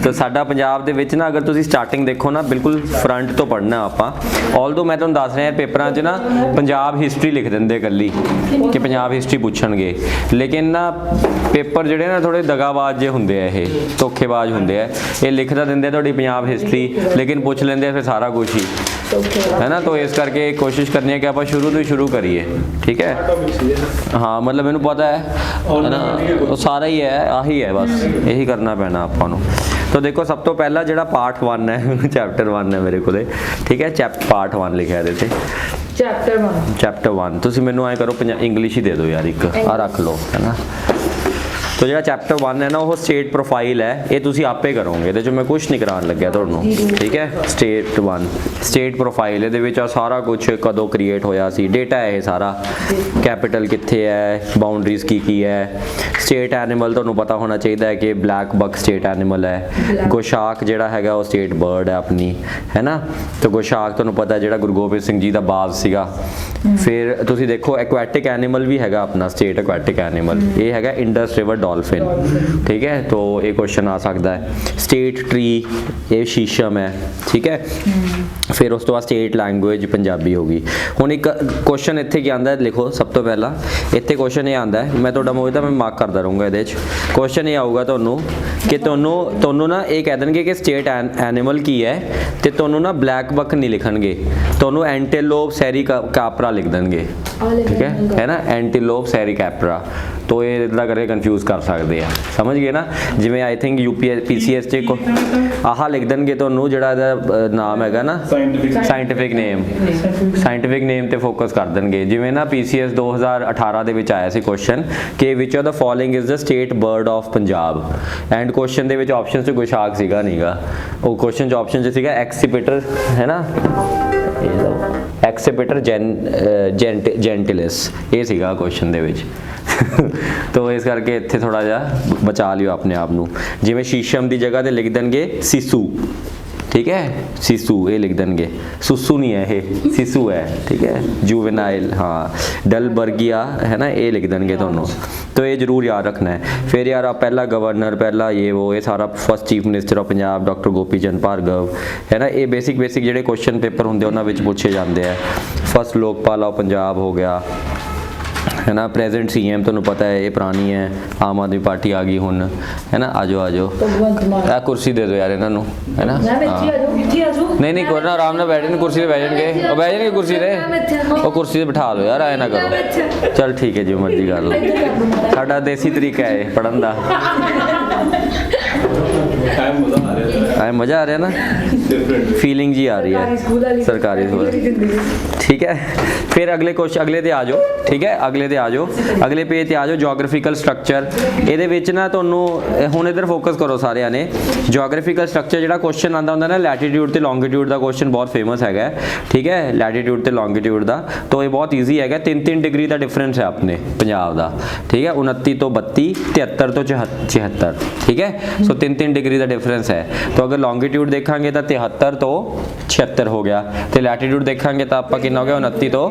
तो साडा पंजाब दे विच ना अगर तुसीं स्टार्टिंग देखो ना बिल्कुल फ्रंट तो पढ़ना आपां ऑल्दो मैं तुहानूं दस रहा पेपरां 'च ना पंजाब हिस्टरी लिख दिंदे कल्ली कि पंजाब हिस्टरी पुछणगे लेकिन ना पेपर जिहड़े ना थोड़े दगाबाज जे हुंदे आ ये धोखेबाज हुंदे आ ये लिख तां दिंदे तुहाडी पंजाब हिस्टरी लेकिन पुछ लैंदे फिर सारा कुछ ही है ना। तो इस करके कोशिश करनी है कि आप शुरू तो ही शुरू करिए ठीक है। हाँ मतलब मैनू पता है ना सारा ही है आही है बस यही करना पैना आपां नूं। तो देखो सब तो पहला जिहड़ा पार्ट 1 है चैप्टर 1 है मेरे को ठीक है पार्ट 1 लिखा ये चैप्टर 1 तुसीं मैनू आए करो इंग्लिश ही दे दो यार एक आ रख लो है ना। तो जो चैप्टर 1 है ना वो स्टेट प्रोफाइल है ये तुसीं आपे करोगे ये मैं कुछ नहीं करान लग्या तुहानूं ठीक है। स्टेट 1 स्टेट प्रोफाइल ये विच सारा कुछ कदों क्रिएट होया सी डेटा है ये सारा कैपिटल कित्थे है बाउंड्रीज की है। स्टेट एनिमल तुहानूं पता होना चाहिए है कि ब्लैक बक स्टेट एनिमल है। गोशाक जिहड़ा हैगा वो स्टेट बर्ड है अपनी है ना। तो गोशाक तुहानूं पता है जिहड़ा गुरु गोबिंद सिंह जी दा बाज सीगा। फिर तुसीं देखो एक्वैटिक एनिमल भी हैगा अपना स्टेट एक्वैटिक एनिमल ये हैगा इंडस रिवर डॉल्फिन ठीक है। तो ये क्वेश्चन आ सकता है। स्टेट ट्री ये शीशम है ठीक है। फिर उस तो बाद स्टेट लैंगुएज पंजाबी होगी। हुण एक क्वेश्चन इत्थे की आंदा है लिखो सब तो पहला इत्थे क्वेश्चन ये आंदा है मैं तुहाडा मोहित मैं मार्क करदा रहूँगा इहदे च क्वेश्चन ये आऊगा तुहानूं कि तुहानूं ना ये कह देणगे कि स्टेट एनिमल की है ते तुहानूं ना ब्लैक बक नहीं लिखणगे तुहानूं एंटीलोप सैरी कैपरा लिख देणगे ठीक है ना एंटीलोप सैरी कैपरा। तो ये इदा करके कन्फ्यूज़ कर सकते हैं समझ गए ना। जिमें आई थिंक PCS को आह लिख देंगे तो जिहड़ा नाम हैगा ना साइंटिफिक नेम ते फोकस कर देंगे। जिमें ना PCS 2018 दे विच आया सी क्वेश्चन कि which of the following is the state bird of Punjab and question they which option च गोशाक सीगा नहींगा वो क्वेश्चन च ऑप्शन च सीगा एक्सीपिटर है ना एक्सीपिटर जेंटिलिस ये सीगा क्वेश्चन दे विच तो इस करके इत्थे थोड़ा जिहा बचा लियो अपने आप नूं। जिवें शीशम की जगह ते लिख देंगे सिसु ठीक है सिसु ये लिख देंगे सुसु नहीं है ये सिसु है ठीक है। जुवेनाइल हाँ डलबर्गिया है ना ये लिख देंगे दोनों। तो ये जरूर याद रखना है। फिर यार आप पहला गवर्नर पहला ये सारा first chief minister of Punjab doctor Gopi Chand Bhargava है ना। ये बेसिक जिहड़े क्वेश्चन पेपर होंगे उन्होंने पूछे जाते हैं। फर्स्ट लोकपाल ऑफ पंजाब हो गया है ना। प्रेजेंट CM तुहानूं पता है ये पुरानी है आम आदमी पार्टी आ गई हुण है ना। आजो आ कुर्सी दे दो यार इन्हों है ना। नहीं कोई ना आराम नाल बैठे कुर्सी पे बैठ जाएंगे कुर्सी पे वो कुर्सी पे बिठा लो यार आए ना करो चल ठीक है जो मर्जी कर लो साडा देसी तरीका है पढ़न का मज़ा आ रहा है ना फीलिंग जी आ रही है सरकारी स्कूल ठीक है। फिर अगले क्वेश्चन अगले ते आ जाओ ठीक है अगले पेज ते आ जाओ जोग्राफिकल स्ट्रक्चर ये विच ना तुहानूं हुण इधर फोकस करो सारिਆਂ ने। जोग्राफिकल स्ट्रक्चर जिहड़ा क्वेश्चन आंदा हुंदा ना लैटीट्यूड ते लॉन्गिट्यूड दा क्वेश्चन बहुत फेमस है ठीक है लैटीट्यूड ते लॉन्गिट्यूड दा। तो ये बहुत ईजी है 3 डिग्री का डिफरेंस है अपने पंजाब का ठीक है 29 तो 32 73 तो 74 ठीक है। सो 3 डिग्री का डिफरेंस है। तो अगर लॉन्गिट्यूड देखांगे तो 73 तो 76 हो गया तो लैटीट्यूड देखांगे तो आपका कितना हो गया 29 तो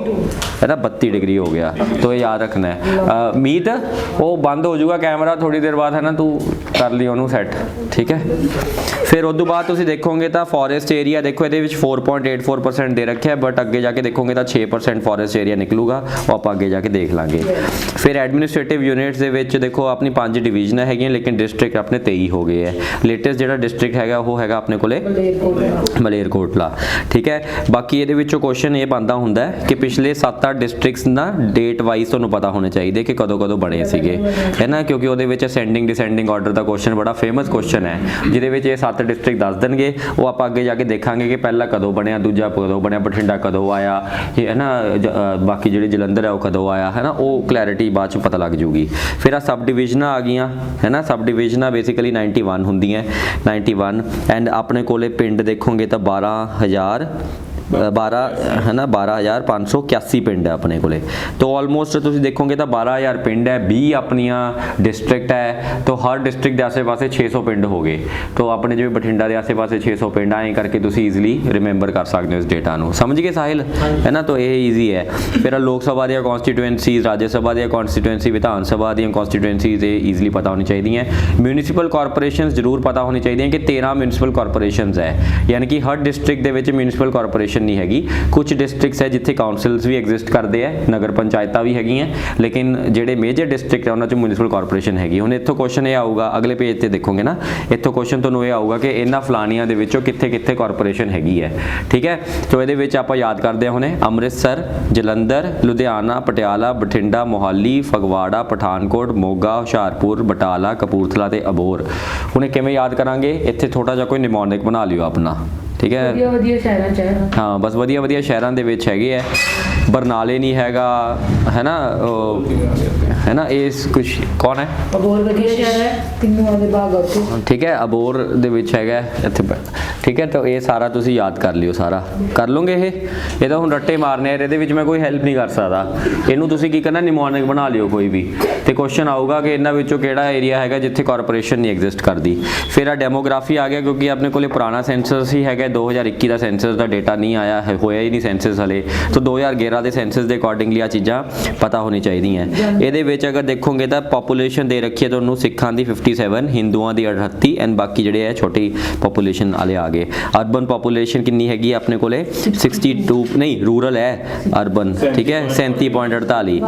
है ना 32 डिग्री हो गया। तो ये याद रखना है। मीत वो बंद हो जाऊगा कैमरा थोड़ी देर बाद है ना तू कर ली उन्होंने सैट ठीक है। फिर उस बाद तुम देखोगे तो फॉरेस्ट एरिया देखो ये 4.84% दे रखे है बट अगे जाके देखोगे तो 6% फॉरेस्ट एरिया निकलूगा वो आप अगे जाके देख लाँगे। फिर एडमिनिस्ट्रेटिव यूनिट्स के देखो अपनी 5 डिवीजन है लेकिन डिस्ट्रिक्ट अपने 23 हो गए हैं। लेटेस्ट जो डिस्ट्रिक्ट है वो है अपने को मलेरकोटला ठीक है। बाकी ये क्वेश्चन ये बनता होंगे कि पिछले 7-8 डिस्ट्रिक्ट्स ना डेट वाइज तो पता होने चाहिए कि कदों कदों बने सीगे है ना क्योंकि वो असेंडिंग डिसेंडिंग ऑर्डर का क्वेश्चन बड़ा फेमस क्वेश्चन है जिहदे ये 7 डिस्ट्रिक्ट दस देंगे वो आप अगे जाके देखांगे कि पहला कदों बनया दूजा कदों बनया बठिंडा कदों आया है ना बाकी जी जलंधर है वो कदों आया है ना वो क्लैरिटी बाद च पता लग जूगी। फिर आ सब डिविजन आ गई है ना सब डिविजन बेसिकली 91 होंदियां 91 एंड अपने कोले पिंड देखोगे तो 12,000 12 है ना 12,581 ਪਿੰਡ ਹੈ ਆਪਣੇ ਕੋਲੇ। तो ऑलमोस्ट ਤੁਸੀਂ ਦੇਖੋਗੇ ਤਾਂ 12,000 ਪਿੰਡ ਹੈ, 20 ਆਪਣੀਆਂ ਡਿਸਟ੍ਰਿਕਟ ਹੈ, तो हर डिस्ट्रिक्ट ਦੇ ਆਸੇ-ਪਾਸੇ 600 ਪਿੰਡ ਹੋ ਗਏ। तो ਆਪਣੇ ਜਿਵੇਂ ਬਠਿੰਡਾ ਦੇ ਆਸੇ-ਪਾਸੇ 600 ਪਿੰਡ ਐਂ ਕਰਕੇ ਤੁਸੀਂ ਈਜ਼ੀਲੀ ਰਿਮੈਂਬਰ ਕਰ ਸਕਦੇ ਹੋ ਇਸ ਡੇਟਾ ਨੂੰ। ਸਮਝ ਗਏ ਸਾਹਿਲ, ਹੈ ਨਾ? तो ਇਹ ਈਜ਼ੀ ਹੈ। ਫਿਰ ਲੋਕ ਸਭਾ ਦੀਆਂ ਕਨਸਟੀਟੂਐਂਸੀਜ਼, ਰਾਜ ਸਭਾ ਦੀਆਂ ਕਨਸਟੀਟੂਐਂਸੀ, ਵਿਧਾਨ ਸਭਾ ਦੀਆਂ ਕਨਸਟੀਟੂਐਂਸੀਜ਼ ਇਹ ਈਜ਼ੀਲੀ ਪਤਾ ਹੋਣੀ ਚਾਹੀਦੀਆਂ। ਮਿਊਨਿਸਪਲ ਕਾਰਪੋਰੇਸ਼ਨਸ ਜ਼ਰੂਰ ਪਤਾ ਹੋਣੀ ਚਾਹੀਦੀਆਂ ਕਿ 13 ਮਿਊਨਿਸਪਲ ਕਾਰਪੋਰੇਸ਼ਨਸ ਹੈ, ਯਾਨੀ ਕਿ ਹਰ ਡਿਸਟ੍ਰਿਕਟ ਦੇ ਵਿੱਚ ਮਿਊਨਿਸਪਲ ਕਾਰਪੋਰੇਸ਼ਨ ਨਹੀਂ ਹੈਗੀ। ਕੁਝ ਡਿਸਟ੍ਰਿਕਟਸ ਹੈ ਜਿੱਥੇ ਕਾਉਂਸਲਸ ਵੀ ਐਗਜ਼ਿਸਟ ਕਰਦੇ ਹੈ, ਨਗਰ ਪੰਚਾਇਤਾਂ ਵੀ ਹੈਗੀਆਂ, ਲੇਕਿਨ ਜਿਹੜੇ ਮੇਜਰ ਡਿਸਟ੍ਰਿਕਟ ਹੈ ਉਹਨਾਂ 'ਚ ਮਿਊਨਿਸਪਲ ਕਾਰਪੋਰੇਸ਼ਨ ਹੈਗੀ। ਹੁਣ ਇੱਥੋਂ ਕੁਐਸਚਨ ਇਹ ਆਊਗਾ, ਅਗਲੇ ਪੇਜ ਤੇ ਦੇਖੋਗੇ ਨਾ, ਇੱਥੋਂ ਕੁਐਸਚਨ ਤੁਹਾਨੂੰ ਇਹ ਆਊਗਾ ਕਿ ਇਹਨਾਂ ਫਲਾਨੀਆਂ ਦੇ ਵਿੱਚੋਂ ਕਿੱਥੇ ਕਿੱਥੇ ਕਾਰਪੋਰੇਸ਼ਨ ਹੈਗੀ ਹੈ, ਠੀਕ ਹੈ? तो ਇਹਦੇ ਵਿੱਚ ਆਪਾਂ ਯਾਦ ਕਰਦੇ ਹਾਂ ਹੁਣੇ ਅੰਮ੍ਰਿਤਸਰ, ਜਲੰਧਰ, ਲੁਧਿਆਣਾ, ਪਟਿਆਲਾ, ਬਠਿੰਡਾ, ਮੋਹਾਲੀ, ਫਗਵਾੜਾ, ਪਠਾਨਕੋਟ, ਮੋਗਾ, ਹੁਸ਼ਿਆਰਪੁਰ, ਬਟਾਲਾ, ਕਪੂਰਥਲਾ ਤੇ ਅਬੋਹਰ। ਹੁਣ ਇਹ ਕਿਵੇਂ ਯਾਦ ਕਰਾਂਗੇ? ਇੱਥੇ ਥੋੜਾ ਜਿਹਾ ਕੋਈ ਨਿਮੋਨਿਕ ਬਣਾ ਲਿਓ ਆਪਣਾ, ਠੀਕ ਹੈ? ਵਧੀਆ ਸ਼ਹਿਰਾਂ 'ਚ ਹੈ। ਹਾਂ, ਬਸ ਵਧੀਆ ਸ਼ਹਿਰਾਂ ਦੇ ਵਿੱਚ ਹੈਗੇ ਹੈ। ਬਰਨਾਲੇ ਨਹੀਂ ਹੈਗਾ, ਹੈ ਨਾ? है ना? ਇਹ ਕੁਛ ਕੌਣ ਹੈ? ਅਬੋਹਰ ਵਧੀਆ ਸ਼ਹਿਰ ਹੈ, ਤਿੰਨੋਂ ਦੇ ਬਾਗ ਉੱਥੇ, ਠੀਕ ਹੈ? ਅਬੋਹਰ ਦੇ ਵਿੱਚ ਹੈਗਾ ਇੱਥੇ, ਠੀਕ ਹੈ? ਤਾਂ ਇਹ ਸਾਰਾ ਤੁਸੀਂ ਯਾਦ ਕਰ ਲਿਓ, ਸਾਰਾ ਕਰ ਲਓਗੇ ਇਹ ਤਾਂ ਹੁਣ ਰੱਟੇ ਮਾਰਨੇ ਆ, ਇਹਦੇ ਵਿੱਚ ਮੈਂ ਕੋਈ ਹੈਲਪ ਨਹੀਂ ਕਰ ਸਕਦਾ। ਇਹਨੂੰ ਤੁਸੀਂ ਕੀ ਕਰਨਾ, ਨਿਮੋਨਿਕ ਬਣਾ ਲਿਓ ਕੋਈ ਵੀ, ਤੇ ਕੁਐਸਚਨ ਆਊਗਾ ਕਿ ਇਹਨਾਂ ਵਿੱਚੋਂ ਕਿਹੜਾ ਏਰੀਆ ਹੈਗਾ ਜਿੱਥੇ ਕਾਰਪੋਰੇਸ਼ਨ ਨਹੀਂ ਐਗਜ਼ਿਸਟ ਕਰਦੀ। ਫਿਰ ਆ ਡੈਮੋਗ੍ਰਾਫੀ ਆ ਗਿਆ, ਕਿਉਂਕਿ ਆਪਣੇ ਕੋਲੇ ਪੁਰਾਣਾ ਸੈਂਸਸ ਹੀ ਹੈਗਾ, 2021 ਦਾ ਸੈਂਸਸ ਦਾ ਡੇਟਾ ਨਹੀਂ ਆਇਆ, ਹੋਇਆ ਹੀ ਨਹੀਂ ਸੈਂਸਸ ਹਲੇ। ਤਾਂ 2011 ਦੇ ਸੈਂਸਸ ਦੇ ਅਕੋਰਡਿੰਗਲੀ ਆ ਚੀਜ਼ਾਂ ਪਤਾ ਹੋਣੀ ਚਾਹੀਦੀਆਂ। ਇਹਦੇ ਵਿੱਚ ਅਗਰ ਦੇਖੋਗੇ ਤਾਂ ਪਾਪੂਲੇਸ਼ਨ ਦੇ ਰੱਖੀ ਹੈ ਤੁਹਾਨੂੰ, ਸਿੱਖਾਂ ਦੀ 57, ਹਿੰਦੂਆਂ ਦੀ 38 ਐਂਡ ਬਾਕੀ ਜਿਹੜੇ ਹੈ ਛੋਟੀ ਪਾਪੂਲੇਸ਼ਨ ਵਾਲੇ ਆ ਗਏ। ਅਰਬਨ ਪਾਪੂਲੇਸ਼ਨ ਕਿੰਨੀ ਹੈਗੀ ਆਪਣੇ ਕੋਲੇ? 62, ਨਹੀਂ ਰੂਰਲ ਹੈ, ਅਰਬਨ, ਠੀਕ ਹੈ? 37.48,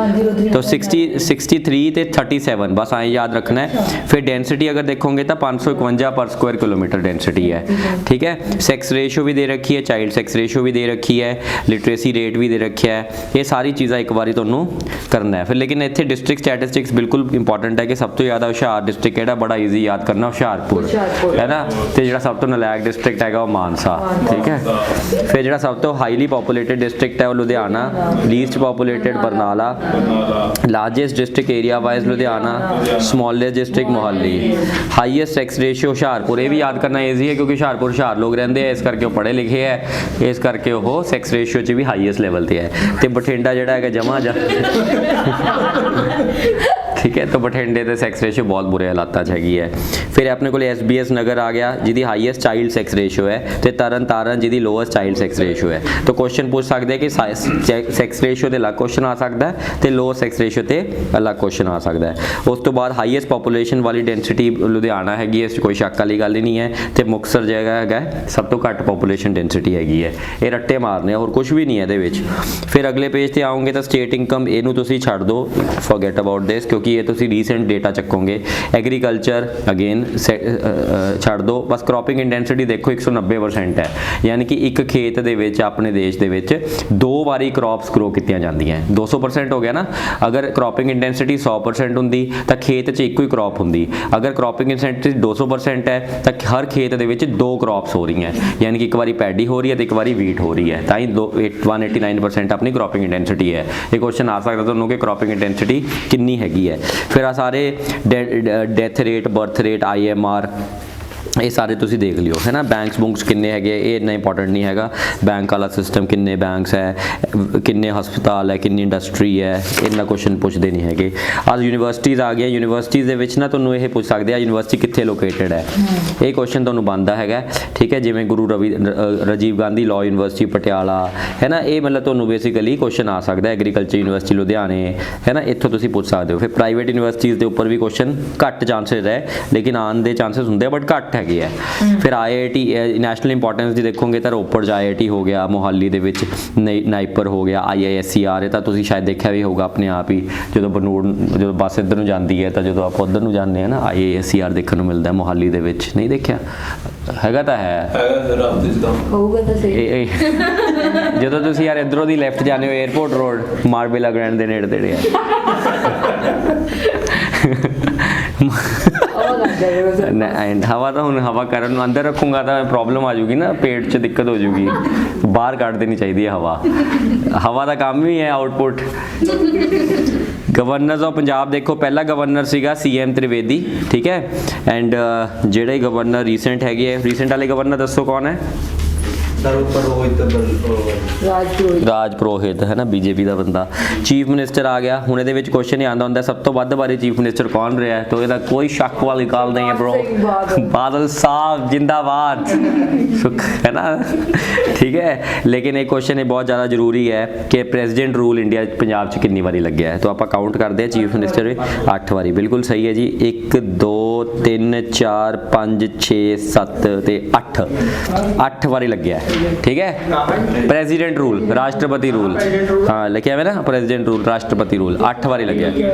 ਤਾਂ 63 ਤੇ 37, ਬਸ ਐਂ ਯਾਦ ਰੱਖਣਾ ਹੈ। ਫਿਰ ਡੈਂਸਿਟੀ ਅਗਰ ਦੇਖੋਗੇ ਤਾਂ 551 ਪਰ ਸਕੁਆਇਰ ਕਿਲੋਮੀਟਰ ਡੈਂਸਿਟੀ ਹੈ, ਠੀਕ ਹੈ? ਸੈਕਸ ਰੇਸ਼ੋ ਵੀ ਦੇ ਰੱਖੀ ਹੈ, ਚਾਈਲਡ ਸੈਕਸ ਰੇਸ਼ੋ ਵੀ ਦੇ ਰੱਖੀ ਹੈ, ਲਿਟਰੇਸੀ ਰੇਟ ਵੀ ਦੇ ਰੱਖਿਆ ਹੈ। ਇਹ ਸਾਰੀ ਚੀਜ਼ਾਂ ਇੱਕ ਵਾਰੀ ਤੁਹਾਨੂੰ ਕਰਨਾ ਹੈ। ਫਿਰ ਲੇਕਿਨ ਇੱਥੇ ਡਿਸਟ੍ਰਿਕਟ ਸਟੈਟਿਸਟਿਕਸ ਬਿਲਕੁਲ ਇੰਪੋਰਟੈਂਟ ਹੈ ਕਿ ਸਭ ਤੋਂ ਜ਼ਿਆਦਾ ਹੁਸ਼ਿਆਰ ਡਿਸਟ੍ਰਿਕਟ ਕਿਹੜਾ, ਬੜਾ ਈਜ਼ੀ ਯਾਦ ਕਰਨਾ, ਹੁਸ਼ਿਆਰਪੁਰ, ਹੈ ਨਾ? ਤੇ ਜਿਹੜਾ ਸਭ ਤੋਂ ਨਲਾਇਕ ਡਿਸਟ੍ਰਿਕਟ ਹੈਗਾ ਉਹ ਮਾਨਸਾ, ਠੀਕ ਹੈ? ਫਿਰ ਜਿਹੜਾ ਸਭ ਤੋਂ ਹਾਈਲੀ ਪੋਪੂਲੇਟਡ ਡਿਸਟ੍ਰਿਕਟ ਹੈ ਉਹ Ludhiana, least populated Barnala, largest district area wise Ludhiana, smallest district Mohali, highest sex ratio Hoshiarpur. ਇਹ ਵੀ ਯਾਦ ਕਰਨਾ ਈਜ਼ੀ ਹੈ ਕਿਉਂਕਿ ਹੁਸ਼ਿਆਰਪੁਰ ਹੁਸ਼ਿਆਰ ਲੋਕ ਰਹਿੰਦੇ ਆ, ਇਸ ਕਰਕੇ ਉਹ ਪੜ੍ਹੇ ਲਿਖੇ ਹੈ, ਇਸ ਕਰਕੇ ਉਹ ਸੈਕਸ ਰੇਸ਼ੀਓ 'ਚ ਵੀ ਹਾਈਐਸਟ ਲੈਵਲ ਤੇ ਹੈ। ਤੇ ਬਠਿੰਡਾ ਜਿਹੜਾ ਹੈਗਾ ਜਮਾ ਠੀਕ ਹੈ? ਤਾਂ ਬਠਿੰਡੇ ਦੇ ਸੈਕਸ ਰੇਸ਼ੀਓ ਬਹੁਤ ਬੁਰੇ ਹਾਲਾਤਾਂ 'ਚ ਹੈਗੀ ਹੈ। ਫਿਰ ਆਪਣੇ ਕੋਲ SBS ਨਗਰ ਆ ਗਿਆ ਜਿਹਦੀ ਹਾਈਐਸਟ ਚਾਈਲਡ ਸੈਕਸ ਰੇਸ਼ੀਓ ਹੈ, ਤੇ ਤਰਨ ਤਾਰਨ ਜਿਹਦੀ ਲੋਐਸਟ ਚਾਈਲਡ ਸੈਕਸ ਰੇਸ਼ੀਓ ਹੈ। ਤਾਂ ਕੁਐਸਚਨ ਪੁੱਛ ਸਕਦੇ ਕਿ ਸੈਕਸ ਰੇਸ਼ੀਓ ਤੇ ਅਲੱਗ ਕੁਐਸਚਨ ਆ ਸਕਦਾ ਤੇ ਲੋ ਸੈਕਸ ਰੇਸ਼ੀਓ ਤੇ ਅਲੱਗ ਕੁਐਸਚਨ ਆ ਸਕਦਾ ਹੈ। ਉਸ ਤੋਂ ਬਾਅਦ ਹਾਈਐਸਟ ਪੋਪੂਲੇਸ਼ਨ ਵਾਲੀ ਡੈਂਸਿਟੀ ਲੁਧਿਆਣਾ ਹੈਗੀ, ਇਸ 'ਚ ਕੋਈ ਸ਼ੱਕ ਵਾਲੀ ਗੱਲ ਹੀ ਨਹੀਂ ਹੈ। ਤੇ ਮੁਕਤਸਰ ਜਗ੍ਹਾ ਹੈਗਾ ਸਭ ਤੋਂ ਘੱਟ ਪੋਪੂਲੇਸ਼ਨ ਡੈਂਸਿਟੀ ਹੈਗੀ ਹੈ। ਇਹ ਰੱਟੇ ਮਾਰਨੇ ਹੋਰ ਕੁਝ ਵੀ ਨਹੀਂ ਹੈ ਇਹਦੇ ਵਿੱਚ। ਫਿਰ ਅਗਲੇ ਪੇਜ ਤੇ ਆਉਂਗੇ ਤਾਂ ਸਟੇਟ ਇਨਕਮ, ਇਹਨੂੰ ਤੁਸੀਂ ਛੱਡ ਦਿਓ, ਫੋਰਗੇਟ ਅਬਾਊਟ ਦਿਸ, ਕਿਉਂਕਿ ਇਹ ਤੁਸੀਂ ਰੀਸੈਂਟ ਡੇਟਾ ਚੱਕੋਗੇ। ਐਗਰੀਕਲਚਰ ਅਗੇਨ ਛੱਡ ਦਿਓ, ਬਸ ਕ੍ਰੌਪਿੰਗ ਇੰਟੈਂਸਿਟੀ ਦੇਖੋ 190% ਹੈ, ਯਾਨੀ ਕਿ ਇੱਕ ਖੇਤ ਦੇ ਵਿੱਚ ਆਪਣੇ ਦੇਸ਼ ਦੇ ਵਿੱਚ 2 ਵਾਰੀ ਕ੍ਰੌਪਸ ਗਰੋ ਕੀਤੀਆਂ ਜਾਂਦੀਆਂ। 200% ਹੋ ਗਿਆ ਨਾ। ਅਗਰ ਕ੍ਰੌਪਿੰਗ ਇੰਟੈਂਸਿਟੀ 100% ਹੁੰਦੀ ਤਾਂ ਖੇਤ 'ਚ ਇੱਕੋ ਹੀ ਕ੍ਰੌਪ ਹੁੰਦੀ। ਅਗਰ ਕ੍ਰੌਪਿੰਗ ਇੰਟੈਂਸਿਟੀ 200% ਹੈ ਤਾਂ ਹਰ ਖੇਤ ਦੇ ਵਿੱਚ 2 ਕ੍ਰੌਪਸ ਹੋ ਰਹੀਆਂ, ਯਾਨੀ ਕਿ ਇੱਕ ਵਾਰੀ ਪੈਡੀ ਹੋ ਰਹੀ ਹੈ ਤੇ ਇੱਕ ਵਾਰੀ ਵੀਟ ਹੋ ਰਹੀ ਹੈ, ਤਾਂ ਹੀ 189% ਆਪਣੀ ਕ੍ਰੌਪਿੰਗ ਇੰਟੈਂਸਿਟੀ ਹੈ। ਇਹ ਕੁਐਸਚਨ ਆ ਸਕਦਾ ਤੁਹਾਨੂੰ ਕਿ ਕ੍ਰੌਪਿੰਗ ਇੰਟੈਂਸਿਟੀ ਕਿੰਨੀ ਹੈਗੀ ਹੈ। ਫਿਰ ਆ ਸਾਰੇ death rate, birth rate, IMR, ਇਹ ਸਾਰੇ ਤੁਸੀਂ ਦੇਖ ਲਿਓ, ਹੈ ਨਾ? ਬੈਂਕਸ ਬੁੰਕਸ ਕਿੰਨੇ ਹੈਗੇ, ਇਹ ਇੰਨਾ ਇੰਪੋਰਟੈਂਟ ਨਹੀਂ ਹੈਗਾ। ਬੈਂਕ ਵਾਲਾ ਸਿਸਟਮ, ਕਿੰਨੇ ਬੈਂਕਸ ਹੈ, ਕਿੰਨੇ ਹਸਪਤਾਲ ਹੈ, ਕਿੰਨੀ ਇੰਡਸਟਰੀ ਹੈ, ਇੰਨਾ ਕੁਐਸਚਨ ਪੁੱਛਦੇ ਨਹੀਂ ਹੈਗੇ। ਅੱਜ ਯੂਨੀਵਰਸਿਟੀਜ਼ ਆ ਗਈਆਂ, ਯੂਨੀਵਰਸਿਟੀਜ਼ ਦੇ ਵਿੱਚ ਨਾ ਤੁਹਾਨੂੰ ਇਹ ਪੁੱਛ ਸਕਦੇ ਆ ਯੂਨੀਵਰਸਿਟੀ ਕਿੱਥੇ ਲੋਕੇਟਡ ਹੈ, ਇਹ ਕੁਐਸਚਨ ਤੁਹਾਨੂੰ ਬਣਦਾ ਹੈਗਾ, ਠੀਕ ਹੈ? ਜਿਵੇਂ ਗੁਰੂ ਰਾਜੀਵ ਗਾਂਧੀ ਲਾਅ ਯੂਨੀਵਰਸਿਟੀ ਪਟਿਆਲਾ, ਹੈ ਨਾ? ਇਹ ਮਤਲਬ ਤੁਹਾਨੂੰ ਬੇਸਿਕਲੀ ਕੁਐਸਚਨ ਆ ਸਕਦਾ। ਐਗਰੀਕਲਚਰ ਯੂਨੀਵਰਸਿਟੀ ਲੁਧਿਆਣੇ, ਹੈ ਨਾ? ਇੱਥੋਂ ਤੁਸੀਂ ਪੁੱਛ ਸਕਦੇ ਹੋ। ਫਿਰ ਪ੍ਰਾਈਵੇਟ ਯੂਨੀਵਰਸਿਟੀਜ਼ ਦੇ ਉੱਪਰ ਵੀ ਕੁਐਸਚਨ ਘੱਟ ਚਾਂਸਸ ਹੈ, ਲੇਕਿਨ ਆਉਣ ਦੇ ਚਾਂਸਸ ਹੁੰਦੇ ਆ ਬਟ ਘੱਟ ਹੈਗੇ ਹੈ। ਫਿਰ IIT ਨੈਸ਼ਨਲ ਇੰਪੋਰਟੈਂਸ ਦੀ ਦੇਖੋਗੇ ਤਾਂ ਰੋਪੜ 'ਚ IIT ਹੋ ਗਿਆ, ਮੋਹਾਲੀ ਦੇ ਵਿੱਚ ਨਾਈਪਰ ਹੋ ਗਿਆ, IISER, ਇਹ ਤਾਂ ਤੁਸੀਂ ਸ਼ਾਇਦ ਦੇਖਿਆ ਵੀ ਹੋਊਗਾ ਆਪਣੇ ਆਪ ਹੀ, ਜਦੋਂ ਬਨੂੜ, ਜਦੋਂ ਬੱਸ ਇੱਧਰ ਨੂੰ ਜਾਂਦੀ ਹੈ ਤਾਂ ਜਦੋਂ ਆਪਾਂ ਉੱਧਰ ਨੂੰ ਜਾਂਦੇ ਹਾਂ ਨਾ IISER ਦੇਖਣ ਨੂੰ ਮਿਲਦਾ ਮੋਹਾਲੀ ਦੇ ਵਿੱਚ। ਨਹੀਂ ਦੇਖਿਆ ਹੈਗਾ? ਤਾਂ ਹੈ ਹੋਊਗਾ ਤਾਂ ਸਹੀ। ਜਦੋਂ ਤੁਸੀਂ ਯਾਰ ਇੱਧਰੋਂ ਦੀ ਲੈਫਟ ਜਾਂਦੇ ਹੋ 에ਅਰਪੋਰਟ ਰੋਡ, ਮਾਰਬੇਲਾ ਗ੍ਰੈਂਡ ਦੇ ਨੇੜੇ ਤੇੜੇ ਹੈ। ਹਵਾ ਤਾਂ ਹੁਣ ਹਵਾ ਕਰਨ ਨੂੰ ਅੰਦਰ ਰੱਖੂੰਗਾ ਤਾਂ ਪ੍ਰੋਬਲਮ ਆ ਜੂਗੀ ਨਾ, ਪੇਟ 'ਚ ਦਿੱਕਤ ਹੋ ਜੂਗੀ, ਬਾਹਰ ਕੱਢ ਦੇਣੀ ਚਾਹੀਦੀ ਹੈ ਹਵਾ। ਹਵਾ ਦਾ ਕੰਮ ਹੀ ਹੈ ਆਊਟਪੁੱਟ। ਗਵਰਨਰਸ ਆਫ ਪੰਜਾਬ ਦੇਖੋ, ਪਹਿਲਾ ਗਵਰਨਰ ਸੀਗਾ CM ਤ੍ਰਿਵੇਦੀ, ਠੀਕ ਹੈ? ਐਂਡ ਜਿਹੜੇ ਗਵਰਨਰ ਰੀਸੈਂਟ ਹੈਗੇ, ਰੀਸੈਂਟ ਵਾਲੇ ਗਵਰਨਰ ਦੱਸੋ ਕੌਣ ਹੈ? ਰਾਜ ਪੁਰੋਹਿਤ ਹੈ ਨਾ, ਬੀਜੇਪੀ ਦਾ ਬੰਦਾ ਚੀਫ ਮਿਨਿਸਟਰ ਆ ਗਿਆ। ਹੁਣ ਇਹਦੇ ਵਿੱਚ ਕੁਐਸਚਨ ਹੀ ਆਉਂਦਾ ਹੁੰਦਾ ਸਭ ਤੋਂ ਵੱਧ ਵਾਰੀ ਚੀਫ ਮਿਨਿਸਟਰ ਕੌਣ ਰਿਹਾ ਹੈ, ਤਾਂ ਇਹਦਾ ਕੋਈ ਸ਼ੱਕ ਵਾਲੀ ਗੱਲ ਨਹੀਂ ਹੈ ਬ్రో। ਬਾਦਲ ਸਾਹਿਬ ਜਿੰਦਾਬਾਦ, ਸੁਖ है ना, ठीक है। लेकिन एक क्वेश्चन ये बहुत ज़्यादा जरूरी है कि प्रेजिडेंट रूल इंडिया पंजाब च कितनी बारी लग्या है, तो आप काउंट करते हैं चीफ मिनिस्टर 8 बारी, बिल्कुल सही है जी। 1 2 3 4 5 6 7 ते 8 बारी लग्या है, ठीक है। प्रेजिडेंट रूल, राष्ट्रपति रूल, हाँ लिखा है ना, प्रेजिडेंट रूल राष्ट्रपति रूल 8 बारी लग्या है,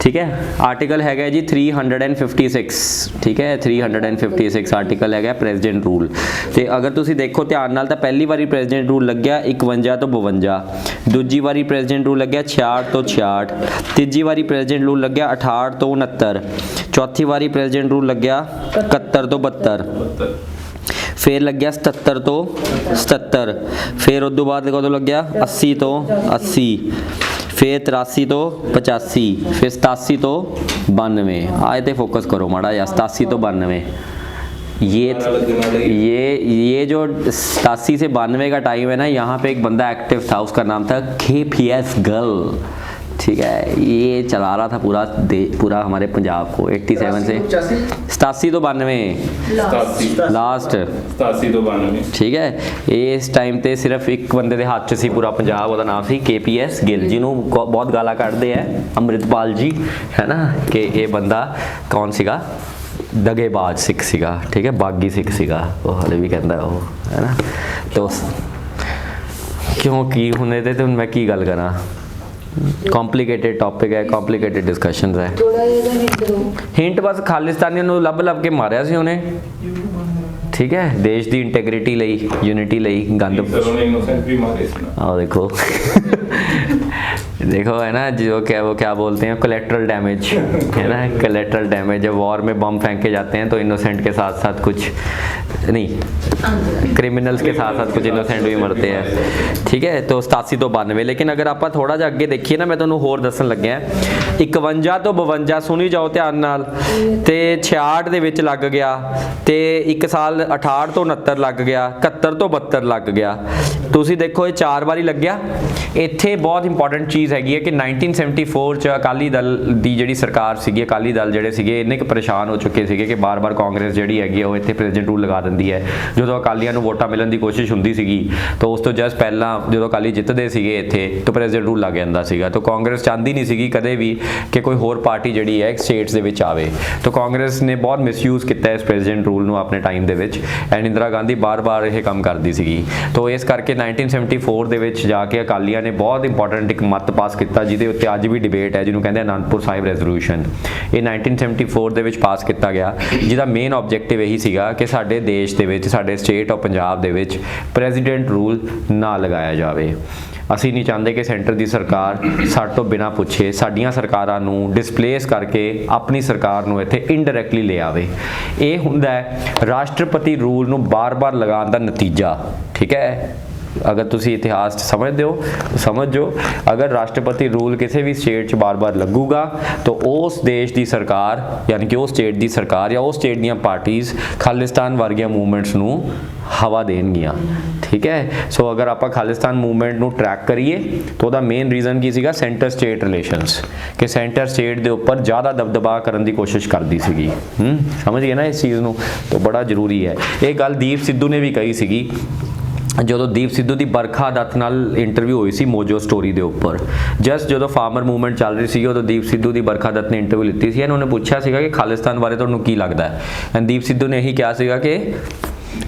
ठीक है। आर्टिकल है जी 356, ठीक है, 356 ਆਰਟੀਕਲ ਹੈਗਾ ਪ੍ਰੈਜ਼ੀਡੈਂਟ ਰੂਲ। ਤੇ ਅਗਰ ਤੁਸੀਂ ਦੇਖੋ ਧਿਆਨ ਨਾਲ ਤਾਂ ਪਹਿਲੀ ਵਾਰੀ ਪ੍ਰੈਜ਼ੀਡੈਂਟ ਰੂਲ ਲੱਗਿਆ 51 ਤੋਂ 52, ਦੂਜੀ ਵਾਰੀ ਪ੍ਰੈਜ਼ੀਡੈਂਟ ਰੂਲ ਲੱਗਿਆ 66 ਤੋਂ 66, ਤੀਜੀ ਵਾਰੀ ਪ੍ਰੈਜ਼ੀਡੈਂਟ ਰੂਲ ਲੱਗਿਆ 68 ਤੋਂ 69, ਚੌਥੀ ਵਾਰੀ ਪ੍ਰੈਜ਼ੀਡੈਂਟ ਰੂਲ ਲੱਗਿਆ 71 ਤੋਂ 72, फिर लग गया 77 तो 77, फिर उस बाद कदों लग गया 80 तो 80, फिर 83 तो 85, फिर 87 तो 92। आए थे फोकस करो माड़ा या 87 तो 92। ये जो 87 से 92 का टाइम है ना, यहाँ पे एक बंदा एक्टिव था, उसका नाम था KPS गर्ल, ठीक है। ये चला रहा था पूरा हमारे पंजाब को 87 से 87 तो 92 लास्ट 87 तो 92, ठीक है। इस टाइम ਤੇ ਸਿਰਫ ਇੱਕ ਬੰਦੇ ਦੇ ਹੱਥ 'ਚ ਸੀ ਪੂਰਾ ਪੰਜਾਬ, ਉਹਦਾ ਨਾਮ ਸੀ KPS ਗਿੱਲ, ਜਿਹਨੂੰ ਬਹੁਤ ਗਾਲਾਂ ਕੱਢਦੇ ਆ ਅੰਮ੍ਰਿਤਪਾਲ ਜੀ, ਹੈ ਨਾ, ਕਿ ਇਹ ਬੰਦਾ ਕੌਣ ਸੀਗਾ, ਦਗੇਬਾਜ਼ ਸਿੱਖ ਸੀਗਾ, ਠੀਕ ਹੈ, ਬਾਗੀ ਸਿੱਖ ਸੀਗਾ, ਉਹ ਹਲੇ ਵੀ ਕਹਿੰਦਾ ਉਹ, ਹੈ ਨਾ। ਤੋ ਕਿਉਂਕਿ ਹੁਣ ਇਹਦੇ ਤੇ ਮੈਂ ਕੀ ਗੱਲ ਕਰਾਂ, कॉम्प्लिकेटेड टॉपिक है, कॉम्प्लिकेटेड डिस्कशंस है। हिंट बस खालिस्तानियों ਨੂੰ ਲੱਭ ਕੇ ਮਾਰਿਆ ਸੀ ਉਹਨੇ, ठीक है, देश ਦੀ इंटेग्रिटी ਲਈ, यूनिटी ਲਈ गंद इनोसेंट भी मारे ਸੀ ना। आओ देखो देखो है ना, जो क्या वो क्या बोलते हैं कोलेट्रल डैमेज, है ना, कोलेट्रल डैमेज। जब वॉर में बम फेंके जाते हैं तो इनोसेंट के साथ साथ कुछ नहीं, क्रिमिनल्स के साथ साथ कुछ इनोसेंट भी मरते हैं, ठीक है। तो 87 तो 92। लेकिन अगर आप थोड़ा ਜਿਹਾ ਅੱਗੇ देखिए ना, मैं ਤੁਹਾਨੂੰ ਹੋਰ ਦੱਸਣ ਲੱਗਿਆ 51 ਤੋਂ 52 ਸੁਣੀ ਜਾਓ ਧਿਆਨ ਨਾਲ, ਤੇ 66 ਦੇ ਵਿੱਚ ਲੱਗ ਗਿਆ, ਤੇ ਇੱਕ ਸਾਲ 68 ਤੋਂ 69 ਲੱਗ ਗਿਆ, 71 ਤੋਂ 72 ਲੱਗ ਗਿਆ। ਤੁਸੀਂ ਦੇਖੋ ਇਹ 4 ਵਾਰੀ ਲੱਗਿਆ। ਇੱਥੇ ਬਹੁਤ ਇੰਪੋਰਟੈਂਟ ਚੀਜ਼ ਹੈਗੀ ਹੈ ਕਿ 1974 ਚ ਅਕਾਲੀ ਦਲ ਦੀ ਜਿਹੜੀ ਸਰਕਾਰ ਸੀਗੀ, ਅਕਾਲੀ ਦਲ ਜਿਹੜੇ ਸੀਗੇ ਇੰਨੇ ਕੁ ਪਰੇਸ਼ਾਨ ਹੋ ਚੁੱਕੇ ਸੀਗੇ ਕਿ ਬਾਰ-ਬਾਰ ਕਾਂਗਰਸ ਜਿਹੜੀ ਹੈਗੀ ਆ ਉਹ ਇੱਥੇ ਪ੍ਰੈਜ਼ੀਡੈਂਟ ਰੂਲ ਲਗਾ ਦਿੰਦੀ ਹੈ। ਜਦੋਂ ਅਕਾਲੀਆਂ ਨੂੰ ਵੋਟਾਂ ਮਿਲਣ ਦੀ ਕੋਸ਼ਿਸ਼ ਹੁੰਦੀ ਸੀਗੀ ਤਾਂ ਉਸ ਤੋਂ ਜਸਟ ਪਹਿਲਾਂ ਜਦੋਂ ਅਕਾਲੀ ਜਿੱਤਦੇ ਸੀਗੇ ਇੱਥੇ ਤਾਂ ਪ੍ਰੈਜ਼ੀਡੈਂਟ ਰੂਲ ਲੱਗ ਜਾਂਦਾ ਸੀਗਾ। ਤਾਂ ਕਾਂਗਰਸ ਚਾਹੁੰਦੀ ਨਹੀਂ ਸੀਗੀ ਕਦੇ ਵੀ ਕਿ ਕੋਈ ਹੋਰ ਪਾਰਟੀ ਜਿਹੜੀ ਹੈ ਸਟੇਟਸ ਦੇ ਵਿੱਚ ਆਵੇ। ਤਾਂ ਕਾਂਗਰਸ ਨੇ ਬਹੁਤ ਮਿਸਯੂਜ਼ ਕੀਤਾ ਇਸ ਪ੍ਰੈਜ਼ੀਡੈਂਟ ਰੂਲ ਨੂੰ ਆਪਣੇ ਟਾਈਮ ਦੇ ਵਿੱਚ, ਐਂਡ ਇੰਦਰਾ ਗਾਂਧੀ ਬਾਰ-ਬਾਰ ਇਹ ਕੰਮ ਕਰਦੀ ਸੀਗੀ। ਤਾਂ ਇਸ ਕਰਕੇ 1974 ਦੇ ਵਿੱਚ ਜਾ ਕੇ ਅਕਾਲੀਆਂ ਨੇ ਬਹੁਤ ਇੰਪੋਰਟੈਂਟ ਇੱਕ ਮਤ ਪਾਸ ਕੀਤਾ ਜਿਹਦੇ ਉੱਤੇ ਅੱਜ ਵੀ ਡਿਬੇਟ ਹੈ, ਜਿਹਨੂੰ ਕਹਿੰਦੇ ਅਨੰਦਪੁਰ ਸਾਹਿਬ ਰੈਜ਼ੋਲੂਸ਼ਨ। ਇਹ 1974 ਦੇ ਵਿੱਚ ਪਾਸ ਕੀਤਾ ਗਿਆ, ਜਿਹਦਾ ਮੇਨ ਆਬਜੈਕਟਿਵ ਇਹੀ ਸੀਗਾ ਕਿ ਸਾਡੇ ਦੇਸ਼ ਦੇ ਵਿੱਚ, ਸਾਡੇ ਸਟੇਟ ਆਫ ਪੰਜਾਬ ਦੇ ਵਿੱਚ ਪ੍ਰੈਜ਼ੀਡੈਂਟ ਰੂਲ ਨਾ ਲਗਾਇਆ ਜਾਵੇ। ਅਸੀਂ ਨਹੀਂ ਚਾਹੁੰਦੇ ਕਿ ਸੈਂਟਰ ਦੀ ਸਰਕਾਰ ਸਾਡੇ ਤੋਂ ਬਿਨਾਂ ਪੁੱਛੇ ਸਾਡੀਆਂ ਸਰਕਾਰਾਂ ਨੂੰ ਡਿਸਪਲੇਸ ਕਰਕੇ ਆਪਣੀ ਸਰਕਾਰ ਨੂੰ ਇੱਥੇ ਇਨਡਾਇਰੈਕਟਲੀ ਲੈ ਆਵੇ। ਇਹ ਹੁੰਦਾ ਹੈ ਰਾਸ਼ਟਰਪਤੀ ਰੂਲ ਨੂੰ ਬਾਰ-ਬਾਰ ਲਗਾਉਣ ਦਾ ਨਤੀਜਾ, ਠੀਕ ਹੈ। अगर तुसी इतिहास समझते हो समझ जो, अगर राष्ट्रपति रूल किसी भी स्टेट च बार बार लगूगा तो उस देश की सरकार यानी कि उस स्टेट की सरकार या उस स्टेट दी पार्टीज़ खालिस्तान वर्गिया मूवमेंट्स नू हवा देणगियां, ठीक है। सो अगर आप खालिस्तान मूवमेंट नू ट्रैक करिए तो उसका मेन रीजन की सीगा सेंटर स्टेट रिलेशनस, कि सेंटर स्टेट के उपर ज़्यादा दबदबा करने की कोशिश करती सीगी। समझ गए ना इस चीज़ नू, तो बड़ा जरूरी है। ये गल दीप सिद्धू ने भी कही सीगी ਜਦੋਂ ਦੀਪ ਸਿੱਧੂ ਦੀ ਬਰਖਾ ਦੱਤ ਨਾਲ ਇੰਟਰਵਿਊ ਹੋਈ ਸੀ ਮੋਜੋ ਸਟੋਰੀ ਦੇ ਉੱਪਰ। ਜਸਟ ਜਦੋਂ ਫਾਰਮਰ ਮੂਵਮੈਂਟ ਚੱਲ ਰਹੀ ਸੀ ਉਦੋਂ ਦੀਪ ਸਿੱਧੂ ਦੀ ਬਰਖਾ ਦੱਤ ਨੇ ਇੰਟਰਵਿਊ ਲਿੱਤੀ ਸੀ, ਇਹਨਾਂ ਨੇ ਪੁੱਛਿਆ ਸੀਗਾ ਕਿ ਖਾਲਿਸਤਾਨ ਬਾਰੇ ਤੁਹਾਨੂੰ ਕੀ ਲੱਗਦਾ ਹੈ, ਐਂਡ ਦੀਪ ਸਿੱਧੂ ਨੇ ਇਹੀ ਕਿਹਾ ਸੀਗਾ ਕਿ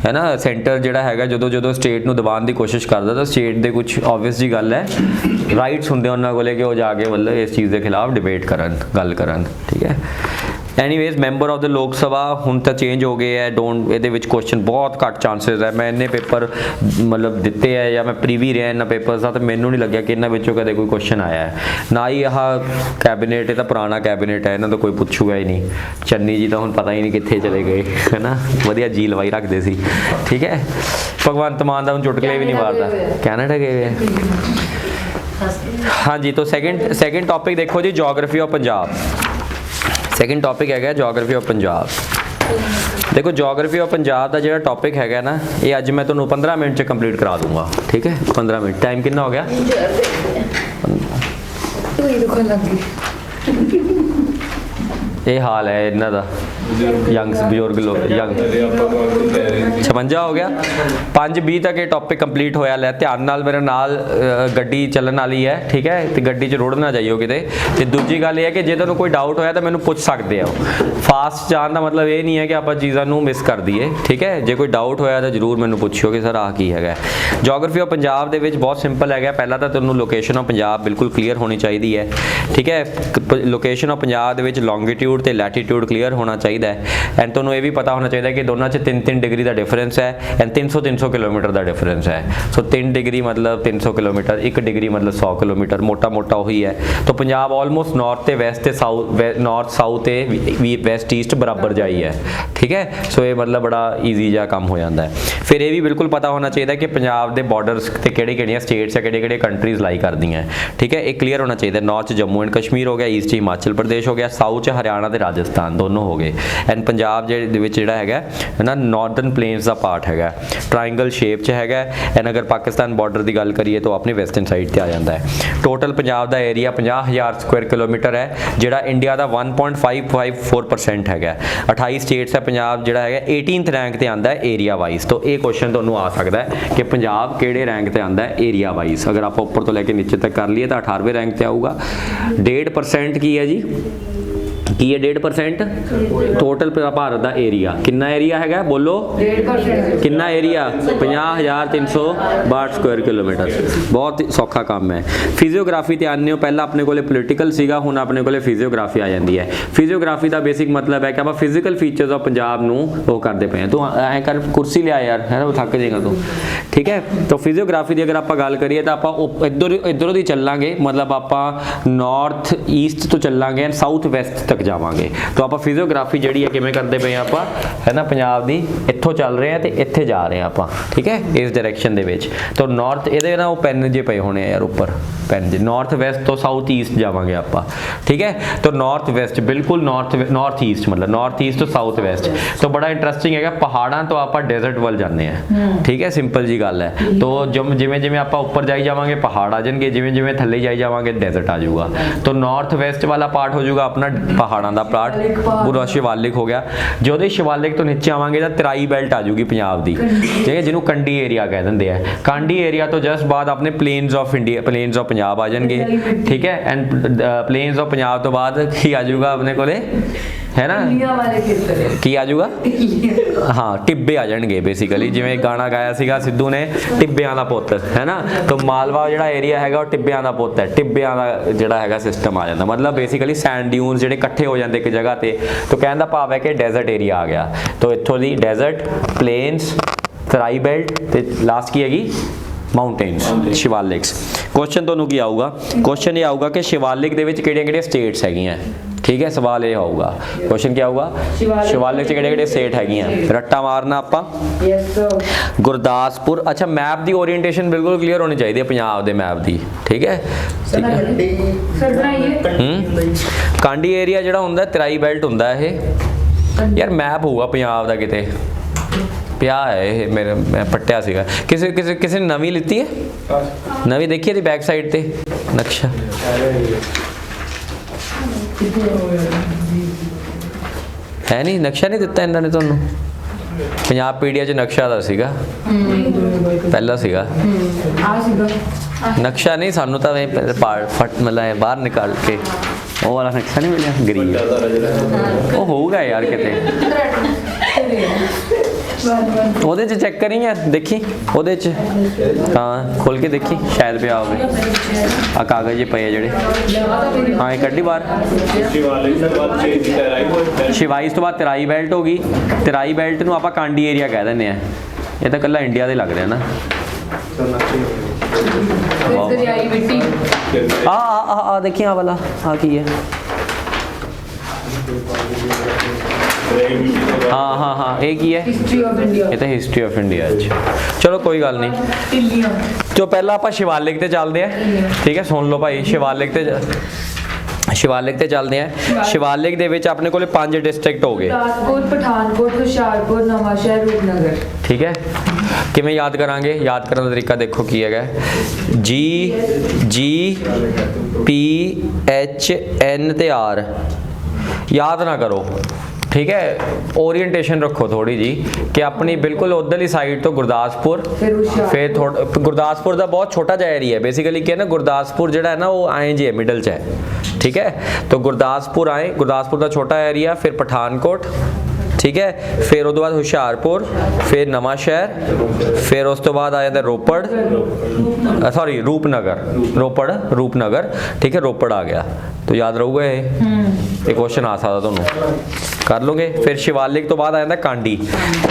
ਹੈ ਨਾ ਸੈਂਟਰ ਜਿਹੜਾ ਹੈਗਾ ਜਦੋਂ ਸਟੇਟ ਨੂੰ ਦਬਾਉਣ ਦੀ ਕੋਸ਼ਿਸ਼ ਕਰਦਾ ਤਾਂ ਸਟੇਟ ਦੇ ਕੁਝ ਆਬਵੀਅਸ ਜੀ ਗੱਲ ਹੈ ਰਾਈਟਸ ਹੁੰਦੇ ਉਹਨਾਂ ਕੋਲੇ ਕਿ ਉਹ ਜਾ ਕੇ ਮਤਲਬ ਇਸ ਚੀਜ਼ ਦੇ ਖਿਲਾਫ ਡਿਬੇਟ ਕਰਨ, ਗੱਲ ਕਰਨ, ਠੀਕ ਹੈ। ਐਨੀਵੇਜ਼ ਮੈਂਬਰ ਆਫ ਦ ਲੋਕ ਸਭਾ ਹੁਣ ਤਾਂ ਚੇਂਜ ਹੋ ਗਏ ਹੈ, ਡੋਂਟ ਇਹਦੇ ਵਿੱਚ ਕੁਐਸਚਨ ਬਹੁਤ ਘੱਟ ਚਾਂਸਸ ਹੈ। ਮੈਂ ਇੰਨੇ ਪੇਪਰ ਮਤਲਬ ਦਿੱਤੇ ਹੈ ਜਾਂ ਮੈਂ ਪ੍ਰੀਵੀ ਰਿਹਾ ਇਹਨਾਂ ਪੇਪਰਸ ਦਾ, ਤਾਂ ਮੈਨੂੰ ਨਹੀਂ ਲੱਗਿਆ ਕਿ ਇਹਨਾਂ ਵਿੱਚੋਂ ਕਦੇ ਕੋਈ ਕੁਐਸਚਨ ਆਇਆ ਹੈ। ਨਾ ਹੀ ਆਹ ਕੈਬਨਿਟ, ਇਹ ਤਾਂ ਪੁਰਾਣਾ ਕੈਬਨਿਟ ਹੈ, ਇਹਨਾਂ ਦਾ ਕੋਈ ਪੁੱਛੂਗਾ ਹੀ ਨਹੀਂ। ਚੰਨੀ ਜੀ ਤਾਂ ਹੁਣ ਪਤਾ ਹੀ ਨਹੀਂ ਕਿੱਥੇ ਚਲੇ ਗਏ, ਹੈ ਨਾ, ਵਧੀਆ ਜੀ ਲਵਾਈ ਰੱਖਦੇ ਸੀ, ਠੀਕ ਹੈ। ਭਗਵੰਤ ਮਾਨ ਦਾ ਹੁਣ ਚੁਟਕਲੇ ਵੀ ਨਹੀਂ ਮਾਰਦਾ, ਕੈਨੇਡਾ ਗਏ ਹੈ। हाँ जी, तो सेकंड टॉपिक देखो जी, geography of Punjab. Second topic है जोग्राफी ऑफ पंजाब। देखो जोग्राफी ऑफ पंजाब का जो टॉपिक है ना, ये अज मैं तुम्हें 15 मिनट च कंप्लीट करा दूंगा, ठीक है। 15 मिनट टाइम कितना हो गया? ये हाल है इन्हों का, यंग्स बजुर्ग लोग यंग 56 हो गया। 5:20 तक ये टॉपिक कंप्लीट होया। लै ध्यान नाल मेरे नाल गड्डी चलन वाली है, ठीक है, तो गड्डी च रुड़ ना जाइयो किते। ते दूजी गल ये है कि जे तुहानूं कोई डाउट होया तो मैनूं पुछ सकते हो। फास्ट जान का मतलब ये नहीं है कि आप चीज़ों को मिस कर दीए, ठीक है। जे कोई डाउट होया तो जरूर मैनूं पुछियो कि सर आ की है। जोग्राफी ऑफ पंजाब दे विच बहुत सिंपल है। पहला तो तुहानूं लोकेशन ऑफ पंजाब बिल्कुल क्लीयर होनी चाहिए है, ठीक है। लोकेशन ऑफ पंजाब दे विच लॉन्गीट्यूड ते लैटीट्यूड क्लीयर होना चाहिए है। एंड तुहानूं ये भी पता होना चाहिए कि दोनों च 3-3 डिग्री का डिफरेंस है एंड 300 किलोमीटर का डिफरेंस है। सो 3 डिग्री मतलब 300 किलोमीटर, 1 डिग्री मतलब 100 किलोमीटर, मोटा मोटा वही है। तो पंजाब ऑलमोस्ट नॉर्थ ते वैस्ट ते साउथ, नॉर्थ साउथ ते वैस्ट ईस्ट बराबर जाई है, ठीक है। सो ये मतलब बड़ा ईजी जा काम हो जाता है। फिर ये भी बिल्कुल पता होना चाहिए कि पंजाब के बॉर्डर्स ते किहड़े स्टेट्स है, किहड़े कंट्रीज लाई करदी हैं, ठीक है। ये क्लीयर होना चाहिए। नॉर्थ जम्मू एंड कश्मीर हो गया, ईस्ट हिमाचल प्रदेश हो गया, साउथ हरियाणा ते राजस्थान दोनों हो गए। एंड पंजाब जिहड़ा है ना नॉर्दर्न प्लेन्स का पार्ट है, ट्राइंगल शेप च है। एंड अगर पाकिस्तान बॉर्डर की गल करिए तो अपनी वैसटर्न साइड पर आ जाता है। टोटल पंजाब का एरिया 50,000 स्क्वायर किलोमीटर है, जिहड़ा इंडिया का 1.554% है। 28 स्टेट्स है। पंजाब जिहड़ा है 18th रैंक ते आंदा है एरिया वाइज। तो ये क्वेश्चन तुहानूं आ सकता है कि पंजाब किहड़े रैंक ते आंदा है एरिया वाइज। अगर आप ऊपर तो लैके नीचे तक कर लिए तो 18वें रैंक ते आऊगा। 1.5% की है जी, की है 1.5% टोटल भारत का एरिया। कितना एरिया है बोलो, 1.5%। कितना एरिया? 50,362 square kilometre. बहुत सौखा काम है। फिजियोग्राफी ते आने हो, पहला अपने को पोलिटिकल सीगा, हुण अपने को फिजियोग्राफी आ जाती है। फिजियोग्राफी का बेसिक मतलब है कि आप फिजिकल फीचर्स ऑफ पंजाब नूं वो करते पे हैं। तो ऐ कर कुर्सी लिया यार, है ना, वो थक जाएगा तू, ठीक है। तो फिजियोग्राफी की अगर आप गल करिए तो आप इधरों दी चलांगे, मतलब आप नॉर्थ ईस्ट तो चलांगे साउथ वैस्ट तक जावांगे। तो आप फिजियोग्राफी जी है किमें करते पे आप, है ना, पंजाब की इत्थों चल रहे हैं तो इत्थे जा रहे हैं आप, ठीक है, इस डायरैक्शन दे विच। तो नॉर्थ ये ना वो पेन जे पे होने यार ऊपर पेन जे, नॉर्थ वैस्ट तो साउथ ईस्ट जावांगे आप, ठीक है। तो नॉर्थ वैस्ट बिल्कुल नॉर्थ ईस्ट, मतलब नॉर्थ ईस्ट तो साउथ वैस्ट। तो बड़ा इंटरस्टिंग है, पहाड़ों तो आप डेजर्ट वाल जाते हैं, ठीक है, सिंपल जी गल है। तो जिमें जिमें आप उपर जाई जावांगे पहाड़ आ जाएंगे, जिमें जिमें थले जाई जावांगे डेजर्ट आ जाऊगा। तो नॉर्थ वैस्ट वाला पार्ट हो जाऊगा अपना पहाड़ों का पार्ट, पूरा शिवालिक हो गया। जो शिवालिक तो नीचे आवांगे तो तराई बेल्ट आ जाऊगी पंजाब की, ठीक है, जिन्होंने कंडी एरिया कह देंगे हैं। कंडी एरिया तो जस्ट बाद अपने plains of India, plains of Punjab आ जाएंगे, ठीक है। एंड प्लेन्स ऑफ पंजाब तो बाद की आ जाऊगा अपने को, है ना, की आ जाऊगा, हाँ, टिब्बे आ जाएंगे बेसिकली। जिवें गाना गाया सीगा सिद्धू ने, टिब्बियां दा पुत्त, है ना। तो मालवा जिहड़ा एरिया है वो टिब्बियां दा पुत्त है, टिब्बियां दा जिहड़ा है सिस्टम आ जाता, मतलब बेसिकली सैंड ड्यून्स जिहड़े इकट्ठे हो जाते एक जगह ते। तो कहने का भाव है कि डेजर्ट एरिया आ गया। तो इत्थों दी डेजर्ट, प्लेन्स, तराई बेल्ट ते लास्ट की हैगी माउंटेन्स, शिवालिक्स। क्वेश्चन तुहानूं की आऊगा, क्वेश्चन ये आऊगा कि शिवालिक दे विच किहड़ियां-किहड़ियां स्टेट्स हैगियां, ठीक है। सवाल ये होगा, क्वेश्चन क्या होगा, शिवालिक से किहड़े-किहड़े स्टेट हैगियां, रट्टा मारना आपां। गुरदासपुर। अच्छा, मैप की ओरिएंटेशन बिल्कुल क्लीयर होनी चाहिए पंजाब के मैप की, ठीक है, ठीक है। कांडी एरिया जिहड़ा हुंदा तराई बेल्ट हुंदा है यार, मैप होगा पंजाब का किते पिया है ये, मेरे मैं पट्टिया सीगा। किसी किसी किसी ने नवी लीती है, नवी देखी है बैक साइड ते नक्शा, है नहीं, नक्शा नहीं दिता इन्होंने तुहानूं। पंजाब पीडिया च नक्शा दा सीगा, पहला सीगा नक्शा नहीं, सानू तो फट मतलब बाहर निकाल के वो वाला नक्शा नहीं मिलिया, गरीब वो होगा यार किते। ਉਹਦੇ ਚ ਚੈੱਕ ਕਰੀ ਆ, ਦੇਖੀ ਉਹਦੇ ਚ, ਹਾਂ ਖੋਲ ਕੇ ਦੇਖੀ ਸ਼ਾਇਦ ਪਿਆ ਹੋਵੇ। ਆ ਕਾਗਜ਼ ਜੇ ਪਏ ਆ ਜਿਹੜੇ, ਹਾਂ ਇਹ ਕੱਢੀ ਬਾਹਰ। ਸ਼ਿਵਾਈ ਤੋਂ ਬਾਅਦ ਤਰਾਈ ਬੈਲਟ ਹੋ ਗਈ। ਤਰਾਈ ਬੈਲਟ ਨੂੰ ਆਪਾਂ ਕਾਂਡੀ ਏਰੀਆ ਕਹਿ ਦਿੰਦੇ ਆ। ਇਹ ਤਾਂ ਇਕੱਲਾ ਇੰਡੀਆ ਦੇ ਲੱਗ ਰਿਹਾ ਨਾ। ਆ ਦੇਖੀ ਆ ਵਾਲਾ, ਆ ਕੀ ਹੈ, हाँ हाँ हाँ, ये की है, ये तो हिस्ट्री ऑफ इंडिया। अच्छा चलो कोई गल नहीं। तो पहला आप शिवालिक ते चलते हैं, ठीक है, सुन लो भाई। शिवालिक ते ਸ਼ਿਵਾਲਿਕ ਤੇ ਚੱਲਦੇ ਆ। ਸ਼ਿਵਾਲਿਕ ਦੇ ਵਿੱਚ ਆਪਣੇ ਕੋਲੇ 5 ਡਿਸਟ੍ਰਿਕਟ ਹੋ ਗਏ। ਗੁਰਦਾਸਪੁਰ, ਪਠਾਨਕੋਟ, ਹੁਸ਼ਿਆਰਪੁਰ, ਨਵਾਂਸ਼ਹਿਰ, ਰੂਪਨਗਰ। ਠੀਕ ਹੈ, ਕਿਵੇਂ ਯਾਦ ਕਰਾਂਗੇ? ਯਾਦ ਕਰਨ ਦਾ ਤਰੀਕਾ ਦੇਖੋ ਕੀ ਹੈਗਾ, G P H N ਤੇ R। ਯਾਦ ਨਾ ਕਰੋ, ਠੀਕ ਹੈ, ओरिएंटेशन रखो थोड़ी जी कि अपनी बिल्कुल उधरली साइड तो गुरदासपुर, फिर थोड़ा गुरदासपुर का बहुत छोटा जिहा एरिया है बेसिकली, क्या है ना, गुरदासपुर जो है ना वो आए जी है, मिडल च है। ठीक है, तो गुरदासपुर आए, गुरदासपुर का छोटा एरिया, फिर पठानकोट, ठीक है, फिर उसके बाद हुशियारपुर, फिर नवांशहर, फिर उस तो बाद आ जाता रोपड़, सॉरी रूपनगर, रोपड़ रूपनगर। ठीक है, रोपड़ आ गया, तो याद रहूगा ये क्वेश्चन आ सकता ਤੁਹਾਨੂੰ कर लोगे। फिर शिवालिक तो बाद आ जाता कांडी।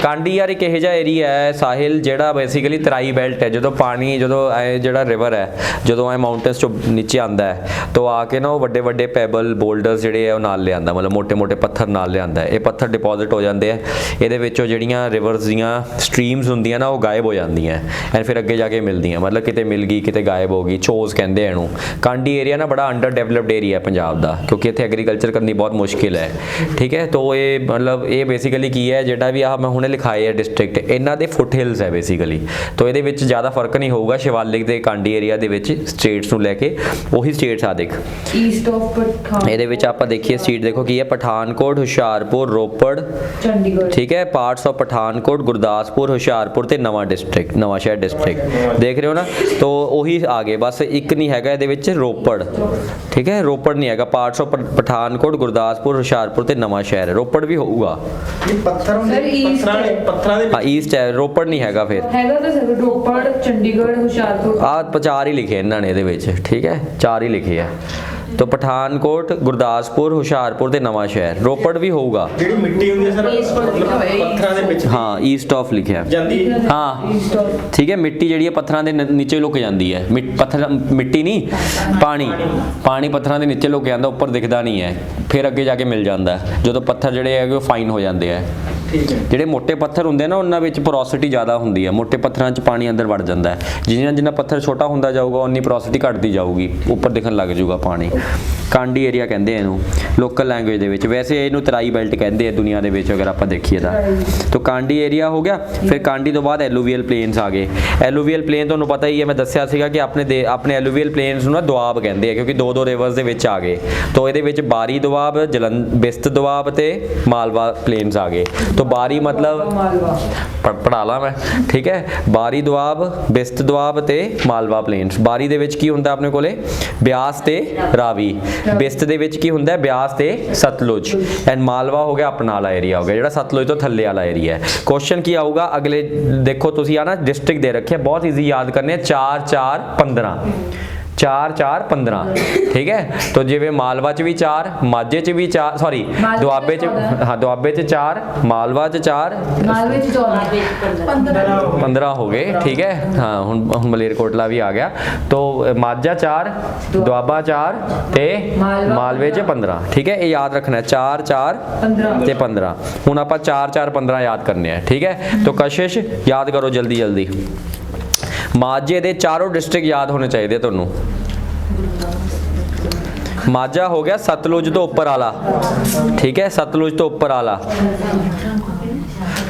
कांडी यार एक ਇਹੋ ਜਿਹਾ ਏਰੀਆ ਹੈ ਸਾਹਿਲ ਜਿਹੜਾ ਬੇਸਿਕਲੀ ਤਰਾਈ ਬੈਲਟ ਹੈ। ਜਦੋਂ ਪਾਣੀ ਜਦੋਂ ਐ ਜਿਹੜਾ ਰਿਵਰ ਹੈ ਜਦੋਂ ਐ ਮਾਊਂਟੇਨਸ ਚੋਂ ਨੀਚੇ ਆਂਦਾ ਹੈ ਤਾਂ ਆ ਕੇ ਨਾ ਉਹ ਵੱਡੇ ਵੱਡੇ ਪੈਬਲ ਬੋਲਡਰਸ ਜਿਹੜੇ ਆ ਉਹ ਨਾਲ ਲਿਆਂਦਾ, ਮਤਲਬ ਮੋٹے ਮੋٹے ਪੱਥਰ ਨਾਲ ਲਿਆਂਦਾ। ਇਹ ਪੱਥਰ ਡਿਪੋਜ਼ਿਟ ਹੋ ਜਾਂਦੇ ਆ ਇਹਦੇ ਵਿੱਚੋਂ, ਜਿਹੜੀਆਂ ਰਿਵਰਸ ਦੀਆਂ ਸਟਰੀਮਸ ਹੁੰਦੀਆਂ ਨਾ ਉਹ ਗਾਇਬ ਹੋ ਜਾਂਦੀਆਂ ਐਂਡ ਫਿਰ ਅੱਗੇ ਜਾ ਕੇ ਮਿਲਦੀਆਂ, ਮਤਲਬ ਕਿਤੇ ਮਿਲ ਗਈ ਕਿਤੇ ਗਾਇਬ ਹੋ ਗਈ, ਚੋਜ਼ ਕਹਿੰਦੇ ਇਹਨੂੰ। ਕਾਂਡੀ ਏਰੀਆ ਨਾ ਬੜਾ ਅੰਡਰ ਡਿਵੈਲਪਡ ਏਰੀਆ ਹੈ ਪੰਜਾਬ ਦਾ, ਕਿਉਂਕਿ ਇੱਥੇ ਐਗਰੀਕਲਚਰ ਕਰਨੀ ਬਹੁਤ ਮੁਸ਼ਕਿਲ ਹੈ। ਠੀਕ ਹੈ, तो ये मतलब ये बेसिकली की है ਜਿਹੜਾ ਵੀ ਆ ਮੈਂ ਹੁਣੇ ਲਿਖਾਏ ਹੈ ਡਿਸਟ੍ਰਿਕਟ, ਇਹਨਾਂ ਦੇ ਫੁੱਟ ਹਿਲਸ ਹੈ ਬੇਸਿਕਲੀ, तो ਇਹਦੇ ਵਿੱਚ ਜ਼ਿਆਦਾ ਫਰਕ ਨਹੀਂ ਹੋਊਗਾ ਸ਼ਿਵਾਲਿਕ ਤੇ ਕਾਂਡੀ ਏਰੀਆ ਦੇ ਵਿੱਚ ਸਟੇਟਸ ਨੂੰ ਲੈ ਕੇ। ਉਹੀ ਸਟੇਟਸ ਆ ਦੇਖ ਈਸਟ ਆਫ ਪਠਾਨਕੋਟ, ਇਹਦੇ ਵਿੱਚ ਆਪਾਂ ਦੇਖੀਏ ਸਟੇਟ ਦੇਖੋ ਕੀ ਹੈ, ਪਠਾਨਕੋਟ, ਹੁਸ਼ਿਆਰਪੁਰ, ਰੋਪੜ, ਚੰਡੀਗੜ੍ਹ। ਠੀਕ ਹੈ, ਪਾਰਟਸ ਆਫ ਪਠਾਨਕੋਟ, ਗੁਰਦਾਸਪੁਰ, ਹੁਸ਼ਿਆਰਪੁਰ ਤੇ ਨਵਾਂ ਡਿਸਟ੍ਰਿਕਟ, ਨਵਾਂ ਸ਼ਹਿਰ ਡਿਸਟ੍ਰਿਕਟ। ਦੇਖ ਰਹੇ ਹੋ ਨਾ, तो ਉਹੀ ਆ ਗਏ, ਬਸ ਇੱਕ ਨਹੀਂ ਹੈਗਾ ਇਹਦੇ ਵਿੱਚ ਰੋਪੜ। ਠੀਕ ਹੈ, ਰੋਪੜ ਨਹੀਂ ਹੈਗਾ, ਪਾਰਟਸ ਆਫ ਪਠਾਨਕੋਟ, ਗੁਰਦਾਸਪੁਰ, ਹੁਸ਼ਿਆਰਪੁਰ ਤੇ ਨਵਾਂ ਸ਼ਹਿਰ। ਰੋਪੜ ਵੀ ਹੋਊਗਾ, ਪੱਥਰ ਹੁੰਦੇ ਪੱਥਰਾਂ ਦੇ ਹਾਂ ਈਸਟ ਹੈ, ਰੋਪੜ ਨਹੀਂ ਹੈਗਾ। ਫਿਰ ਹੈਗਾ ਤਾਂ ਸਰ ਰੋਪੜ, ਚੰਡੀਗੜ੍ਹ, ਹੁਸ਼ਿਆਰਪੁਰ। ਆਹ 4 ਹੀ ਲਿਖੇ ਇਹਨਾਂ ਨੇ ਇਹਦੇ ਵਿੱਚ। ਠੀਕ ਹੈ, 4 ਹੀ ਲਿਖੇ ਆ, तो ਪਠਾਨਕੋਟ, ਗੁਰਦਾਸਪੁਰ, ਹੁਸ਼ਿਆਰਪੁਰ ਤੇ ਨਵਾਂ ਸ਼ਹਿਰ। ਰੋਪੜ ਵੀ ਹੋਊਗਾ। ਜਿਹੜੀ ਮਿੱਟੀ ਹੁੰਦੀ ਹੈ ਸਰ ਪੱਥਰਾਂ ਦੇ ਵਿੱਚ, ਹਾਂ ਈਸਟ ਆਫ ਲਿਖਿਆ, ਜਾਂਦੀ ਹੈ। ਹਾਂ ਠੀਕ ਹੈ, ਮਿੱਟੀ ਜਿਹੜੀ ਹੈ ਪੱਥਰਾਂ ਦੇ ਨੀਚੇ ਲੁਕ ਜਾਂਦੀ ਹੈ। ਪੱਥਰ ਮਿੱਟੀ ਨਹੀਂ, ਪਾਣੀ, ਪਾਣੀ ਪੱਥਰਾਂ ਦੇ ਨੀਚੇ ਲੁਕ ਜਾਂਦਾ, ਉੱਪਰ ਦਿਖਦਾ ਨਹੀਂ ਹੈ, ਫਿਰ ਅੱਗੇ ਜਾ ਕੇ ਮਿਲ ਜਾਂਦਾ ਜਦੋਂ ਪੱਥਰ ਜਿਹੜੇ ਹੈਗੇ ਉਹ ਫਾਈਨ ਹੋ ਜਾਂਦੇ ਆ। ਜਿਹੜੇ ਮੋٹے ਪੱਥਰ ਹੁੰਦੇ ਨਾ ਉਹਨਾਂ ਵਿੱਚ ਪੋਰੋਸਿਟੀ ਜ਼ਿਆਦਾ ਹੁੰਦੀ ਹੈ, ਮੋٹے ਪੱਥਰਾਂ 'ਚ ਪਾਣੀ ਅੰਦਰ ਵੜ ਜਾਂਦਾ ਹੈ। ਜਿੰਨਾ ਜਿੰਨਾ ਪੱਥਰ ਛੋਟਾ ਹੁੰਦਾ ਜਾਊਗਾ ਉਨੀ ਪੋਰੋਸਿਟੀ ਘਟਦੀ ਜਾਊਗੀ, ਉੱਪਰ ਦਿਖਣ ਲੱਗ ਜਾਊਗਾ ਪਾਣੀ। ਕਾਂਡੀ ਏਰੀਆ ਕਹਿੰਦੇ ਇਹਨੂੰ ਲੋਕਲ ਲੈਂਗੁਏਜ ਦੇ ਵਿੱਚ, ਵੈਸੇ ਇਹਨੂੰ ਤਰਾਈ ਬੈਲਟ ਕਹਿੰਦੇ ਆ ਦੁਨੀਆ ਦੇ ਵਿੱਚ ਅਗਰ ਆਪਾਂ ਦੇਖੀਏ ਤਾਂ। ਕਾਂਡੀ ਏਰੀਆ ਹੋ ਗਿਆ। ਫਿਰ ਕਾਂਡੀ ਤੋਂ ਬਾਅਦ ਐਲੂਵੀਅਲ ਪਲੇਨਸ ਆ ਗਏ। ਐਲੂਵੀਅਲ ਪਲੇਨ ਤੁਹਾਨੂੰ ਪਤਾ ਹੀ ਹੈ, ਮੈਂ ਦੱਸਿਆ ਸੀਗਾ ਕਿ ਆਪਣੇ ਐਲੂਵੀਅਲ ਪਲੇਨਸ ਨੂੰ ਨਾ ਦੁਆਬ ਕਹਿੰਦੇ ਆ, ਕਿਉਂਕਿ ਦੋ ਰਿਵਰਸ ਦੇ ਵਿੱਚ ਆ ਗਏ। ਤਾਂ ਇਹਦੇ ਵਿੱਚ ਬਾਰੀ ਦੁਆਬ, ਬਿਸਤ ਦੁਆਬ ਤੇ ਮਾਲਵਾ ਪਲੇਨਸ ਆ ਗਏ। तो बारी मतलब पढ़ा ला मैं, ठीक है, बारी दुआब, बिस्त दुआब ते मालवा प्लेन्स। बारी दे विच की हुंदा अपने कोले ब्यास ते रावी, बिस्त दे विच की हुंदा ब्यास ते सतलुज, एंड मालवा हो गया अपना वाला एरिया हो गया जिहड़ा सतलुज तो थल्ले वाला एरिया है। क्वेश्चन की आऊगा अगले, देखो तुसीं आ ना डिस्ट्रिक्ट दे रखे बहुत ईजी याद करने, 4 4 15, 4 4 15। ठीक है, तो जिवें मालवा च भी 4, माझे च भी 4, सॉरी दुआबे च, हाँ दुआबे च 4, मालवा च 4, ਮਾਲਵੇ ਚ 15 हो गए। ठीक है, हाँ हुण मलेरकोटला भी आ गया। तो माझा 4, दुआबा 4 ते मालवे च 15। ठीक है, ये याद रखना है, 4 4 ते 15। हुण आपां 4 4 15 याद करने हैं। ठीक है, तो कशिश याद करो जल्दी जल्दी। ਮਾਝੇ ਦੇ ਚਾਰੋਂ ਡਿਸਟ੍ਰਿਕਟ ਯਾਦ ਹੋਣੇ ਚਾਹੀਦੇ ਤੁਹਾਨੂੰ। ਮਾਝਾ ਹੋ ਗਿਆ ਸਤਲੁਜ ਤੋਂ ਉੱਪਰ ਵਾਲਾ, ਠੀਕ ਹੈ, ਸਤਲੁਜ ਤੋਂ ਉੱਪਰ ਵਾਲਾ।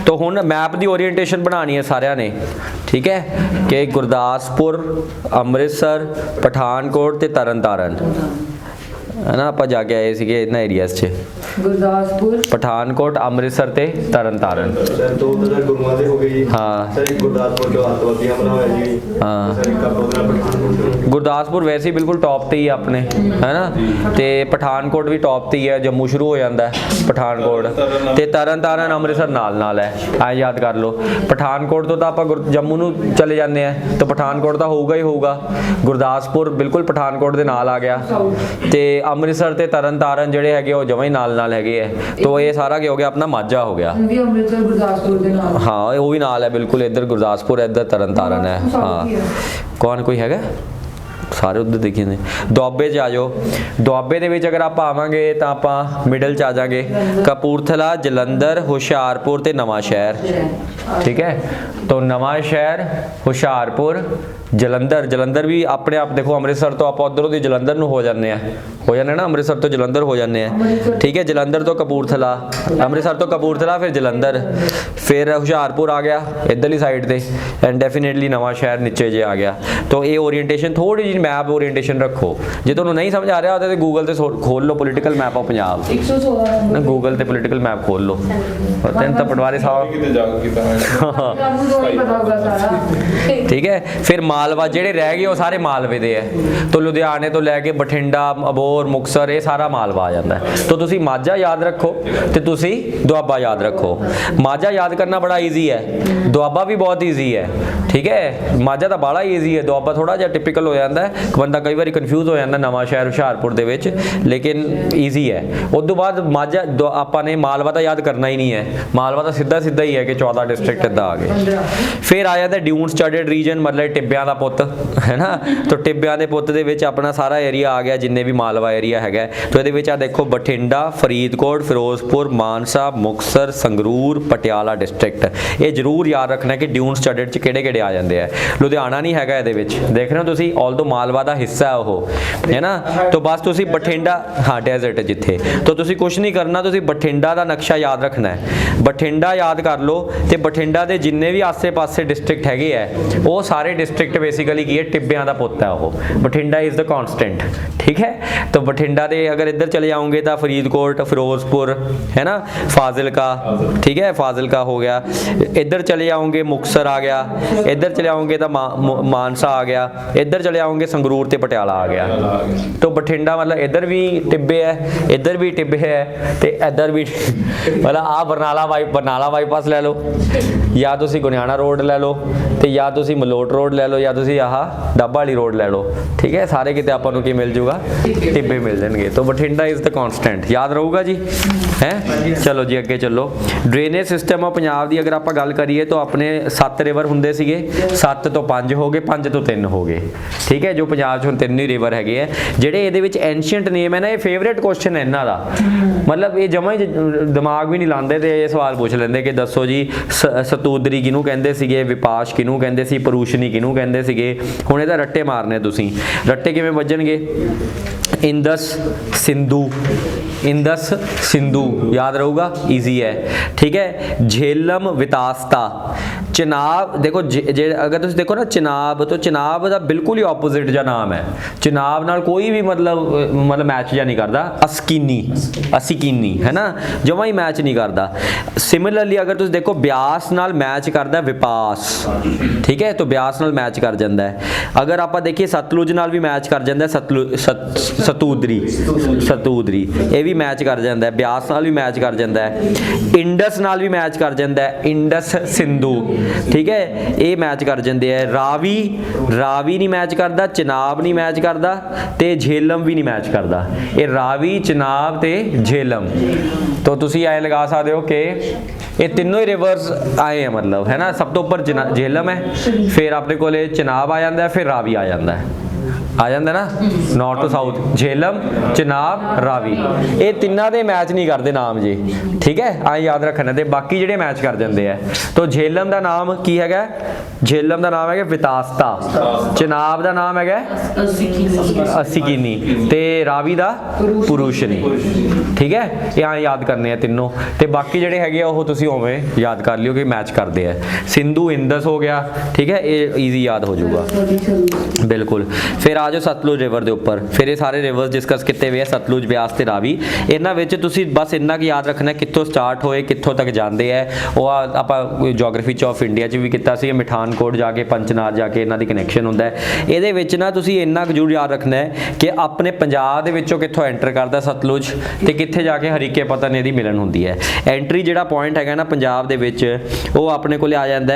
तो ਹੁਣ मैप की ओरिएंटेशन बनानी है सारिਆਂ ने। ठीक है, कि गुरदासपुर, अमृतसर, पठानकोट ते तरन तारण है ना, ਆਪਾਂ ਜਾ ਕੇ ਆਏ ਸੀਗੇ ਇਹਨਾਂ ਏਰੀਆਸ 'ਚ। ਗੁਰਦਾਸਪੁਰ, ਪਠਾਨਕੋਟ, ਅੰਮ੍ਰਿਤਸਰ ਤੇ ਤਰਨ ਤਾਰਨ। ਸਰ ਦੋ ਤਾਂ ਗੁਰੂਆਂ ਦੇ ਹੋ ਗਏ। ਹਾਂ ਸਰ ਇੱਕ ਗੁਰਦਾਸਪੁਰ ਤੋਂ ਅੱਤਵਾਦੀ ਹਮਲਾ ਹੋਇਆ ਜੀ। ਹਾਂ, ਸਰ ਇੱਕ ਆਪੋ ਦਾ ਪਠਾਨਕੋਟ। ਗੁਰਦਾਸਪੁਰ ਵੈਸੇ ਹੀ ਬਿਲਕੁਲ ਟੌਪ ਤੇ ਹੀ ਆ ਆਪਣੇ, ਹੈ ਨਾ, ਤੇ ਪਠਾਨਕੋਟ ਵੀ ਟੌਪ ਤੇ ਹੀ ਹੈ। ਜੰਮੂ ਸ਼ੁਰੂ ਹੋ ਜਾਂਦਾ ਹੈ ਪਠਾਨਕੋਟ, ਤੇ ਤਰਨ ਤਾਰਨ ਅੰਮ੍ਰਿਤਸਰ ਨਾਲ ਨਾਲ ਹੈ। ਐ ਯਾਦ ਕਰ ਲਓ, ਪਠਾਨਕੋਟ ਤੋਂ ਤਾਂ ਆਪਾਂ ਜੰਮੂ ਨੂੰ ਚਲੇ ਜਾਂਦੇ ਆ, ਤਾਂ ਪਠਾਨਕੋਟ ਤਾਂ ਹੋਊਗਾ ਹੀ ਹੋਊਗਾ। ਗੁਰਦਾਸਪੁਰ ਬਿਲਕੁਲ ਪਠਾਨਕੋਟ ਦੇ ਨਾਲ ਆ ਗਿਆ, ਤੇ ਅੰਮ੍ਰਿਤਸਰ ਤੇ ਤਰਨ ਤਾਰਨ ਜਿਹੜੇ ਹੈਗੇ ਉਹ ਜਮਾਂ ਹੀ ਨਾਲ ਨਾਲ ਹੈਗੇ ਆ। तो ਇਹ ਸਾਰਾ ਕੀ ਹੋ ਗਿਆ ਆਪਣਾ ਮਾਝਾ ਹੋ ਗਿਆ। ਵੀ ਅੰਮ੍ਰਿਤਸਰ ਗੁਰਦਾਸਪੁਰ ਦੇ ਨਾਲ, ਹਾਂ ਉਹ ਵੀ ਨਾਲ ਹੈ ਬਿਲਕੁਲ, ਇੱਧਰ ਗੁਰਦਾਸਪੁਰ ਇੱਧਰ ਤਰਨ ਤਾਰਨ ਹੈ। ਹਾਂ ਕੌਣ ਕੋਈ ਹੈਗਾ ਸਾਰੇ ਉਧਰ ਦੇਖੇ ਨੇ। ਦੁਆਬੇ 'ਚ ਆ ਜਾਓ, ਦੁਆਬੇ ਦੇ ਵਿੱਚ ਅਗਰ ਆਪਾਂ ਆਵਾਂਗੇ ਤਾਂ ਆਪਾਂ ਮਿਡਲ 'ਚ ਆ ਜਾਾਂਗੇ, ਕਪੂਰਥਲਾ, ਜਲੰਧਰ, ਹੁਸ਼ਿਆਰਪੁਰ ਤੇ ਨਵਾਂ ਸ਼ਹਿਰ। ਠੀਕ ਹੈ, तो नवां शहर, ਹੁਸ਼ਿਆਰਪੁਰ, ਜਲੰਧਰ। ਜਲੰਧਰ ਵੀ ਆਪਣੇ ਆਪ ਦੇਖੋ, ਅੰਮ੍ਰਿਤਸਰ ਤੋਂ ਆਪਾਂ ਉਧਰੋਂ ਦੀ ਜਲੰਧਰ ਨੂੰ ਹੋ ਜਾਂਦੇ ਆ ਨਾ, ਅੰਮ੍ਰਿਤਸਰ ਤੋਂ ਜਲੰਧਰ ਹੋ ਜਾਂਦੇ ਆ। ਠੀਕ ਹੈ, ਜਲੰਧਰ ਤੋਂ ਕਪੂਰਥਲਾ, ਅੰਮ੍ਰਿਤਸਰ ਤੋਂ ਕਪੂਰਥਲਾ, ਫਿਰ ਜਲੰਧਰ, ਫਿਰ ਹੁਸ਼ਿਆਰਪੁਰ ਆ ਗਿਆ ਇਧਰਲੀ ਸਾਈਡ ਤੇ, ਐਂਡ ਡੈਫੀਨੇਟਲੀ ਨਵਾਂ ਸ਼ਹਿਰ ਨੀਚੇ ਜੇ ਆ ਗਿਆ। तो ਇਹ ਓਰੀਐਂਟੇਸ਼ਨ ਥੋੜੀ ਜਿਹੀ ਮੈਪ ਓਰੀਐਂਟੇਸ਼ਨ ਰੱਖੋ। ਜੇ ਤੁਹਾਨੂੰ ਨਹੀਂ ਸਮਝ ਆ ਰਿਹਾ ਤਾਂ ਗੂਗਲ ਤੇ ਖੋਲ ਲਓ ਪੋਲੀਟੀਕਲ ਮੈਪ ਆਫ ਪੰਜਾਬ, 116 ਨਾ ਗੂਗਲ ਤੇ ਪੋਲੀਟੀਕਲ ਮੈਪ ਖੋਲ ਲਓ। ਤੈਨੂੰ ਤਾਂ ਪਟਵਾਰੀ ਸਾਹਿਬ ठीक है। फिर मालवा ਜਿਹੜੇ ਰਹਿ ਗਏ ਉਹ ਸਾਰੇ ਮਾਲਵੇ ਦੇ ਹੈ, तो ਲੁਧਿਆਣੇ ਤੋਂ ਲੈ ਕੇ ਬਠਿੰਡਾ, ਅਬੋਹਰ, ਮੁਕਤਸਰ, ਇਹ ਸਾਰਾ ਮਾਲਵਾ ਆ ਜਾਂਦਾ ਹੈ। तो ਤੁਸੀਂ ਮਾਝਾ ਯਾਦ ਰੱਖੋ ਤੇ ਤੁਸੀਂ ਦੁਆਬਾ ਯਾਦ ਰੱਖੋ। ਮਾਝਾ ਯਾਦ ਕਰਨਾ ਬੜਾ ਈਜ਼ੀ ਹੈ, ਦੁਆਬਾ ਵੀ ਬਹੁਤ ਈਜ਼ੀ ਹੈ। ਠੀਕ ਹੈ, ਮਾਝਾ ਤਾਂ ਬੜਾ ਈਜ਼ੀ ਹੈ, ਦੁਆਬਾ ਥੋੜਾ ਜਿਹਾ ਟਿਪੀਕਲ ਹੋ ਜਾਂਦਾ ਹੈ, ਬੰਦਾ ਕਈ ਵਾਰੀ ਕਨਫਿਊਜ਼ ਹੋ ਜਾਂਦਾ ਨਵਾਂ ਸ਼ਹਿਰ ਹੁਸ਼ਿਆਰਪੁਰ ਦੇ ਵਿੱਚ, ਲੇਕਿਨ ਈਜ਼ੀ ਹੈ। ਉਸ ਤੋਂ ਬਾਅਦ ਮਾਝਾ ਆਪਾਂ ਨੇ ਮਾਲਵਾ ਤਾਂ ਯਾਦ ਕਰਨਾ ਹੀ ਨਹੀਂ ਹੈ, ਮਾਲਵਾ ਤਾਂ ਸਿੱਧਾ ਸਿੱਧਾ ਹੀ ਹੈ ਕਿ 14 ਡਿਸਟ੍ਰਿਕਟ ਇੱਦਾਂ ਆ ਗਏ। ਫਿਰ ਆ ਜਾਂਦਾ ਡਿਊਨ ਸਟੱਡਡ ਰੀਜਨ, ਮਤਲਬ ਟਿੱਬਿਆਂ ਦਾ ਪੁੱਤ ਹੈ ਨਾ। ਤਾਂ ਟਿੱਬਿਆਂ ਦੇ ਪੁੱਤ ਦੇ ਵਿੱਚ ਆਪਣਾ ਸਾਰਾ ਏਰੀਆ ਆ ਗਿਆ, ਜਿੰਨੇ ਵੀ ਮਾਲਵਾ ਏਰੀਆ ਹੈਗਾ। ਤਾਂ ਇਹਦੇ ਵਿੱਚ ਆ ਦੇਖੋ, ਬਠਿੰਡਾ, ਫਰੀਦਕੋਟ, ਫਿਰੋਜ਼ਪੁਰ, ਮਾਨਸਾ, ਮੁਕਤਸਰ, ਸੰਗਰੂਰ, ਪਟਿਆਲਾ ਡਿਸਟ੍ਰਿਕਟ। ਇਹ ਜ਼ਰੂਰ ਯਾਦ ਰੱਖਣਾ ਕਿ ਡਿਊਨ ਸਟੱਡਡ 'ਚ ਕਿਹੜੇ ਕਿਹੜੇ ਆ ਜਾਂਦੇ ਆ। ਲੁਧਿਆਣਾ ਨਹੀਂ ਹੈਗਾ ਇਹਦੇ ਵਿੱਚ, ਦੇਖ ਰਹੇ ਹੋ ਤੁਸੀਂ, ਆਲਦੋ ਮਾਲਵਾ ਦਾ ਹਿੱਸਾ ਹੈ ਉਹ, ਹੈ ਨਾ। ਤਾਂ ਬਸ ਤੁਸੀਂ ਬਠਿੰਡਾ, ਹਾਂ ਡੈਜ਼ਰਟ ਜਿੱਥੇ, ਤਾਂ ਤੁਸੀਂ ਕੁਝ ਨਹੀਂ ਕਰਨਾ, ਤੁਸੀਂ ਬਠਿੰਡਾ ਦਾ ਨਕਸ਼ਾ ਯਾਦ ਰੱਖਣਾ ਹੈ। ਬਠਿੰਡਾ ਯਾਦ ਕਰ ਲਓ, ਤੇ ਬਠਿੰਡਾ ਦੇ ਜਿੰਨੇ ਵੀ ਆਸੇ-ਪਾਸੇ ਡਿਸਟ੍ਰਿਕਟ ਹੈਗੇ ਆ, ਉਹ ਸਾਰੇ ਡਿਸਟ੍ਰਿਕਟ ਬੇਸਿਕਲੀ ਕੀ ਹੈ, ਟਿੱਬਿਆਂ ਦਾ ਪੁੱਤ ਹੈ ਉਹ। Bathinda is the constant. ਠੀਕ ਹੈ, ਤਾਂ ਬਠਿੰਡਾ ਦੇ ਅਗਰ ਇੱਧਰ ਚਲੇ ਜਾਓਗੇ ਤਾਂ ਫਰੀਦਕੋਟ, ਫਿਰੋਜ਼ਪੁਰ, ਹੈ ਨਾ, ਫਾਜ਼ਿਲਕਾ। ਠੀਕ ਹੈ, ਫਾਜ਼ਿਲਕਾ ਹੋ ਗਿਆ। ਇੱਧਰ ਚਲੇ ਜਾਓਗੇ ਮੁਕਤਸਰ ਆ ਗਿਆ, ਇੱਧਰ ਚਲੇ ਜਾਓਗੇ ਤਾਂ ਮਾਨਸਾ ਆ ਗਿਆ, ਇੱਧਰ ਚਲੇ ਜਾਓਗੇ ਸੰਗਰੂਰ ਤੇ ਪਟਿਆਲਾ ਆ ਗਿਆ। ਤਾਂ ਬਠਿੰਡਾ ਮਤਲਬ ਇੱਧਰ ਵੀ ਟਿੱਬੇ ਹੈ, ਇੱਧਰ ਵੀ ਟਿੱਬੇ ਹੈ, ਤੇ ਇੱਧਰ ਵੀ ਮਤਲਬ ਆ ਬਰਨਾਲਾ ਬਾਈਪਾਸ ਲੈ ਲਓ, ਜਾਂ ਤੁਸੀਂ ਗੁਨਿਆਣਾ ਰੋਡ ਲੈ ਲਓ, ਤੇ ਜਾਂ ਤੁਸੀਂ ਮਲੋਟ ਰੋਡ ਲੈ ਲਓ, ਜਾਂ ਤੁਸੀਂ ਆਹ ਡੱਬਾ ਵਾਲੀ ਰੋਡ ਲੈ ਲਓ। ਠੀਕ ਹੈ, ਸਾਰੇ ਕਿਤੇ ਆਪਾਂ ਨੂੰ ਕੀ ਮਿਲ ਜੂਗਾ, ਟਿੱਬੇ ਮਿਲ ਜਾਣਗੇ। ਤਾਂ ਬਠਿੰਡਾ ਇਜ਼ ਦ ਕਨਸਟੈਂਟ, ਯਾਦ ਰਹੂਗਾ ਜੀ। ਹੈ, ਚਲੋ ਜੀ ਅੱਗੇ ਚੱਲੋ। ਡਰੇਨੇਜ ਸਿਸਟਮ ਆਫ ਪੰਜਾਬ ਦੀ ਅਗਰ ਆਪਾਂ ਗੱਲ ਕਰੀਏ ਤਾਂ ਆਪਣੇ 7 ਰਿਵਰ ਹੁੰਦੇ ਸੀਗੇ, 7 ਤੋਂ 5 ਹੋ ਗਏ, 5 ਤੋਂ 3 ਹੋ ਗਏ। ਠੀਕ ਹੈ, ਜੋ ਪੰਜਾਬ 'ਚ ਹੁਣ 3 ਹੀ ਰਿਵਰ ਹੈਗੇ ਆ। ਜਿਹੜੇ ਇਹਦੇ ਵਿੱਚ ਐਂਸ਼ੀਅੰਟ ਨੇਮ ਹੈ ਨਾ, ਇਹ ਫੇਵਰੇਟ ਕੁਐਸਚਨ ਹੈ ਇਹਨਾਂ ਦਾ, ਮਤਲਬ ਇਹ ਜਮਾਂ ਹੀ ਦਿਮਾਗ ਵੀ ਨਹੀਂ ਲਾਉਂਦੇ ਤੇ ਇਹ ਸਵਾਲ ਪੁੱਛ ਲੈਂਦੇ ਕਿ ਦੱਸੋ ਜੀ ਸਤੂਦਰੀ ਕਿਹਨੂੰ ਕਹਿੰਦੇ ਸੀਗੇ, ਵਿਪਾਸ਼ ਕਿਹਨੂੰ ਕਹਿੰਦੇ ਸੀ, ਪਰੂਸ਼ਨੀ ਕਿਹਨੂੰ ਕਹਿੰਦੇ ਸੀਗੇ। ਹੁਣ ਇਹਦਾ ਰੱਟੇ ਮਾਰਨੇ ਤੁਸੀਂ, ਰੱਟੇ ਕਿਵੇਂ ਵੱਜਣਗੇ? ਇੰਦਸ, ਸਿੰਧੂ, ਇੰਦਸ, ਸਿੰਧੂ ਯਾਦ ਰਹੂਗਾ, ਈਜ਼ੀ ਹੈ। ਠੀਕ ਹੈ, ਝੇਲਮ, ਵਿਤਾਸਤਾ, ਚਨਾਬ। ਦੇਖੋ ਜੇ ਅਗਰ ਤੁਸੀਂ ਦੇਖੋ ਨਾ, ਚਨਾਬ, ਤਾਂ ਚਨਾਬ ਦਾ ਬਿਲਕੁਲ ਹੀ ਆਪੋਜ਼ਿਟ ਜਿਹਾ ਨਾਮ ਹੈ। ਚਨਾਬ ਨਾਲ ਕੋਈ ਵੀ ਮਤਲਬ ਮੈਚ ਜਿਹਾ ਨਹੀਂ ਕਰਦਾ। ਅਸਕੀਨੀ ਹੈ ਨਾ, ਜਮਾਂ ਹੀ ਮੈਚ ਨਹੀਂ ਕਰਦਾ। ਸਿਮਿਲਰਲੀ ਅਗਰ ਤੁਸੀਂ ਦੇਖੋ, ਬਿਆਸ ਨਾਲ ਮੈਚ ਕਰਦਾ ਵਿਪਾਸ। ਠੀਕ ਹੈ, ਤਾਂ ਬਿਆਸ ਨਾਲ ਮੈਚ ਕਰ ਜਾਂਦਾ ਹੈ। ਅਗਰ ਆਪਾਂ ਦੇਖੀਏ ਸਤਲੁਜ ਨਾਲ ਵੀ ਮੈਚ ਕਰ ਜਾਂਦਾ, ਸਤੂਦਰੀ, ਇਹ ਵੀ ਮੈਚ ਕਰ ਜਾਂਦਾ ਹੈ। ਬਿਆਸ ਨਾਲ ਵੀ ਮੈਚ ਕਰ ਜਾਂਦਾ ਹੈ। ਇੰਡਸ ਨਾਲ ਵੀ ਮੈਚ ਕਰ ਜਾਂਦਾ ਹੈ, ਇੰਡਸ, ਸਿੰਧੂ। ਠੀਕ ਹੈ, ਇਹ ਮੈਚ ਕਰ ਜਾਂਦੇ ਆ। ਰਾਵੀ ਨਹੀਂ ਮੈਚ ਕਰਦਾ, ਚਨਾਬ ਨਹੀਂ ਮੈਚ ਕਰਦਾ, ਤੇ ਝੇਲਮ ਵੀ ਨਹੀਂ ਮੈਚ ਕਰਦਾ। ਇਹ ਰਾਵੀ, ਚਨਾਬ ਤੇ ਝੇਲਮ। ਤਾਂ ਤੁਸੀਂ ਐ ਲਗਾ ਸਕਦੇ ਹੋ ਕਿ ਇਹ ਤਿੰਨੋਂ ਹੀ ਰਿਵਰਸ ਆਏ ਆ, ਮਤਲਬ ਹੈ ਨਾ। ਸਭ ਤੋਂ ਉੱਪਰ ਝੇਲਮ ਹੈ, ਫਿਰ ਆਪਣੇ ਕੋਲੇ ਚਨਾਬ ਆ ਜਾਂਦਾ, ਫਿਰ ਰਾਵੀ ਆ ਜਾਂਦਾ ਨਾ, north to south, Jhelum, Chenab, Ravi. ਇਹ ਤਿੰਨਾਂ ਦੇ ਮੈਚ ਨਹੀਂ ਕਰਦੇ ਨਾਮ ਜੀ। ਠੀਕ ਹੈ, ਆ ਯਾਦ ਰੱਖਣਾ। ਤੇ ਬਾਕੀ ਜਿਹੜੇ ਮੈਚ ਕਰ ਜਾਂਦੇ ਆ। ਤਾਂ ਝੇਲਮ ਦਾ ਨਾਮ ਕੀ ਹੈਗਾ? ਝੇਲਮ ਦਾ ਨਾਮ ਹੈਗਾ ਵਿਤਾਸਤਾ, ਚਨਾਬ ਦਾ ਨਾਮ ਹੈਗਾ ਅਸਿਕੀਨੀ, ਤੇ ਰਾਵੀ ਦਾ ਪੁਰੂਸ਼ਨੀ। ਠੀਕ ਹੈ, ਇਹ ਆ ਯਾਦ ਕਰਨੇ ਆ ਤਿੰਨੋਂ। ਤੇ ਬਾਕੀ ਜਿਹੜੇ ਹੈਗੇ ਆ ਉਹ ਤੁਸੀਂ ਉਵੇਂ ਯਾਦ ਕਰ ਲਿਓ ਕਿ ਮੈਚ ਕਰਦੇ ਆ। ਸਿੰਧੂ, ਇੰਦਸ ਹੋ ਗਿਆ। ਠੀਕ ਹੈ, ਇਹ ਈਜ਼ੀ ਯਾਦ ਹੋ ਜਾਊਗਾ ਬਿਲਕੁਲ। ਫਿਰ ਆ ਜਾਓ ਸਤਲੁਜ ਰਿਵਰ ਦੇ ਉੱਪਰ। ਫਿਰ ਇਹ ਸਾਰੇ ਰਿਵਰਸ ਡਿਸਕਸ ਕੀਤੇ ਹੋਏ ਆ, ਸਤਲੁਜ, ਬਿਆਸ ਤੇ ਰਾਵੀ। ਇਹਨਾਂ ਵਿੱਚ ਤੁਸੀਂ ਬਸ ਇੰਨਾ ਕੀ ਯਾਦ ਰੱਖਣਾ, ਕਿੱਥੋਂ ਸਟਾਰਟ ਹੋਏ, ਕਿੱਥੋਂ ਤੱਕ ਜਾਂਦੇ ਆ। ਉਹ ਆਪਾਂ ਜਿਓਗ੍ਰਾਫੀ ਚ ਆਫ ਇੰਡੀਆ 'ਚ ਵੀ ਕੀਤਾ ਸੀ, ਮਿਠਾਨਕੋਟ ਜਾ ਕੇ, ਪੰਚਨਾਦ ਜਾ ਕੇ ਇਹਨਾਂ ਦੀ ਕਨੈਕਸ਼ਨ ਹੁੰਦਾ ਹੈ। ਇਹਦੇ ਵਿੱਚ ਨਾ ਤੁਸੀਂ ਇੰਨਾ ਕੁ ਜ਼ਰੂਰ ਯਾਦ ਰੱਖਣਾ ਹੈ ਕਿ ਆਪਣੇ ਪੰਜਾਬ ਦੇ ਵਿੱਚੋਂ ਕਿੱਥੋਂ ਐਂਟਰ ਕਰਦਾ ਸਤਲੁਜ, ਤੇ ਕਿੱਥੇ ਜਾ ਕੇ ਹਰੀਕੇ ਪਤਨ ਇਹਦੀ ਮਿਲਣ ਹੁੰਦੀ ਹੈ। ਐਂਟਰੀ ਜਿਹੜਾ ਪੁਆਇੰਟ ਹੈਗਾ ਨਾ ਪੰਜਾਬ ਦੇ ਵਿੱਚ, ਉਹ ਆਪਣੇ ਕੋਲੇ ਆ ਜਾਂਦਾ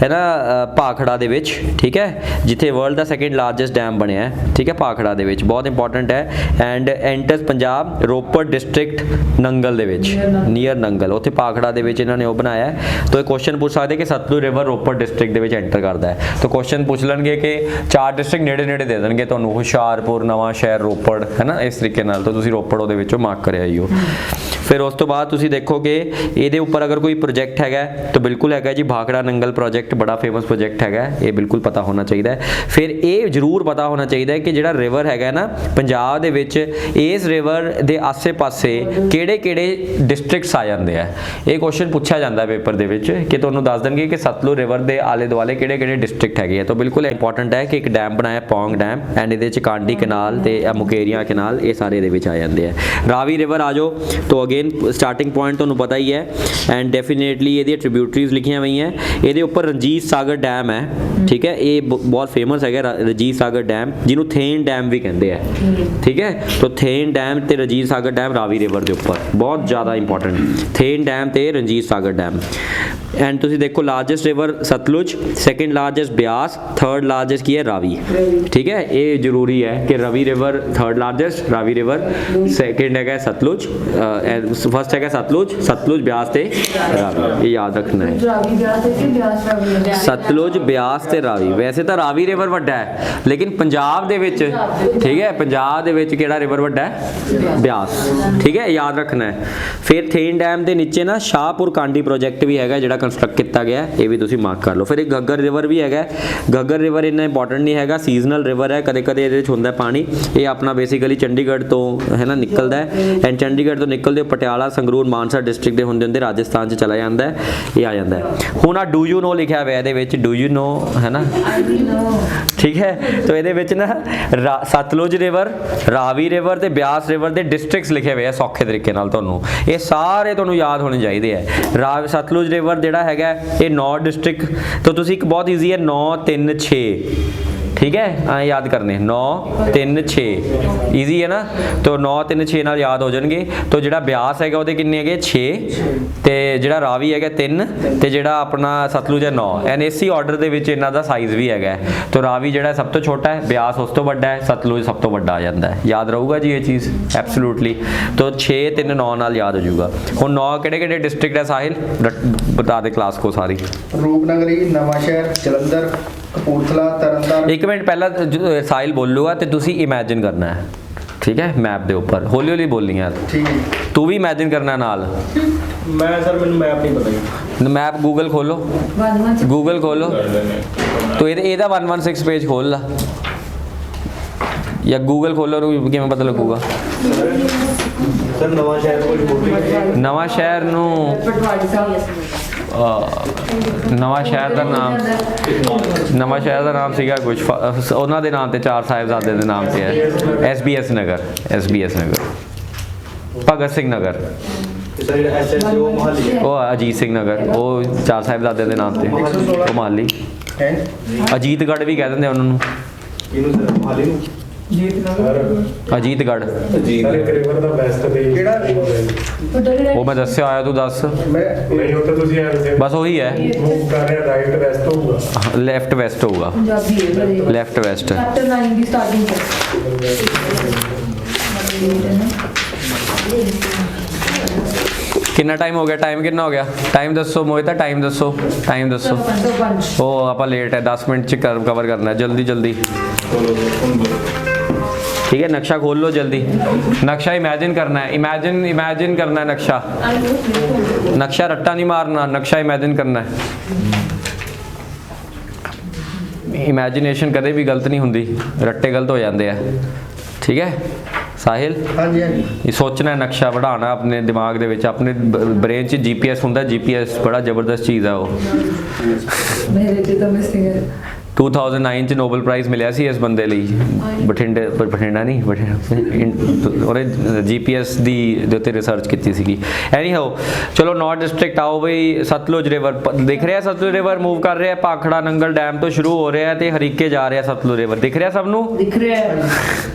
ਹੈ ਨਾ, ਭਾਖੜਾ ਦੇ ਵਿੱਚ। ਠੀਕ ਹੈ, ਜਿੱਥੇ ਵਰਲਡ ਦਾ ਸੈਕਿੰਡ ਲਾਰਜੈਸਟ ਡੈਮ ਬਣਿਆ ਹੈ, ਠੀਕ ਹੈ, ਭਾਖੜਾ ਦੇ ਵਿੱਚ, ਬਹੁਤ ਇੰਪੋਰਟੈਂਟ ਹੈ। And entrance Punjab Ropar district Nangal ਦੇ ਵਿੱਚ, ਨੀਅਰ ਨੰਗਲ, ਉੱਥੇ ਭਾਖੜਾ ਦੇ ਵਿੱਚ ਇਹਨਾਂ ਨੇ ਉਹ ਬਣਾਇਆ ਹੈ। ਤਾਂ ਇਹ ਕੁਐਸਚਨ ਪੁੱਛ ਸਕਦੇ ਕਿ ਸਤਲੁਜ ਰਿਵਰ ਰੋਪੜ ਡਿਸਟ੍ਰਿਕਟ ਦੇ ਵਿੱਚ ਐਂਟਰ ਕਰਦਾ ਹੈ। ਤਾਂ ਕੁਐਸਚਨ ਪੁੱਛ ਲੈਣਗੇ ਕਿ 4 ਡਿਸਟ੍ਰਿਕਟ ਨੇੜੇ ਨੇੜੇ ਦੇ ਦੇਣਗੇ ਤੁਹਾਨੂੰ, ਹੁਸ਼ਿਆਰਪੁਰ, ਨਵਾਂ ਸ਼ਹਿਰ, ਰੋਪੜ, ਹੈ ਨਾ, ਇਸ ਤਰੀਕੇ ਨਾਲ। ਤਾਂ ਤੁਸੀਂ ਰੋਪੜ ਉਹਦੇ ਵਿੱਚੋਂ ਮਾਰਕ ਕਰਿਆ ਹੀ ਹੋ। ਫਿਰ ਉਸ ਤੋਂ ਬਾਅਦ ਤੁਸੀਂ ਦੇਖੋਗੇ ਇਹਦੇ ਉੱਪਰ ਅਗਰ ਕੋਈ ਪ੍ਰੋਜੈਕਟ ਹੈਗਾ ਤਾਂ ਬਿਲਕੁਲ ਹੈਗਾ ਜੀ ਭਾਖੜਾ ਨੰਗਲ ਪ੍ਰੋਜੈਕਟ, ਬੜਾ ਫੇਮਸ ਪ੍ਰੋਜੈਕਟ ਹੈਗਾ, ਇਹ ਬਿਲਕੁਲ ਪਤਾ ਹੋਣਾ ਚਾਹੀਦਾ ਹੈ। ਫਿਰ ਇਹ ਜ਼ਰੂਰ ਪਤਾ ਹੋਣਾ ਚਾਹੀਦਾ ਹੈ ਕਿ ਜਿਹੜਾ ਰਿਵਰ ਹੈਗਾ ਨਾ ਪੰਜਾਬ ਦੇ ਵਿੱਚ, ਇਸ ਰਿਵਰ ਦੇ ਆਸੇ-ਪਾਸੇ ਕਿਹੜੇ-ਕਿਹੜੇ ਡਿਸਟ੍ਰਿਕਟਸ ਆ ਜਾਂਦੇ ਆ। ਇਹ ਕੁਐਸਚਨ ਪੁੱਛਿਆ ਜਾਂਦਾ ਪੇਪਰ ਦੇ ਵਿੱਚ ਕਿ ਤੁਹਾਨੂੰ ਦੱਸ ਦੇਣਗੇ ਕਿ ਸਤਲੁਜ ਰਿਵਰ ਦੇ ਆਲੇ ਦੁਆਲੇ ਕਿਹੜੇ-ਕਿਹੜੇ ਡਿਸਟ੍ਰਿਕਟ ਹੈਗੇ ਆ। ਤਾਂ ਬਿਲਕੁਲ ਇੰਪੋਰਟੈਂਟ ਹੈ ਕਿ ਇੱਕ ਡੈਮ ਬਣਾਇਆ ਪੌਂਗ ਡੈਮ, ਐਂਡ ਇਹਦੇ ਵਿੱਚ ਕਾਂਡੀ ਕਨਾਲ ਤੇ ਮੁਕੇਰੀਆਂ ਕਨਾਲ, ਇਹ ਸਾਰੇ ਇਹਦੇ ਵਿੱਚ ਆ ਜਾਂਦੇ ਆ। ਰਾਵੀ ਰਿਵਰ ਆ ਜਾਓ, ਤਾਂ ਅਗੇਨ ਸਟਾਰਟਿੰਗ ਪੁਆਇੰਟ ਤੁਹਾਨੂੰ ਪਤਾ ਹੀ ਹੈ। ਐਂਡ ਡੈਫੀਨੇਟਲੀ ਇਹਦੀਆਂ ਟ੍ਰਿਬਿਊਟਰੀਜ਼ ਲਿਖੀਆਂ ਹੋਈਆਂ। ਇਹਦੇ ਉੱਪਰ ਰਣਜੀਤ ਸਾਗਰ ਡੈਮ ਹੈ, ਠੀਕ ਹੈ, ਇਹ ਬਹੁਤ ਫੇਮਸ ਹੈਗਾ ਰਣਜੀਤ ਸਾਗਰ ਡੈਮ, ਜਿਹਨੂੰ ਥੇਨ ਡੈਮ ਵੀ ਕਹਿੰਦੇ ਆ, ਠੀਕ ਹੈ। ਤਾਂ ਥੇਨ ਡੈਮ ਤੇ ਰਣਜੀਤ ਸਾਗਰ ਡੈਮ ਰਾਵੀ ਰਿਵਰ ਦੇ ਉੱਪਰ ਬਹੁਤ ਜ਼ਿਆਦਾ ਇੰਪੋਰਟੈਂਟ, ਥੇਨ ਡੈਮ ਤੇ ਰਣਜੀਤ ਸਾਗਰ ਡੈਮ। ਐਂਡ ਤੁਸੀਂ ਦੇਖੋ largest river Sutlej, second largest Beas, third largest ਕੀ ਹੈ ਰਾਵੀ, ਠੀਕ ਹੈ। ਇਹ ਜ਼ਰੂਰੀ ਹੈ ਕਿ Ravi river third largest, Ravi river second ਹੈਗਾ ਸਤਲੁਜ, ਫਸਟ ਹੈਗਾ ਸਤਲੁਜ ਬਿਆਸ ਤੇ ਰਾਵੀ, ਇਹ ਯਾਦ ਰੱਖਣਾ ਹੈ। ਰਾਵੀ ਬਿਆਸ ਤੇ ਬਿਆਸ ਰਾਵੀ, ਸਤਲੁਜ ਬਿਆਸ ਤੇ ਰਾਵੀ। ਵੈਸੇ ਤਾਂ ਰਾਵੀ ਰਿਵਰ ਵੱਡਾ ਹੈ, ਲੇਕਿਨ ਪੰਜਾਬ ਦੇ ਵਿੱਚ, ਠੀਕ ਹੈ, ਪੰਜਾਬ ਦੇ ਵਿੱਚ ਕਿਹੜਾ ਰਿਵਰ ਵੱਡਾ ਹੈ? ਬਿਆਸ, ਠੀਕ ਹੈ, ਯਾਦ ਰੱਖਣਾ ਹੈ। ਫਿਰ ਥੇਨ ਡੈਮ ਦੇ ਨੀਚੇ ਨਾ ਸ਼ਾਹਪੁਰ ਕਾਂਡੀ ਪ੍ਰੋਜੈਕਟ ਵੀ ਹੈਗਾ ਜਿਹੜਾ ਕੰਸਟਰਕਟ ਕੀਤਾ ਗਿਆ, ਇਹ ਵੀ ਤੁਸੀਂ ਮਾਰਕ ਕਰ ਲਓ। ਫਿਰ ਇੱਕ ਘੱਗਰ ਰਿਵਰ ਵੀ ਹੈਗਾ। ਘੱਗਰ ਰਿਵਰ ਇੰਨਾ ਇੰਪੋਰਟੈਂਟ ਨਹੀਂ ਹੈਗਾ, ਸੀਜ਼ਨਲ ਰਿਵਰ ਹੈ, ਕਦੇ ਕਦੇ ਇਹਦੇ ਵਿੱਚ ਹੁੰਦਾ ਪਾਣੀ। ਇਹ ਆਪਣਾ ਬੇਸਿਕਲੀ ਚੰਡੀਗੜ੍ਹ ਤੋਂ ਹੈ ਨਾ ਨਿਕਲਦਾ ਹੈ, ਐਂਡ ਚੰਡੀਗੜ੍ਹ ਤੋਂ ਨਿਕਲਦੇ ਪਟਿਆਲਾ, ਸੰਗਰੂਰ, ਮਾਨਸਾ ਡਿਸਟ੍ਰਿਕਟ ਦੇ ਹੁੰਦੇ ਰਾਜਸਥਾਨ 'ਚ ਚਲਾ ਜਾਂਦਾ ਹੈ, ਇਹ ਆ ਜਾਂਦਾ ਹੈ। ਹੁਣ ਆ ਡੂ ਯੂ ਨੋ ਲਿਖਿਆ ਹੋਇਆ ਇਹਦੇ ਵਿੱਚ, ਡੂ ਯੂ ਨੋ, ਹੈ ਨਾ, ਠੀਕ ਹੈ। ਤਾਂ ਇਹਦੇ ਵਿੱਚ ਨਾ ਸਤਲੁਜ ਰਿਵਰ, ਰਾਵੀ ਰਿਵਰ ਤੇ ਬਿਆਸ ਰਿਵਰ ਦੇ ਡਿਸਟ੍ਰਿਕਟਸ ਲਿਖੇ ਹੋਏ ਆ ਸੌਖੇ ਤਰੀਕੇ ਨਾਲ, ਤੁਹਾਨੂੰ ਇਹ ਸਾਰੇ ਤੁਹਾਨੂੰ ਯਾਦ ਹੋਣੇ ਚਾਹੀਦੇ ਆ। ਸਤਲੁਜ ਰਿਵਰ ਜਿਹੜਾ ਹੈਗਾ ਇਹ 9 ਡਿਸਟ੍ਰਿਕਟ, ਤਾਂ ਤੁਸੀਂ ਇੱਕ ਬਹੁਤ ਈਜ਼ੀ ਹੈ 9 3 6, ਠੀਕ ਹੈ, ਐਂ ਯਾਦ ਕਰਨੇ 9 3 6, ਈਜ਼ੀ ਹੈ ਨਾ। ਤਾਂ 9 3 6 ਨਾਲ ਯਾਦ ਹੋ ਜਾਣਗੇ। ਤਾਂ ਜਿਹੜਾ ਬਿਆਸ ਹੈਗਾ ਉਹਦੇ ਕਿੰਨੇ ਹੈਗੇ 6, ਤੇ ਜਿਹੜਾ ਰਾਵੀ ਹੈਗਾ 3, ਤੇ ਜਿਹੜਾ ਆਪਣਾ ਸਤਲੁਜ ਹੈ 9। ਐਨ ਇਸੇ ਆਰਡਰ ਦੇ ਵਿੱਚ ਇਹਨਾਂ ਦਾ ਸਾਈਜ਼ ਵੀ ਹੈਗਾ। ਤਾਂ ਰਾਵੀ ਜਿਹੜਾ ਸਭ ਤੋਂ ਛੋਟਾ ਹੈ, ਬਿਆਸ ਉਸ ਤੋਂ ਵੱਡਾ ਹੈ, ਸਤਲੁਜ ਸਭ ਤੋਂ ਵੱਡਾ ਆ ਜਾਂਦਾ ਹੈ। ਯਾਦ ਰਹੂਗਾ ਜੀ ਇਹ ਚੀਜ਼ ਐਬਸੋਲੂਟਲੀ। ਤਾਂ 6 3 9 ਨਾਲ ਯਾਦ ਹੋ ਜਾਊਗਾ। ਹੁਣ 9 ਕਿਹੜੇ ਡਿਸਟ੍ਰਿਕਟ ਹੈ ਸਾਹਿਲ, ਬਤਾ ਦੇ ਕਲਾਸ ਕੋ ਸਾਰੀ। ਰੂਪਨਗਰੀ, ਨਵਾਂਸ਼ਹਿਰ, ਜਲੰਧਰ, ਕਪੂਰਥਲਾ, ਤਰਨਤਾਰਨ। ਇੱਕ ਮਿੰਟ ਪਹਿਲਾਂ ਸਾਹਿਲ ਬੋਲੂਗਾ ਤੇ ਤੁਸੀਂ ਇਮੇਜਿਨ ਕਰਨਾ ਹੈ, ਠੀਕ ਹੈ, ਮੈਪ ਦੇ ਉੱਪਰ ਹੌਲੀ ਹੌਲੀ ਬੋਲਣੀ ਯਾਰ, ਠੀਕ ਹੈ। ਤੂੰ ਵੀ ਇਮੇਜਿਨ ਕਰਨਾ ਨਾਲ। ਮੈਂ ਸਰ ਮੈਨੂੰ ਮੈਪ ਨਹੀਂ ਪਤਾ ਜੀ। ਮੈਪ ਗੂਗਲ ਖੋਲੋ, ਗੂਗਲ ਖੋਲੋ, ਤੋ ਇਹਦਾ 116 ਪੇਜ ਖੋਲ ਲਾ, ਜਾਂ ਗੂਗਲ ਖੋਲੋ ਨੂੰ ਕਿਵੇਂ ਪਤਾ ਲੱਗੂਗਾ? ਸਰ ਨਵਾਂ ਸ਼ਹਿਰ ਕੋਲ ਬੋਲੀ, ਨਵਾਂ ਸ਼ਹਿਰ ਨੂੰ ਪਟਵਾਰੀ ਸਾਹਿਬ, ਨਵਾਂ ਸ਼ਹਿਰ ਦਾ ਨਾਮ ਸੀਗਾ ਕੁਝ, ਉਹਨਾਂ ਦੇ ਨਾਮ ਤੇ 4 ਸਾਹਿਬਜ਼ਾਦੇ ਦੇ ਨਾਮ ਤੇ ਹੈ। SBS ਨਗਰ, ਭਗਤ ਸਿੰਘ ਨਗਰ, ਸਰ ਜਿਹੜਾ SSO ਮੋਹਾਲੀ ਹੈ, ਉਹ ਅਜੀਤ ਸਿੰਘ ਨਗਰ, ਉਹ 4 ਸਾਹਿਬਜ਼ਾਦੇ ਦੇ ਨਾਮ ਤੇ। ਮੋਹਾਲੀ, ਹੈ ਅਜੀਤਗੜ੍ਹ ਵੀ ਕਹਿ ਦਿੰਦੇ ਉਹਨਾਂ ਨੂੰ, ਇਹਨੂੰ ਸਰ ਮੋਹਾਲੀ ਨੂੰ ਅਜੀਤਗੜ੍ਹ। ਇੱਕ ਰਿਵਰ ਦਾ ਬੈਸਟ ਤੇ ਪਟਵਾਰੀ ਉਹ ਮੈਂ ਦੱਸਿਆ ਆਇਆ, ਤੂੰ ਦੱਸ। ਮੈਂ ਨਹੀਂ ਉਹ ਤਾਂ ਤੁਸੀਂ ਐਵੇਂ ਬਸ ਉਹੀ ਹੈ, ਮੂਵ ਕਰ ਰਿਹਾ, ਰਾਈਟ ਵੈਸਟ ਹੋਊਗਾ। ਲੈਫਟ ਵੈਸਟ ਹੋਊਗਾ, ਪੰਜਾਬੀ ਹੈ ਲੈਫਟ ਵੈਸਟ। ਚੈਪਟਰ 9 ਦੀ ਸਟਾਰਟਿੰਗ ਕਿੰਨਾ ਟਾਈਮ ਹੋ ਗਿਆ? ਟਾਈਮ ਕਿੰਨਾ ਹੋ ਗਿਆ? ਟਾਈਮ ਦੱਸੋ ਮੋਹਿਤਾ, ਟਾਈਮ ਦੱਸੋ, ਟਾਈਮ ਦੱਸੋ। ਉਹ ਆਪਾਂ ਲੇਟ ਹੈ, 10 ਮਿੰਟ ਚ ਕਵਰ ਕਰਨਾ ਹੈ, ਜਲਦੀ ਜਲਦੀ, ठीक है। नक्शा खोल लो जल्दी, नक्शा इमेजिन करना है, इमेजिन करना है नक्शा, नक्शा रट्टा नहीं मारना, नक्शा इमेजिन करना है। इमेजिनेशन कदे भी गलत नहीं होंगी, रट्टे गलत हो जाते हैं, ठीक है ਸਾਹਿਲ? ਹਾਂਜੀ ਹਾਂਜੀ। ਇਹ ਸੋਚਣਾ, ਨਕਸ਼ਾ ਬਣਾਉਣਾ ਆਪਣੇ ਦਿਮਾਗ ਦੇ ਵਿੱਚ, ਆਪਣੇ ਬ੍ਰੇਨ 'ਚ GPS ਹੁੰਦਾ, GPS ਬੜਾ ਜ਼ਬਰਦਸਤ ਚੀਜ਼ ਆ ਉਹ। ਮੇਰੇ ਤੇ ਤਾਂ ਮਿਸਿੰਗ ਹੈ। 2009 ਚ ਨੋਬਲ ਪ੍ਰਾਈਜ਼ ਮਿਲਿਆ ਸੀ ਇਸ ਬੰਦੇ ਲਈ, ਬਠਿੰਡਾ ਨਹੀਂ, ਉਹਨੇ GPS ਦੇ ਉੱਤੇ ਰਿਸਰਚ ਕੀਤੀ ਸੀਗੀ। ਐਨੀ ਹਾਓ, ਚਲੋ 9 ਡਿਸਟ੍ਰਿਕਟ ਆਓ ਬਈ। ਸਤਲੁਜ ਰਿਵਰ ਦਿਖ ਰਿਹਾ, ਸਤਲੁਜ ਰਿਵਰ ਮੂਵ ਕਰ ਰਿਹਾ, ਭਾਖੜਾ ਨੰਗਲ ਡੈਮ ਤੋਂ ਸ਼ੁਰੂ ਹੋ ਰਿਹਾ ਤੇ ਹਰੀਕੇ ਜਾ ਰਿਹਾ ਸਤਲੁਜ ਰਿਵਰ, ਦਿਖ ਰਿਹਾ ਸਭ ਨੂੰ? ਦਿਖ ਰਿਹਾ ਹੈ।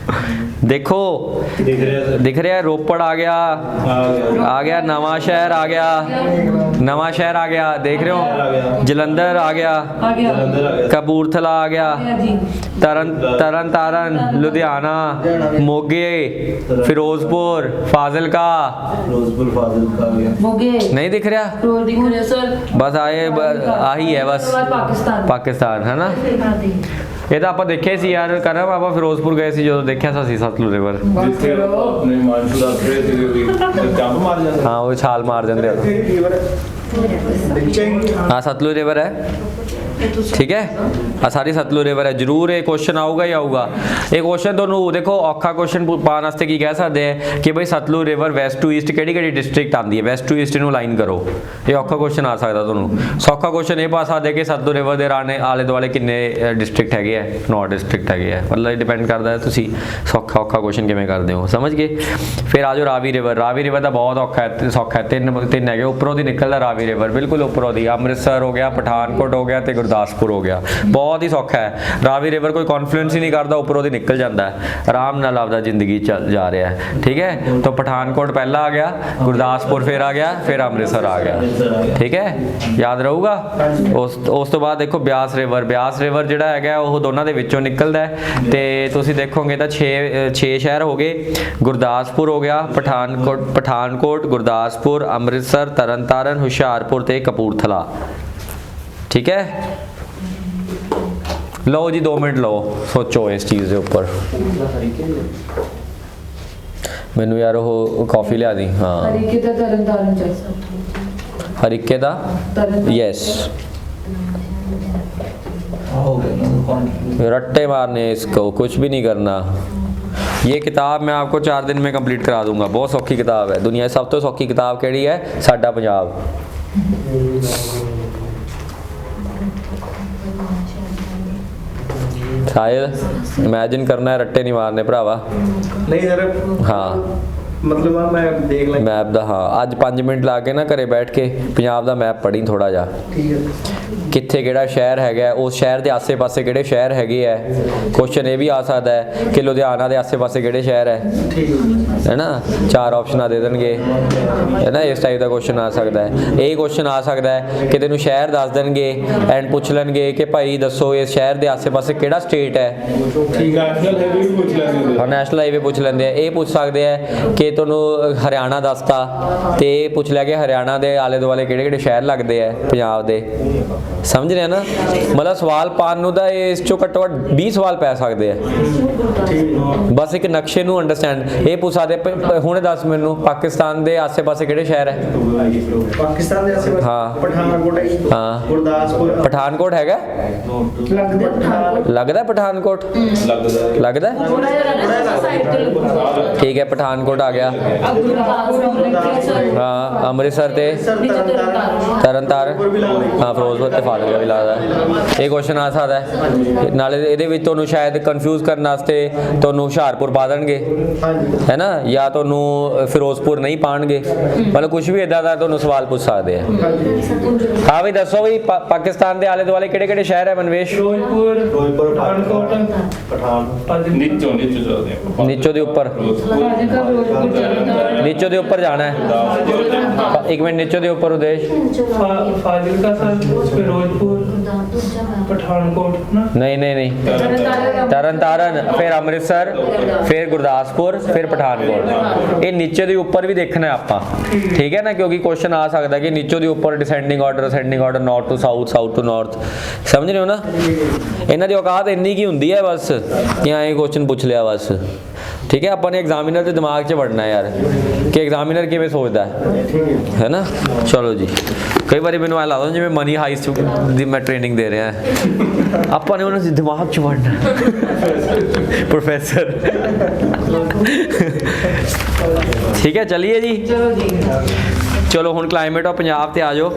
देखो दिख रहा है, रोपड़ आ गया, आ गया नवा शहर, आ गया नवा शहर, आ गया देख रहे हो, जलंधर आ गया, कपूरथला आ गया, तरन तारण, लुधियाना, मोगे, फिरोजपुर, फाजिलका, मोगे नहीं दिख रहा, फिरोजपुर सर, बस आए आही है बस, पाकिस्तान है ना। ਇਹ ਤਾਂ ਆਪਾਂ ਦੇਖਿਆ ਸੀ ਯਾਰ, ਕਰਮ ਆਪਾਂ ਫਿਰੋਜ਼ਪੁਰ ਗਏ ਸੀ ਜਦੋਂ ਦੇਖਿਆ ਸੀ ਸਤਲੁਜ ਰਿਵਰ। ਜਿੱਥੇ ਆਪਣੇ ਮਾਨਸੂ ਦਾ ਫਰੇ ਸੀ ਉਹਦੀ ਜੰਪ ਮਾਰ ਜਾਂਦੇ। ਹਾਂ ਉਹ ਛਾਲ ਮਾਰ ਜਾਂਦੇ ਆ। हाँ सतलुज रिवर है, ठीक है, आ सारी सतलुज रिवर है। जरूर ये क्वेश्चन आऊगा ही आऊगा। ये क्वेश्चन तो देखो औखा क्वेश्चन पाने वास्ते की कह सकते हैं कि भाई Sutlej river west to east किहड़ी डिस्ट्रिक्ट आती है, वैस्ट टू ईस्ट इनू लाइन करो। ये औखा क्वेश्चन आ सकता तुहानू। सौखा क्वेश्चन ये पा सकते कि सतलुज रिवर के राने आले दुआले किन्ने डिस्ट्रिक्ट है, 9 डिस्ट्रिक्ट है। मतलब डिपेंड करता है तुसी सौखा औखा क्वेश्चन किवें करते हो, समझ गए। फिर आ जाओ रावी रिवर। रावी रिवर का बहुत औखा है, सौखा है। तीन है उपरों की निकलता रावी रिवर, बिल्कुल उपरों की। अमृतसर हो गया, पठानकोट हो गया, तो गुरदासपुर हो गया। बहुत ही सौखा है रावी रिवर, कोई कॉन्फ्लुएंस ही नहीं करता, उपरों की निकल जाता है, आराम नाल आपदा जिंदगी चल जा रहा है, ठीक है। तो पठानकोट पहला आ गया, गुरदासपुर फिर आ गया, फिर अमृतसर आ गया, ठीक है, याद रहूगा। उस तो बाद देखो ब्यास रिवर। ब्यास रिवर जिहड़ा है वो दोनों के विचों निकलता है, तो तुसीं देखोगे तो 6 शहर हो गए। गुरदासपुर हो गया, पठानकोट, गुरदासपुर, अमृतसर, तरन तारण, हुशियारपुर ते कपूरथला, ठीक है। लो जी 2 मिनट लो, सोचो इस चीज़ के उपर। मैनू यार वो कॉफ़ी लिया दी। हाँ हरीके दा तरन तारण च, हरीके दा, यस, रट्टे मारने, इसको कुछ भी नहीं करना। ये किताब मैं आपको 4 दिन में कंप्लीट करा दूंगा। बहुत सौखी किताब है, दुनिया की सब तो सौखी किताब केड़ी है, साडा पंजाब। शायद इमेजिन करना है, रट्टे नहीं मारने भरावा। नहीं सर, हाँ मतलब मैं देख लें मैप दा। हाँ अज 5 मिनट ला के ना घरे बैठ के पंजाब दा मैप पढ़ी थोड़ा जा, ठीक है। कित्थे किहड़ा शहर हैगा, उस शहर के आसे पासे किहड़े शहर हैगे है। क्वेश्चन ये भी आ सकता है कि लुधियाना के आसे पासे किहड़े शहर है ना। 4 ऑप्शन दे देंगे, है ना, इस टाइप का क्वेश्चन आ सकता है। ये क्वेश्चन आ सकता है कि तेनू शहर दस देंगे एंड पूछ लेंगे कि भाई दसो इस शहर के आसे पासे किहड़ा स्टेट है, ठीक है। नेशनल हाईवे भी पूछ लेंगे। हाँ नैशनल हाईवे पूछ लेंगे। ये पूछ सकते हैं कि तुहानू हरियाणा दसता, तो ये पूछ लिया कि हरियाणा के आले दुआले किहड़े किहड़े शहर लगते हैं पंजाब के, समझ रहे हैं ना। मतलब सवाल पान नूं तां इस चों घट्टो घट्ट 20 सवाल पै सकते हैं, बस एक नक्शे नूं अंडरस्टैंड। ये पूछ सकते हुणे दस मैनू पाकिस्तान के आसे पासे किहड़े शहर है। पाकिस्तान ਦੇ ਆਸੇ ਪਾਸੇ हाँ। पठानकोट है, हाँ। गुरदासपुर, पठानकोट हैगा, लगदा है पठानकोट, लगदा है, थोड़ा जिहा रहना साइड ते, ठीक है। पठानकोट आ गया, हाँ अमृतसर ते तरन तारण, हाँ फिरोजपुर ते फाजिलका भी लगदा है। ये क्वेश्चन आ सकता है। नाले इहदे विच तुहानू शायद कन्फ्यूज करने वास्ते तुहानू हुशियारपुर पा देणगे, है ना, या तुहानू फिरोजपुर नहीं पाणगे। मतलब कुछ भी इदां दा तुहानू सवाल पूछ सकते हैं। हाँ भी दसो भी पाकिस्तान के आले दुआले किहड़े किहड़े शहर है मनवेश। फिरोजपुर, पठानकोट, नीचों दे ऊपर, नीचों दे ऊपर जाना है। एक मिनट, नीचों दे ऊपर उदेश, फाजिलका सर, फिरोजपुर, पठानकोट ना, नहीं नहीं नहीं, तरन तारण, फिर अमृतसर, फिर गुरदासपुर, फिर पठानकोट। ये नीचे दे ऊपर भी देखना है आपां, ठीक है ना, क्योंकि क्वेश्चन आ सकता है कि नीचों दे ऊपर descending order, north to south, south to north, समझ रहे हो ना। इन्हां दी औकात इन्नी की हुंदी है बस कि ये क्वेश्चन पूछ लिया बस, ठीक है। अपन ने एग्जामिनर के दिमाग 'च वड़ना है यार कि एग्जामिनर किवें सोचदा है ना। चलो जी, कई बार मैंने ऐ लगदा जिवें मनी हाइस्ट दी मैं ट्रेनिंग दे रहा है, अपन ने उन्होंने दिमाग 'च वड़ना प्रोफेसर। ठीक है, चलिए जी, चलो हुण क्लाइमेट ऑफ पंजाब ते आ जाओ।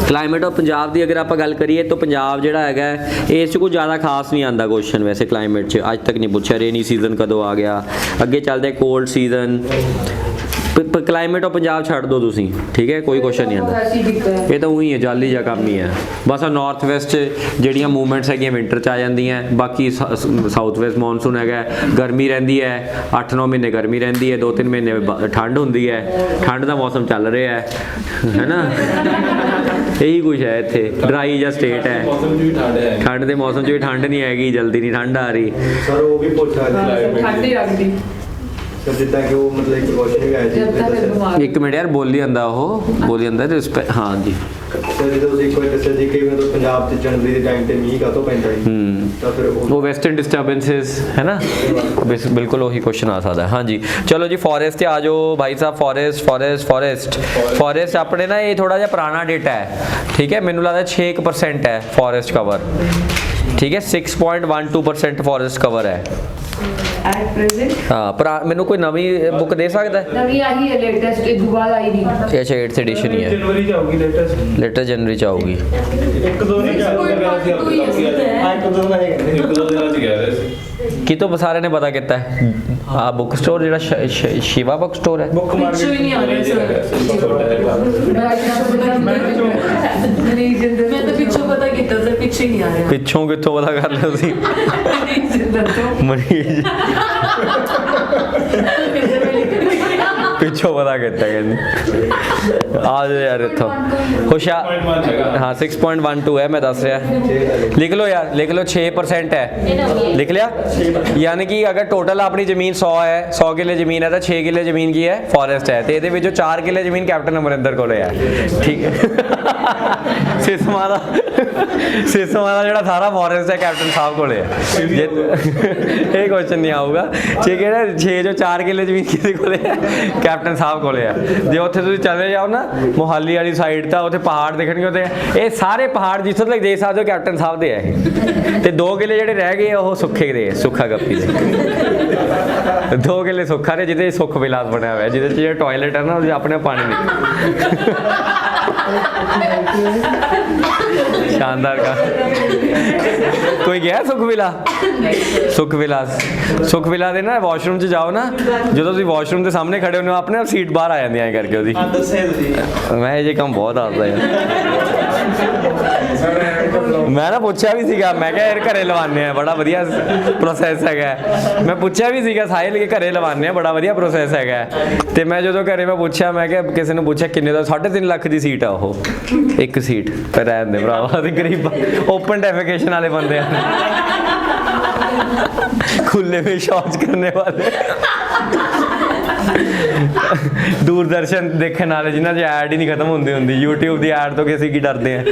क्लाइमेट ऑफ पंजाब की अगर आप गल करिए तो पंजाब जिहड़ा हैगा इस कुछ ज़्यादा खास नहीं आता क्वेश्चन वैसे क्लाइमेट च अज तक नहीं पूछा। रेनी सीजन कदों आ गया, अगे चलते कोल्ड सीजन, ਕਲਾਈਮੇਟ ਉਹ ਪੰਜਾਬ ਛੱਡ ਦੋ ਤੁਸੀਂ, ਠੀਕ ਹੈ, ਕੋਈ ਕੁਐਸਚਨ ਨਹੀਂ ਆਉਂਦਾ। ऐसी दिक्कत ਇਹ ਤਾਂ ਉਹੀ ਹੈ, ਜਾਲੀ ਜਿਹਾ ਕੰਮ ਹੀ ਹੈ ਬਸ। ਆ ਨਾਰਥ ਵੈਸਟ ਜਿਹੜੀਆਂ ਮੂਵਮੈਂਟਸ ਹੈਗੀਆਂ ਵਿੰਟਰ 'ਚ ਆ ਜਾਂਦੀਆਂ, ਬਾਕੀ ਸਾਊਥ ਵੈਸਟ ਮੌਨਸੂਨ ਹੈਗਾ, ਗਰਮੀ ਰਹਿੰਦੀ ਹੈ 8-9 ਮਹੀਨੇ ਗਰਮੀ ਰਹਿੰਦੀ ਹੈ, 2-3 ਮਹੀਨੇ ਠੰਡ ਹੁੰਦੀ ਹੈ, ਠੰਡ ਦਾ ਮੌਸਮ ਚੱਲ ਰਿਹਾ ਹੈ ਨਾ। ਇਹੀ ਕੁਝ ਹੈ ਇੱਥੇ, ਡਰਾਈ ਜਿਹਾ ਸਟੇਟ ਹੈ। ਮੌਸਮ 'ਚ ਵੀ ਠੰਡ ਹੈ। ਠੰਡ ਦੇ ਮੌਸਮ 'ਚ ਵੀ ਠੰਡ ਨਹੀਂ ਹੈਗੀ, ਜਲਦੀ ਨਹੀਂ ਠੰਡ ਆ ਰਹੀ। ਸਰ ਉਹ ਵੀ ਪੁੱਛ ਰਿਹਾ ਸੀ ठंडी लगती ਸਰ ਜਿੱਦਾਂ ਕਿ ਉਹ ਮਤਲਬ ਇੱਕ ਕੁਐਸਚਨ ਵੀ ਆਇਆ ਸੀ जब तक बीमार ਇੱਕ ਮਿੰਟ ਯਾਰ, ਬੋਲੀ ਜਾਂਦਾ ਉਹ, ਬੋਲੀ ਜਾਂਦਾ ਰਿਸਪੈਕਟ। ਹਾਂ ਜੀ, ਸਰ ਜਦੋਂ ਤੁਸੀਂ ਕੋਈ ਦੱਸਿਆ ਸੀ ਕਿ ਮਤਲਬ ਪੰਜਾਬ 'ਚ ਜਨਵਰੀ ਦੇ ਟਾਈਮ ਤੇ ਮੀਂਹ ਕਾਹਤੋਂ ਪੈਂਦਾ ਜੀ, ਤਾਂ ਫਿਰ ਉਹ ਵੈਸਟਰਨ ਡਿਸਟਰਬੈਂਸਸ ਹੈ ਨਾ, ਬਿਲਕੁਲ ਉਹੀ ਕੁਐਸਚਨ ਆ ਸਕਦਾ। ਹਾਂਜੀ ਚਲੋ ਜੀ, ਫੋਰੈਸਟ ਤੇ ਆ ਜਾਓ ਭਾਈ ਸਾਹਿਬ। ਫੋਰੈਸਟ ਆਪਣੇ ਨਾ ਇਹ ਥੋੜਾ ਜਿਹਾ ਪੁਰਾਣਾ ਡੇਟਾ ਹੈ, ਠੀਕ ਹੈ, ਮੈਨੂੰ ਲੱਗਦਾ 6% ਹੈ ਫੋਰੈਸਟ ਕਵਰ, ਠੀਕ ਹੈ, 6.12% ਫੋਰੈਸਟ ਕਵਰ ਹੈ। एट प्रेजेंट ਹਾਂ, ਮੈਨੂੰ ਕੋਈ ਨਵੀਂ ਬੁੱਕ ਦੇ ਸਕਦਾ ਹੈ? नवी आई है लेटेस्ट एक दोबारा आई नहीं ਅੱਛਾ 8th ਐਡੀਸ਼ਨ ਹੀ ਹੈ, जनवरी जाओगी लेटेस्ट। ਲੇਟਰ ਜਨਵਰੀ ਚ ਆਊਗੀ। ਇੱਕ ਦੋ ਦਿਨਾਂ 'ਚ ਕਹਿ ਰਹੇ ਸੀ। ਕਿਤੋਂ ਸਾਰਿਆਂ ਨੇ ਪਤਾ ਕੀਤਾ ਹੈ? ਆ ਬੁੱਕ ਸਟੋਰ ਜਿਹੜਾ ਸ਼ਿਵਾ ਬੁੱਕ ਸਟੋਰ ਹੈ। बुक पिछू ही नहीं आ रहा मैं तो पिछू पता किया सर, पिछू ही नहीं आ रहा ਪਿੱਛੋਂ ਕਿੱਥੋਂ ਪਤਾ ਕਰ ਲਿਆ ਤੁਸੀਂ? ਮਰੀਜ਼ ਪਿੱਛੋਂ ਪਤਾ ਕੀਤਾ ਕਹਿੰਦੀ। ਆ ਜਾਓ ਯਾਰ ਇੱਥੋਂ ਹੁਸ਼ਿਆਰ। ਹਾਂ 6.12 ਹੈ, ਮੈਂ ਦੱਸ ਰਿਹਾ। ਲਿਖ ਲਓ ਯਾਰ, ਲਿਖ ਲਓ 6% ਹੈ, ਲਿਖ ਲਿਆ। ਯਾਨੀ ਕਿ ਅਗਰ ਟੋਟਲ ਆਪਣੀ ਜ਼ਮੀਨ 100 ਹੈ, 100 ਕਿੱਲੇ ਜ਼ਮੀਨ ਹੈ, ਤਾਂ 6 ਕਿੱਲੇ ਜ਼ਮੀਨ ਕੀ ਹੈ? ਫੋਰੈਸਟ ਹੈ। ਤੇ ਇਹਦੇ ਵਿੱਚੋਂ 4 ਕਿੱਲੇ ਜ਼ਮੀਨ ਕੈਪਟਨ ਅਮਰਿੰਦਰ ਕੋਲੇ ਹੈ, ਠੀਕ ਹੈ। ਸਿਸਮਾ ਦਾ ਜਿਹੜਾ ਸਾਰਾ ਫੋਰੈਸਟ ਹੈ ਕੈਪਟਨ ਸਾਹਿਬ ਕੋਲੇ ਹੈ। ਇਹ ਕੁਐਸਚਨ ਨਹੀਂ ਆਊਗਾ, ਠੀਕ ਹੈ ਨਾ। 6 ਜੋ 4 ਕਿੱਲੇ ਜ਼ਮੀਨ ਕਿਹਦੇ ਕੋਲੇ ਹੈ? ਕੈਪਟਨ ਸਾਹਿਬ ਕੋਲੇ ਹੈ। ਜੇ ਉੱਥੇ ਤੁਸੀਂ ਚਲੇ ਜਾਓ ਨਾ ਮੋਹਾਲੀ ਵਾਲੀ ਸਾਈਡ, ਤਾਂ ਉੱਥੇ ਪਹਾੜ ਦੇਖਣਗੇ, ਉੱਥੇ ਇਹ ਸਾਰੇ ਪਹਾੜ ਜਿੱਥੋਂ ਤੱਕ ਦੇਖ ਸਕਦੇ ਹੋ ਕੈਪਟਨ ਸਾਹਿਬ ਦੇ ਹੈ ਇਹ। ਤੇ 2 ਕਿੱਲੇ ਜਿਹੜੇ ਰਹਿ ਗਏ ਉਹ ਸੁੱਖੇ ਦੇ, ਸੁੱਖਾ ਗੱਪੀ ਦੇ। 2 ਕਿੱਲੇ ਸੁੱਖਾ ਦੇ, ਜਿਹਦੇ ਸੁੱਖ ਵਿਲਾਸ ਬਣਿਆ ਹੋਇਆ, ਜਿਹਦੇ 'ਚ ਜਿਹੜਾ ਟਾਇਲਟ ਹੈ ਨਾ ਉਹਦੇ ਆਪਣੇ ਪਾਣੀ ਨਿਕਲਦਾ। ਸ਼ਾਨਦਾਰ ਕਾ ਕੋਈ ਗਿਆ ਸੁੱਖ ਵਿਲਾ ਦੇ ਨਾ ਵਾਸ਼ਰੂਮ 'ਚ ਜਾਓ ਨਾ, ਜਦੋਂ ਤੁਸੀਂ ਵਾਸ਼ਰੂਮ ਦੇ ਸਾਹਮਣੇ ਖੜੇ ਹੁੰਦੇ ਹੋ, ਆਪਣੇ ਆਪ ਸੀਟ ਬਾਹਰ ਆ ਜਾਂਦੀ ਐ ਕਰਕੇ ਉਹਦੀ। ਮੈਂ ਇਹ ਕੰਮ ਬਹੁਤ ਆਉਂਦਾ ਯਾਰ। ਮੈਂ ਨਾ ਪੁੱਛਿਆ ਵੀ ਸੀਗਾ, ਮੈਂ ਕਿਹਾ ਯਾਰ ਘਰੇ ਲਵਾਉਂਦੇ ਆ, ਬੜਾ ਵਧੀਆ ਪ੍ਰੋਸੈਸ ਹੈਗਾ। ਮੈਂ ਪੁੱਛਿਆ ਵੀ ਸੀਗਾ ਸਾਹਿਲ ਕੇ ਘਰੇ ਲਵਾਉਂਦੇ ਆ, ਬੜਾ ਵਧੀਆ ਪ੍ਰੋਸੈਸ ਹੈਗਾ। ਤੇ ਮੈਂ ਜਦੋਂ ਘਰੇ ਮੈਂ ਪੁੱਛਿਆ, ਮੈਂ ਕਿਹਾ ਕਿਸੇ ਨੂੰ ਪੁੱਛਿਆ ਕਿੰਨੇ ਦਾ, 3.5 ਲੱਖ ਦੀ ਸੀਟ ਆ ਉਹ, ਇੱਕ ਸੀਟ। ਪਰ ਰਹਿਣ ਦੇ ਭਰਾਵਾ, ਅਸੀਂ ਗਰੀਬ ਓਪਨ ਡੈਫਿਕੇਸ਼ਨ ਵਾਲੇ ਬੰਦੇ ਆ, खुले में शौच करने वाले। दूरदर्शन देखने वाले जिन्होंने ऐड ही नहीं खत्म होंगी, यूट्यूब की ऐड तो किसी की डरते हैं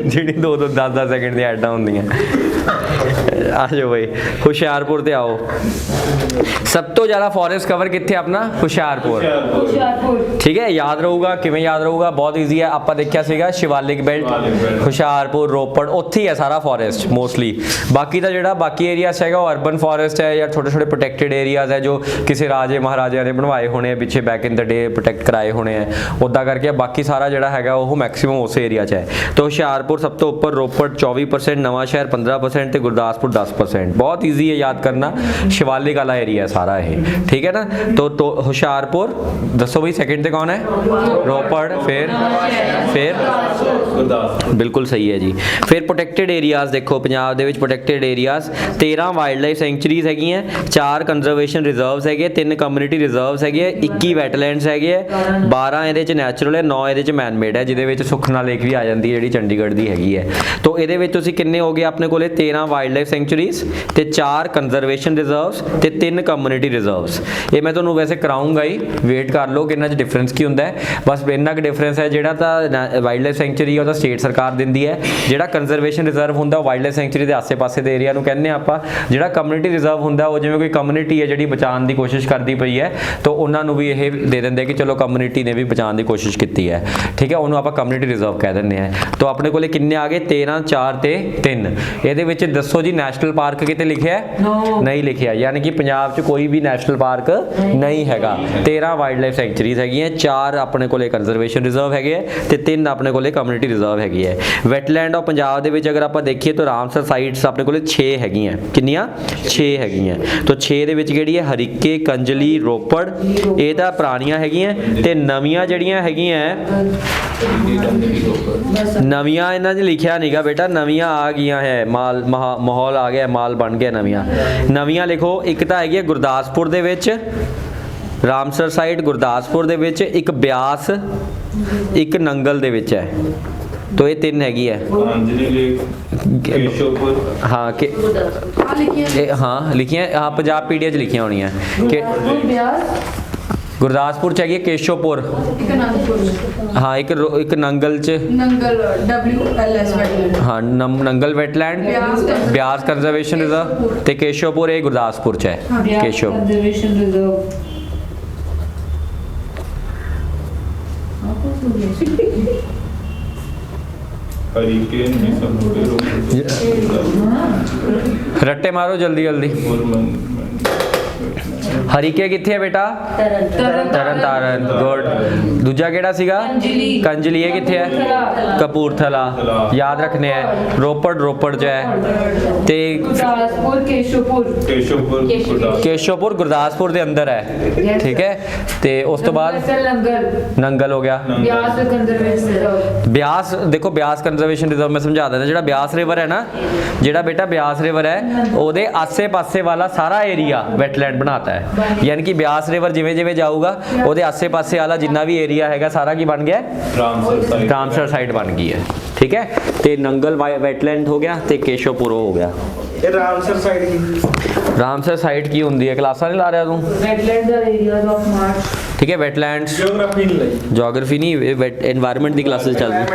जी 2-2 10-10 सेकंड की ऐडा होंगी। आ जाओ भाई हुशियारपुर ते आओ। सब तो ज़्यादा फॉरेस्ट कवर कितने अपना हुशियारपुर, ठीक है। याद रहूगा, किमें याद रहूगा, बहुत ईजी है। आप देखा सीगा शिवालिक बेल्ट, हुशियारपुर, रोपड़, उत्थे है सारा फॉरेस्ट मोस्टली। बाकी का जो बाकी एरियाज है वो अर्बन फॉरेस्ट है या छोटे छोटे प्रोटेक्टेड एरियाज है जो किसी राजे महाराजे ने बनवाए होने पिछे back in the day protect कराए होने हैं, उदा करके बाकी सारा जो है वो मैक्सीमम उस एरिया च है। तो हुशियारपुर सब तो उपर, रोपड़ 24%, नवांशहर 15% तो गुरदासपुर 10%। बहुत ईजी है याद करना, शिवालिक वाला एरिया सारा है, ठीक है ना। तो हुशियारपुर दसो भाई सेकंड पे कौन है? रोपड़, फिर बिल्कुल सही है जी। फिर प्रोटेक्टेड एरियाज देखो, पंजाब दे विच protected areas 13 wildlife sanctuaries हैगियां, 4 कंजरवेशन रिजर्व्स हैगे, 3 कम्युनिटी रिजर्व्स हैगे, 21 वैटलैंड्स हैगे, 12 ਇਹਦੇ ਚ ਨੈਚੁਰਲ ਹੈ, 9 ਇਹਦੇ ਚ ਮੈਨ ਮੇਡ ਹੈ, ਜਿਹਦੇ ਵਿੱਚ ਸੁਖਨਾ ਲੇਕ ਵੀ ਆ ਜਾਂਦੀ ਹੈ ਜਿਹੜੀ ਚੰਡੀਗੜ੍ਹ ਦੀ ਹੈਗੀ ਹੈ। तो ਇਹਦੇ ਵਿੱਚ ਤੁਸੀਂ ਕਿੰਨੇ ਹੋ ਗਏ ਆਪਣੇ ਕੋਲੇ? 13 ਵਾਈਲਡ ਲਾਈਫ ਸੈਂਚੁਰੀਜ਼ ਤੇ 4 ਕੰਜ਼ਰਵੇਸ਼ਨ ਰਿਜ਼ਰਵਸ ਤੇ 3 ਕਮਿਊਨਿਟੀ ਰਿਜ਼ਰਵਸ। ਇਹ ਮੈਂ ਤੁਹਾਨੂੰ ਵੈਸੇ ਕਰਾਉਂਗਾ ਹੀ, ਵੇਟ ਕਰ ਲਓ ਕਿ ਇਹਨਾਂ 'ਚ ਡਿਫਰੈਂਸ ਕੀ ਹੁੰਦਾ ਹੈ। ਬਸ ਇੰਨਾ ਕੁ ਡਿਫਰੈਂਸ ਹੈ, ਜਿਹੜਾ ਤਾਂ ਵਾਈਲਡ ਲਾਈਫ ਸੈਂਚੁਰੀ ਉਹਦਾ ਸਟੇਟ ਸਰਕਾਰ ਦਿੰਦੀ ਹੈ, ਜਿਹੜਾ ਕੰਜ਼ਰਵੇਸ਼ਨ ਰਿਜ਼ਰਵ ਹੁੰਦਾ ਉਹ ਵਾਈਲਡ ਲਾਈਫ ਸੈਂਚੁਰੀ ਦੇ ਆਸੇ-ਪਾਸੇ ਦੇ ਏਰੀਆ ਨੂੰ ਕਹਿੰਦੇ ਆਪਾਂ। ਜਿਹੜਾ ਕਮਿਊਨਿਟੀ ਰਿਜ਼ਰਵ ਹੁੰਦਾ ਉਹ ਜਿਵੇਂ ਕੋਈ ਕਮਿਊਨਿਟੀ ਹੈ ਜਿਹੜੀ ਬਚਾਉਣ ਦੀ ਕੋਸ਼ਿਸ਼ ਕਰਦੀ ਪਈ ਹੈ, ਤਾਂ ਉਹਨਾਂ ਨੂੰ ਵੀ ਇਹ ਦੇ ਦਿੰਦੇ ਕਿ ਚਲੋ ਕਮਿਊਨਿਟੀ ਨੇ ਵੀ ਬਚਾਉਣ ਦੀ ਕੋਸ਼ਿਸ਼ ਕੀਤੀ ਹੈ, ਠੀਕ ਹੈ, ਉਹਨੂੰ ਆਪਾਂ ਕਮਿਊਨਿਟੀ ਰਿਜ਼ਰਵ ਕਹਿ ਦਿੰਦੇ ਹਾਂ। ਤਾਂ ਆਪਣੇ ਕੋਲੇ ਕਿੰਨੇ ਆ ਗਏ? 13, 4 ਤੇ 3। ਇਹਦੇ ਵਿੱਚ ਦੱਸੋ ਦੱਸੋ ਜੀ ਨੈਸ਼ਨਲ ਪਾਰਕ ਕਿਤੇ ਲਿਖਿਆ ਹੈ? No. ਨਹੀਂ ਲਿਖਿਆ, ਯਾਨੀ ਕਿ ਪੰਜਾਬ 'ਚ ਕੋਈ ਵੀ ਨੈਸ਼ਨਲ ਪਾਰਕ ਨਹੀਂ ਹੈਗਾ। 13 ਵਾਈਲਡ ਲਾਈਫ ਸੈਂਚੁਰੀਜ਼ ਹੈਗੀਆਂ, 4 ਆਪਣੇ ਕੋਲੇ ਕੰਜ਼ਰਵੇਸ਼ਨ ਰਿਜ਼ਰਵ ਹੈਗੇ ਹੈ ਤੇ 3 ਆਪਣੇ ਕੋਲੇ ਕਮਿਊਨਿਟੀ ਰਿਜ਼ਰਵ ਹੈਗੀ ਹੈ। ਵੈਟਲੈਂਡ ਆਫ ਪੰਜਾਬ ਦੇ ਵਿੱਚ ਅਗਰ ਆਪਾਂ ਦੇਖੀਏ ਤਾਂ ਰਾਮਸਰ ਸਾਈਟਸ ਆਪਣੇ ਕੋਲੇ 6 ਹੈਗੀਆਂ। ਕਿੰਨੀਆਂ? 6 ਹੈਗੀਆਂ। ਤਾਂ 6 ਦੇ ਵਿੱਚ ਕਿਹੜੀ ਹੈ? ਹਰੀਕੇ, ਕੰਜਲੀ, ਰੋਪੜ, ਇਹ ਤਾਂ ਪੁਰਾਣੀਆਂ ਹੈਗੀਆਂ ਤੇ ਨਵੀਆਂ ਜਿਹੜੀਆਂ ਹੈਗੀਆਂ ਨਵੀਆਂ ਇਹਨਾਂ 'ਚ ਲਿਖਿਆ ਨਹੀਂਗਾ ਬੇਟਾ, ਨਵੀਆਂ ਆ ਗਈਆਂ ਹੈ, ਮਾਹੌਲ ਆ ਗਿਆ, ਮਾਲ ਬਣ ਗਿਆ ਨਵੀਆਂ ਲਿਖੋ। ਇੱਕ ਤਾਂ ਹੈਗੀ ਹੈ ਗੁਰਦਾਸਪੁਰ ਦੇ ਵਿੱਚ ਰਾਮਸਰ ਸਾਈਟ, ਗੁਰਦਾਸਪੁਰ ਦੇ ਵਿੱਚ ਇੱਕ ਬਿਆਸ, ਇੱਕ ਨੰਗਲ ਦੇ ਵਿੱਚ ਹੈ। तो ये 3 हैगी है। अंजलि लेक, केशवपुर, हाँ के हाँ लिखियाँ, हाँ पंजाब पीडीएफ लिखियाँ होनी है कि गुरदासपुर च हैगी है केशवपुर, हाँ एक नंगल च हाँ Nangal wetland, Beas conservation reserve ते केशवपुर ये गुरदासपुर च है। केशव कंजर्वेशन रिजर्व हरिकेन में सब रट्टे मारो जल्दी जल्दी। हरीके किथे है बेटा? तरन तारण, गुड। दूजा केड़ा सीगा? कंजली, ये किथे है? कपूरथला, याद रखने है। रोपड़ च है ते केशवपुर गुरदासपुर दे अंदर है, ठीक है। ते उस तो बाद नंगल हो गया। ब्यास देखो, ब्यास कंजरवेशन रिजर्व में समझा देना। जेड़ा ब्यास रिवर है ना, जेड़ा बेटा ब्यास रिवर है ओदे आसे पासे वाला सारा एरिया वेटलैंड बनाता है, यानी कि ब्यास रिवर जिवें जिवें जाऊगा ओदे आसे पासे वाला जिन्ना भी एरिया हैगा सारा की बन गया रामसर साइट बन गई है, ठीक है। ते नंगल वेटलैंड हो गया ते केशवपुर हो गया। रामसर साइट की होंदी है? क्लासा नहीं ला रहा तू? Wetland the areas of March, ठीक है। वेटलैंड्स जोग्राफी नहीं, एनवायरनमेंट की क्लासेस चल रही।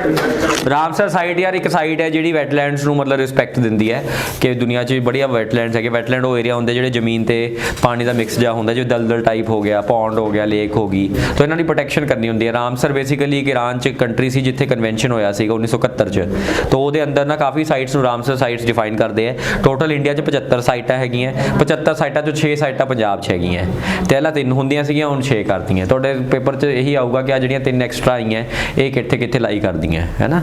रामसर साइट यार एक साइट है जिहड़ी वेटलैंड्स ਨੂੰ मतलब रिस्पैक्ट दिंदी है कि दुनिया 'ਚ बढ़िया वेटलैंड्स है। वेटलैंड वो एरिया होंगे ਜਿਹੜੇ ਜ਼ਮੀਨ ਤੇ ਪਾਣੀ ਦਾ ਮਿਕਸ ਜਾ ਹੁੰਦਾ, ਜਿਵੇਂ ਦਲਦਲ ਟਾਈਪ ਹੋ ਗਿਆ, ਪੌਂਡ ਹੋ ਗਿਆ, ਲੇਕ ਹੋ ਗਈ, ਤਾਂ ਇਹਨਾਂ ਦੀ ਪ੍ਰੋਟੈਕਸ਼ਨ ਕਰਨੀ ਹੁੰਦੀ ਹੈ। ਰਾਮਸਰ ਬੇਸਿਕਲੀ ਇੱਕ ਇਰਾਨ 'ਚ ਕੰਟਰੀ ਸੀ ਜਿੱਥੇ ਕਨਵੈਨਸ਼ਨ ਹੋਇਆ ਸੀਗਾ 1971 'ਚ, ਤਾਂ ਉਹਦੇ ਅੰਦਰ ਨਾ ਕਾਫੀ ਸਾਈਟਸ ਨੂੰ ਰਾਮਸਰ ਸਾਈਟਸ ਡਿਫਾਈਨ ਕਰਦੇ ਆ। ਟੋਟਲ ਇੰਡੀਆ 'ਚ 75 ਸਾਈਟਾਂ ਹੈਗੀਆਂ, 75 ਸਾਈਟਾਂ 'ਚੋਂ 6 ਸਾਈਟਾਂ ਪੰਜਾਬ 'ਚ ਹੈਗੀਆਂ, ਪਹਿਲਾਂ 3 ਹੁੰਦੀਆਂ ਸੀਗੀਆਂ ਹੁਣ 6 ਕਰਤੀਆਂ। ਤੁਹਾਡੇ ਪੇਪਰ 'ਚ ਇਹੀ ਆਊਗਾ ਕਿ ਆ ਜਿਹੜੀਆਂ 3 ਐਕਸਟਰਾ ਆਈਆਂ ਇਹ ਕਿੱਥੇ ਕਿੱਥੇ ਲਾਈ ਕਰਦੀਆਂ ਹੈ ਨਾ,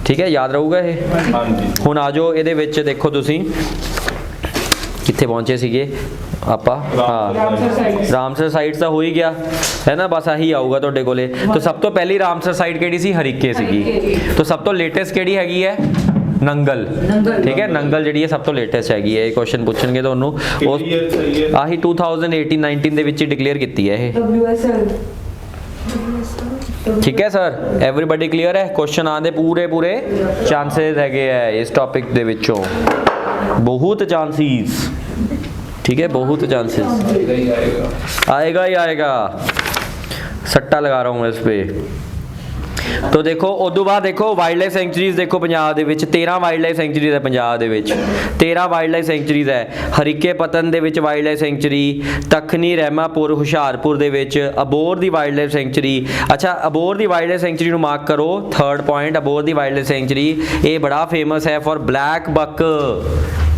ਠੀਕ ਹੈ, ਯਾਦ ਰਹੂਗਾ ਇਹ। ਹੁਣ ਆ ਜਾਓ ਇਹਦੇ ਵਿੱਚ ਦੇਖੋ ਤੁਸੀਂ ਕਿੱਥੇ ਪਹੁੰਚੇ ਸੀਗੇ ਆਪਾਂ। ਹਾਂ ਰਾਮਸਰ ਸਾਈਟ ਤਾਂ ਹੋ ਹੀ ਗਿਆ ਹੈ ਨਾ, ਬਸ ਆਹੀ ਆਊਗਾ ਤੁਹਾਡੇ ਕੋਲੇ। ਤਾਂ ਸਭ ਤੋਂ ਪਹਿਲੀ ਰਾਮਸਰ ਸਾਈਟ ਕਿਹੜੀ ਸੀ? ਹਰੀਕੇ ਸੀਗੀ। ਤਾਂ ਸਭ ਤੋਂ ਲੇਟੈਸਟ ਕਿਹੜੀ ਹੈਗੀ ਹੈ? ਨੰਗਲ, ਠੀਕ ਹੈ। ਨੰਗਲ ਜਿਹੜੀ ਹੈ ਸਭ ਤੋਂ ਲੇਟੈਸਟ ਹੈਗੀ ਹੈ। ਇਹ ਕੁਐਸਚਨ ਪੁੱਛਣਗੇ ਤੁਹਾਨੂੰ, ਉਸ ਆਹੀ 2018-19 ਦੇ ਵਿੱਚ ਡਿਕਲੇਅਰ ਕੀਤੀ ਹੈ ਇਹ, ठीक है सर। एवरीबॉडी क्लियर है? क्वेश्चन आने पूरे चांसेस हैगे है इस टॉपिक दे विचों, बहुत चांसेस, ठीक है, बहुत चांसेस आएगा ही आएगा। सट्टा लगा रहा हूँ इस पे। तो देखो उदों बाद देखो वाइल्ड लाइफ सेंचुरीज देखो पंजाब दे विच 13 वाइल्ड लाइफ सेंचुरीज है पंजाब दे विच, 13 वाइल्ड लाइफ सेंचुरीज है। हरीके पतन दे विच वाइल्ड लाइफ सेंचुरी, तखनी रहमापुर हुशियारपुर दे विच, अबोर दी वाइल्ड लाइफ सेंचुरी। अच्छा अबोर दी वाइल्ड लाइफ सेंचुरी नूं मार्क करो, 3rd पॉइंट अबोर दी वाइल्ड लाइफ सेंचुरी, ये बड़ा फेमस है फॉर ब्लैक बक,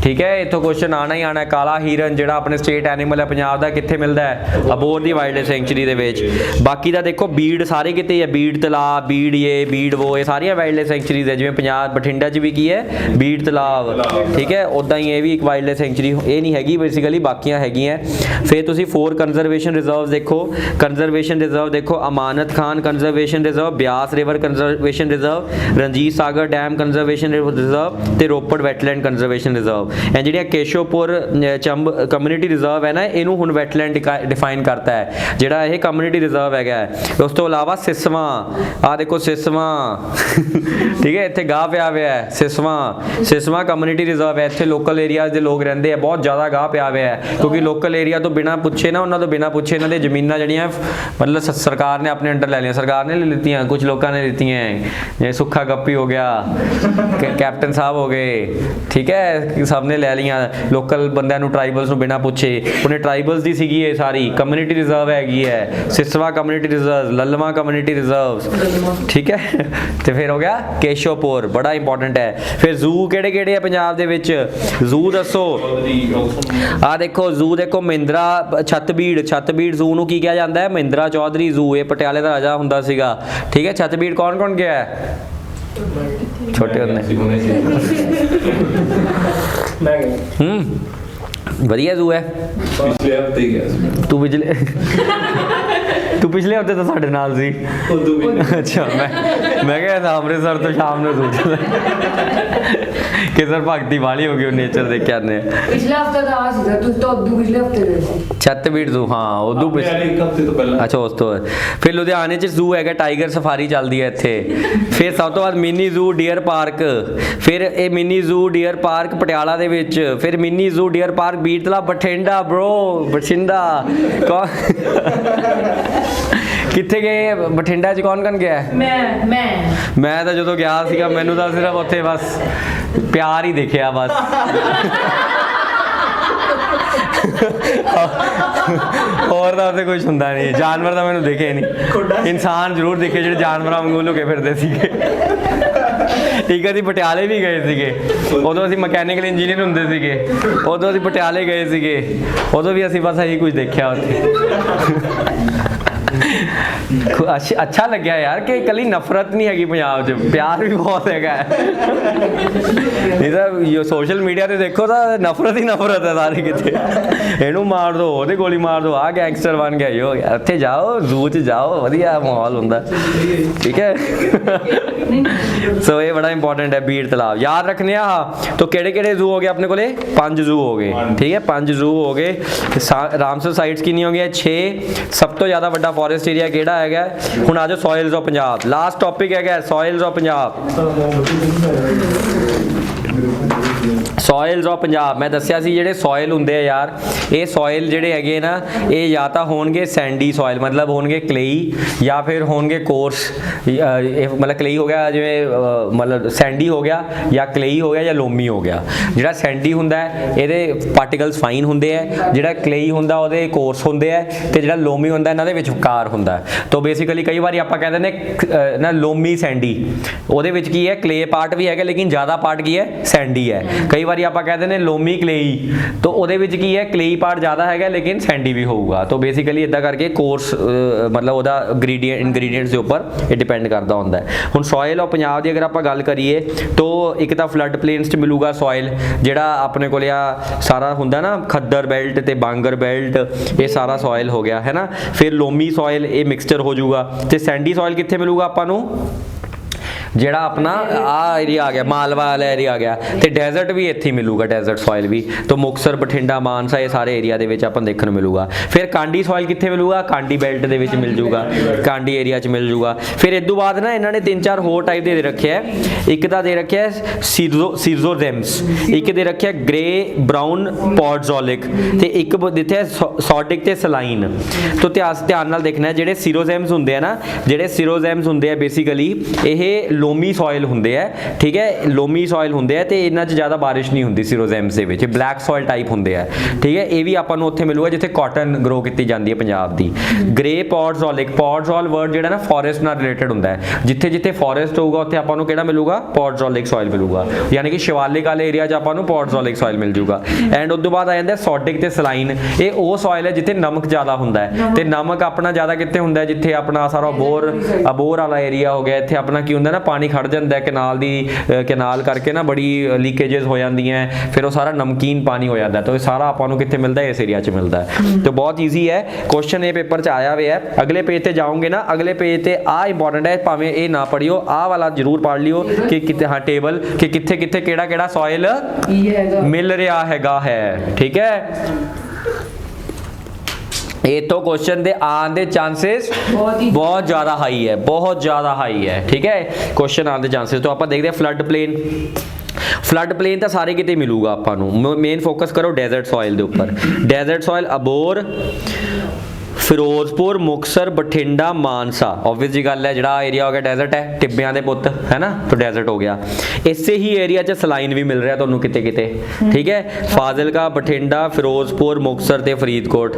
ठीक है। इत्थों क्वेश्चन आना ही आना। काला हिरन जिहड़ा अपने स्टेट एनिमल है पंजाब दा कित्थे मिलदा है? अबोर दी वाइल्ड लाइफ सेंचुरी दे विच। बाकी दा देखो बीड़ सारे किते है, बीड़ तलाब, बीड़ ये बीड़ वो, ये सारियां वाइल्ड लाइफ सेंचुरीज है। जिवें पंजाब बठिंडा च भी की है बीड़ तलाब, ठीक है, उदां ही ये भी एक वाइल्ड लाइफ सेंचुरी ये नहीं हैगी बेसिकली, बाकियां हैगियां। फिर तुसीं 4 कंजरवेशन रिजर्व देखो, कंजरवेशन रिजर्व देखो, Amanat Khan conservation reserve, Beas river conservation reserve, Ranjit Sagar dam conservation reserve ते Ropar wetland conservation reserve. And जिहड़ा केशवपुर चंब कम्युनिटी रिजर्व है ना, इनू हुण वैटलैंड डिफाइन करता है, जिहड़ा ये कम्युनिटी रिजर्व है। उस तो इलावा सिसवा, आ देखो सिसवा ठीक है, इत्थे गाह पिया हुआ है सिसवा कम्युनिटी रिजर्व है। इत्थे लोकल एरियाज के लोग रहंदे हैं, बहुत ज़्यादा गाह पिया हुआ है, क्योंकि लोकल एरिया तो बिना पुछे ना, उन्होंने तो बिना पुछे इन्हां दी ज़मीनां जिहड़ियां मतलब सरकार ने अपने अंडर ले लिया, सरकार ने ले लीतियां, कुछ लोगों ने लीती हैं। ये सुक्खा गप्पी हो गया, कैप्टन साहब हो गए, ठीक है, सब ਨੇ ਲੈ ਲਈਆਂ ਲੋਕਲ ਬੰਦਿਆਂ ਨੂੰ, ਟਰਾਈਬਲਸ ਨੂੰ ਬਿਨਾਂ ਪੁੱਛੇ। ਉਹਨੇ ਟਰਾਈਬਲਸ ਦੀ ਸੀਗੀ ਇਹ ਸਾਰੀ ਕਮਿਊਨਿਟੀ ਰਿਜ਼ਰਵ ਹੈਗੀ ਹੈ, Siswan community reserve, Lalwan community reserves, ਠੀਕ ਹੈ। ਤੇ ਫਿਰ ਹੋ ਗਿਆ ਕੇਸ਼ਵਪੁਰ, ਬੜਾ ਇੰਪੋਰਟੈਂਟ ਹੈ। ਫਿਰ ਜ਼ੂ ਕਿਹੜੇ ਕਿਹੜੇ ਆ ਪੰਜਾਬ ਦੇ ਵਿੱਚ, ਜ਼ੂ ਦੱਸੋ। ਆ ਦੇਖੋ ਜ਼ੂ ਦੇਖੋ, ਮਹਿੰਦਰਾ ਛਤਬੀੜ ਜ਼ੂ ਨੂੰ ਕੀ ਕਿਹਾ ਜਾਂਦਾ ਹੈ, ਮਹਿੰਦਰਾ ਚੌਧਰੀ ਜ਼ੂ, ਇਹ ਪਟਿਆਲੇ ਦਾ ਰਾਜਾ ਹੁੰਦਾ ਸੀਗਾ, ਠੀਕ ਹੈ। ਛਤਬੀੜ ਕੌਣ ਕੌਣ ਗਿਆ ਹੈ ਛੋਟੇ ਹੁੰਦੇ? ਵਧੀਆ ਜ਼ੂ ਹੈ। ਪਿਛਲੇ ਹਫਤੇ ਹੀ ਗਿਆ ਸੀ। ਤੂੰ ਪਿਛਲੇ ਹਫਤੇ ਤਾਂ ਸਾਡੇ ਨਾਲ ਸੀ। ਅੱਛਾ, ਮੈਂ ਕਿਹਾ ਤਾਂ ਅੰਮ੍ਰਿਤਸਰ ਤੋਂ ਸ਼ਾਮ ਨੂੰ ਜ਼ੂ ਕਿ ਸਰ ਭਗਤੀ ਵਾਲੀ ਹੋ ਗਈ, ਉਹ ਨੇਚਰ ਦੇਖ ਕੇ ਆਨੇ। ਪਿਛਲੇ ਹਫਤੇ ਦਾ ਆ ਸੀ, ਤੁਸੀਂ ਤਾਂ ਉਦੋਂ ਪਿਛਲੇ ਹਫਤੇ ਗਏ ਸੀ। ਛਤਬੀੜ ਜ਼ੂ, ਹਾਂ ਉਦੋਂ ਇੱਕ ਹਫਤੇ ਤੋਂ ਪਹਿਲਾਂ। ਅੱਛਾ, ਉਸ ਤੋਂ ਫਿਰ ਲੁਧਿਆਣੇ 'ਚ ਜ਼ੂ ਹੈਗਾ, ਟਾਈਗਰ ਸਫਾਰੀ ਚੱਲਦੀ ਹੈ ਇੱਥੇ। ਫਿਰ ਸਭ ਤੋਂ ਬਾਅਦ ਮਿੰਨੀ ਜ਼ੂ ਡੀਅਰ ਪਾਰਕ, ਫਿਰ ਇਹ mini zoo deer park Patiala ਦੇ ਵਿੱਚ। ਫਿਰ ਮਿੰਨੀ ਜ਼ੂ ਡੀਅਰ ਪਾਰਕ ਬੀੜਤਲਾ ਬਠਿੰਡਾ, ਬਠਿੰਡਾ ਕਿੱਥੇ ਗਏ ਬਠਿੰਡਾ 'ਚ? ਕੌਣ ਗਿਆ? ਮੈਂ ਤਾਂ ਜਦੋਂ ਗਿਆ ਸੀਗਾ ਮੈਨੂੰ ਤਾਂ ਸਿਰਫ ਉੱਥੇ ਬਸ ਪਿਆਰ ਹੀ ਦੇਖਿਆ ਬਸ। ਹੋਰ ਤਾਂ ਉੱਥੇ ਕੁਝ ਹੁੰਦਾ ਨਹੀਂ, ਜਾਨਵਰ ਤਾਂ ਮੈਨੂੰ ਦਿਖੇ ਨਹੀਂ, ਇਨਸਾਨ ਜ਼ਰੂਰ ਦਿਖੇ ਜਿਹੜੇ ਜਾਨਵਰਾਂ ਵਾਂਗੂ ਲੁਕੇ ਫਿਰਦੇ ਸੀਗੇ। ਇੱਕ ਅਸੀਂ ਪਟਿਆਲੇ ਵੀ ਗਏ ਸੀਗੇ, ਉਦੋਂ ਅਸੀਂ ਮਕੈਨੀਕਲ ਇੰਜੀਨੀਅਰ ਹੁੰਦੇ ਸੀਗੇ, ਉਦੋਂ ਅਸੀਂ ਪਟਿਆਲੇ ਗਏ ਸੀਗੇ, ਉਦੋਂ ਵੀ ਅਸੀਂ ਬਸ ਇਹੀ ਕੁਝ ਦੇਖਿਆ ਉੱਥੇ। ਅੱਛਾ ਲੱਗਿਆ ਯਾਰ ਕਿ ਇਕੱਲੀ ਨਫ਼ਰਤ ਨਹੀਂ ਹੈਗੀ ਪੰਜਾਬ 'ਚ, ਪਿਆਰ ਵੀ ਬਹੁਤ ਹੈਗਾ। ਨਹੀਂ ਤਾਂ ਸੋਸ਼ਲ ਮੀਡੀਆ ਤੇ ਦੇਖੋ ਤਾਂ ਨਫ਼ਰਤ ਹੀ ਨਫ਼ਰਤ ਹੈ ਸਾਰੀ ਕਿਤੇ। ਇਹਨੂੰ ਮਾਰ ਦੋ, ਉਹਦੇ ਗੋਲੀ ਮਾਰ ਦੋ, ਆਹ ਗੈਂਗਸਟਰ ਬਣ ਗਿਆ, ਹੋ ਗਿਆ। ਇੱਥੇ ਜਾਓ ਜ਼ੂ 'ਚ ਜਾਓ, ਵਧੀਆ ਮਾਹੌਲ ਹੁੰਦਾ, ਠੀਕ ਹੈ। ਸੋ ਇਹ ਬੜਾ ਇੰਪੋਰਟੈਂਟ ਹੈ ਬੀੜ ਤਲਾਬ, ਯਾਦ ਰੱਖਣੇ ਆ। ਤਾਂ ਕਿਹੜੇ ਕਿਹੜੇ ਜ਼ੂ ਹੋ ਗਏ ਆਪਣੇ ਕੋਲੇ? 5 ਜ਼ੂ ਹੋ ਗਏ, ਠੀਕ ਹੈ। 5 ਜ਼ੂ ਹੋ ਗਏ। ਰਾਮਸਰ ਸਾਈਟਸ ਕਿੰਨੀ ਹੋ ਗਈਆਂ? 6। ਸਭ ਤੋਂ ਜ਼ਿਆਦਾ ਵੱਡਾ ਫੋਰੈਸਟ ਏਰੀਆ ਕਿਹੜਾ ਹੈਗਾ? ਹੁਣ ਆ ਜਾਓ ਸੋਇਲਸ ਆਫ ਪੰਜਾਬ, ਲਾਸਟ ਟੌਪਿਕ ਹੈਗਾ ਸੋਇਲਸ ਆਫ ਪੰਜਾਬ। ਸੋਇਲਸ ਆਫ ਪੰਜਾਬ ਮੈਂ ਦੱਸਿਆ ਸੀ ਜਿਹੜੇ ਸੋਇਲ ਹੁੰਦੇ ਆ ਯਾਰ, ਇਹ ਸੋਇਲ ਜਿਹੜੇ ਹੈਗੇ ਨਾ, ਇਹ ਜਾਂ ਤਾਂ ਹੋਣਗੇ ਸੈਂਡੀ ਸੋਇਲ, ਮਤਲਬ ਹੋਣਗੇ ਕਲੇਈ, ਜਾਂ ਫਿਰ ਹੋਣਗੇ ਕੋਰਸ। ਇਹ ਮਤਲਬ ਕਲੇਈ ਹੋ ਗਿਆ, ਜਿਵੇਂ ਮਤਲਬ ਸੈਂਡੀ ਹੋ ਗਿਆ, ਜਾਂ ਕਲੇਈ ਹੋ ਗਿਆ, ਜਾਂ ਲੋਮੀ ਹੋ ਗਿਆ। ਜਿਹੜਾ ਸੈਂਡੀ ਹੁੰਦਾ ਹੈ ਇਹਦੇ ਪਾਰਟੀਕਲਸ ਫਾਈਨ ਹੁੰਦੇ ਆ, ਜਿਹੜਾ ਕਲੇਈ ਹੁੰਦਾ ਉਹਦੇ ਕੋਰਸ ਹੁੰਦੇ ਆ, ਤੇ ਜਿਹੜਾ ਲੋਮੀ ਹੁੰਦਾ ਇਹਨਾਂ ਦੇ ਵਿਚਕਾਰ ਹੁੰਦਾ। ਤਾਂ ਬੇਸਿਕਲੀ ਕਈ ਵਾਰੀ ਆਪਾਂ ਕਹਿ ਦਿੰਦੇ ਨਾ ਲੋਮੀ ਸੈਂਡੀ, ਉਹਦੇ ਵਿੱਚ ਕੀ ਹੈ ਕਲੇ ਪਾਰਟ ਵੀ ਹੈਗਾ, ਲੇਕਿਨ ਜ਼ਿਆਦਾ ਪਾਰਟ ਕੀ ਹੈ ਸੈਂਡੀ ਹੈ। ਕਈ ਵਾਰੀ ਆਪਾਂ ਕਹਿੰਦੇ ਨੇ ਲੋਮੀ ਕਲੇਈ, ਤਾਂ ਉਹਦੇ ਵਿੱਚ ਕੀ ਹੈ ਕਲੇਈ ਪਾਰਟ ਜ਼ਿਆਦਾ ਹੈਗਾ ਲੇਕਿਨ ਸੈਂਡੀ ਵੀ ਹੋਊਗਾ। ਤਾਂ ਬੇਸਿਕਲੀ ਇਦਾਂ ਕਰਕੇ ਕੋਰਸ ਮਤਲਬ ਉਹਦਾ ਇੰਗਰੀਡੀਐਂਟਸ ਦੇ ਉੱਪਰ ਇਹ ਡਿਪੈਂਡ ਕਰਦਾ ਹੁੰਦਾ ਹੈ। ਹੁਣ ਸੋਇਲ ਆਫ ਪੰਜਾਬ ਦੀ ਅਗਰ ਆਪਾਂ ਗੱਲ ਕਰੀਏ ਤਾਂ ਇੱਕ ਤਾਂ ਫਲੱਡ ਪਲੇਨਸ 'ਚ ਮਿਲੂਗਾ ਸੋਇਲ, ਜਿਹੜਾ ਆਪਣੇ ਕੋਲ ਆ ਸਾਰਾ ਹੁੰਦਾ ਨਾ ਖੱਦਰ ਬੈਲਟ ਤੇ ਬਾਂਗਰ ਬੈਲਟ, ਇਹ ਸਾਰਾ ਸੋਇਲ ਹੋ ਗਿਆ ਹੈ ਨਾ। ਫਿਰ ਲੋਮੀ ਸੋਇਲ ਇਹ ਮਿਕਸਚਰ ਹੋ ਜਾਊਗਾ। ਤੇ ਸੈਂਡੀ ਸੋਇਲ ਕਿੱਥੇ ਮਿਲੂਗਾ ਆਪਾਂ ਨੂੰ? ਜਿਹੜਾ ਆਪਣਾ ਆ ਏਰੀਆ ਆ ਗਿਆ ਮਾਲਵਾ ਵਾਲਾ ਏਰੀਆ ਆ ਗਿਆ, ਤੇ ਡੈਜ਼ਰਟ ਵੀ ਇੱਥੇ ਮਿਲੂਗਾ, ਡੈਜ਼ਰਟ ਸੋਇਲ ਵੀ। ਤਾਂ ਮੁਕਤਸਰ, ਬਠਿੰਡਾ, ਮਾਨਸਾ ਇਹ ਸਾਰੇ ਏਰੀਆ ਦੇ ਵਿੱਚ ਆਪਾਂ ਦੇਖਣ ਨੂੰ ਮਿਲੂਗਾ। ਫਿਰ ਕਾਂਡੀ ਸੋਇਲ ਕਿੱਥੇ ਮਿਲੂਗਾ? ਕਾਂਡੀ ਬੈਲਟ ਦੇ ਵਿੱਚ ਮਿਲ ਜੂਗਾ, ਕਾਂਡੀ ਏਰੀਆ 'ਚ ਮਿਲ ਜੂਗਾ। ਫਿਰ ਇਸ ਤੋਂ ਬਾਅਦ ਨਾ ਇਹਨਾਂ ਨੇ 3-4 ਹੋਰ ਟਾਈਪ ਦੇ ਰੱਖਿਆ। ਇੱਕ ਤਾਂ ਦੇ ਰੱਖਿਆ ਸੀਜ਼ੋਜ਼ੈਮਸ, ਇੱਕ ਦੇ ਰੱਖਿਆ ਗ੍ਰੇ ਬਰਾਊਨ ਪੋਡਜ਼ੋਲਿਕ, ਤੇ ਇੱਕ ਦਿੱਤੇ ਸੌਡਿਕ ਤੇ ਸਲਾਈਨ। ਤਾਂ ਧਿਆਨ ਨਾਲ ਦੇਖਣਾ, ਜਿਹੜੇ ਸੀਰੋਜ਼ੈਮਸ ਹੁੰਦੇ ਆ ਨਾ, ਜਿਹੜੇ ਸੀਰੋਜ਼ੈਮਸ ਹੁੰਦੇ ਆ ਬੇਸਿਕਲੀ ਇਹ ਲੋਮੀ ਸੋਇਲ ਹੁੰਦੇ ਆ, ਠੀਕ ਹੈ। ਲੋਮੀ ਸੋਇਲ ਹੁੰਦੇ ਆ ਤੇ ਇਹਨਾਂ 'ਚ ਜ਼ਿਆਦਾ ਬਾਰਿਸ਼ ਨਹੀਂ ਹੁੰਦੀ ਸੀਰੋਜ਼ੈਮਸ ਦੇ ਵਿੱਚ, ਬਲੈਕ ਸੋਇਲ ਟਾਈਪ ਹੁੰਦੇ ਆ, ਠੀਕ ਹੈ। ਇਹ ਵੀ ਆਪਾਂ ਨੂੰ ਉੱਥੇ ਮਿਲੂਗਾ ਜਿੱਥੇ ਕਾਟਨ ਗਰੋ ਕੀਤੀ ਜਾਂਦੀ ਹੈ ਪੰਜਾਬ ਦੀ। ਗ੍ਰੇ ਪੋਡਜ਼ੋਲਿਕ, ਪੋਡਜ਼ੋਲ ਵਰਡ ਜਿਹੜਾ ਨਾ ਫੋਰੈਸਟ ਨਾਲ ਰਿਲੇਟਡ ਹੁੰਦਾ ਹੈ, ਜਿੱਥੇ ਜਿੱਥੇ ਫੋਰੈਸਟ ਹੋਊਗਾ ਉੱਥੇ ਆਪਾਂ ਨੂੰ ਕਿਹੜਾ ਮਿਲੂਗਾ? ਪੋਡਜ਼ੋਲਿਕ ਸੋਇਲ ਮਿਲੂਗਾ, ਯਾਨੀ ਕਿ ਸ਼ਿਵਾਲਿਕ ਵਾਲੇ ਏਰੀਆ 'ਚ ਆਪਾਂ ਨੂੰ ਪੋਡਜ਼ੋਲਿਕ ਸੋਇਲ ਮਿਲ ਜੂਗਾ। ਐਂਡ ਉਸ ਤੋਂ ਬਾਅਦ ਆ ਜਾਂਦਾ ਸੌਡਿਕ ਤੇ ਸਲਾਈਨ, ਇਹ ਉਹ ਸੋਇਲ ਹੈ ਜਿੱਥੇ ਨਮਕ ਜ਼ਿਆਦਾ ਹੁੰਦਾ ਹੈ। ਤੇ ਨਮਕ ਆਪਣਾ ਜ਼ਿਆਦਾ ਕਿੱਥੇ ਹੁੰਦਾ ਹੈ? ਜਿੱਥੇ ਆਪਣਾ ਸਾਰਾ ਅਬੋਰ ਵਾਲਾ ਏਰੀਆ ਹੋ ਗਿਆ, ਇੱਥੇ ਆਪਣਾ ਕੀ ਹੁੰਦਾ ਨਾ ਪਾਣੀ ਖੜ ਜਾਂਦਾ ਕੈਨਾਲ ਕਰਕੇ ਨਾ ਬੜੀ ਲੀਕੇजेस ਹੋ ਜਾਂਦੀਆਂ, ਫਿਰ ਉਹ ਸਾਰਾ ਨਮਕੀਨ ਪਾਣੀ ਹੋ ਜਾਂਦਾ। ਤਾਂ ਇਹ ਸਾਰਾ ਆਪਾਂ ਨੂੰ ਕਿੱਥੇ ਮਿਲਦਾ? ਇਸ ਏਰੀਆ 'ਚ ਮਿਲਦਾ ਹੈ। ਤਾਂ ਬਹੁਤ ਈਜ਼ੀ ਹੈ ਕੁਐਸਚਨ, ਇਹ ਪੇਪਰ 'ਚ ਆਇਆ ਹੋਇਆ ਹੈ। ਅਗਲੇ ਪੇਜ ਤੇ ਜਾਓਗੇ ਨਾ, ਅਗਲੇ ਪੇਜ ਤੇ ਆ ਇੰਪੋਰਟੈਂਟ ਹੈ, ਭਾਵੇਂ ਇਹ ਨਾ ਪੜ੍ਹਿਓ, ਆਹ ਵਾਲਾ ਜ਼ਰੂਰ ਪੜ੍ਹ ਲਿਓ ਕਿ ਕਿਤੇ ਹਾਂ ਟੇਬਲ ਕਿ ਕਿੱਥੇ ਕਿੱਥੇ ਕਿਹੜਾ ਕਿਹੜਾ ਸੋਇਲ ਮਿਲ ਰਿਹਾ ਹੈਗਾ ਹੈ, ਠੀਕ ਹੈ। ਇਹ ਤੋਂ ਕੁਐਸਚਨ ਦੇ ਆਉਣ ਦੇ ਚਾਂਸਸ ਬਹੁਤ ਜ਼ਿਆਦਾ ਹਾਈ ਹੈ, ਬਹੁਤ ਜ਼ਿਆਦਾ ਹਾਈ ਹੈ, ਠੀਕ ਹੈ। ਕੁਐਸਚਨ ਆਉਣ ਦੇ ਚਾਂਸਸ ਤੋਂ ਆਪਾਂ ਦੇਖਦੇ ਹਾਂ ਫਲੱਡ ਪਲੇਨ ਤਾਂ ਸਾਰੇ ਕਿਤੇ ਮਿਲੂਗਾ ਆਪਾਂ ਨੂੰ। ਮੇਨ ਫੋਕਸ ਕਰੋ ਡੈਜ਼ਰਟ ਸੋਇਲ ਦੇ ਉੱਪਰ। Desert soil Abohar, Firozpur, Muktsar, Bathinda, Mansa. Obvious ਜੀ ਗੱਲ ਹੈ, ਜਿਹੜਾ ਏਰੀਆ ਹੋ ਗਿਆ ਡੈਜ਼ਰਟ ਹੈ, ਟਿੱਬਿਆਂ ਦੇ ਪੁੱਤ ਹੈ ਨਾ, ਤਾਂ ਡੈਜ਼ਰਟ ਹੋ ਗਿਆ। ਇਸੇ ਹੀ ਏਰੀਆ 'ਚ ਸਲਾਈਨ ਵੀ ਮਿਲ ਰਿਹਾ ਤੁਹਾਨੂੰ ਕਿਤੇ ਕਿਤੇ, ਠੀਕ ਹੈ। ਫਾਜ਼ਿਲਕਾ, ਬਠਿੰਡਾ, ਫਿਰੋਜ਼ਪੁਰ, ਮੁਕਤਸਰ ਤੇ ਫਰੀਦਕੋਟ।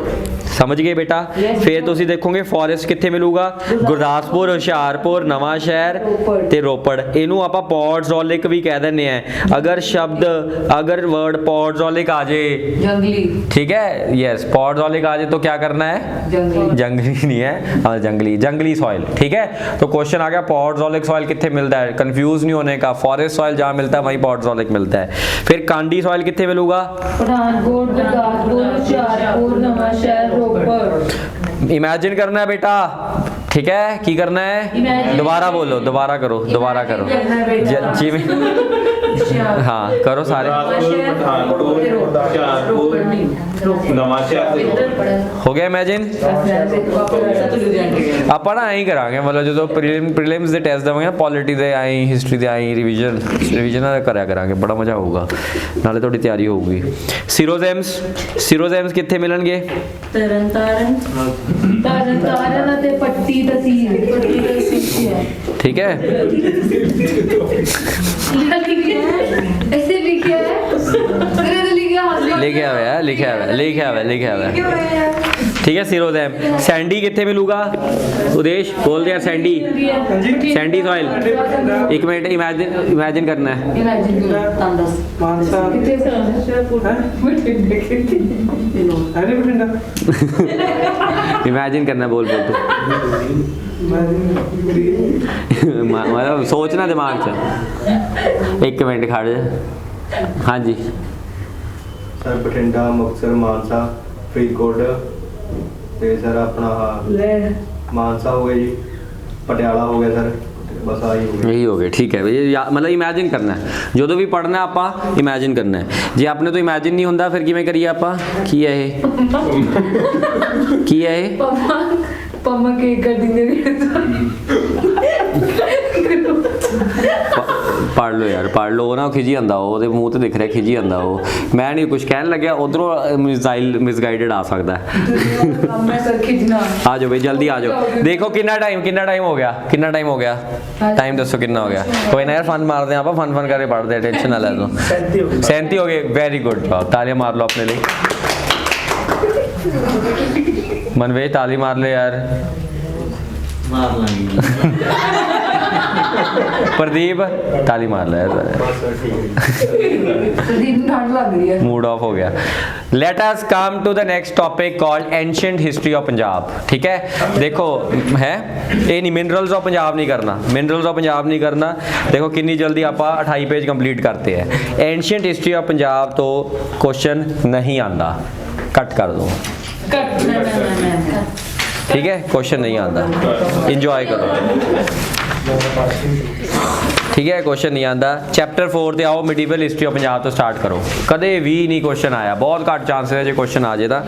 ਸਮਝ ਗਏ ਬੇਟਾ। ਫਿਰ ਤੁਸੀਂ ਦੇਖੋਗੇ ਫੋਰੈਸਟ ਕਿੱਥੇ ਮਿਲੂਗਾ? ਗੁਰਦਾਸਪੁਰ, ਹੁਸ਼ਿਆਰਪੁਰ, ਨਵਾਂ ਸ਼ਹਿਰ ਤੇ ਰੋਪੜ। ਇਹਨੂੰ ਆਪਾਂ ਪੌਡਜ਼ੋਲਿਕ ਵੀ ਕਹਿ ਦਿੰਦੇ ਆ। अगर वर्ड पॉडजोलिक आ जाए, जंगली, ठीक है, यस, पॉडजोलिक आ जाए तो क्या करना है? जंगली नहीं है, हाँ जंगली सॉइल, ठीक है। तो क्वेश्चन आ गया पॉडजोलिक सॉइल कितने मिलता है? कंफ्यूज नहीं होने का, फॉरेस्ट सॉइल जहाँ मिलता है वहीं पॉडजोलिक मिलता है। फिर कांडी सॉइल कितने मिलूगा? पठानकोट, गुरदासपुर, हुशियारपुर, नवांशहर, रोपड़। इमेजिन करना है बेटा, ठीक है। की करना है? दोबारा बोलो, दोबारा करो। हाँ करो सारे। हो गया इमेजिन? ਆਪਾਂ ਨਾ ਐਂ ਕਰਾਂਗੇ, ਮਤਲਬ ਜਦੋਂ ਪ੍ਰੀਲਿਮਸ ਦੇ ਟੈਸਟ ਦੇਵਾਂਗੇ, ਪੋਲਿਟੀ ਦੇ ਆਈ, ਹਿਸਟਰੀ ਦੇ ਆਈ, ਰਿਵੀਜ਼ਨ ਕਰਿਆ ਕਰਾਂਗੇ, ਬੜਾ ਮਜ਼ਾ ਆਊਗਾ, ਨਾਲੇ ਤੁਹਾਡੀ ਤਿਆਰੀ ਹੋਊਗੀ। ਸਿਰੋਜ਼ੈਮਸ ਕਿੱਥੇ ਮਿਲਣਗੇ? ਤਰਨਤਾਰਨ ਅਤੇ ਪੱਟੀ ਤਹਿਸੀਲ, ठीक है। ऐसे लिखा है, लिखा हुआ है। ठीक है। सिरोजैम। सैंडी कितने मिलूगा? उदेश बोल दिया सैंडी सॉइल। एक मिनट इमेजिन करना है। इमेजिन करना है, बोल तू। मतलब सोचना दिमाग च। एक मिनट खड़ जा। हाँ जी सर, बठिंडा, मुक्तसर, मानसा, फरीदकोट ਤੇ ਸਰ ਆਪਣਾ ਮਾਨਸਾ ਹੋ ਗਿਆ ਜੀ, ਪਟਿਆਲਾ ਹੋ ਗਿਆ ਸਰ, ਬਸ ਆਹੀ ਹੋ ਗਿਆ। यही हो गया, ठीक है भैया। मतलब इमेजिन करना है, जो भी पढ़ना है आप इमेजिन करना है। जे आपने तो इमेजिन नहीं होंदा फिर किवें करिए आप? की है ये? की है ये? पम्मा केक कर पढ़ लो यार, पढ़ लो ना। खिजी आंदा वो मूँह तो दिख रहा, खिजी आंदा वो। मैं नहीं कुछ कहन लग्या, उधरों मिसगाइडेड आ सकता है। आ जाओ भाई, जल्दी आ जाओ। देखो कितना टाइम हो गया? टाइम दसो कितना हो गया? कोई ना यार, फन मारते हैं आप, फन करके पढ़ते हैं, टेंशन ना ले लो। 37 हो गए, वेरी गुड जॉब, तालियां मार लो अपने लिए। मनवेज ताली मार ले यार। मार लाएंगे। प्रदीप ताली मार ले यार। ਬਸ ਸਰ ਠੀਕ ਹੈ। मूड ऑफ हो गया। Let us come to the next topic called ancient history of Punjab. ठीक है, देखो है ये नहीं, मिनरल्स ऑफ पंजाब नहीं करना, देखो कितनी जल्दी आप 28 पेज कंप्लीट करते हैं। एंशिएंट हिस्ट्री ऑफ पंजाब तो क्वेश्चन नहीं आता, कट कर दो, ठीक है, क्वेश्चन नहीं आता, इंजॉय करो, ठीक है। क्वेश्चन नहीं आता। चैप्टर 4 ਤੇ ਆਓ, ਮਿਡੀਵਲ ਹਿਸਟਰੀ ਆਫ ਪੰਜਾਬ ਤੋਂ ਸਟਾਰਟ ਕਰੋ। ਕਦੇ ਵੀ ਨਹੀਂ ਕੁਐਸਚਨ ਆਇਆ, ਬਹੁਤ ਘੱਟ ਚਾਂਸਸ ਹੈ ਜੇ ਕੁਐਸਚਨ ਆ ਜੇ ਤਾਂ,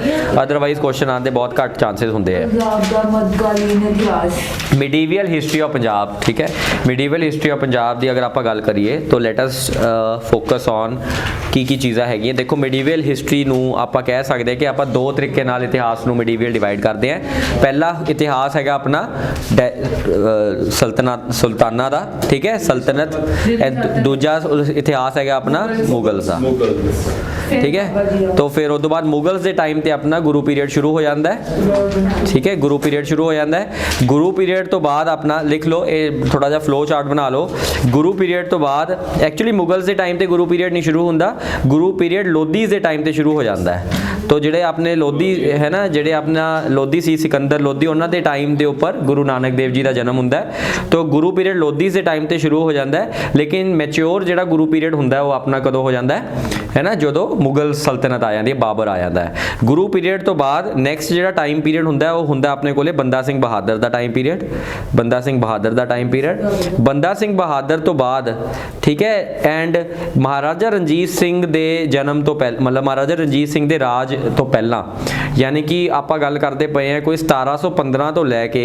ਅਦਰਵਾਈਜ਼ ਕੁਐਸਚਨ ਆਉਣ ਦੇ ਬਹੁਤ ਘੱਟ ਚਾਂਸਸ ਹੁੰਦੇ ਆ। ਮਿਡੀਵਲ ਹਿਸਟਰੀ ਆਫ ਪੰਜਾਬ, ਠੀਕ ਹੈ। ਮਿਡੀਵਲ ਹਿਸਟਰੀ ਆਫ ਪੰਜਾਬ ਦੀ ਅਗਰ ਆਪਾਂ ਗੱਲ ਕਰੀਏ ਤਾਂ ਲੈਟ ਅਸ ਫੋਕਸ ਔਨ ਕੀ ਚੀਜ਼ਾਂ ਹੈਗੀਆਂ। ਦੇਖੋ ਮਿਡੀਵਲ ਹਿਸਟਰੀ ਨੂੰ ਆਪਾਂ ਕਹਿ ਸਕਦੇ ਕਿ ਆਪਾਂ ਦੋ ਤਰੀਕੇ ਨਾਲ ਇਤਿਹਾਸ ਨੂੰ ਮਿਡੀਵਲ ਡਿਵਾਈਡ ਕਰਦੇ ਹਾਂ। ਪਹਿਲਾ ਇਤਿਹਾਸ ਹੈਗਾ ਆਪਣਾ ਸੁਲਤਾਨਾ ਦਾ, ਠੀਕ ਹੈ, ਸਲਤਨਤ। दूजा इतिहास है अपना मुगल्स का, ठीक है। तो फिर उस बाद मुगल्स के टाइम ते अपना गुरु पीरियड शुरू हो जाता है, ठीक है, गुरु पीरियड शुरू हो जाता है। गुरु पीरियड तो बाद अपना लिख लो, ये थोड़ा जा फ्लो चार्ट बना लो। गुरु पीरियड तो बाद एक्चुअली मुगल्स के टाइम ते गुरु पीरियड नहीं शुरू होंदा, गुरु पीरियड लोधीज़ के टाइम ते शुरू हो जाता है। तो ਜਿਹੜੇ ਆਪਣੇ ਲੋਧੀ ਹੈ ਨਾ, ਜਿਹੜੇ ਆਪਣਾ ਲੋਧੀ ਸੀ ਸਿਕੰਦਰ ਲੋਧੀ, ਉਹਨਾਂ ਦੇ ਟਾਈਮ ਦੇ ਉੱਪਰ ਗੁਰੂ ਨਾਨਕ ਦੇਵ ਜੀ ਦਾ ਜਨਮ ਹੁੰਦਾ ਹੈ। तो गुरु पीरियड लोधी ਦੇ ਟਾਈਮ ਤੇ ਸ਼ੁਰੂ ਹੋ ਜਾਂਦਾ ਹੈ, ਲੇਕਿਨ ਮੈਚਿਓਰ ਜਿਹੜਾ ਗੁਰੂ ਪੀਰੀਅਡ ਹੁੰਦਾ ਉਹ ਆਪਣਾ ਕਦੋਂ ਹੋ ਜਾਂਦਾ ਹੈ ਨਾ, ਜਦੋਂ ਮੁਗਲ ਸਲਤਨਤ ਆ ਜਾਂਦੀ ਹੈ, ਬਾਬਰ ਆ ਜਾਂਦਾ ਹੈ। ਗੁਰੂ ਪੀਰੀਅਡ ਤੋਂ ਬਾਅਦ ਨੈਕਸਟ ਜਿਹੜਾ ਟਾਈਮ ਪੀਰੀਅਡ ਹੁੰਦਾ ਉਹ ਹੁੰਦਾ ਆਪਣੇ ਕੋਲੇ ਬੰਦਾ ਸਿੰਘ ਬਹਾਦਰ ਦਾ ਟਾਈਮ ਪੀਰੀਅਡ, ਬੰਦਾ ਸਿੰਘ ਬਹਾਦਰ ਦਾ ਟਾਈਮ ਪੀਰੀਅਡ। ਬੰਦਾ ਸਿੰਘ ਬਹਾਦਰ ਤੋਂ ਬਾਅਦ, ਠੀਕ ਹੈ, ਐਂਡ ਮਹਾਰਾਜਾ ਰਣਜੀਤ ਸਿੰਘ ਦੇ ਜਨਮ ਤੋਂ ਪਹਿਲਾਂ, ਮਤਲਬ ਮਹਾਰਾਜਾ ਰਣਜੀਤ ਸਿੰਘ ਦੇ ਰਾਜ ਤੋਂ ਪਹਿਲਾਂ ਯਾਨੀ ਕਿ ਆਪਾਂ ਗੱਲ ਕਰਦੇ ਪਏ ਹਾਂ ਕੋਈ 1715 ਤੋਂ ਲੈ ਕੇ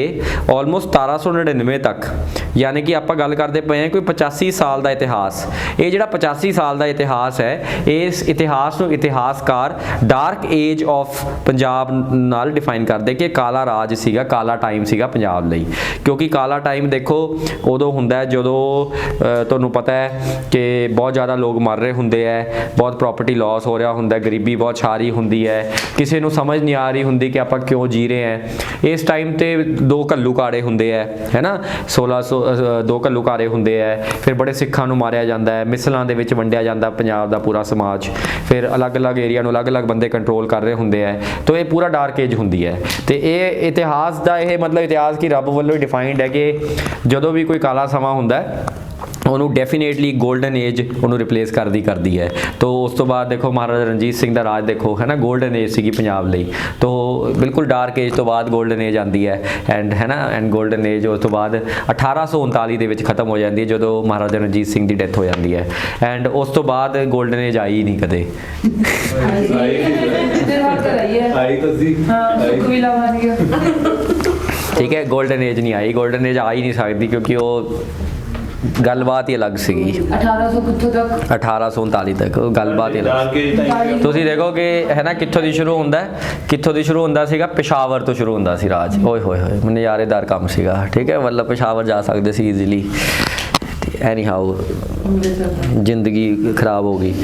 ਆਲਮੋਸਟ 1799 ਤੱਕ, ਯਾਨੀ ਕਿ ਆਪਾਂ ਗੱਲ ਕਰਦੇ ਪਏ ਹਾਂ ਕੋਈ 85 ਸਾਲ ਦਾ ਇਤਿਹਾਸ। ਇਹ ਜਿਹੜਾ 85 ਸਾਲ ਦਾ ਇਤਿਹਾਸ ਹੈ, ਇਸ ਇਤਿਹਾਸ ਨੂੰ ਇਤਿਹਾਸਕਾਰ ਡਾਰਕ ਏਜ ਆਫ ਪੰਜਾਬ ਨਾਲ ਡਿਫਾਈਨ ਕਰਦੇ ਕਿ ਕਾਲਾ ਰਾਜ ਸੀਗਾ, ਕਾਲਾ ਟਾਈਮ ਸੀਗਾ ਪੰਜਾਬ ਲਈ। ਕਿਉਂਕਿ ਕਾਲਾ ਟਾਈਮ ਦੇਖੋ ਉਦੋਂ ਹੁੰਦਾ ਹੈ ਜਦੋਂ ਤੁਹਾਨੂੰ ਪਤਾ ਹੈ ਕਿ ਬਹੁਤ ਜ਼ਿਆਦਾ ਲੋਕ ਮਰ ਰਹੇ ਹੁੰਦੇ ਹੈ, ਬਹੁਤ ਪ੍ਰੋਪਰਟੀ ਲਾਸ ਹੋ ਰਿਹਾ ਹੁੰਦਾ, ਗਰੀਬੀ ਬਹੁਤ ਛਾ ਰਹੀ ਹੁੰਦੀ ਹੈ, ਕਿਸੇ ਨੂੰ ਸਮਝ ਨਹੀਂ ਆ ਰਹੀ ਹੁੰਦੀ ਕਿ ਆਪਾਂ ਕਿਉਂ ਜੀ ਰਹੇ ਹਾਂ। ਇਸ ਟਾਈਮ ਤੇ 2 ਘੱਲੂਘਾਰੇ ਹੁੰਦੇ ਹੈ ਨਾ, 2 ਘੱਲੂਘਾਰੇ ਹੁੰਦੇ ਹੈ, ਫਿਰ ਬੜੇ ਸਿੱਖਾਂ ਨੂੰ ਮਾਰਿਆ ਜਾਂਦਾ ਹੈ, ਮਿਸਲਾਂ ਦੇ ਵਿੱਚ ਵੰਡਿਆ ਜਾਂਦਾ ਪੰਜਾਬ ਦਾ ਪੂਰਾ ਸਮਾਜ, ਫਿਰ ਅਲੱਗ-ਅਲੱਗ ਏਰੀਆ ਨੂੰ ਅਲੱਗ-ਅਲੱਗ ਬੰਦੇ ਕੰਟਰੋਲ ਕਰ ਰਹੇ ਹੁੰਦੇ ਹੈ। ਤਾਂ ਇਹ ਪੂਰਾ ਡਾਰਕ ਏਜ ਹੁੰਦੀ ਹੈ ਤੇ ਇਹ ਇਤਿਹਾਸ ਦਾ ਇਹ ਮਤਲਬ ਇਤਿਹਾਸ ਕੀ ਰੱਬ ਵੱਲੋਂ ਡਿਫਾਈਨਡ ਹੈ ਕਿ ਜਦੋਂ ਵੀ ਕੋਈ ਕਾਲਾ ਸਮਾਂ ਹੁੰਦਾ ਹੈ ਉਹਨੂੰ ਡੈਫੀਨੇਟਲੀ ਗੋਲਡਨ ਏਜ ਉਹਨੂੰ ਰਿਪਲੇਸ ਕਰਦੀ ਹੈ। ਤਾਂ ਉਸ ਤੋਂ ਬਾਅਦ ਦੇਖੋ ਮਹਾਰਾਜਾ ਰਣਜੀਤ ਸਿੰਘ ਦਾ ਰਾਜ ਦੇਖੋ ਹੈ ਨਾ, ਗੋਲਡਨ ਏਜ ਸੀਗੀ ਪੰਜਾਬ ਲਈ। ਤਾਂ ਬਿਲਕੁਲ ਡਾਰਕ ਏਜ ਤੋਂ ਬਾਅਦ ਗੋਲਡਨ ਏਜ ਆਉਂਦੀ ਹੈ ਐਂਡ ਗੋਲਡਨ ਏਜ ਉਸ ਤੋਂ ਬਾਅਦ 1839 ਦੇ ਵਿੱਚ ਖਤਮ ਹੋ ਜਾਂਦੀ ਹੈ ਜਦੋਂ ਮਹਾਰਾਜਾ ਰਣਜੀਤ ਸਿੰਘ ਦੀ ਡੈਥ ਹੋ ਜਾਂਦੀ ਹੈ। ਐਂਡ ਉਸ ਤੋਂ ਬਾਅਦ ਗੋਲਡਨ ਏਜ ਆਈ ਨਹੀਂ ਕਦੇ। ਆਈ ਤਾਂ ਸੀ ਠੀਕ ਹੈ, ਗੋਲਡਨ ਏਜ ਨਹੀਂ ਆਈ, ਗੋਲਡਨ ਏਜ ਆ ਹੀ ਨਹੀਂ ਸਕਦੀ ਕਿਉਂਕਿ ਉਹ ਗੱਲਬਾਤ ਹੀ ਅਲੱਗ ਸੀਗੀ। 1800 ਕਿੱਥੋਂ ਤੱਕ 1839 ਤੱਕ ਉਹ ਗੱਲਬਾਤ ਹੀ ਅਲੱਗ। ਤੁਸੀਂ ਦੇਖੋ ਕਿ ਹੈ ਨਾ ਕਿੱਥੋਂ ਦੀ ਸ਼ੁਰੂ ਹੁੰਦਾ ਹੈ, ਕਿੱਥੋਂ ਦੀ ਸ਼ੁਰੂ ਹੁੰਦਾ ਸੀਗਾ, ਪਿਸ਼ਾਵਰ ਤੋਂ ਸ਼ੁਰੂ ਹੁੰਦਾ ਸੀ ਰਾਜ। ਓਏ ਹੋਏ ਹੋਏ ਨਜ਼ਾਰੇਦਾਰ ਕੰਮ ਸੀਗਾ। ਠੀਕ ਹੈ, ਮਤਲਬ ਪਿਸ਼ਾਵਰ ਜਾ ਸਕਦੇ ਸੀ ਈਜ਼ੀਲੀ। ਐਨੀ ਹਾਊ ਜ਼ਿੰਦਗੀ ਖਰਾਬ ਹੋ ਗਈ।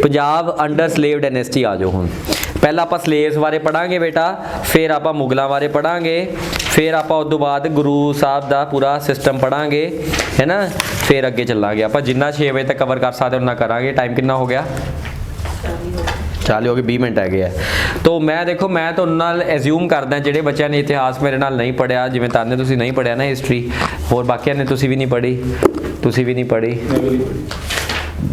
ਪੰਜਾਬ ਅੰਡਰ ਸਲੇਵ ਡਾਇਨੈਸਟੀ ਆ ਜਾਓ। ਹੁਣ ਪਹਿਲਾਂ ਆਪਾਂ ਸਲੇਵਸ ਬਾਰੇ ਪੜਾਂਗੇ ਬੇਟਾ, ਫਿਰ ਆਪਾਂ ਮੁਗਲਾਂ ਬਾਰੇ ਪੜਾਂਗੇ, ਫਿਰ ਆਪਾਂ ਉਸ ਤੋਂ ਬਾਅਦ ਗੁਰੂ ਸਾਹਿਬ ਦਾ ਪੂਰਾ ਸਿਸਟਮ ਪੜਾਂਗੇ ਹੈ ਨਾ, ਫਿਰ ਅੱਗੇ ਚੱਲਾਂਗੇ। ਆਪਾਂ ਜਿੰਨਾ 6 ਵਜੇ ਤੱਕ ਕਵਰ ਕਰ ਸਕਦੇ ਉਹਨਾਂ ਕਰਾਂਗੇ। ਟਾਈਮ ਕਿੰਨਾ ਹੋ ਗਿਆ? 40 ਹੋ ਗਏ, 20 ਮਿੰਟ ਹੈਗੇ ਆ। ਤਾਂ ਮੈਂ ਦੇਖੋ ਮੈਂ ਤੁਹਾਨੂੰ ਨਾਲ ਐਜ਼ਿਊਮ ਕਰਦਾ ਜਿਹੜੇ ਬੱਚਿਆਂ ਨੇ ਇਤਿਹਾਸ ਮੇਰੇ ਨਾਲ ਨਹੀਂ ਪੜਿਆ, ਜਿਵੇਂ ਤਾਨੇ ਤੁਸੀਂ ਨਹੀਂ ਪੜਿਆ ਨਾ ਹਿਸਟਰੀ, ਹੋਰ ਬਾਕੀਆਂ ਨੇ ਤੁਸੀਂ ਵੀ ਨਹੀਂ ਪੜ੍ਹੀ, ਤੁਸੀਂ ਵੀ ਨਹੀਂ ਪੜ੍ਹੀ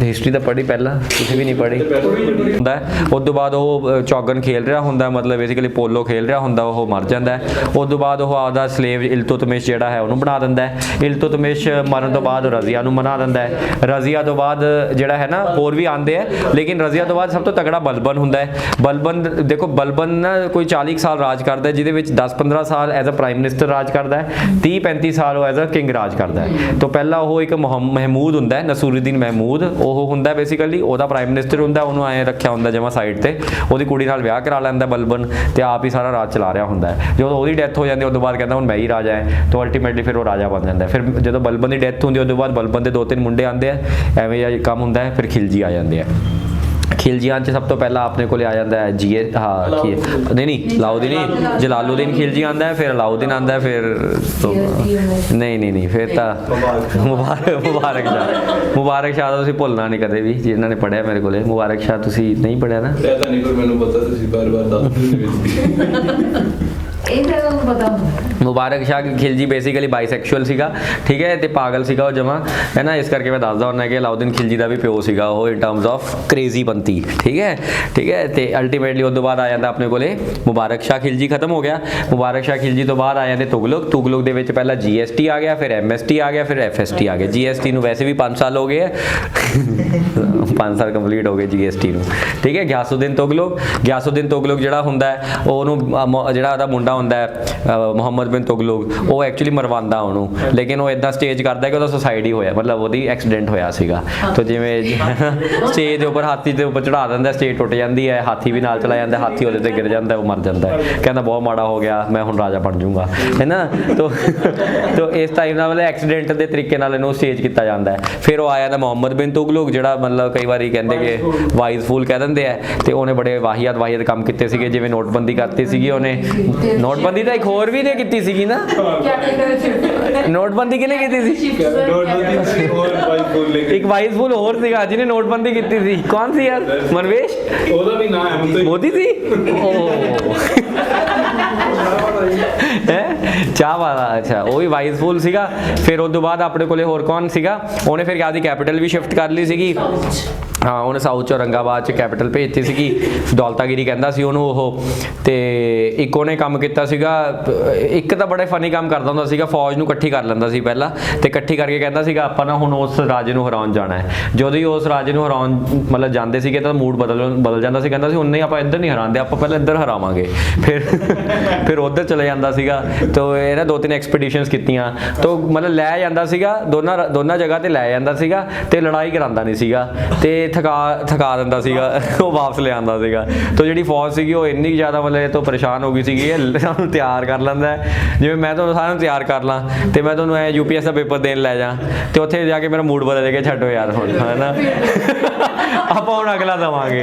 ਹਿਸਟਰੀ ਤਾਂ ਪੜ੍ਹੀ ਪਹਿਲਾਂ, ਤੁਸੀਂ ਵੀ ਨਹੀਂ ਪੜ੍ਹੀ ਹੁੰਦਾ। ਉਸ ਤੋਂ ਬਾਅਦ ਉਹ ਚੌਗਨ ਖੇਲ ਰਿਹਾ ਹੁੰਦਾ, ਮਤਲਬ ਬੇਸਿਕਲੀ ਪੋਲੋ ਖੇਲ ਰਿਹਾ ਹੁੰਦਾ, ਉਹ ਮਰ ਜਾਂਦਾ ਹੈ। ਉਸ ਤੋਂ ਬਾਅਦ ਉਹ ਆਪਦਾ ਸਲੇਵ ਇਲਤੁਤਮਿਸ਼ ਜਿਹੜਾ ਹੈ ਉਹਨੂੰ ਬਣਾ ਦਿੰਦਾ ਹੈ। ਇਲਤੁਤਮਿਸ਼ ਮਰਨ ਤੋਂ ਬਾਅਦ ਰਜ਼ੀਆ ਨੂੰ ਬਣਾ ਦਿੰਦਾ ਹੈ। ਰਜ਼ੀਆ ਤੋਂ ਬਾਅਦ ਜਿਹੜਾ ਹੈ ਨਾ ਹੋਰ ਵੀ ਆਉਂਦੇ ਹੈ, ਲੇਕਿਨ ਰਜ਼ੀਆ ਤੋਂ ਬਾਅਦ ਸਭ ਤੋਂ ਤਗੜਾ ਬਲਬਨ ਹੁੰਦਾ ਹੈ। ਬਲਬਨ ਦੇਖੋ, ਬਲਬਨ ਨਾ ਕੋਈ 40 ਸਾਲ ਰਾਜ ਕਰਦਾ ਹੈ, ਜਿਹਦੇ ਵਿੱਚ 10-15 ਸਾਲ ਐਜ਼ ਅ ਪ੍ਰਾਈਮ ਮਿਨਿਸਟਰ ਰਾਜ ਕਰਦਾ ਹੈ, 30-35 ਸਾਲ ਉਹ ਐਜ਼ ਅ ਕਿੰਗ ਰਾਜ ਕਰਦਾ ਹੈ। ਤਾਂ ਪਹਿਲਾਂ ਉਹ ਇੱਕ ਮਹਿਮੂਦ ਹੁੰਦਾ ਹੈ, ਨਸੂਰੁਦੀਨ ਮਹਿਮੂਦ ਉਹ ਹੁੰਦਾ ਬੇਸਿਕਲੀ, ਉਹਦਾ ਪ੍ਰਾਈਮ ਮਿਨਿਸਟਰ ਹੁੰਦਾ, ਉਹਨੂੰ ਐਂ ਰੱਖਿਆ ਹੁੰਦਾ ਜਮਾ ਸਾਈਡ ਤੇ, ਉਹਦੀ ਕੁੜੀ ਨਾਲ ਵਿਆਹ ਕਰਾ ਲੈਂਦਾ ਬਲਬਨ ਤੇ ਆਪ ਹੀ ਸਾਰਾ ਰਾਜ ਚਲਾ ਰਿਹਾ ਹੁੰਦਾ ਹੈ। ਜਦੋਂ ਉਹਦੀ ਡੈਥ ਹੋ ਜਾਂਦੀ ਉਸ ਤੋਂ ਬਾਅਦ ਕਹਿੰਦਾ ਹੁਣ ਮੈਂ ਹੀ ਰਾਜਾ ਹੈ, ਤਾਂ ਅਲਟੀਮੇਟਲੀ ਫਿਰ ਉਹ ਰਾਜਾ ਬਣ ਜਾਂਦਾ ਹੈ। ਫਿਰ ਜਦੋਂ ਬਲਬਨ ਦੀ ਡੈਥ ਹੁੰਦੀ ਉਸ ਤੋਂ ਬਾਅਦ ਬਲਬਨ ਦੇ 2-3 ਮੁੰਡੇ ਆਉਂਦੇ ਆ, ਐਵੇਂ ਜਿਹਾ ਕੰਮ ਹੁੰਦਾ ਹੈ। ਫਿਰ ਖਿਲਜੀ ਆ ਜਾਂਦੇ ਆ। ਖਿਲਜੀਆਂ 'ਚ ਸਭ ਤੋਂ ਪਹਿਲਾਂ ਆਪਣੇ ਕੋਲੇ ਆ ਜਾਂਦਾ ਹੈ ਨਹੀਂ ਅਲਾਉਦੀਨ ਨਹੀਂ, ਜਲਾਲੂਦੀਨ ਖਿਲਜੀ ਆਉਂਦਾ ਹੈ, ਫਿਰ ਅਲਾਉਦੀਨ ਆਉਂਦਾ ਹੈ, ਫਿਰ ਨਹੀਂ ਫਿਰ ਤਾਂ ਮੁਬਾਰਕ ਸ਼ਾਹ ਤੁਸੀਂ ਭੁੱਲਣਾ ਨਹੀਂ ਕਦੇ ਵੀ, ਜਿਨ੍ਹਾਂ ਨੇ ਪੜ੍ਹਿਆ ਮੇਰੇ ਕੋਲੇ। ਮੁਬਾਰਕ ਸ਼ਾਹ ਤੁਸੀਂ ਨਹੀਂ ਪੜ੍ਹਿਆ ਨਾ? ਪਤਾ ਨਹੀਂ, ਪਰ ਮੈਨੂੰ ਪਤਾ, ਤੁਸੀਂ ਬਾਰ-ਬਾਰ ਦੱਸਦੇ ਇਹ ਤਾਂ ਤੁਹਾਨੂੰ ਪਤਾ ਹੁੰਦਾ। ਮੁਬਾਰਕ ਸ਼ਾਹ ਖਿਲਜੀ ਬੇਸਿਕਲੀ ਬਾਈਸੈਕਸ਼ੂਅਲ ਸੀਗਾ, ਠੀਕ ਹੈ, ਤੇ ਪਾਗਲ ਸੀਗਾ ਉਹ ਜਮਾ, ਹੈ ਨਾ। ਇਸ ਕਰਕੇ ਮੈਂ ਦੱਸਦਾ ਹੁੰਦਾ ਕਿ ਅਲਾਉਦੀਨ ਖਿਲਜੀ ਦਾ ਵੀ ਪਿਓ ਸੀਗਾ ਉਹ, ਇਨ ਟਰਮਸ ਆਫ ਕ੍ਰੇਜ਼ੀ ਬੰਤੀ। ਠੀਕ ਹੈ ਤੇ ਅਲਟੀਮੇਟਲੀ ਉਸ ਤੋਂ ਬਾਅਦ ਆ ਜਾਂਦਾ ਆਪਣੇ ਕੋਲੇ ਮੁਬਾਰਕ ਸ਼ਾਹ ਖਿਲਜੀ ਖਤਮ ਹੋ ਗਿਆ। ਮੁਬਾਰਕ ਸ਼ਾਹ ਖਿਲਜੀ ਤੋਂ ਬਾਅਦ ਆ ਜਾਂਦੇ ਤੁਗਲਕ ਦੇ ਵਿੱਚ ਪਹਿਲਾਂ GST ਆ ਗਿਆ, ਫਿਰ MST ਆ ਗਿਆ, ਫਿਰ FST ਆ ਗਿਆ। GST ਨੂੰ ਵੈਸੇ ਵੀ 5 ਸਾਲ ਹੋ ਗਏ ਹੈ 5 ਸਾਲ ਕੰਪਲੀਟ ਹੋ ਗਏ GST ਨੂੰ। ਠੀਕ ਹੈ, ਗਿਆਸੁਦੀਨ ਤੁਗਲਕ ਜਿਹੜਾ ਹੁੰਦਾ ਹੈ ਉਹਨੂੰ ਜਿਹੜਾ ਉਹਦਾ ਮੁੰਡਾ ਹੁੰਦਾ ਹੈ ਮੁਹੰਮਦ ਬਿਨ ਤੁਗਲਕ, ਉਹ ਐਕਚੁਅਲੀ ਮਰਵਾਉਂਦਾ ਉਹਨੂੰ, ਲੇਕਿਨ ਉਹ ਇਦਾਂ ਸਟੇਜ ਕਰਦਾ ਕਿ ਉਹਦਾ ਸੁਸਾਈਡ ਹੀ ਹੋਇਆ, ਮਤਲਬ ਉਹਦੀ ਐਕਸੀਡੈਂਟ ਹੋਇਆ ਸੀਗਾ। ਤਾਂ ਜਿਵੇਂ ਸਟੇਜ ਦੇ ਉੱਪਰ ਹਾਥੀ ਦੇ ਉੱਪਰ ਚੜਾ ਦਿੰਦਾ, ਸਟੇਜ ਟੁੱਟ ਜਾਂਦੀ ਹੈ, ਹਾਥੀ ਵੀ ਨਾਲ ਚਲਾ ਜਾਂਦਾ, ਹਾਥੀ ਉਹਦੇ ਤੇ ਗਿਰ ਜਾਂਦਾ, ਉਹ ਮਰ ਜਾਂਦਾ ਹੈ, ਕਹਿੰਦਾ ਬਹੁਤ ਮਾੜਾ ਹੋ ਗਿਆ, ਮੈਂ ਹੁਣ ਰਾਜਾ ਬਣ ਜਾਊਂਗਾ, ਹੈ ਨਾ। ਤਾਂ ਇਸ ਟਾਈਪ ਨਾਲ ਮਤਲਬ ਐਕਸੀਡੈਂਟ ਦੇ ਤਰੀਕੇ ਨਾਲ ਇਹਨੂੰ ਸਟੇਜ ਕੀਤਾ ਜਾਂਦਾ ਹੈ। ਫਿਰ ਉਹ ਆਇਆ ਤਾਂ ਮੁਹੰਮਦ ਬਿਨ ਤੁਗਲਕ, ਜਿਹੜਾ ਮਤਲਬ ਕਈ ਵਾਰੀ ਕਹਿੰਦੇ ਕਿ ਵਾਈਜ਼ ਫੂਲ ਕਹਿ ਦਿੰਦੇ ਆ, ਤੇ ਉਹਨੇ ਬੜੇ ਵਾਹੀਆਤ ਕੰਮ ਕੀਤੇ ਸੀਗੇ, ਜਿਵੇਂ ਨੋਟਬੰਦੀ ਕਰਤੀ ਸੀਗੀ ਉਹਨੇ। ਨੋਟਬੰਦੀ ਤਾਂ ਇੱਕ ਹੋਰ ਵੀ ਨੇ ਕੀਤੀ ਸੀਗੀ ਨਾ, ਨੋਟਬੰਦੀ ਕਿਹਨੇ ਕੀਤੀ ਸੀ? ਇੱਕ ਵਾਈਜ਼ ਫੂਲ ਹੋਰ ਸੀਗਾ ਜਿਹਨੇ ਨੋਟਬੰਦੀ ਕੀਤੀ ਸੀ, ਕੌਣ ਸੀ ਯਾਰ? ਮਨਵੇਸ਼, ਉਹਦਾ ਵੀ ਨਾਮ ਹੈ ਮੋਦੀ ਸੀ। ਚਾਹ ਵਾਲਾ, ਅੱਛਾ, ਉਹ ਵੀ ਵਾਈਜ਼ ਫੂਲ ਸੀਗਾ। ਫਿਰ ਉਸ ਤੋਂ ਬਾਅਦ ਆਪਣੇ ਕੋਲੇ ਹੋਰ ਕੌਣ ਸੀਗਾ? ਉਹਨੇ ਫਿਰ ਆਪਦੀ ਕੈਪੀਟਲ ਵੀ ਸ਼ਿਫਟ ਕਰ ਲਈ ਸੀਗੀ, ਹਾਂ ਉਹਨੇ ਸਾਊਥ 'ਚ ਔਰੰਗਾਬਾਦ 'ਚ ਕੈਪੀਟਲ ਭੇਜਤੀ ਸੀਗੀ, ਦੌਲਤਾਗਿਰੀ ਕਹਿੰਦਾ ਸੀ ਉਹਨੂੰ ਉਹ। ਤੇ ਇੱਕ ਉਹਨੇ ਕੰਮ ਕੀਤਾ ਸੀਗਾ, ਇੱਕ ਤਾਂ ਬੜੇ ਫਨੀ ਕੰਮ ਕਰਦਾ ਹੁੰਦਾ ਸੀਗਾ, ਫੌਜ ਨੂੰ ਇਕੱਠੀ ਕਰ ਲੈਂਦਾ ਸੀ ਪਹਿਲਾਂ, ਤੇ ਇਕੱਠੀ ਕਰਕੇ ਕਹਿੰਦਾ ਸੀਗਾ ਆਪਾਂ ਨਾ ਹੁਣ ਉਸ ਰਾਜੇ ਨੂੰ ਹਰਾਉਣ ਜਾਣਾ ਹੈ। ਜਦੋਂ ਹੀ ਉਸ ਰਾਜੇ ਨੂੰ ਹਰਾਉਣ ਮਤਲਬ ਜਾਂਦੇ ਸੀਗੇ ਤਾਂ ਮੂਡ ਬਦਲ ਜਾਂਦਾ ਸੀ, ਕਹਿੰਦਾ ਸੀ ਹੁਣ ਨਹੀਂ ਆਪਾਂ ਇੱਧਰ ਨਹੀਂ ਹਰਾਉਂਦੇ, ਆਪਾਂ ਪਹਿਲਾਂ ਇੱਧਰ ਹਰਾਵਾਂਗੇ, ਫਿਰ ਉੱਧਰ ਚਲੇ ਜਾਂਦਾ ਸੀਗਾ। ਤੋ ਇਹਨੇ 2-3 ਐਕਸਪੀਡੀਸ਼ਨਸ ਕੀਤੀਆਂ, ਤੋ ਮਤਲਬ ਲੈ ਜਾਂਦਾ ਸੀਗਾ, ਦੋਨਾਂ ਜਗ੍ਹਾ ਤੇ ਲੈ ਜਾਂਦਾ ਸੀਗਾ, ਤੇ ਲੜਾਈ ਕਰਾਉਂਦਾ ਨਹੀਂ ਸੀਗਾ, ਤੇ ਥਕਾ ਦਿੰਦਾ ਸੀਗਾ, ਉਹ ਵਾਪਸ ਲਿਆਉਂਦਾ ਸੀਗਾ। ਤੋ ਜਿਹੜੀ ਫੌਜ ਸੀਗੀ ਉਹ ਇੰਨੀ ਜ਼ਿਆਦਾ ਮਤਲਬ ਇਹ ਤੋਂ ਪਰੇਸ਼ਾਨ ਹੋ ਗਈ ਸੀਗੀ, ਇਹ ਸਾਨੂੰ ਤਿਆਰ ਕਰ ਲੈਂਦਾ, ਜਿਵੇਂ ਮੈਂ ਤੁਹਾਨੂੰ ਸਾਰਿਆਂ ਨੂੰ ਤਿਆਰ ਕਰ ਲਾਂ ਤੇ ਮੈਂ ਤੁਹਾਨੂੰ ਐ UPS ਦਾ ਪੇਪਰ ਦੇਣ ਲੈ ਜਾ, ਤੇ ਉੱਥੇ ਜਾ ਕੇ ਮੇਰਾ ਮੂਡ ਬਦਲ ਕੇ ਛੱਡੋ ਯਾਰ ਹੁਣ, ਹੈ ਨਾ ਆਪਾਂ ਹੁਣ ਅਗਲਾ ਦੇਵਾਂਗੇ,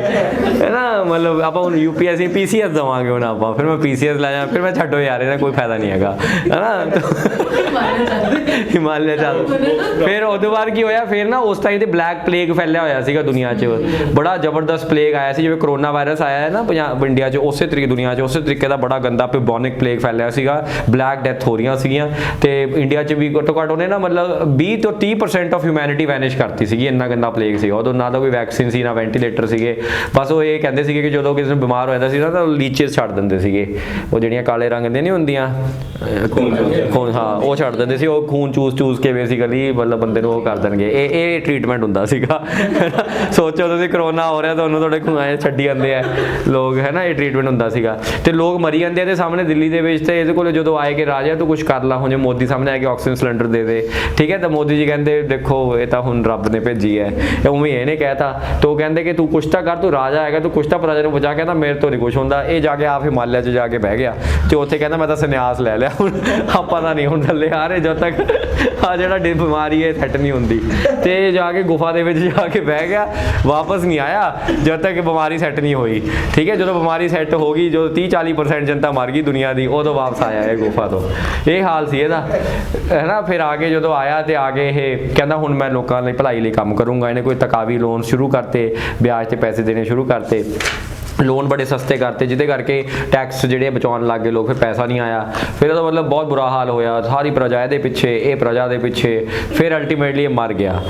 ਹੈ ਨਾ, ਮਤਲਬ ਆਪਾਂ ਹੁਣ UPSC PCS ਦੇਵਾਂਗੇ ਹੁਣ ਆਪਾਂ, ਫਿਰ ਮੈਂ PCS ਲੈ ਜਾ, ਫਿਰ ਮੈਂ ਛੱਡੋ ਯਾਰ ਇਹਦਾ ਕੋਈ ਫਾਇਦਾ ਨਹੀਂ ਹੈਗਾ, ਹੈ ਨਾ। ਹਿਮਾਲਿਆ ਚੱਲ। ਫਿਰ ਉਹਦੇ ਬਾਅਦ ਕੀ ਹੋਇਆ, ਫਿਰ ਨਾ ਉਸ ਟਾਈਮ ਤੇ ਬਲੈਕ ਪਲੇਗ ਫੈਲਿਆ ਹੋਇਆ ਸੀਗਾ ਦੁਨੀਆ 'ਚ, ਬੜਾ ਜ਼ਬਰਦਸਤ ਪਲੇਗ ਆਇਆ ਸੀ, ਜਿਵੇਂ ਕਰੋਨਾ ਵਾਇਰਸ ਆਇਆ ਹੈ ਨਾ ਇੰਡੀਆ 'ਚ, ਉਸੇ ਤਰੀਕੇ ਦੁਨੀਆ 'ਚ ਉਸੇ ਤਰੀਕੇ ਦਾ ਬੜਾ ਗੰਦਾ ਪਿਬੋਨਿਕ ਪਲੇਗ ਫੈਲਿਆ ਸੀਗਾ, ਬਲੈਕ ਡੈਥ ਹੋ ਰਹੀਆਂ ਸੀਗੀਆਂ, ਤੇ ਇੰਡੀਆ 'ਚ ਵੀ ਘੱਟੋ ਘੱਟ ਉਹਨੇ ਨਾ ਮਤਲਬ 20 ਤੋਂ 30% ਆਫ ਹਿਊਮੈਨਿਟੀ ਵੈਨਿਸ਼ ਕਰਤੀ ਸੀਗੀ, ਇੰਨਾ ਗੰਦਾ ਪਲੇਗ ਸੀਗਾ ਉਦੋਂ। ਨਾ ਤਾਂ ਕੋਈ ਵੈਕਸੀਨ ਸੀ, ਨਾ ਵੈਂਟੀਲੇਟਰ ਸੀਗੇ, ਬਸ ਉਹ ਇਹ ਕਹਿੰਦੇ ਸੀਗੇ ਕਿ ਜਦੋਂ ਕਿਸੇ ਨੂੰ ਬਿਮਾਰ ਹੋ ਜਾਂਦਾ ਸੀ ਨਾ ਤਾਂ ਲੀਚੇਸ ਛੱਡ ਦਿੰਦੇ ਸੀਗੇ, ਉਹ ਜਿਹੜੀਆਂ ਕਾਲੇ ਰੰਗ ਦੀਆਂ ਨਹੀਂ ਹੁੰਦੀਆਂ ਖੂਨ, ਹਾਂ ਉਹ ਛੱਡ ਦਿੰਦੇ ਸੀ, ਉਹ ਖੂਨ ਚੂਸ ਕੇ ਬੇਸਿਕਲੀ ਮਤਲਬ ਬੰਦੇ ਨੂੰ ਉਹ ਕਰ ਦੇਣਗੇ, ਇਹ ਟ੍ਰੀਟਮੈਂਟ ਹੁੰਦਾ ਸੀਗਾ। ਸੋਚੋ ਤੁਸੀਂ ਕਰੋਨਾ ਹੋ ਰਿਹਾ, ਤੁਹਾਨੂੰ ਤੁਹਾਡੇ ਖੂਨ ਛੱਡੀ ਜਾਂਦੇ ਆ ਲੋਕ, ਹੈ ਨਾ, ਇਹ ਟ੍ਰੀਟਮੈਂਟ ਹੁੰਦਾ ਸੀਗਾ, ਤੇ ਲੋਕ ਮਰੀ ਜਾਂਦੇ ਆ ਇਹਦੇ ਸਾਹਮਣੇ ਦਿੱਲੀ ਦੇ ਵਿੱਚ। ਤੇ ਇਹਦੇ ਕੋਲ ਜਦੋਂ ਆਏ ਕਿ ਰਾਜਾ ਤੂੰ ਕੁਛ ਕਰ ਲਾ, ਹੁਣ ਜੇ ਮੋਦੀ ਸਾਹਮਣੇ ਆ ਕੇ ਆਕਸੀਜਨ ਸਿਲੰਡਰ ਦੇ ਦੇ, ਠੀਕ ਹੈ, ਤਾਂ ਮੋਦੀ ਜੀ ਕਹਿੰਦੇ ਦੇਖੋ ਇਹ ਤਾਂ ਹੁਣ ਰੱਬ ਨੇ ਭੇਜੀ ਹੈ, ਉਵੇਂ ਇਹਨੇ ਕਹਿਤਾ। ਤਾਂ ਉਹ ਕਹਿੰਦੇ ਕਿ ਤੂੰ ਕੁਛ ਤਾਂ ਕਰ, ਤੂੰ ਰਾਜਾ ਹੈਗਾ, ਤੂੰ ਕੁਛ ਤਾਂ ਪ੍ਰਜਾ ਨੂੰ ਬਚਾ, ਕਹਿੰਦਾ ਮੇਰੇ ਤੋਂ ਨਹੀਂ ਕੁਛ ਹੁੰਦਾ। ਇਹ ਜਾ ਕੇ ਆਪ ਹਿਮਾਲਿਆ 'ਚ ਜਾ ਕੇ ਬਹਿ ਗਿਆ, ਤੇ ਉੱਥੇ ਕਹਿੰਦਾ ਮੈਂ ਤਾਂ ਸੰਨਿਆਸ ਲੈ ਲਿਆ, ਹੁਣ ਆਪਾਂ ਤਾਂ ਨਹੀਂ ਹੁਣ ਥੱਲੇ ਆ ਰਹੇ ਜਦ ਤੱਕ ਆ ਜਿਹੜਾ ਬਿਮਾਰੀ ਹੈ ਸੈੱਟ ਨਹੀਂ ਹੁੰਦੀ। ਤੇ ਜਾ ਕੇ ਗੁਫਾ ਦੇ ਵਿੱਚ ਜਾ ਕੇ ਬਹਿ ਗਿਆ, ਵਾਪਸ ਨਹੀਂ ਆਇਆ ਜਦ ਤੱਕ ਬਿਮਾਰੀ ਸੈੱਟ ਨਹੀਂ ਹੋਈ, ਠੀਕ ਹੈ। ਜਦੋਂ ਬਿਮਾਰੀ ਸੈੱਟ ਹੋ ਗਈ, ਜਦੋਂ 30-40% ਜਨਤਾ ਮਰ ਗਈ ਦੁਨੀਆ ਦੀ, ਉਦੋਂ ਵਾਪਸ ਆਇਆ ਇਹ ਗੁਫਾ ਤੋਂ। ਇਹ ਹਾਲ ਸੀ ਇਹਦਾ, ਹੈ ਨਾ। ਫਿਰ ਆ ਕੇ ਜਦੋਂ ਆਇਆ ਤੇ ਆ ਕੇ ਇਹ ਕਹਿੰਦਾ ਹੁਣ ਮੈਂ ਲੋਕਾਂ ਲਈ ਭਲਾਈ ਲਈ ਕੰਮ ਕਰੂੰਗਾ। ਇਹਨੇ ਕੋਈ ਤਕਾਵੀ ਲੋਨ ਸ਼ੁਰੂ ਕਰਤੇ, ਵਿਆਜ ਤੇ ਪੈਸੇ ਦੇਣੇ ਸ਼ੁਰੂ ਕਰਤੇ, ਲੋਨ ਬੜੇ ਸਸਤੇ ਕਰਤੇ, ਜਿਹਦੇ ਕਰਕੇ ਟੈਕਸ ਜਿਹੜੇ ਬਚਾਉਣ ਲੱਗ ਗਏ ਲੋਕ, ਫਿਰ ਪੈਸਾ ਨਹੀਂ ਆਇਆ। ਫਿਰ ਉਹਦਾ ਮਤਲਬ ਬਹੁਤ ਬੁਰਾ ਹਾਲ ਹੋਇਆ, ਸਾਰੀ ਪ੍ਰਜਾ ਇਹਦੇ ਪਿੱਛੇ, ਇਹ ਪ੍ਰਜਾ ਦੇ ਪਿੱਛੇ। ਫਿਰ ਅਲਟੀਮੇਟਲੀ ਇਹ ਮਰ ਗਿਆ,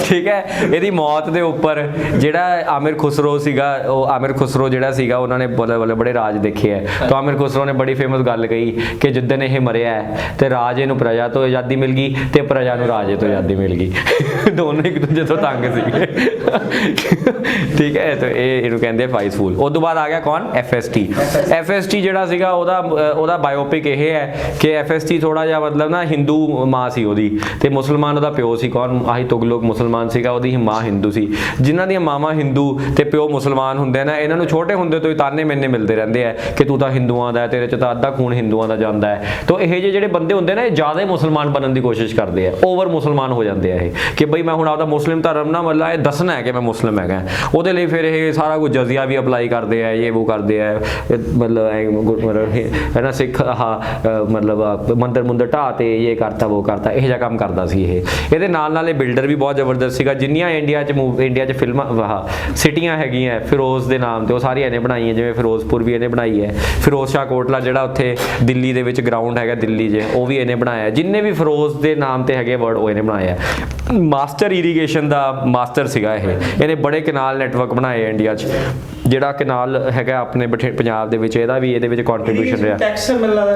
ਠੀਕ ਹੈ। ਇਹਦੀ ਮੌਤ ਦੇ ਉੱਪਰ ਜਿਹੜਾ ਆਮਿਰ ਖੁਸਰੋ ਸੀਗਾ, ਉਹ ਆਮਿਰ ਖੁਸਰੋ ਜਿਹੜਾ ਸੀਗਾ, ਉਹਨਾਂ ਨੇ ਬੜੇ ਰਾਜ ਦੇਖੇ ਹੈ। ਤਾਂ ਆਮਿਰ ਖੁਸਰੋ ਨੇ ਬੜੀ ਫੇਮਸ ਗੱਲ ਕਹੀ ਕਿ ਜਿੱਦਣ ਇਹ ਮਰਿਆ ਹੈ ਤੇ ਰਾਜੇ ਨੂੰ ਪ੍ਰਜਾ ਤੋਂ ਆਜ਼ਾਦੀ ਮਿਲ ਗਈ ਤੇ ਪ੍ਰਜਾ ਨੂੰ ਰਾਜੇ ਤੋਂ ਆਜ਼ਾਦੀ ਮਿਲ ਗਈ। ਦੋਨੋਂ ਇੱਕ ਦੂਜੇ ਤੋਂ ਤੰਗ ਸੀਗੇ, ਠੀਕ ਹੈ। ਤੇ ਇਹਨੂੰ ਕਹਿੰਦੇ ਫਾਈਸਫੁਲ। ਉਸ ਤੋਂ ਬਾਅਦ ਆ ਗਿਆ ਕੌਣ, FST ਜਿਹੜਾ ਸੀਗਾ ਉਹਦਾ ਬਾਇਓਪਿਕ ਇਹ ਹੈ ਕਿ FST ਥੋੜਾ ਜਿਹਾ ਮਤਲਬ ਨਾ ਹਿੰਦੂ ਮਾਂ ਸੀ ਉਹਦੀ, ਤੇ ਮੁਸਲਮਾਨ ਉਹਦਾ ਪਿਓ ਸੀ। ਕੌਣ, ਆਹੀ ਤੁਗਲਕ ਮੁਸਲਮਾਨ ਸੀਗਾ, ਉਹਦੀ ਮਾਂ ਹਿੰਦੂ ਸੀ। ਜਿਨ੍ਹਾਂ ਦੀਆਂ ਮਾਵਾਂ ਹਿੰਦੂ ਤੇ ਪਿਓ ਮੁਸਲਮਾਨ ਹੁੰਦੇ ਨੇ, ਇਹਨਾਂ ਨੂੰ ਛੋਟੇ ਹੁੰਦੇ ਤੋਂ ਹੀ ਤਾਨੇ ਮੈਨੇ ਮਿਲਦੇ ਰਹਿੰਦੇ ਆ ਕਿ ਤੂੰ ਤਾਂ ਹਿੰਦੂਆਂ ਦਾ, ਤੇਰੇ ਚ ਤਾਂ ਅੱਧਾ ਖੂਨ ਹਿੰਦੂਆਂ ਦਾ ਜਾਂਦਾ ਹੈ। ਤਾਂ ਇਹ ਜਿਹੜੇ ਬੰਦੇ ਹੁੰਦੇ ਨੇ, ਇਹ ਜ਼ਿਆਦਾ ਹੀ ਮੁਸਲਮਾਨ ਬਣਨ ਦੀ ਕੋਸ਼ਿਸ਼ ਕਰਦੇ ਆ, ਓਵਰ ਮੁਸਲਮਾਨ ਹੋ ਜਾਂਦੇ ਆ ਇਹ, ਕਿ ਬਈ ਮੈਂ ਹੁਣ ਆਪਦਾ ਮੁਸਲਿਮ ਧਰਮ ਨਾ ਮਤਲਬ ਇਹ ਦੱਸਣਾ ਹੈ ਕਿ ਮੈਂ ਮੁਸਲਿਮ ਹੈਗਾ। ਉਹਦੇ ਲਈ ਫਿਰ ਇਹ ਸਾਰਾ ਕੁਝ ਜਜ਼ੀਆ ਵੀ ਅਪਲਾਈ ਕਰਦੇ ਆ, ਇਹ ਉਹ ਕਰਦੇ ਆ, ਮਤਲਬ ਹੈ ਨਾ, ਸਿੱਖ ਮਤਲਬ ਮੰਦਰ ਮੁੰਦਰ ਢਾਹ ਤੇ ਇਹ ਕਰਤਾ ਉਹ ਕਰਤਾ, ਇਹੋ ਜਿਹਾ ਕੰਮ ਕਰਦਾ ਸੀ ਇਹ। ਇਹਦੇ ਨਾਲ ਇਹ ਬਿਲਡਰ ਵੀ ਬਹੁਤ ਜ਼ਬਰਦਸਤ ਸੀਗਾ। ਜਿੰਨੀਆਂ ਇੰਡੀਆ 'ਚ ਫਿਲਮਾਂ ਸਿਟੀਆਂ ਹੈਗੀਆਂ ਫਿਰੋਜ਼ ਦੇ ਨਾਮ ਤੇ, ਉਹ ਸਾਰੀਆਂ ਇਹਨੇ ਬਣਾਈਆਂ। ਜਿਵੇਂ ਫਿਰੋਜ਼ਪੁਰ ਵੀ ਇਹਨੇ ਬਣਾਈ ਹੈ, ਫਿਰੋਜ਼ ਸ਼ਾਹ ਕੋਟਲਾ ਜਿਹੜਾ ਉੱਥੇ ਦਿੱਲੀ ਦੇ ਵਿੱਚ ਗਰਾਊਂਡ ਹੈਗਾ ਦਿੱਲੀ 'ਚ, ਉਹ ਵੀ ਇਹਨੇ ਬਣਾਇਆ। ਜਿੰਨੇ ਵੀ ਫਿਰੋਜ਼ ਦੇ ਨਾਮ ਤੇ ਹੈਗੇ ਵਰਡ, ਉਹ ਇਹਨੇ ਬਣਾਇਆ। ਮਾਸਟਰ ਇਰੀਗੇਸ਼ਨ ਦਾ ਮਾਸਟਰ ਸੀਗਾ ਇਹ। ਇਹਨੇ ਬੜੇ ਕਨਾਲ ਨੈਟਵਰਕ ਬਣਾਏ ਇੰਡੀਆ 'ਚ। ਜਿਹੜਾ ਕਨਾਲ ਹੈਗਾ ਆਪਣੇ ਪੰਜਾਬ ਦੇ ਵਿੱਚ, ਇਹਦਾ ਵੀ ਇਹਦੇ ਵਿੱਚ ਕੰਟਰੀਬਿਊਸ਼ਨ ਰਿਹਾ।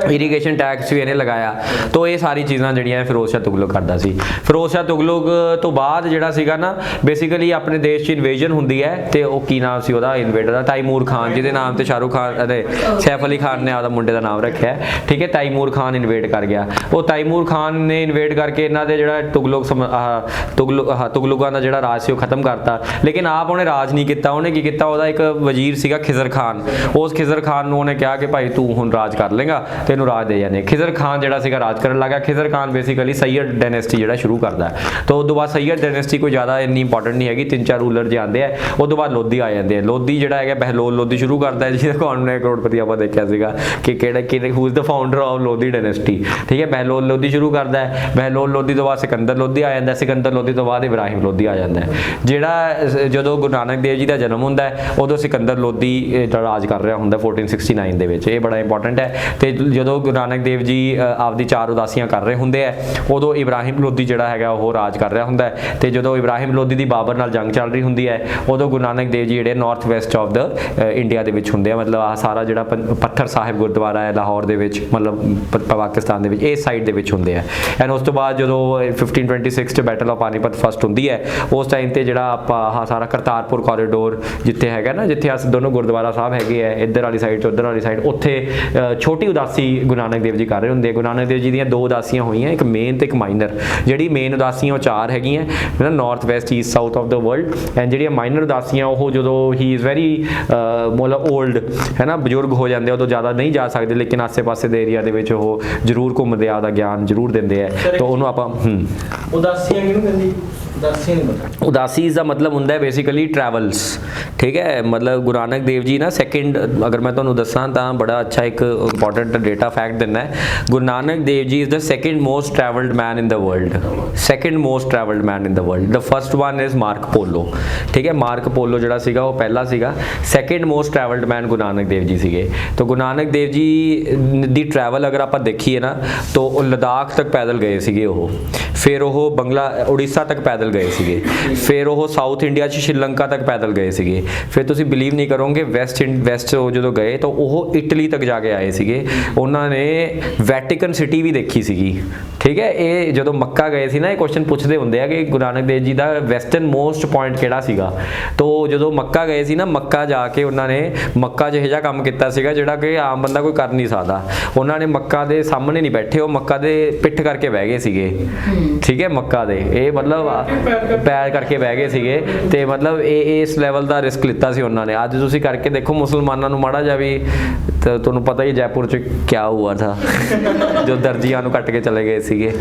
ਇਰੀਗੇਸ਼ਨ ਟੈਕਸ ਵੀ ਇਹਨੇ ਲਗਾਇਆ। ਤਾਂ ਇਹ ਸਾਰੀ ਚੀਜ਼ਾਂ ਜਿਹੜੀਆਂ ਫਿਰੋਜ਼ ਸ਼ਾਹ ਤੁਗਲਕ ਕਰਦਾ ਸੀ। ਫਿਰੋਜ਼ ਸ਼ਾਹ ਤੁਗਲਕ ਤੋਂ ਬਾਅਦ ਜਿਹੜਾ ਸੀਗਾ ਨਾ, ਬੇਸਿਕਲੀ ਆਪਣੇ ਦੇਸ਼ 'ਚ ਇਨਵੇਜਨ ਹੁੰਦੀ ਹੈ, ਤੇ ਉਹ ਕੀ ਨਾਮ ਸੀ ਉਹਦਾ ਇਨਵੇਡਰ ਦਾ, ਤੈਮੂਰ ਖਾਨ, ਜਿਹਦੇ ਨਾਮ ਤੇ ਸ਼ਾਹਰੁਖ ਖਾਨ ਅਤੇ ਸੈਫ ਅਲੀ ਖਾਨ ਨੇ ਆਪਦਾ ਮੁੰਡੇ ਦਾ ਨਾਮ ਰੱਖਿਆ, ਠੀਕ ਹੈ। ਤੈਮੂਰ ਖਾਨ ਇਨਵੇਡ ਕਰ ਗਿਆ। ਉਹ ਤੈਮੂਰ ਖਾਨ ਨੇ ਇਨਵੇਡ ਕਰਕੇ ਇਹਨਾਂ ਦੇ ਜਿਹੜਾ ਤੁਗਲਕਾਂ ਦਾ ਜਿਹੜਾ ਰਾਜ ਸੀ ਉਹ ਖਤਮ ਕਰਤਾ। ਲੇਕਿਨ ਆਪ ਉਹਨੇ ਰਾਜ ਨਹੀਂ ਕੀਤਾ। ਉਹਨੇ ਕੀ ਕੀਤਾ, ਉਹਦਾ ਇੱਕ ਵਜ਼ੀਰ ਸੀਗਾ ਖਿਜ਼ਰ ਖਾਨ। ਉਸ ਖਿਜ਼ਰ ਖਾਨ ਨੂੰ ਉਹਨੇ ਕਿਹਾ ਕਿ ਭਾਈ ਤੂੰ ਹੁਣ ਰਾਜ ਕਰ ਲੇਗਾ, ਤੈਨੂੰ ਰਾਜ ਦੇ ਜਾਣੇ। ਖਿਜ਼ਰ ਖਾਨ ਜਿਹੜਾ ਸੀਗਾ ਰਾਜ ਕਰਨ ਲੱਗਾ। ਖਿਜ਼ਰ ਖਾਨ ਬੇਸਿਕਲੀ ਸੈਯਦ ਡਾਇਨੈਸਟੀ ਜਿਹੜਾ ਸ਼ੁਰੂ ਕਰਦਾ। ਤਾਂ ਉਸ ਤੋਂ ਬਾਅਦ ਸੈਯਦ ਡਾਇਨੈਸਟੀ ਕੋਈ ਜ਼ਿਆਦਾ ਇੰਨੀ ਇੰਪੋਰਟੈਂਟ ਨਹੀਂ ਹੈਗੀ, 3-4 ਰੂਲਰ ਜੇ ਆਉਂਦੇ ਆ। ਉਸ ਤੋਂ ਬਾਅਦ ਲੋਧੀ ਆ ਜਾਂਦੇ ਆ। ਲੋਧੀ ਜਿਹੜਾ ਹੈਗਾ ਬਹਿਲੋਲ ਲੋਧੀ ਸ਼ੁਰੂ ਕਰਦਾ ਹੈ, ਜਿਹਦਾ ਕੌਣ ਨੇ ਕਰੋੜਪਤੀ ਆਪਾਂ ਦੇਖਿਆ ਸੀਗਾ ਕਿ ਕਿਹੜਾ who is the founder of Lodhi dynasty, ਠੀਕ ਹੈ। ਬਹਿਲੋਲ ਲੋਧੀ ਸ਼ੁਰੂ ਕਰਦਾ ਹੈ। ਬਹਿਲੋਲ ਲੋਧੀ ਤੋਂ ਬਾਅਦ ਸਿਕੰਦਰ ਲੋਧੀ ਆ ਜਾਂਦਾ। ਸਿਕੰਦਰ ਲੋਧੀ ਤੋਂ ਬਾਅਦ ਇਬਰਾਹਿਮ ਲੋਧੀ ਆ ਜਾਂਦਾ ਹੈ। ਜਿਹੜਾ ਜਦੋਂ ਗੁਰੂ ਨਾਨਕ ਦੇਵ ਜੀ ਦਾ ਜਨਮ ਹੁੰਦਾ ਹੈ, ਉਦੋਂ ਸਿਕੰਦਰ ਲੋਧੀ ਦਾ ਰਾਜ ਕਰ ਰਿਹਾ ਹੁੰਦਾ 1469 ਦੇ ਵਿੱਚ। ਇਹ ਬੜਾ ਇੰਪੋਰਟੈਂਟ ਹੈ। ਤੇ ਜਦੋਂ ਗੁਰੂ ਨਾਨਕ ਦੇਵ ਜੀ ਆਪਦੀ 4 ਉਦਾਸੀਆਂ ਕਰ ਰਹੇ ਹੁੰਦੇ ਆ, ਉਦੋਂ ਇਬਰਾਹਿਮ ਲੋਧੀ ਜਿਹੜਾ ਹੈਗਾ ਉਹ ਰਾਜ ਕਰ ਰਿਹਾ ਹੁੰਦਾ ਹੈ। ਤੇ ਜਦੋਂ ਇਬਰਾਹਿਮ ਲੋਧੀ ਦੀ ਬਾਬਰ ਨਾਲ ਜੰਗ ਚੱਲ ਰਹੀ ਹੁੰਦੀ ਹੈ, ਉਦੋਂ ਗੁਰੂ ਨਾਨਕ ਦੇਵ ਜੀ ਜਿਹੜੇ north West of the India ਦੇ ਵਿੱਚ ਹੁੰਦੇ ਆ, ਮਤਲਬ ਆਹ ਸਾਰਾ ਜਿਹੜਾ ਪੱਥਰ ਸਾਹਿਬ ਗੁਰਦੁਆਰਾ ਹੈ ਲਾਹੌਰ ਦੇ ਵਿੱਚ, ਮਤਲਬ ਪਾਕਿਸਤਾਨ ਦੇ ਵਿੱਚ, ਇਸ ਸਾਈਡ ਦੇ ਵਿੱਚ ਹੁੰਦੇ ਆ। ਐਂਡ ਉਸ ਤੋਂ ਬਾਅਦ ਜਦੋਂ 1526 ਚ ਬੈਟਲ ਆਫ ਪਾਨੀਪਤ ਫਸਟ ਹੁੰਦੀ ਹੈ, ਉਸ ਟਾਈਮ ਤੇ ਜਿਹੜਾ ਆਪਾਂ ਆਹ ਸਾਰਾ ਕਰਤਾਰਪੁਰ ਕੋਰੀਡੋਰ ਜਿੱਥੇ ਹੈਗਾ ਨਾ, ਜਿੱਥੇ ਅਸ ਦੋਨੋਂ ਗੁਰਦੁਆਰਾ ਸਾਹਿਬ ਹੈਗੇ ਆ, ਇੱਧਰ ਵਾਲੀ ਸਾਈਡ ਤੇ ਉੱਧਰ ਵਾਲੀ ਸਾਈਡ, ਉੱਥੇ ਛੋਟੀ ਉਦਾਸੀ ਗੁਰੂ ਨਾਨਕ ਦੇਵ ਜੀ ਕਰ ਰਹੇ ਹੁੰਦੇ ਆ। ਗੁਰੂ ਨਾਨਕ ਦੇਵ ਜੀ ਦੀਆਂ 2 ਉਦਾਸੀਆਂ ਹੋਈਆਂ, ਇੱਕ ਮੇਨ ਤੇ ਇੱਕ ਮਾਈਨਰ। ਜਿਹੜੀ ਮੇਨ ਉਦਾਸੀਆਂ ਉਹ 4 ਹੈਗੀਆਂ ਨਾ, north West East south of the world. And ਜਿਹੜੀਆਂ ਮਾਈਨਰ ਉਦਾਸੀਆਂ ਉਹ ਜਦੋਂ ਹੀ ਇਜ਼ ਵੈਰੀ ਮਤਲਬ ਓਲਡ ਹੈ ਨਾ, ਬਜ਼ੁਰਗ ਹੋ ਜਾਂਦੇ, ਉਦੋਂ ਜ਼ਿਆਦਾ ਨਹੀਂ ਜਾ ਸਕਦੇ, ਲੇਕਿਨ ਆਸੇ-ਪਾਸੇ ਦੇ ਏਰੀਆ ਦੇ ਵਿੱਚ ਉਹ ਜ਼ਰੂਰ ਘੁੰਮਦੇ ਆ, ਉਹਦਾ ਗਿਆਨ ਜ਼ਰੂਰ ਦਿੰਦੇ ਆ। ਤਾਂ ਉਹਨੂੰ ਆਪਾਂ ਉਦਾਸੀਆਂ ਕਿਹਨੂੰ ਕਹਿੰਦੀ? ਉਦਾਸੀਆਂ ਨਹੀਂ ਪਤਾ। ਉਦਾਸੀਜ਼ ਦਾ ਮਤਲਬ ਹੁੰਦਾ ਹੈ ਬੇਸਿਕਲੀ ਟਰੈਵਲਸ, ਠੀਕ ਹੈ। ਮਤਲਬ ਗੁਰੂ ਨਾਨਕ ਦੇਵ ਜੀ ਨਾ ਸੈਕਿੰਡ, ਅਗਰ ਮੈਂ ਤੁਹਾਨੂੰ ਦੱਸਾਂ ਤਾਂ ਬੜਾ ਅੱਛਾ ਇੱਕ ਇੰਪੋਰਟੈਂਟ ਡੇਟਾ ਫੈਕਟ ਦਿੰਦਾ ਹੈ। ਗੁਰੂ Nanak Dev ji is the second most travelled man in the world, second most travelled man in the world. The first one is Marco Polo, ਠੀਕ ਹੈ। ਮਾਰਕ ਪੋਲੋ ਜਿਹੜਾ ਸੀਗਾ ਉਹ ਪਹਿਲਾ ਸੀਗਾ। Second most travelled man Guru Nanak Dev ji ਸੀਗੇ। ਤਾਂ ਗੁਰੂ ਨਾਨਕ ਦੇਵ ਜੀ ਦੀ ਟਰੈਵਲ ਅਗਰ ਆਪਾਂ ਦੇਖੀਏ ਨਾ, ਤਾਂ ਉਹ ਲਦਾਖ ਤੱਕ ਪੈਦਲ ਗਏ ਸੀਗੇ ਉਹ, ਫਿਰ ਉਹ ਉੜੀਸਾ ਤੱਕ ਪੈਦਲ ਗਏ ਸੀਗੇ, ਫਿਰ ਉਹ ਸਾਊਥ ਇੰਡੀਆ 'ਚ ਸ਼੍ਰੀਲੰਕਾ ਤੱਕ ਪੈਦਲ ਗਏ ਸੀਗੇ। ਫਿਰ ਤੁਸੀਂ ਬਿਲੀਵ ਨਹੀਂ ਕਰੋਗੇ, ਵੈਸਟ ਉਹ ਜਦੋਂ ਗਏ ਤਾਂ ਉਹ ਇਟਲੀ ਤੱਕ ਜਾ ਕੇ ਆਏ ਸੀਗੇ। ਉਹਨਾਂ ਨੇ ਵੈਟੀਕਨ ਸਿਟੀ ਵੀ ਦੇਖੀ ਸੀਗੀ, ਠੀਕ ਹੈ। ਇਹ ਜਦੋਂ ਮੱਕਾ ਗਏ ਸੀ ਨਾ, ਇਹ ਕੁਐਸਚਨ ਪੁੱਛਦੇ ਹੁੰਦੇ ਆ ਕਿ ਗੁਰੂ ਨਾਨਕ ਦੇਵ ਜੀ ਦਾ ਵੈਸਟਰਨ ਮੋਸਟ ਪੁਆਇੰਟ ਕਿਹੜਾ ਸੀਗਾ। ਤਾਂ ਜਦੋਂ ਮੱਕਾ ਗਏ ਸੀ ਨਾ, ਮੱਕਾ ਜਾ ਕੇ ਉਹਨਾਂ ਨੇ ਮੱਕਾ 'ਚ ਇਹੋ ਜਿਹਾ ਕੰਮ ਕੀਤਾ ਸੀਗਾ ਜਿਹੜਾ ਕਿ ਆਮ ਬੰਦਾ ਕੋਈ ਕਰ ਨਹੀਂ ਸਕਦਾ। ਉਹਨਾਂ ਨੇ ਮੱਕਾ ਦੇ ਸਾਹਮਣੇ ਨਹੀਂ ਬੈਠੇ, ਉਹ ਮੱਕਾ ਦੇ ਪਿੱਠ ਕਰਕੇ ਬਹਿ ਗਏ ਸੀਗੇ, ਠੀਕ ਹੈ। ਮੱਕਾ ਦੇ ਇਹ ਮਤਲਬ ਪੈਰ ਕਰਕੇ ਬਹਿ ਗਏ ਸੀਗੇ। ਤੇ ਮਤਲਬ ਇਹ ਇਸ ਲੈਵਲ ਦਾ ਰਿਸਕ ਲਿੱਤਾ ਸੀ ਉਹਨਾਂ ਨੇ। ਅੱਜ ਤੁਸੀਂ ਕਰਕੇ ਦੇਖੋ ਮੁਸਲਮਾਨਾਂ ਨੂੰ ਮਾੜਾ ਜਿਹਾ ਵੀ, ਤਾਂ ਤੁਹਾਨੂੰ ਪਤਾ ਹੀ ਜੈਪੁਰ 'ਚ ਕਿਆ ਹੁਆ ਥਾ ਜੋ ਦਰਜੀਆਂ ਨੂੰ ਕੱਟ ਕੇ ਚਲੇ ਗਏ ਸੀਗੇ।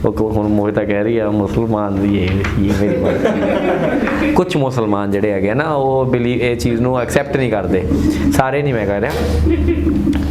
ਉਹ ਹੁਣ ਮੋਹਿ ਤਾਂ ਕਹਿ ਰਹੀ ਆ ਮੁਸਲਮਾਨ ਦੀ ਇਹ ਮੇਰੀ ਬਾਤ। ਕੁਝ ਮੁਸਲਮਾਨ ਜਿਹੜੇ ਹੈਗੇ ਨਾ, ਉਹ ਬਿਲੀਵ ਇਹ ਚੀਜ਼ ਨੂੰ ਐਕਸੈਪਟ ਨਹੀਂ ਕਰਦੇ, ਸਾਰੇ ਨਹੀਂ ਮੈਂ ਕਹਿ ਰਿਹਾ।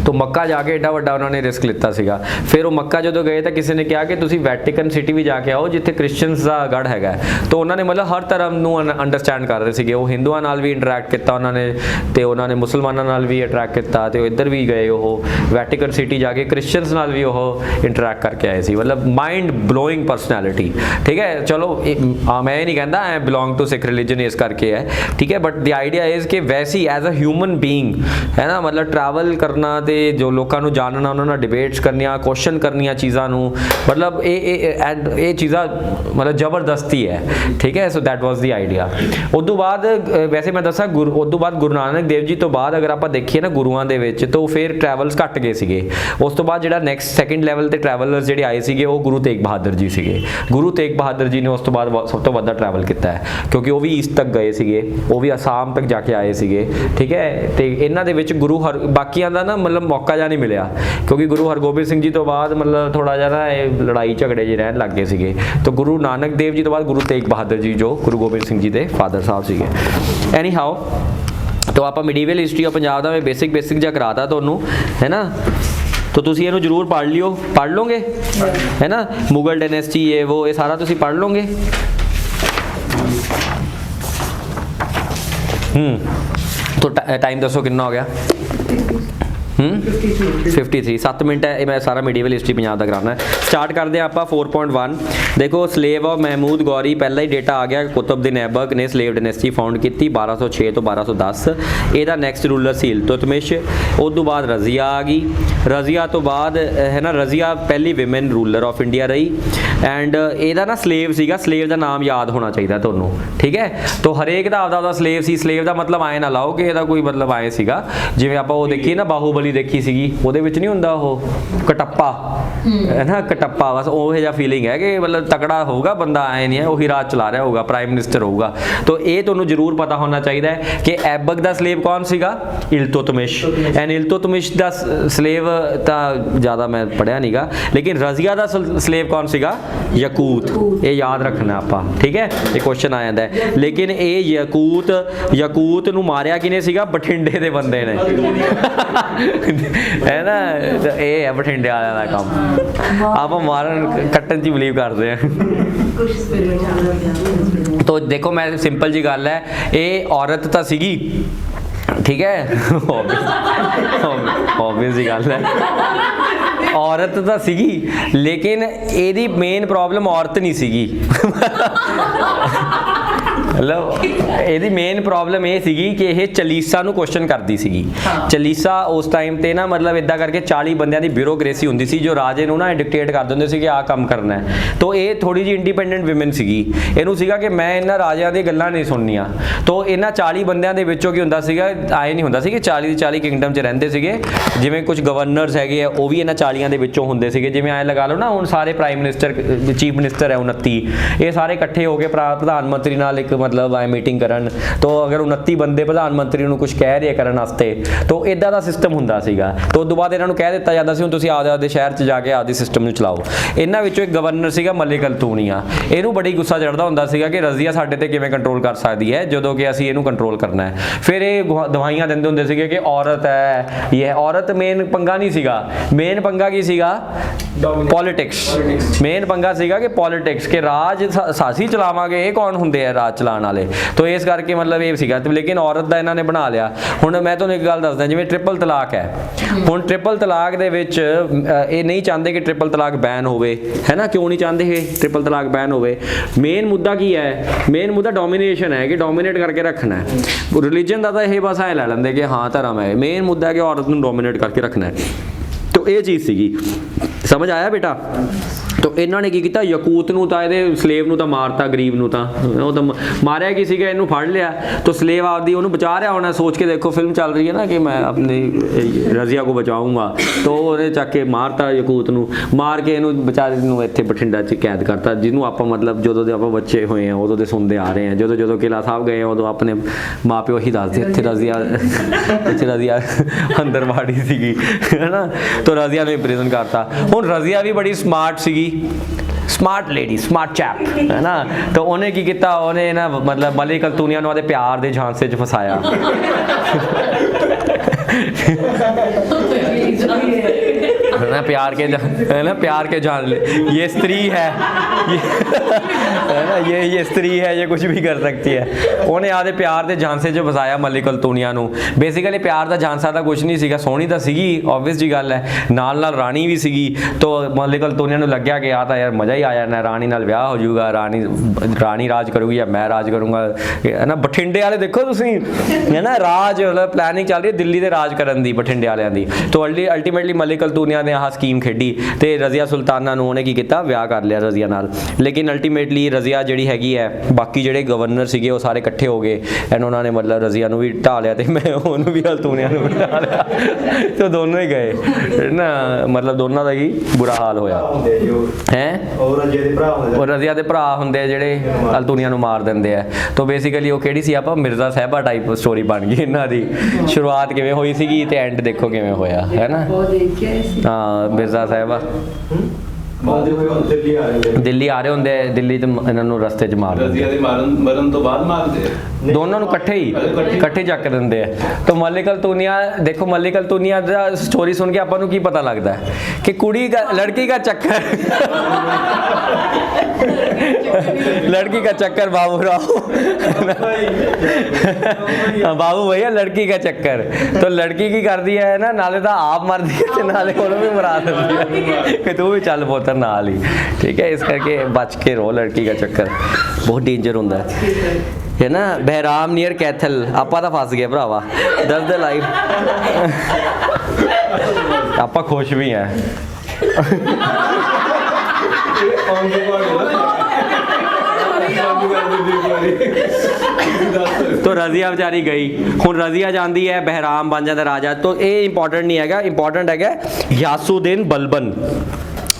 तो मक्का जाके एडा वड्डा उन्होंने रिस्क लिता सीगा। फिर वो मक्का जो गए तो किसी ने कहा कि तुसी वैटिकन सिटी भी जाके आओ जिथे क्रिश्चियंस का गढ़ हैगा। तो उन्होंने मतलब हर धर्म नूं अंडरस्टैंड कर रहे थे। वो हिंदुओं नाल भी इंटरैक्ट किया उन्होंने, तो उन्होंने मुसलमानों नाल भी इंटरैक्ट किया, तो इधर भी गए वो वैटिकन सिटी जाके क्रिश्चियंस नाल भी वो इंटरैक्ट करके आए सी। मतलब माइंड ब्लोइंग पर्सनैलिटी, ठीक है। चलो मैं नहीं कहता I belong to Sikh religion इस करके है, ठीक है, बट द आइडिया इज़ कि वैसे ही एज अ ह्यूमन बीइंग है ना, मतलब ट्रैवल करना ते जो लोगों को जानना, उन्होंने डिबेट्स करनिया, क्वेश्चन करनिया चीज़ों, मतलब ये चीज़ा मतलब जबरदस्ती है, ठीक है। So that was the idea. उस तो बाद वैसे मैं दसा उस तो बाद गुरु नानक देव जी तो बाद अगर आप देखिए ना गुरुआं दे विच, तो फिर ट्रैवल्स घट गए सीगे। उस तो बाद जिहड़ा नैक्सट सैकेंड लैवल ते ट्रैवलर्स जिहड़े आए सीगे वो गुरु तेग बहादुर जी सीगे। गुरु तेग बहादुर जी ने उस तो बाद सब तो वड्डा ट्रैवल किया है, क्योंकि वो भी ईस्ट तक गए सीगे, वो भी आसाम तक जाके आए सीगे, ठीक है। तो इन्हां दे विच गुरु बाकियां दा ना मतलब मौका जा नहीं मिलिया, क्योंकि गुरु हरगोबिंद सिंह जी तो बाद मतलब थोड़ा जिहा ना लड़ाई झगड़े जे रहन लग गए सीगे। तो गुरु नानक देव जी तो बाद गुरु तेग बहादुर जी जो गुरु गोबिंद सिंह जी के फादर साहब सीगे। एनी हाउ, तो आप मीडिएवल हिस्टरी ऑफ पंजाब का मैं बेसिक जिहा कराता तुहानूं, है ना। तो तुसी इहनूं जरूर पढ़ लियो, पढ़ लोगे, है ना। मुगल डायनेस्टी ये वो ये सारा तुसी पढ़ लोगे। तो टाइम दसो कितना हो गया? 53 7 मिनट है। मैं सारा मीडिएवल हिस्टरी पंजाब का कराना है। स्टार्ट करते हैं आप 4.1। देखो स्लेव ऑफ महमूद गौरी, पहला ही डेटा आ गया। कुतुबुद्दीन ऐबक ने स्लेव डायनेस्टी फाउंड की 1206 तो 1210। ਇਹਦਾ ਨੈਕਸਟ ਰੂਲਰ ਸੀ ਇਲਤੁਤमिश। ਉਸ ਤੋਂ ਬਾਅਦ ਰਜ਼ੀਆ ਆ ਗਈ। ਰਜ਼ੀਆ ਤੋਂ ਬਾਅਦ ਹੈ ਨਾ, ਰਜ਼ੀਆ ਪਹਿਲੀ ਵਿਮਨ ਰੂਲਰ ਆਫ ਇੰਡੀਆ ਰਹੀ। ਐਂਡ ਇਹਦਾ ਨਾ ਸਲੇਵ ਸੀਗਾ, ਸਲੇਵ ਦਾ ਨਾਮ ਯਾਦ ਹੋਣਾ ਚਾਹੀਦਾ ਤੁਹਾਨੂੰ, ਠੀਕ ਹੈ। तो ਹਰੇਕ ਦਾ ਆਪਦਾ ਸਲੇਵ ਸੀ। ਸਲੇਵ ਦਾ ਮਤਲਬ ਆਏ ਨਾ ਲਾਓ ਕਿ ਇਹਦਾ ਕੋਈ ਮਤਲਬ ਆਏ ਸੀਗਾ, ਜਿਵੇਂ ਆਪਾਂ ਉਹ ਦੇਖੀਏ ਨਾ ਬਾਹੂਬਲੀ ਦੇਖੀ ਸੀਗੀ, ਉਹਦੇ ਵਿੱਚ ਨਹੀਂ ਹੁੰਦਾ ਉਹ ਕਟੱਪਾ, ਹੈ ਨਾ, ਕਟੱਪਾ, ਬਸ ਉਹ ਜਿਹਾ ਫੀਲਿੰਗ ਹੈ ਕਿ ਮਤਲਬ ਤਕੜਾ ਹੋਊਗਾ ਬੰਦਾ, ਆਏ ਨਹੀਂ ਹੈ ਉਹੀ ਰਾਜ ਚਲਾ ਰਿਹਾ ਹੋਊਗਾ, ਪ੍ਰਾਈਮ ਮਿਨਿਸਟਰ ਹੋਊਗਾ। तो ਇਹ ਤੁਹਾਨੂੰ ਜ਼ਰੂਰ ਪਤਾ ਹੋਣਾ ਚਾਹੀਦਾ ਹੈ ਕਿ ਐਬਕ ਦਾ ਸਲੇਵ ਕੌਣ ਸੀਗਾ? ਇਲਤੁਤमिश। ਐਂਡ ਇਲਤੁਤमिश ਦਾ ਸਲੇਵ ਤਾਂ ਜ਼ਿਆਦਾ ਮੈਂ ਪੜਿਆ ਨਹੀਂਗਾ, ਲੇਕਿਨ ਰਜ਼ੀਆ ਦਾ ਸਲੇਵ ਕੌਣ ਸੀਗਾ? ਯਕੂਤ। ਇਹ ਯਾਦ ਰੱਖਣਾ ਆਪਾਂ, ਠੀਕ ਹੈ, ਇਹ ਕੁਐਸਚਨ ਆ ਜਾਂਦਾ ਹੈ। ਲੇਕਿਨ ਇਹ ਯਕੂਤ ਨੂੰ ਮਾਰਿਆ ਕਿਨੇ ਸੀਗਾ? ਬਠਿੰਡੇ ਦੇ ਬੰਦੇ ਨੇ, ਹੈ ਨਾ। ਇਹ ਹੈ ਬਠਿੰਡੇ ਵਾਲਿਆਂ ਦਾ ਕੰਮ। ਆਪਾਂ ਮਾਰਨ ਕੱਟਣ 'ਚ ਬਿਲੀਵ ਕਰਦੇ ਹਾਂ। तो देखो मैं सिंपल जी गल है, ये औरत तो सीगी, ठीक है ऑब्वियस ही गल है औरत ਤਾਂ ਸੀਗੀ ਲੇਕਿਨ ਇਹਦੀ ਮੇਨ ਪ੍ਰੋਬਲਮ ਔਰਤ ਨਹੀਂ ਸੀਗੀ ਮਤਲਬ ਇਹਦੀ ਮੇਨ ਪ੍ਰੋਬਲਮ ਇਹ ਸੀਗੀ ਕਿ ਇਹ ਚਲੀਸਾ ਨੂੰ ਕੁਐਸਚਨ ਕਰਦੀ ਸੀਗੀ ਚਲੀਸਾ ਉਸ ਟਾਈਮ ਤੇ ਨਾ ਮਤਲਬ ਇਦਾਂ ਕਰਕੇ 40 ਬੰਦਿਆਂ ਦੀ ਬਿਊਰੋਕ੍ਰੇਸੀ ਹੁੰਦੀ ਸੀ ਜੋ ਰਾਜੇ ਨੂੰ ਨਾ ਡਿਕਟੇਟ ਕਰ ਦਿੰਦੇ ਸੀ ਕਿ ਆਹ ਕੰਮ ਕਰਨਾ ਹੈ ਤੋ ਇਹ ਥੋੜੀ ਜਿਹੀ ਇੰਡੀਪੈਂਡੈਂਟ ਵਿਮਨ ਸੀਗੀ ਇਹਨੂੰ ਸੀਗਾ ਕਿ ਮੈਂ ਇਹਨਾਂ ਰਾਜਿਆਂ ਦੀਆਂ ਗੱਲਾਂ ਨਹੀਂ ਸੁਣਨੀਆਂ ਤੋ ਇਹਨਾਂ 40 ਬੰਦਿਆਂ ਦੇ ਵਿੱਚੋਂ ਕੀ ਹੁੰਦਾ ਸੀਗਾ ਆਏ ਨਹੀਂ ਹੁੰਦਾ ਸੀ ਕਿ 40 ਦੀ 40 ਕਿੰਗਡਮ 'ਚ ਰਹਿੰਦੇ ਸੀਗੇ ਜਿਵੇਂ ਕੁਝ ਗਵਰਨਰਸ ਹੈਗੇ ਆ ਉਹ ਵੀ ਇਹਨਾਂ 40 ਦੇ ਵਿੱਚੋਂ ਹੁੰਦੇ ਸੀਗੇ ਜਿਵੇਂ ਐਂ ਲਗਾ ਲਓ ਨਾ ਹੁਣ ਸਾਰੇ ਪ੍ਰਾਈਮ ਮਿਨਿਸਟਰ ਚੀਫ ਮਿਨਿਸਟਰ ਹੈ 29 ਇਹ ਸਾਰੇ ਇਕੱਠੇ ਹੋ ਕੇ ਪ੍ਰਧਾਨ ਮੰਤਰੀ ਨਾਲ ਇੱਕ ਮਤਲਬ ਆਏ ਮੀਟਿੰਗ ਕਰਨ ਤੋ ਅਗਰ 29 ਬੰਦੇ ਪ੍ਰਧਾਨ ਮੰਤਰੀ ਨੂੰ ਕੁਝ ਕਹਿ ਰਹੇ ਕਰਨ ਵਾਸਤੇ ਤੋ ਇਦਾਂ ਦਾ ਸਿਸਟਮ ਹੁੰਦਾ ਸੀਗਾ ਤੋ ਉਸ ਤੋਂ ਬਾਅਦ ਇਹਨਾਂ ਨੂੰ ਕਹਿ ਦਿੱਤਾ ਜਾਂਦਾ ਸੀ ਹੁਣ ਤੁਸੀਂ ਆਪਦੇ ਸ਼ਹਿਰ 'ਚ ਜਾ ਕੇ ਆਪਦੇ ਸਿਸਟਮ ਨੂੰ ਚਲਾਓ ਇਹਨਾਂ ਵਿੱਚੋਂ ਇੱਕ ਗਵਰਨਰ ਸੀਗਾ ਮਲਿਕ ਅਲਤੂਨੀਆ ਇਹਨੂੰ ਬੜੀ ਗੁੱਸਾ ਚੜਦਾ ਹੁੰਦਾ ਸੀਗਾ ਕਿ ਰਜ਼ੀਆ ਸਾਡੇ ਤੇ ਕਿਵੇਂ ਕੰਟਰੋਲ ਕਰ ਸਕਦੀ ਹੈ ਜਦੋਂ ਕਿ ਅਸੀਂ ਇਹਨੂੰ ਕੰਟਰੋਲ ਕਰਨਾ ਹੈ ਫਿਰ ਇਹ ਦਵਾਈਆਂ ਦਿੰਦੇ ਹੁੰਦੇ ਸੀਗੇ ਕਿ ਔਰਤ ਹੈ ਇਹ ਔਰਤ ਮੇਨ ਪੰਗਾ ਨਹੀਂ ਸੀਗਾ ਮੇਨ ਪੰਗਾ ਕੀ ਸੀਗਾ ਪੋਲਿਟਿਕਸ ਮੇਨ ਪੰਗਾ ਸੀਗਾ ਕਿ ਪੋਲਿਟਿਕਸ ਕਿ ਰਾਜ ਸਾਸੀ ਚਲਾਵਾਂਗੇ ਇਹ ਕੌਣ ਹੁੰਦੇ ਆ ਰਾਜ ਚਲਾਉਣ ਵਾਲੇ ਤੋ ਇਸ ਕਰਕੇ ਮਤਲਬ ਇਹ ਸੀਗਾ ਲੇਕਿਨ ਔਰਤ ਦਾ ਇਹਨਾਂ ਨੇ ਬਣਾ ਲਿਆ ਹੁਣ ਮੈਂ ਤੁਹਾਨੂੰ ਇੱਕ ਗੱਲ ਦੱਸਦਾ ਜਿਵੇਂ ਟ੍ਰਿਪਲ ਤਲਾਕ ਹੈ ਹੁਣ ਟ੍ਰਿਪਲ ਤਲਾਕ ਦੇ ਵਿੱਚ ਇਹ ਨਹੀਂ ਚਾਹੁੰਦੇ ਕਿ ਟ੍ਰਿਪਲ ਤਲਾਕ ਬੈਨ ਹੋਵੇ ਹੈ ਨਾ ਕਿਉਂ ਨਹੀਂ ਚਾਹੁੰਦੇ ਇਹ ਟ੍ਰਿਪਲ ਤਲਾਕ ਬੈਨ ਹੋਵੇ ਮੇਨ ਮੁੱਦਾ ਕੀ ਹੈ ਮੇਨ ਮੁੱਦਾ ਡੋਮੀਨੇਸ਼ਨ ਹੈ ਕਿ ਡੋਮੀਨੇਟ ਕਰਕੇ ਰੱਖਣਾ ਹੈ ਰਿਲੀਜਨ ਦਾ ਤਾਂ ਇਹ ਬਸ ਐ ਲੈ ਲੈਂਦੇ ਕਿ ਹਾਂ ਧਰਮ ਹੈ ਮੇਨ ਮੁੱਦਾ ਕਿ ਔਰਤ ਨੂੰ ਡੋਮੀਨੇਟ ਕਰਕੇ ਰੱਖਣਾ ਹੈ ਤੋ ਇਹ ਚੀਜ਼ ਸੀਗੀ ਸਮਝ ਆਇਆ ਬੇਟਾ ਤੋ ਇਹਨਾਂ ਨੇ ਕੀ ਕੀਤਾ ਯਕੂਤ ਨੂੰ ਤਾਂ ਇਹਦੇ ਸਲੇਵ ਨੂੰ ਤਾਂ ਮਾਰਤਾ ਗਰੀਬ ਨੂੰ ਤਾਂ ਉਹ ਤਾਂ ਮਾਰਿਆ ਕੀ ਸੀਗਾ ਇਹਨੂੰ ਫੜ ਲਿਆ ਤੋ ਸਲੇਵ ਆਪਦੀ ਉਹਨੂੰ ਬਚਾ ਰਿਹਾ ਹੋਣਾ ਸੋਚ ਕੇ ਦੇਖੋ ਫਿਲਮ ਚੱਲ ਰਹੀ ਹੈ ਨਾ ਕਿ ਮੈਂ ਆਪਣੀ ਰਜ਼ੀਆ ਕੋ ਬਚਾਊਂਗਾ ਤੋ ਉਹਨੇ ਚੱਕ ਕੇ ਮਾਰਤਾ ਯਕੂਤ ਨੂੰ ਮਾਰ ਕੇ ਇਹਨੂੰ ਵਿਚਾਰੇ ਨੂੰ ਇੱਥੇ ਬਠਿੰਡਾ 'ਚ ਕੈਦ ਕਰਤਾ ਜਿਹਨੂੰ ਆਪਾਂ ਮਤਲਬ ਜਦੋਂ ਦੇ ਆਪਾਂ ਬੱਚੇ ਹੋਏ ਆ ਉਦੋਂ ਦੇ ਸੁਣਦੇ ਆ ਰਹੇ ਆ ਜਦੋਂ ਕਿਲ੍ਹਾ ਸਾਹਿਬ ਗਏ ਉਦੋਂ ਆਪਣੇ ਮਾਂ ਪਿਓ ਹੀ ਦੱਸਦੇ ਇੱਥੇ ਰਜ਼ੀਆ ਅੰਦਰ ਵਾੜੀ ਸੀਗੀ ਹੈ ਨਾ ਤੋ ਰਜ਼ੀਆ ਨੂੰ ਇੰਪ੍ਰਿਜ਼ਨ ਕਰਤਾ ਹੁਣ ਰਜ਼ੀਆ ਵੀ ਬੜੀ ਸਮਾਰਟ ਸੀਗੀ ਸਮਾਰਟ ਲੇਡੀ ਸਮਾਰਟ ਚੈਪ ਹੈ ਨਾ ਤਾਂ ਉਹਨੇ ਕੀ ਕੀਤਾ ਉਹਨੇ ਨਾ ਮਤਲਬ ਮਲਿਕ ਅਲਤੂਨੀਆ ਨੂੰ ਉਹਦੇ ਪਿਆਰ ਦੇ ਝਾਂਸੇ 'ਚ ਫਸਾਇਆ ना प्यार के जान ले ये स्त्री है ना ये स्त्री है ये कुछ भी कर सकती है ਉਹਨੇ ਆਦੇ ਪਿਆਰ ਦੇ ਝਾਂਸੇ 'ਚ ਫਸਾਇਆ ਮਲਿਕ ਅਲਤੂਨੀਆ ਨੂੰ ਬੇਸਿਕਲੀ ਪਿਆਰ ਦਾ ਝਾਂਸਾ ਤਾਂ ਕੁਝ ਨਹੀਂ ਸੀਗਾ ਸੋਹਣੀ ਤਾਂ ਸੀਗੀ ਆਬਵੀਅਸ ਜੀ ਗੱਲ ਹੈ ਨਾਲ ਰਾਣੀ ਵੀ ਸੀਗੀ ਤੋ ਮਲਿਕ ਅਲਤੂਨੀਆ ਨੂੰ ਲੱਗਿਆ ਕਿ ਆ ਤਾਂ ਯਾਰ ਮਜ਼ਾ ਹੀ ਆ ਜਾਣਾ ਰਾਣੀ ਨਾਲ ਵਿਆਹ ਹੋ ਜਾਊਗਾ ਰਾਣੀ ਰਾਜ ਕਰੂਗੀ ਜਾਂ ਮੈਂ ਰਾਜ ਕਰੂੰਗਾ ਹੈ ਨਾ ਬਠਿੰਡੇ ਵਾਲੇ ਦੇਖੋ ਤੁਸੀਂ ਹੈ ਨਾ ਰਾਜ ਮਤਲਬ ਪਲੈਨਿੰਗ ਚੱਲ ਰਹੀ ਹੈ ਦਿੱਲੀ ਦੇ ਰਾਜ ਕਰਨ ਦੀ ਬਠਿੰਡੇ ਵਾਲਿਆਂ ਦੀ ਤੋ ਅਲਟੀਮੇਟਲੀ ਮਲਿਕ ਅਲਤੂਨੀਆ ਨੇ ਆਹ ਸਕੀਮ ਖੇਡੀ ਤੇ ਰਜ਼ੀਆ ਸੁਲਤਾਨਾ ਨੂੰ ਉਹਨੇ ਕੀ ਕੀਤਾ ਵਿਆਹ ਕਰ ਲਿਆ ਰਜ਼ੀਆ ਨਾਲ ਲੇਕਿਨ ਅਲਟੀਮੇਟਲੀ ਰਜ਼ੀਆ ਜਿਹੜੀ ਹੈਗੀ ਹੈ ਬਾਕੀ ਜਿਹੜੇ ਗਵਰਨਰ ਸੀਗੇ ਉਹ ਸਾਰੇ ਇਕੱਠੇ ਹੋ ਗਏ ਐਂਡ ਉਹਨਾਂ ਨੇ ਮਤਲਬ ਰਜ਼ੀਆ ਨੂੰ ਵੀ ਢਾਹ ਲਿਆ ਤੇ ਮੈਂ ਉਹਨੂੰ ਵੀ ਅਲਤੂਨੀਆ ਨੂੰ ਵੀ ਢਾਹ ਲਿਆ ਤੇ ਦੋਨੋਂ ਹੀ ਗਏ ਨਾ ਮਤਲਬ ਦੋਨਾਂ ਦਾ ਹੀ ਬੁਰਾ ਹਾਲ ਹੋਇਆ ਹੈ ਉਹ ਰਜ਼ੀਆ ਦੇ ਭਰਾ ਹੁੰਦੇ ਜਿਹੜੇ ਅਲਤੂਨੀਆ ਨੂੰ ਮਾਰ ਦਿੰਦੇ ਆ ਤਾਂ ਬੇਸਿਕਲੀ ਉਹ ਕਿਹੜੀ ਸੀ ਆਪਾਂ ਮਿਰਜ਼ਾ ਸਾਹਿਬਾ ਟਾਈਪ ਸਟੋਰੀ ਬਣ ਗਈ ਇਹਨਾਂ ਦੀ ਸ਼ੁਰੂਆਤ ਕਿਵੇਂ ਹੋਈ ਸੀਗੀ ਤੇ ਐਂਡ ਦੇਖੋ ਕਿਵੇਂ ਹੋਇਆ ਹੈ ਨਾ ਹਾਂ ਮਿਰਜ਼ਾ ਸਾਹਿਬਾ ਦਿੱਲੀ ਆ ਰਹੇ ਹੁੰਦੇ ਦਿੱਲੀ ਤੇ ਇਹਨਾਂ ਨੂੰ ਰਸਤੇ 'ਚ ਮਾਰ ਦਿੰਦੇ ਮਰਨ ਤੋਂ ਬਾਅਦ ਮਾਰਦੇ ਦੋਨਾਂ ਨੂੰ ਇਕੱਠੇ ਚੱਕ ਦਿੰਦੇ ਆ ਤਾਂ ਮਲਿਕ ਅਲਤੂਨੀਆ ਦੇਖੋ ਮਲਿਕ ਅਲਤੂਨੀਆ ਦਾ ਸਟੋਰੀ ਸੁਣ ਕੇ ਆਪਾਂ ਨੂੰ ਕੀ ਪਤਾ ਲੱਗਦਾ ਹੈ ਕਿ लड़की का चक्कर बाबू राव बाबू भैया लड़की का चक्कर तो लड़की की कर दी है ना नाले तो आप मर दी है नाले ਉਹਨੂੰ ਵੀ ਮਰਾ ਦਿੰਦੀ ਹੈ ਕਿ ਤੂੰ ਵੀ ਚੱਲ ਪੁੱਤਰ ਨਾਲ ਹੀ ਠੀਕ ਹੈ ਇਸ ਕਰਕੇ ਬਚ ਕੇ ਰਹੋ ਲੜਕੀ ਦਾ ਚੱਕਰ ਬਹੁਤ ਡੇਂਜਰ ਹੁੰਦਾ ਹੈ ਨਾ ਬਹਿਰਾਮ ਨੀਅਰ ਕੈਥਲ ਆਪਾਂ ਤਾਂ ਫਸ ਗਏ ਭਰਾਵਾ ਦੱਸ ਦੇ ਲਾਈਵ ਆਪਾਂ ਖੁਸ਼ ਵੀ ਆ तो रजिया बेचारी गई हुण रजिया जाती है बहराम बन जाता राजा तो ये इंपॉर्टेंट नहीं है इंपॉर्टेंट है यासुद्दीन बलबन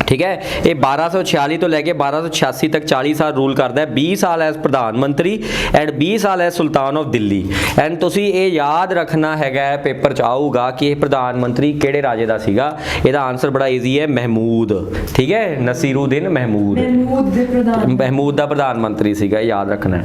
ठीक है ये 1246 तो लैके 1286 तक 40 साल रूल करता है 20 साल एज प्रधानमंत्री एंड 20 साल as sultan of Delhi and तुसी ये याद रखना है पेपर च आऊगा कि प्रधानमंत्री किहड़े राजे दा सीगा ਇਹਦਾ आंसर बड़ा ईजी है महमूद ठीक है नसीरुद्दीन महमूद दा प्रधानमंत्री सीगा याद रखना है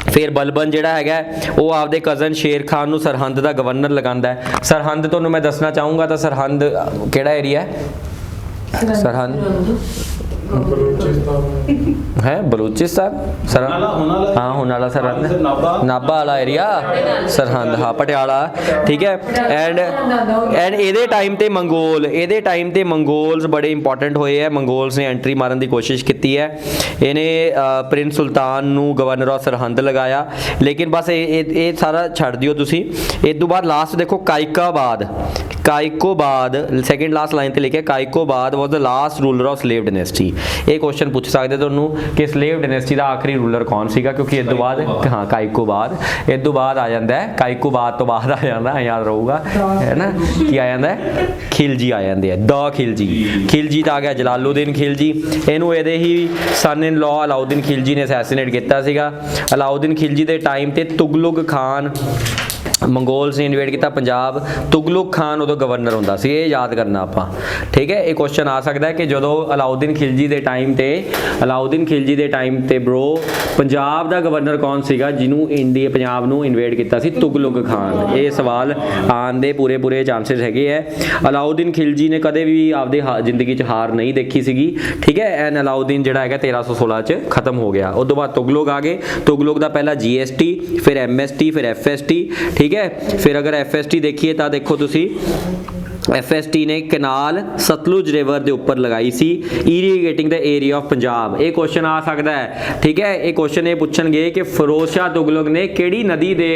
फिर बलबन जिहड़ा हैगा वो आपदे कज़न शेर खान नूं सरहंद दा गवर्नर लगांदा है सरहंद तुहानूं मैं दसना चाहूँगा तो सरहंद किहड़ा एरिया है सरहंद है बलूचिस्तान सर हाँ होने वाला सरहंद नाभा वाला एरिया सरहंद हाँ पटियाला ठीक है एंड ਇਹਦੇ ਟਾਈਮ ਤੇ ਮੰਗੋਲਸ ਬੜੇ ਇੰਪੋਰਟੈਂਟ ਹੋਏ ਹੈ ਮੰਗੋਲਸ ਨੇ ਐਂਟਰੀ ਮਾਰਨ ਦੀ ਕੋਸ਼ਿਸ਼ ਕੀਤੀ ਹੈ ਇਹਨੇ ਪ੍ਰਿੰਸ ਸੁਲਤਾਨ ਨੂੰ ਗਵਰਨਰ ਆਫ ਸਰਹੰਦ ਲਗਾਇਆ ਲੇਕਿਨ ਬਸ ਇਹ ਸਾਰਾ ਛੱਡ ਦਿਓ ਤੁਸੀਂ ਇਸ ਤੋਂ ਬਾਅਦ ਲਾਸਟ ਦੇਖੋ ਕਾਇਕੋਬਾਦ ਸੈਕਿੰਡ ਲਾਸਟ ਲਾਈਨ ਤੇ ਲਿਖਿਆ Kaiqubad was the last ruler of slave dynasty ਇਹ ਕੁਐਸਚਨ ਪੁੱਛ ਸਕਦੇ ਤੁਹਾਨੂੰ ਕਿ ਸਲੇਵ ਡਾਇਨੈਸਟੀ ਦਾ ਆਖਰੀ ਰੂਲਰ ਕੌਣ ਸੀਗਾ ਕਿਉਂਕਿ ਇਸ ਤੋਂ ਬਾਅਦ ਹਾਂ ਕਾਇਕੋਬਾਦ ਇਸ ਤੋਂ ਬਾਅਦ ਆ ਜਾਂਦਾ ਹੈ ਕਾਇਕੋਬਾਦ ਤੋਂ ਬਾਅਦ ਆ ਜਾਂਦਾ ਯਾਦ ਰਹੂਗਾ ਹੈ ਨਾ ਕੀ ਆ ਜਾਂਦਾ ਖਿਲਜੀ ਆ ਜਾਂਦੇ ਆ ਦਾ ਖਿਲਜੀ ਤਾਂ ਆ ਗਿਆ ਜਲਾਲੂਦੀਨ ਖਿਲਜੀ ਇਹਨੂੰ ਇਹਦੇ ਹੀ ਸਨ ਇਨ ਲਾਅ ਅਲਾਉਦੀਨ ਖਿਲਜੀ ਨੇ ਅਸੈਸੀਨੇਟ ਕੀਤਾ ਸੀਗਾ ਅਲਾਉਦੀਨ ਖਿਲਜੀ ਦੇ ਟਾਈਮ ਤੇ ਤੁਗਲਕ ਖਾਨ ਮੰਗੋਲਸ ਨੇ ਇਨਵੇਡ ਕੀਤਾ ਪੰਜਾਬ ਤੁਗਲਕ ਖਾਨ ਉਦੋਂ ਗਵਰਨਰ ਹੁੰਦਾ ਸੀ ਇਹ ਯਾਦ ਕਰਨਾ ਆਪਾਂ ਠੀਕ ਹੈ ਇਹ ਕੁਐਸਚਨ ਆ ਸਕਦਾ ਹੈ ਕਿ ਜਦੋਂ ਅਲਾਉਦੀਨ ਖਿਲਜੀ ਦੇ ਟਾਈਮ ਤੇ ਬ్రో ਪੰਜਾਬ ਦਾ ਗਵਰਨਰ ਕੌਣ ਸੀਗਾ ਜਿਹਨੂੰ ਇੰਡੀਆ ਪੰਜਾਬ ਨੂੰ ਇਨਵੇਡ ਕੀਤਾ ਸੀ ਤੁਗਲਕ ਖਾਨ ਇਹ ਸਵਾਲ ਆਉਣ ਦੇ ਪੂਰੇ ਚਾਂਸਸ ਹੈਗੇ ਹੈ ਅਲਾਉਦੀਨ ਖਿਲਜੀ ਨੇ ਕਦੇ ਵੀ ਆਪਦੇ ਜ਼ਿੰਦਗੀ 'ਚ ਹਾਰ ਨਹੀਂ ਦੇਖੀ ਸੀਗੀ ਠੀਕ ਹੈ ਐਨ ਅਲਾਉਦੀਨ ਜਿਹੜਾ ਹੈਗਾ 1316 ਚ ਖਤਮ ਹੋ ਗਿਆ ਉਸ ਤੋਂ ਬਾਅਦ ਤੁਗਲਕ ਆ ਗਏ ਤੁਗਲਕ ਦਾ ਪਹਿਲਾ GST ਫਿਰ MST ਫਿਰ FST ਠੀਕ है फिर अगर FST देखिए तो देखो तुसी FST ने कनाल सतलुज रिवर के उपर लगाई सी irrigating the area of Punjab ये क्वेश्चन आ सकता है ठीक है ये क्वेश्चन ये पूछणगे कि फिरोज शाह तुगलक ने किहड़ी नदी दे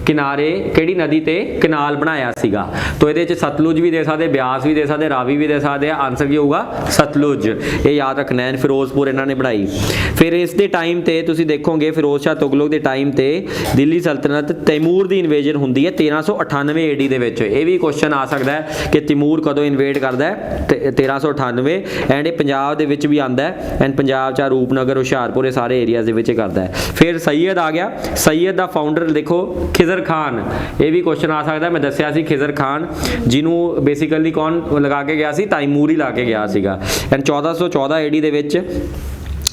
किनारे किहड़ी नदी ते कनाल बनाया सीगा तो इहदे च सतलुज भी दे सकदे ब्यास भी दे सकदे रावी भी दे सकदे आंसर की होगा सतलुज ये याद रखना है फिरोजपुर इन्होंने बनाई फिर इस दे टाइम ते तुसी देखोगे फिरोज शाह तुगलक के टाइम ते दिल्ली सल्तनत तैमूर की इन्वेजन हुंदी है 1398 AD दे विच ये भी क्वेश्चन आ सकता है कि तैमूर कदों इन्वेड करता है 1398 एंड ये पंजाब दे विच भी आंदा है एंड पंजाब चा रूपनगर हुशियारपुर ये सारे एरियाज दे विच करता है फिर सैयद आ गया सैयद दा फाउंडर देखो खिजर खान ये भी क्वेश्चन आ सकता है मैं दस्सिया सी खिजर खान जिन्हों बेसिकली कौन लगा के गया सी तैमूर ही ला के गया सीगा एंड 1414 AD दे विच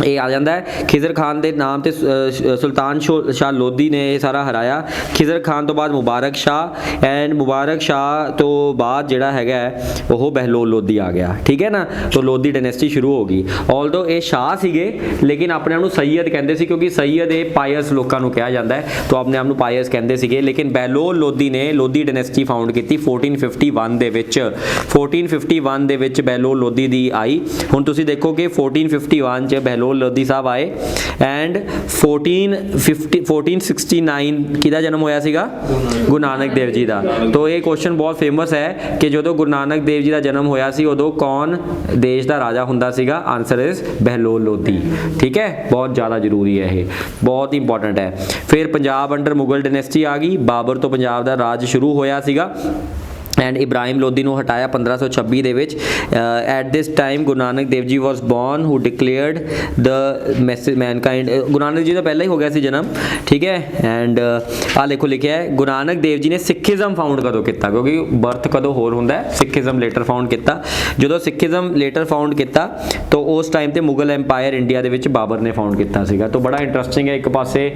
ये आ जाता है खिजर खान के नाम से सुल्तान शाह लोधी ने यह सारा हराया खिजर खान तो बाद मुबारक शाह एंड मुबारक शाह तो बाद जिहड़ा हैगा वो बहलोल लोधी आ गया ठीक है ना तो लोधी डायनेस्टी शुरू हो गई ऑल्दो ये शाह सीगे लेकिन अपने आप नूं सैयद कहते सी क्योंकि सैयद ये पायस लोगों को कहा जाता है तो अपने आप नूं पायस कहते सीगे लेकिन बहलोल लोधी ने लोधी डायनेस्टी फाउंड की 1451 दे विच 1451 दे विच बहलोल लोधी दी आई हुण तुसीं देखो कि 1451 च बहलोल लोधी साहब आए एंड 1469 किदा जन्म होया सीगा गुरु नानक देव जी का तो ये क्वेश्चन बहुत फेमस है कि जो गुरु नानक देव जी का जन्म होया सी उदों कौन देश का राजा हुंदा सीगा आंसर इज बहलोल लोधी ठीक है बहुत ज़्यादा जरूरी है ये बहुत इंपॉर्टेंट है फिर पंजाब अंडर मुगल डायनेस्टी आ गई बाबर तो पंजाब का राज शुरू होया सीगा एंड इब्राहिम लोधी ਨੂੰ ਹਟਾਇਆ 1526 ਦੇ ਵਿੱਚ at this time Guru Nanak Dev ji was born who declared the message mankind Guru Nanak ji ਦਾ ਪਹਿਲਾਂ ਹੀ ਹੋ ਗਿਆ ਸੀ ਜਨਮ ਠੀਕ ਹੈ ਐਂਡ ਆ ਦੇਖੋ ਲਿਖਿਆ ਹੈ ਗੁਰੂ ਨਾਨਕ ਦੇਵ ਜੀ ਨੇ ਸਿੱਖੀਜ਼ਮ ਫਾਊਂਡ ਕਦੋਂ ਕੀਤਾ ਕਿਉਂਕਿ ਬਰਥ ਕਦੋਂ ਹੋਰ ਹੁੰਦਾ ਹੈ ਸਿੱਖੀਜ਼ਮ ਲੇਟਰ ਫਾਊਂਡ ਕੀਤਾ ਜਦੋਂ ਸਿੱਖੀਜ਼ਮ ਲੇਟਰ ਫਾਊਂਡ ਕੀਤਾ ਤਾਂ ਉਸ ਟਾਈਮ ਤੇ ਮੁਗਲ ਐਮਪਾਇਰ ਇੰਡੀਆ ਦੇ ਵਿੱਚ ਬਾਬਰ ਨੇ ਫਾਊਂਡ ਕੀਤਾ ਸੀਗਾ ਤਾਂ ਬੜਾ ਇੰਟਰਸਟਿੰਗ ਹੈ ਇੱਕ ਪਾਸੇ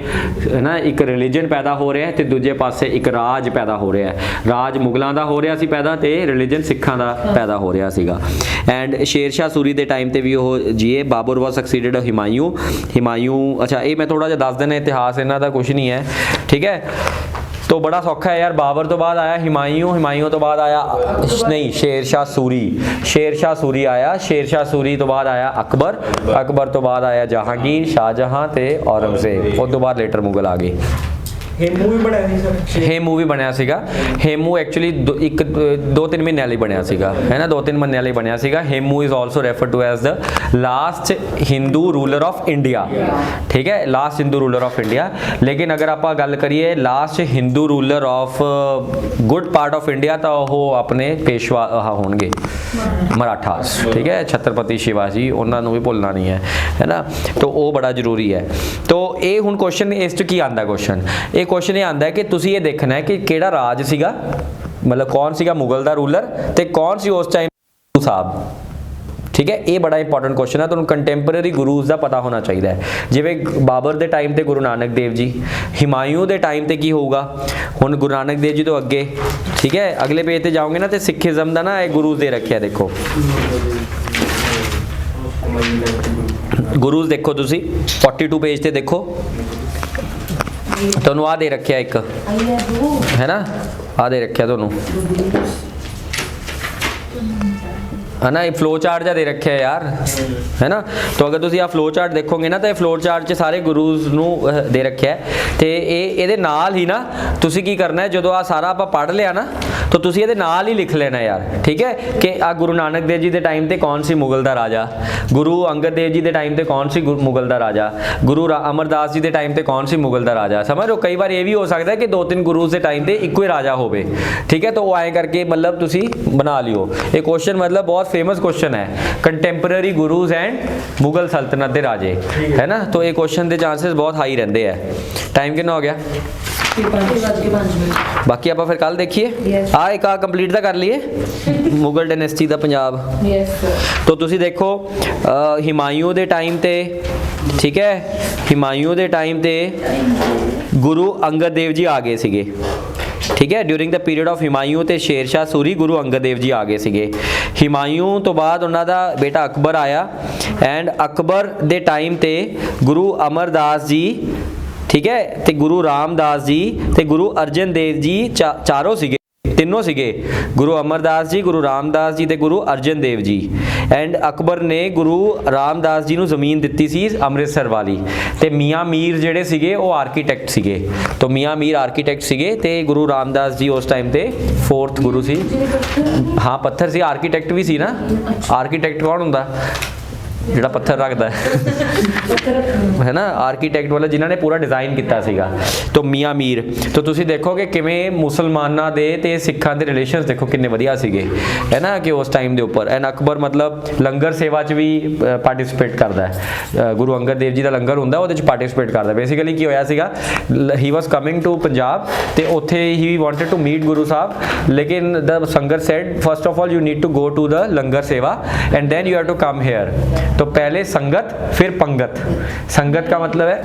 ਹੈ ਨਾ ਇੱਕ ਰਿਲੀਜਨ ਪੈਦਾ ਹੋ ਰਿਹਾ ਤੇ ਦੂਜੇ ਪਾਸੇ ਇੱਕ ਰਾਜ ਪੈਦਾ ਹੋ ਰਿਹਾ ਰਾਜ ਮੁਗਲਾਂ ਦਾ ਹੋ ਰਿਹਾ ਸੀ ਪੈਦਾ ਤੇ ਰਿਲੀਜਨ ਸਿੱਖਾਂ ਦਾ ਪੈਦਾ ਹੋ ਰਿਹਾ ਸੀਗਾ ਐਂਡ ਸ਼ੇਰ ਸ਼ਾਹ ਸੂਰੀ ਦੇ ਟਾਈਮ ਤੇ ਵੀ ਉਹ ਜੀਏ ਬਾਬਰ ਵਾਸ ਸਕਸੀਡਡ ਹਿਮਾਯੂ ਅੱਛਾ ਇਹ ਮੈਂ ਥੋੜਾ ਜਿਹਾ ਦੱਸ ਦੇਣਾ ਇਤਿਹਾਸ ਇਹਨਾਂ ਦਾ ਕੁਝ ਨਹੀਂ ਹੈ ਠੀਕ ਹੈ तो बड़ा सौखा है यार बाबर तो बाद आया हिमायूं तो बाद आया नहीं शेर शाह सूरी आया शेर शाह सूरी तो बाद आया अकबर तो बाद आया जहांगीर शाहजहां ते औरंगजेब उस तो बाद लेटर मुगल आ गए हेमू भी ਬਣਿਆ ਸੀ ਸਰ हेमू भी ਬਣਿਆ ਸੀਗਾ हेमू एक्चुअली 2-3 ਮਹੀਨਿਆਂ ਲਈ ਬਣਿਆ ਸੀਗਾ ਹੈ ਨਾ 2-3 ਮਹੀਨਿਆਂ ਲਈ ਬਣਿਆ ਸੀਗਾ Hemu is also referred to as the last Hindu ruler of India ठीक है last Hindu ruler of India लेकिन अगर आप गल करिए last Hindu ruler of good part of India तो वो अपने पेशवा होणगे मराठास ठीक है छत्रपति शिवाजी उन्होंने भी भुलना नहीं है ना तो वो बड़ा जरूरी है तो ये हुण क्वेश्चन इस च की आंदा क्वेश्चन क्वेश्चन ये आंदा है कि तुसी ये देखना है कि केड़ा राज सीगा मतलब कौन सीगा मुगल दा रूलर ते कौन सी उस टाइम साहब ठीक है ये बड़ा इंपॉर्टेंट क्वेश्चन है तो कंटेंपरेरी गुरुज का पता होना चाहिए जिवें बाबर के टाइम ते गुरु नानक देव जी हिमायूं के टाइम ते की होगा हुण गुरु नानक देव जी तो अगे ठीक है अगले पेज ते जाओगे ना तो सिखिज्म का ना एक गुरुज दे रखे देखो ਗੁਰੂਜ਼ ਦੇਖੋ ਤੁਸੀਂ 42 ਪੇਜ ਤੇ ਦੇਖੋ, ਤੁਹਾਨੂੰ ਆ ਦੇ ਰੱਖਿਆ ਇੱਕ, ਹੈ ਨਾ, ਆ ਦੇ ਰੱਖਿਆ ਤੁਹਾਨੂੰ, है ना, ये फ्लो चार्ट जा दे रखे है यार, है ना। तो अगर तुसी आ फ्लो चार्ट देखोगे ना तो ये फ्लो चार्ट च सारे गुरुज नू दे रखे है, तो ये नाल ही ना तुसी की करना है, जो आ सारा आप पढ़ लिया ना तो तुसी ये नाल ही लिख लेना यार, ठीक है, कि आ गुरु नानक देव जी के टाइम ते कौन सी मुगल दा राजा, गुरु अंगद देव जी के टाइम ते कौन सी मुगल दा राजा, गुरु अमरदास जी के टाइम ते कौन सी मुगल दा राजा, समझ लो। कई बार ये भी हो सकता है कि 2-3 गुरुज के टाइम ते इको ही राजा होवे, ठीक है, तो वो आए करके मतलब तुसी बना लियो। ये क्वेश्चन मतलब बहुत फेमस क्वेश्चन है, कंटेम्पररी गुरुज एंड मुगल सल्तनत के राजे, है ना, तो ये क्वेश्चन के चांसेस बहुत हाई रहते हैं। टाइम कितना हो गया? बाकी आप फिर कल देखिए। आ एक कंप्लीट तो कर लिए मुगल डायनेस्टी का पंजाब। तो तुसी देखो हिमायूं दे टाइम ते, ठीक है, हिमायूं दे टाइम ते गुरु अंगद देव जी आ गए सीगे, ठीक है, during the period of Humayun ते शेरशाह सूरी गुरु अंगद देव जी आ गए सीगे। हिमायूं तो बाद उन्हां दा बेटा अकबर आया, एंड अकबर दे टाइम ते गुरु अमरदास जी, ठीक है, ते गुरु रामदास जी ते गुरु अर्जन देव जी चारों सीगे, तीनों सीगे, गुरु अमरदास जी, गुरु रामदास जी ते गुरु अर्जन देव जी। एंड अकबर ने गुरु रामदास जी नूं ज़मीन दित्ती सी अमृतसर वाली, ते मियाँ मीर जिहड़े सीगे वो आर्कीटैक्ट सीगे, तो मियाँ मीर आर्कीटैक्ट सीगे, ते गुरु रामदास जी उस टाइम ते 4th गुरु सी। हाँ पत्थर सी, आर्कीटैक्ट भी सी ना, आर्कीटैक्ट कौन हुंदा? ਜਿਹੜਾ पत्थर रखता है ना, आर्कीटैक्ट वाला जिन्होंने पूरा डिज़ाइन किया सीगा, तो मियाँ मीर। तो तुसी देखोगे किवें मुसलमानां दे ते सिखां दे रिलेशनस देखो किन्ने वधिया सीगे, है ना, कि उस टाइम दे उपर। एंड अकबर मतलब लंगर सेवा च भी पार्टिसिपेट करता है, गुरु अंगद देव जी का लंगर हुंदा उहदे च पार्टिसिपेट करता। बेसिकली की होया सीगा, he was coming to Punjab ते उत्थे ही वांटेड टू मीट गुरु साहब, लेकिन the sangat said first of all you need to go to the langar seva and then you have to come here. तो पहले संगत फिर पंगत। संगत का मतलब है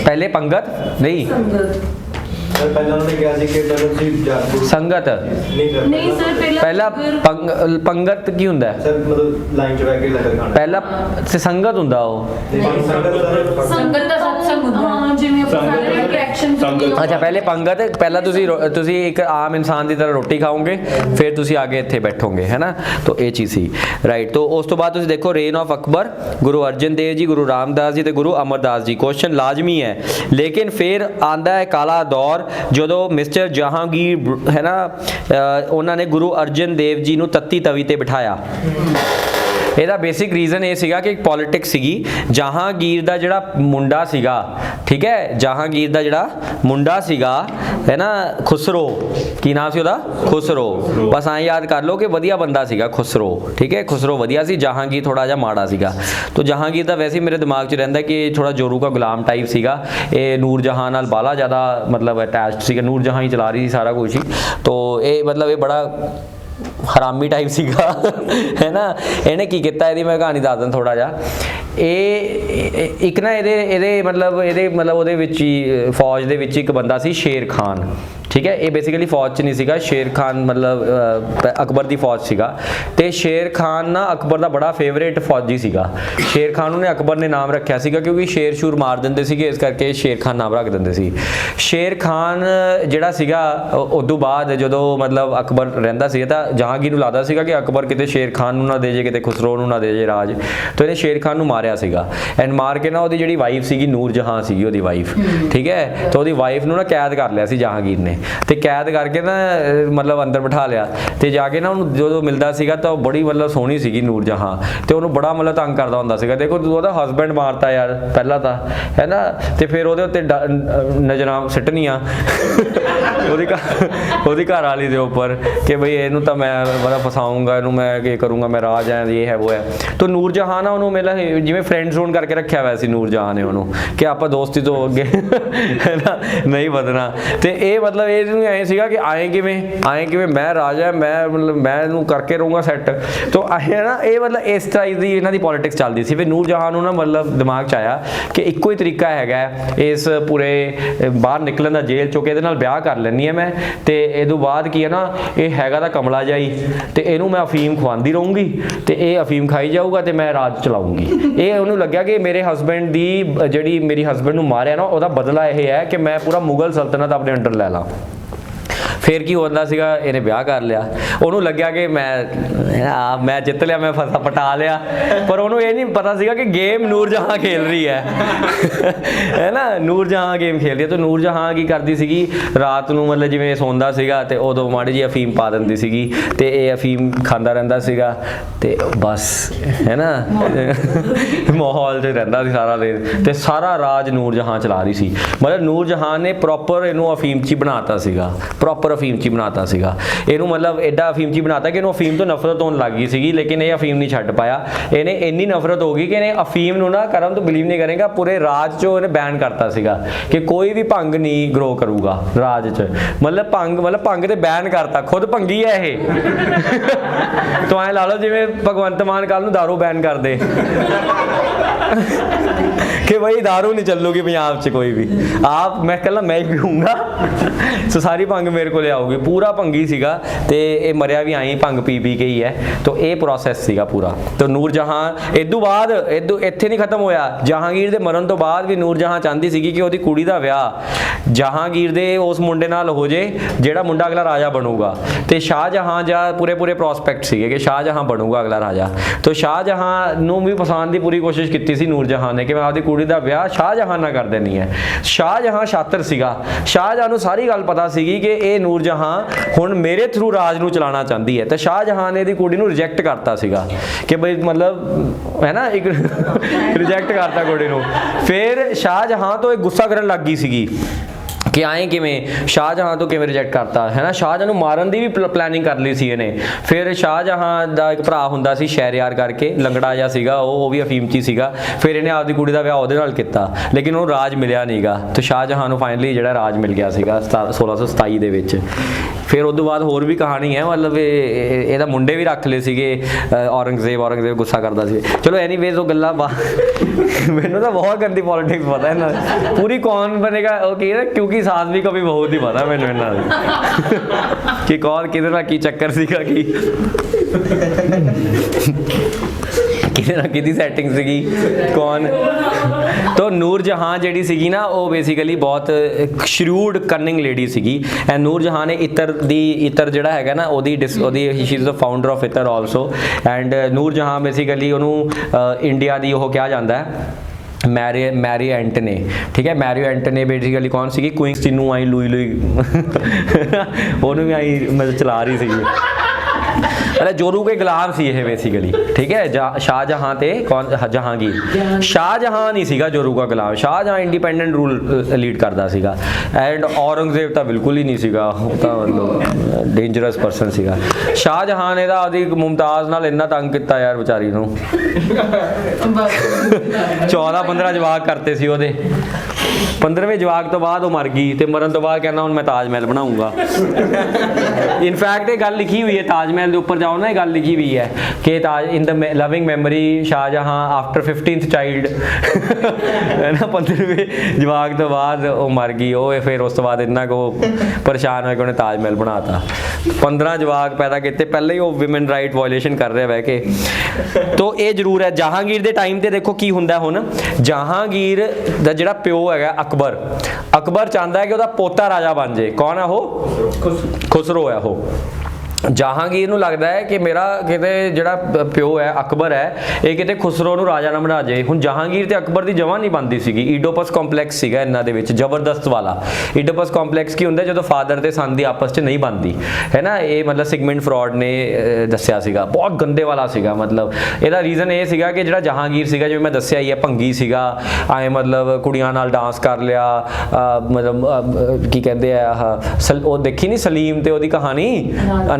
पहले पंगत नहीं, संगत नहीं सर, पहला पंगत की हुंदा है, सर मतलब लाइन च बैठ के लंगर खाना, पहला से संगत हुंदा वो, संगत ਦਾ ਸਤਸੰਗ ਹੁੰਦਾ ਹਾਂ, ਜਿਵੇਂ ਆਪਾਂ ਸਾਰੇ ਇੰਟਰੈਕਸ਼ਨ। अच्छा पहले पंगत, पहला तुसी एक आम इंसान की तरह रोटी खाओगे, फिर तुसी आगे इत्थे बैठोगे, है ना, तो ये चीज़ सी राइट। तो उस तो बाद तुसी देखो रेन ऑफ अकबर, गुरु अर्जन देव जी, गुरु रामदास जी ते गुरु अमरदास जी। क्वेश्चन लाजमी है, लेकिन फिर आंदा है काला दौर ਜਦੋਂ ਮਿਸਟਰ ਜਹਾਂਗੀਰ ਹੈ ਨਾ, ਉਹਨਾਂ ਨੇ ਗੁਰੂ ਅਰਜਨ ਦੇਵ ਜੀ ਨੂੰ ਤੱਤੀ ਤਵੀ ਤੇ ਬਿਠਾਇਆ। ਇਹਦਾ ਬੇਸਿਕ ਰੀਜ਼ਨ ਇਹ ਸੀਗਾ ਕਿ ਪੋਲਿਟਿਕਸ ਸੀਗੀ। ਜਹਾਂਗੀਰ ਦਾ ਜਿਹੜਾ ਮੁੰਡਾ ਸੀਗਾ, ਠੀਕ ਹੈ, ਜਹਾਂਗੀਰ ਦਾ ਜਿਹੜਾ ਮੁੰਡਾ ਸੀਗਾ, ਹੈ ਨਾ, ਖੁਸਰੋ, ਕੀ ਨਾਮ ਸੀ ਉਹਦਾ? ਖੁਸਰੋ। ਬਸ ਐਂ ਯਾਦ ਕਰ ਲਓ ਕਿ ਵਧੀਆ ਬੰਦਾ ਸੀਗਾ ਖੁਸਰੋ, ਠੀਕ ਹੈ, ਖੁਸਰੋ ਵਧੀਆ ਸੀ, ਜਹਾਂਗੀਰ ਥੋੜਾ ਜਿਹਾ ਮਾੜਾ ਸੀਗਾ। तो जहांगीर ਦਾ ਵੈਸੇ ਮੇਰੇ ਦਿਮਾਗ 'ਚ ਰਹਿੰਦਾ ਕਿ ਥੋੜਾ ਜੋਰੂ ਦਾ ਗੁਲਾਮ ਟਾਈਪ ਸੀਗਾ, ਇਹ ਨੂਰ ਜਹਾਂ ਨਾਲ ਬਾਲਾ ਜ਼ਿਆਦਾ ਮਤਲਬ ਅਟੈਚਡ ਸੀਗਾ, ਨੂਰ ਜਹਾਂ ਹੀ ਚਲਾ ਰਹੀ ਸੀ ਸਾਰਾ ਕੁਝ ਹੀ। तो ਇਹ ਮਤਲਬ ਇਹ ਬੜਾ ਹਰਾਮੀ ਟਾਈਪ ਸੀਗਾ, ਹੈ ਨਾ। ਇਹਨੇ ਕੀ ਕੀਤਾ, ਇਹਦੀ ਮੈਂ ਕਹਾਣੀ ਦੱਸ ਦਿੰਦਾ ਥੋੜਾ ਜਿਹਾ। ਇਹ ਇੱਕ ਨਾ ਇਹਦੇ ਮਤਲਬ ਉਹਦੇ ਵਿੱਚ ਹੀ ਫੌਜ ਦੇ ਵਿੱਚ ਇੱਕ ਬੰਦਾ ਸੀ ਸ਼ੇਰ ਖਾਨ, ਠੀਕ ਹੈ। ਇਹ ਬੇਸਿਕਲੀ ਫੌਜ 'ਚ ਨਹੀਂ ਸੀਗਾ, ਸ਼ੇਰ ਖਾਨ ਮਤਲਬ ਅਕਬਰ ਦੀ ਫੌਜ ਸੀਗਾ, ਤੇ ਸ਼ੇਰ ਖਾਨ ਨਾ ਅਕਬਰ ਦਾ ਬੜਾ ਫੇਵਰੇਟ ਫੌਜੀ ਸੀਗਾ। ਸ਼ੇਰ ਖਾਨ ਨੂੰ ਅਕਬਰ ਨੇ ਨਾਮ ਰੱਖਿਆ ਸੀਗਾ ਕਿਉਂਕਿ ਸ਼ੇਰ ਸ਼ੂਰ ਮਾਰ ਦਿੰਦੇ ਸੀਗੇ, ਇਸ ਕਰਕੇ ਸ਼ੇਰ ਖਾਨ ਨਾਮ ਰੱਖ ਦਿੰਦੇ ਸੀ। ਸ਼ੇਰ ਖਾਨ ਜਿਹੜਾ ਸੀਗਾ ਉਦੋਂ ਬਾਅਦ ਜਦੋਂ ਮਤਲਬ ਅਕਬਰ ਰਹਿੰਦਾ ਸੀ ਤਾਂ ਜਹਾਂਗੀਰ ਨੂੰ ਲੱਗਦਾ ਸੀਗਾ ਕਿ ਅਕਬਰ ਕਿਤੇ ਸ਼ੇਰ ਖਾਨ ਨੂੰ ਨਾ ਦੇ ਜੇ, ਕਿਤੇ ਖੁਸਰੋ ਨੂੰ ਨਾ ਦੇ ਜੇ ਰਾਜ, ਤਾਂ ਇਹਨੇ ਸ਼ੇਰ ਖਾਨ ਨੂੰ ਮਾਰਿਆ ਸੀਗਾ। ਐਂਡ ਮਾਰ ਕੇ ਨਾ ਉਹਦੀ ਜਿਹੜੀ ਵਾਈਫ ਸੀਗੀ ਨੂਰ ਜਹਾਂ ਸੀਗੀ ਉਹਦੀ ਵਾਈਫ, ਠੀਕ ਹੈ, ਤਾਂ ਉਹਦੀ ਵਾਈਫ ਨੂੰ ਨਾ ਕੈਦ ਕਰ ਲਿਆ ਸੀ ਜਹਾਂਗੀਰ ਨੇ, ਤੇ ਕੈਦ ਕਰਕੇ ਨਾ ਮਤਲਬ ਅੰਦਰ ਬਿਠਾ ਲਿਆ, ਤੇ ਜਾ ਕੇ ਨਾ ਉਹਨੂੰ ਜਦੋਂ ਮਿਲਦਾ ਸੀਗਾ ਤਾਂ ਉਹ ਬੜੀ ਮਤਲਬ ਸੋਹਣੀ ਸੀਗੀ ਨੂਰ ਜਹਾਂ, ਤੇ ਉਹਨੂੰ ਬੜਾ ਮਤਲਬ ਤੰਗ ਕਰਦਾ ਹੁੰਦਾ ਸੀਗਾ। ਦੇਖੋ ਉਹਦਾ ਹਸਬੈਂਡ ਮਾਰਤਾ ਯਾਰ ਪਹਿਲਾਂ ਤਾਂ, ਹੈ ਨਾ, ਤੇ ਫਿਰ ਉਹਦੇ ਉੱਤੇ ਨਜ਼ਰਾਂ ਸਿੱਟਣੀਆਂ ਉਹਦੀ ਘਰ ਵਾਲੀ ਦੇ ਉੱਪਰ ਕਿ ਬਈ ਇਹਨੂੰ ਤਾਂ ਮੈਂ ਬੜਾ ਫਸਾਊਂਗਾ, ਇਹਨੂੰ ਮੈਂ ਕੀ ਕਰੂੰਗਾ, ਮੈਂ ਰਾਜ ਹੈ, ਇਹ ਹੈ ਉਹ ਹੈ। ਤਾਂ ਨੂਰ ਜਹਾਂ ਨਾ ਉਹਨੂੰ ਮਿਲਿਆ ਜਿਵੇਂ ਫਰੈਂਡ ਜ਼ੋਨ ਕਰਕੇ ਰੱਖਿਆ ਹੋਇਆ ਸੀ ਨੂਰ ਜਹਾਂ ਨੇ ਉਹਨੂੰ, ਕਿ ਆਪਾਂ ਦੋਸਤੀ ਤੋਂ ਅੱਗੇ ਹੈ ਨਾ ਨਹੀਂ ਵਧਣਾ। ਤੇ ਇਹ ਮਤਲਬ ਇਹਨੂੰ ਐਂ ਸੀਗਾ ਕਿ ਆਏ ਕਿਵੇਂ ਮੈਂ ਰਾਜਾ, ਮੈਂ ਮਤਲਬ ਮੈਂ ਇਹਨੂੰ ਕਰਕੇ ਰਹੂੰਗਾ ਸੈੱਟ। ਤੋ ਆਏ ਨਾ ਇਹ ਮਤਲਬ ਇਸ ਤਰ੍ਹਾਂ ਦੀ ਇਹਨਾਂ ਦੀ ਪੋਲਿਟਿਕਸ ਚੱਲਦੀ ਸੀ। ਫਿਰ ਨੂਰ ਜਹਾਂ ਨੂੰ ਨਾ ਮਤਲਬ ਦਿਮਾਗ 'ਚ ਆਇਆ ਕਿ ਇੱਕੋ ਹੀ ਤਰੀਕਾ ਹੈਗਾ ਇਸ ਪੂਰੇ ਬਾਹਰ ਨਿਕਲਣ ਦਾ ਜੇਲ੍ਹ ਚੋਂ, ਕਿ ਇਹਦੇ ਨਾਲ ਵਿਆਹ ਕਰ ਲੈਂਦੀ ਹਾਂ ਮੈਂ, ਤੇ ਇਹ ਤੋਂ ਬਾਅਦ ਕੀ ਹੈ ਨਾ, ਇਹ ਹੈਗਾ ਤਾਂ ਕਮਲਾ ਜਾਈ, ਤੇ ਇਹਨੂੰ ਮੈਂ ਅਫੀਮ ਖਵਾਉਂਦੀ ਰਹੂੰਗੀ ਤੇ ਇਹ ਅਫੀਮ ਖਾਈ ਜਾਊਗਾ ਤੇ ਮੈਂ ਰਾਜ ਚਲਾਊਂਗੀ। ਇਹ ਉਹਨੂੰ ਲੱਗਿਆ ਕਿ ਮੇਰੇ ਹਸਬੈਂਡ ਦੀ ਜਿਹੜੀ ਮੇਰੀ ਹਸਬੈਂਡ ਨੂੰ ਮਾਰਿਆ ਨਾ, ਉਹਦਾ ਬਦਲਾ ਇਹ ਹੈ ਕਿ ਮੈਂ ਪੂਰਾ ਮੁਗਲ ਸਲਤਨਤ ਆਪਣੇ ਅੰਡਰ ਲੈ ਲਾਂ। ਫਿਰ ਕੀ ਹੁੰਦਾ ਸੀਗਾ, ਇਹਨੇ ਵਿਆਹ ਕਰ ਲਿਆ। ਉਹਨੂੰ ਲੱਗਿਆ ਕਿ ਮੈਂ ਜਿੱਤ ਲਿਆ, ਮੈਂ ਫਸਾ ਪਟਾ ਲਿਆ, ਪਰ ਉਹਨੂੰ ਇਹ ਨਹੀਂ ਪਤਾ ਸੀਗਾ ਕਿ ਗੇਮ ਨੂਰ ਜਹਾਂ ਖੇਲ ਰਹੀ ਹੈ ਨਾ, ਨੂਰ ਜਹਾਂ ਗੇਮ ਖੇਲ ਰਹੀ ਹੈ। ਤਾਂ ਨੂਰ ਜਹਾਂ ਕੀ ਕਰਦੀ ਸੀਗੀ, ਰਾਤ ਨੂੰ ਮਤਲਬ ਜਿਵੇਂ ਸੌਂਦਾ ਸੀਗਾ ਤੇ ਉਦੋਂ ਮਾੜੀ ਜਿਹੀ ਅਫੀਮ ਪਾ ਦਿੰਦੀ ਸੀਗੀ ਤੇ ਇਹ ਅਫੀਮ ਖਾਂਦਾ ਰਹਿੰਦਾ ਸੀਗਾ ਤੇ ਬਸ ਹੈ ਨਾ ਮਾਹੌਲ 'ਚ ਰਹਿੰਦਾ ਸੀ ਸਾਰਾ ਦਿਨ, ਤੇ ਸਾਰਾ ਰਾਜ ਨੂਰ ਜਹਾਂ ਚਲਾ ਰਹੀ ਸੀ। ਮਤਲਬ ਨੂਰ ਜਹਾਂ ਨੇ ਪ੍ਰੋਪਰ ਇਹਨੂੰ ਅਫੀਮਚੀ ਬਣਾਤਾ ਸੀਗਾ, ਪ੍ਰੋਪਰ ਅਫੀਮਚੀ ਬਣਾਤਾ ਸੀਗਾ ਇਹਨੂੰ। ਮਤਲਬ ਐਡਾ ਅਫੀਮਚੀ ਬਣਾਤਾ ਕਿ ਇਹਨੂੰ ਅਫੀਮ ਤੋਂ ਨਫ਼ਰਤ ਹੋਣ ਲੱਗ ਗਈ ਸੀਗੀ, ਲੇਕਿਨ ਇਹ ਅਫੀਮ ਨਹੀਂ ਛੱਡ ਪਾਇਆ। ਇਹਨੇ ਇੰਨੀ ਨਫ਼ਰਤ ਹੋ ਗਈ ਕਿ ਇਹਨੇ ਅਫੀਮ ਨੂੰ ਨਾ, ਕਰਨ ਤੋਂ ਬਿਲੀਵ ਨਹੀਂ ਕਰੇਗਾ, ਪੂਰੇ ਰਾਜ 'ਚੋਂ ਇਹਨੇ ਬੈਨ ਕਰਤਾ ਸੀਗਾ ਕਿ ਕੋਈ ਵੀ ਭੰਗ ਨਹੀਂ ਗਰੋ ਕਰੂਗਾ ਰਾਜ 'ਚ। ਮਤਲਬ ਭੰਗ ਤੇ ਬੈਨ ਕਰਤਾ, ਖੁਦ ਭੰਗੀ ਹੈ ਇਹ। ਤੋਂ ਐਂ ਲਾ ਲਓ ਜਿਵੇਂ ਭਗਵੰਤ ਮਾਨ ਕੱਲ ਨੂੰ ਦਾਰੂ ਬੈਨ ਕਰ ਦੇ कि भाई दारू नहीं चलूगी पंजाब च कोई भी, आप मैं कहना मैं ही पीऊँगा। सो सारी भंग मेरे को आऊगी। पूरा भंगी सीगा ते ये मरिया भी आई भंग पी के ही है। तो ये प्रोसैस सीगा पूरा। तो नूर जहाँ इदू बाद इत्थे नहीं खत्म होया, जहांगीर दे मरण तो बाद भी नूर जहाँ चाहती सी कि ओहदी कुड़ी दा विआह जहांगीर दे उस मुंडे नाल हो जे जिहड़ा मुंडा अगला राजा बनूगा। तो शाहजहां पूरे प्रॉस्पैक्ट सीगे कि शाहजहां बनूगा अगला राजा। तो शाहजहां नूं भी फसाण दी पूरी कोशिश कीती सी नूर जहाँ ने कि मैं आपदी कुड़ी दा विआह शाहजहां नाल कर देनी है। शाहजहां शातिर सीगा, शाहजहां नूं सारी गल पता सीगी कि ये नूर जहाँ हुण मेरे थ्रू राज नूं चलाना चाहती है। तो शाहजहां ने इहदी कुड़ी नूं रिजैक्ट करता सीगा कि बई मतलब है ना एक रिजैक्ट करता कुड़ी नूं। फिर शाहजहां तो एक गुस्सा करन लग गई सीगी कि आए किवें शाहजहां तो किवें रिजैक्ट करता है ना। शाहजहां नूं मारन दी भी प्लैनिंग कर ली सी इहने। फिर शाहजहां दा एक भरा हुंदा सी शहरयार करके, लंगड़ा जिहा सीगा, वो भी अफीमची सीगा। फिर इहने आपदी कुड़ी दा विआह उहदे नाल कीता, लेकिन उहनूं राज मिलिया नहींगा। तो शाहजहां नूं फाइनली जिहड़ा राज मिल गया सीगा 1627 दे विच। फिर उस बाद होर भी कहानी है, मतलब ਇਹਦਾ ਮੁੰਡੇ ਵੀ ਰੱਖ ਲਏ ਸੀਗੇ औरंगजेब गुस्सा करता सी। चलो एनीवेज वो गल्लां मैनूं तो बहुत गंदी पॉलिटिक्स पता है ना पूरी। कौन बनेगा ओके ना, क्योंकि सास भी कभी बहुत ही पता मैनूं इन्हां कि कौन किहदे नाल की चक्कर सीगा कि किहदे नाल किहदी सैटिंग सीगी कौन। तो नूर जहाँ जिहड़ी सीगी ना वो बेसिकली बहुत श्रूड कनिंग लेडी सीगी। एंड नूर जहाँ ने इतर जिहड़ा हैगा ना ओदी she is the founder of इतर आल्सो। एंड नूर जहाँ बेसिकली उहनूं इंडिया दी ओह कहा जाता है मैरी एंटने। ठीक है, मैरी एंटने बेसिकली कौन सी क्वीन चिन्नू आई लुई ओनू भी आई मतलब चला रही सी। अरे जोरू के गुलाम सी ये बेसिकली। ठीक है, शाहजहां ते कौन जहांगीर। शाहजहां नहीं सीगा जोरू का गुलाम, शाहजहां इंडिपेंडेंट रूल लीड करता सीगा। एंड औरंगजेब तो बिल्कुल ही नहीं सीगा, मतलब डेंजरस पर्सन सीगा। शाहजहां ने तो आदि मुमताज नाल इन्ना तंग किया यार बेचारी नूं 14-15 जवाक करते सी ओहदे। 15वें जवाक तो बाद वो मर गई, तो मरन तो बाद कहना हुण मैं ताजमहल बनाऊंगा। इनफैक्ट ये गल लिखी हुई है ताजमहल के ऊपर जाओ ना, ये गल लिखी हुई है कि Taj in the loving memory Shah Jahan after 15th child है ना 15वें जवाक तो बाद वो मर गई। वो फिर उस तो बाद इन्ना को परेशान होकर उन्हें ताजमहल बनाता। 15 जवाक पैदा किए, पहले ही वो विमेन राइट वायलेशन कर रहे बह के। तो ये जरूर है जहांगीर के टाइम पर देखो की हुंदा हुण। जहांगीर दा जिहड़ा प्यो है अकबर चाहता है कि उसका पोता राजा बन जाए। कौन है वो? खुसरो है वो। जहांगीर नूं लगदा है कि मेरा किते जिहड़ा प्यो है अकबर है ये किते खुसरो नूं राजा ना बना जाए। हुण जहांगीर ते अकबर दी जमा नहीं बनदी सीगी। ईडोपस कॉम्पलैक्स सीगा इन्हां दे विच जबरदस्त वाला। ईडोपस कॉम्पलैक्स की हुंदा जदों फादर ते सन दी आपस च नहीं बनदी है ना। ये मतलब सिगमेंट फ्रॉड ने दस्सिया सीगा, बहुत गंदे वाला सीगा। मतलब ਇਹਦਾ ਰੀਜ਼ਨ ਇਹ ਸੀਗਾ ਕਿ ਜਿਹੜਾ ਜਹਾਂਗੀਰ ਸੀਗਾ ਜਿਵੇਂ ਮੈਂ ਦੱਸਿਆ ਹੀ ਹੈ ਭੰਗੀ ਸੀਗਾ, ਆਏ ਮਤਲਬ ਕੁੜੀਆਂ ਨਾਲ ਡਾਂਸ ਕਰ ਲਿਆ, ਮਤਲਬ ਕੀ ਕਹਿੰਦੇ ਆ ਉਹ ਦੇਖੀ ਨਹੀਂ ਸਲੀਮ ਤੇ ਉਹਦੀ ਕਹਾਣੀ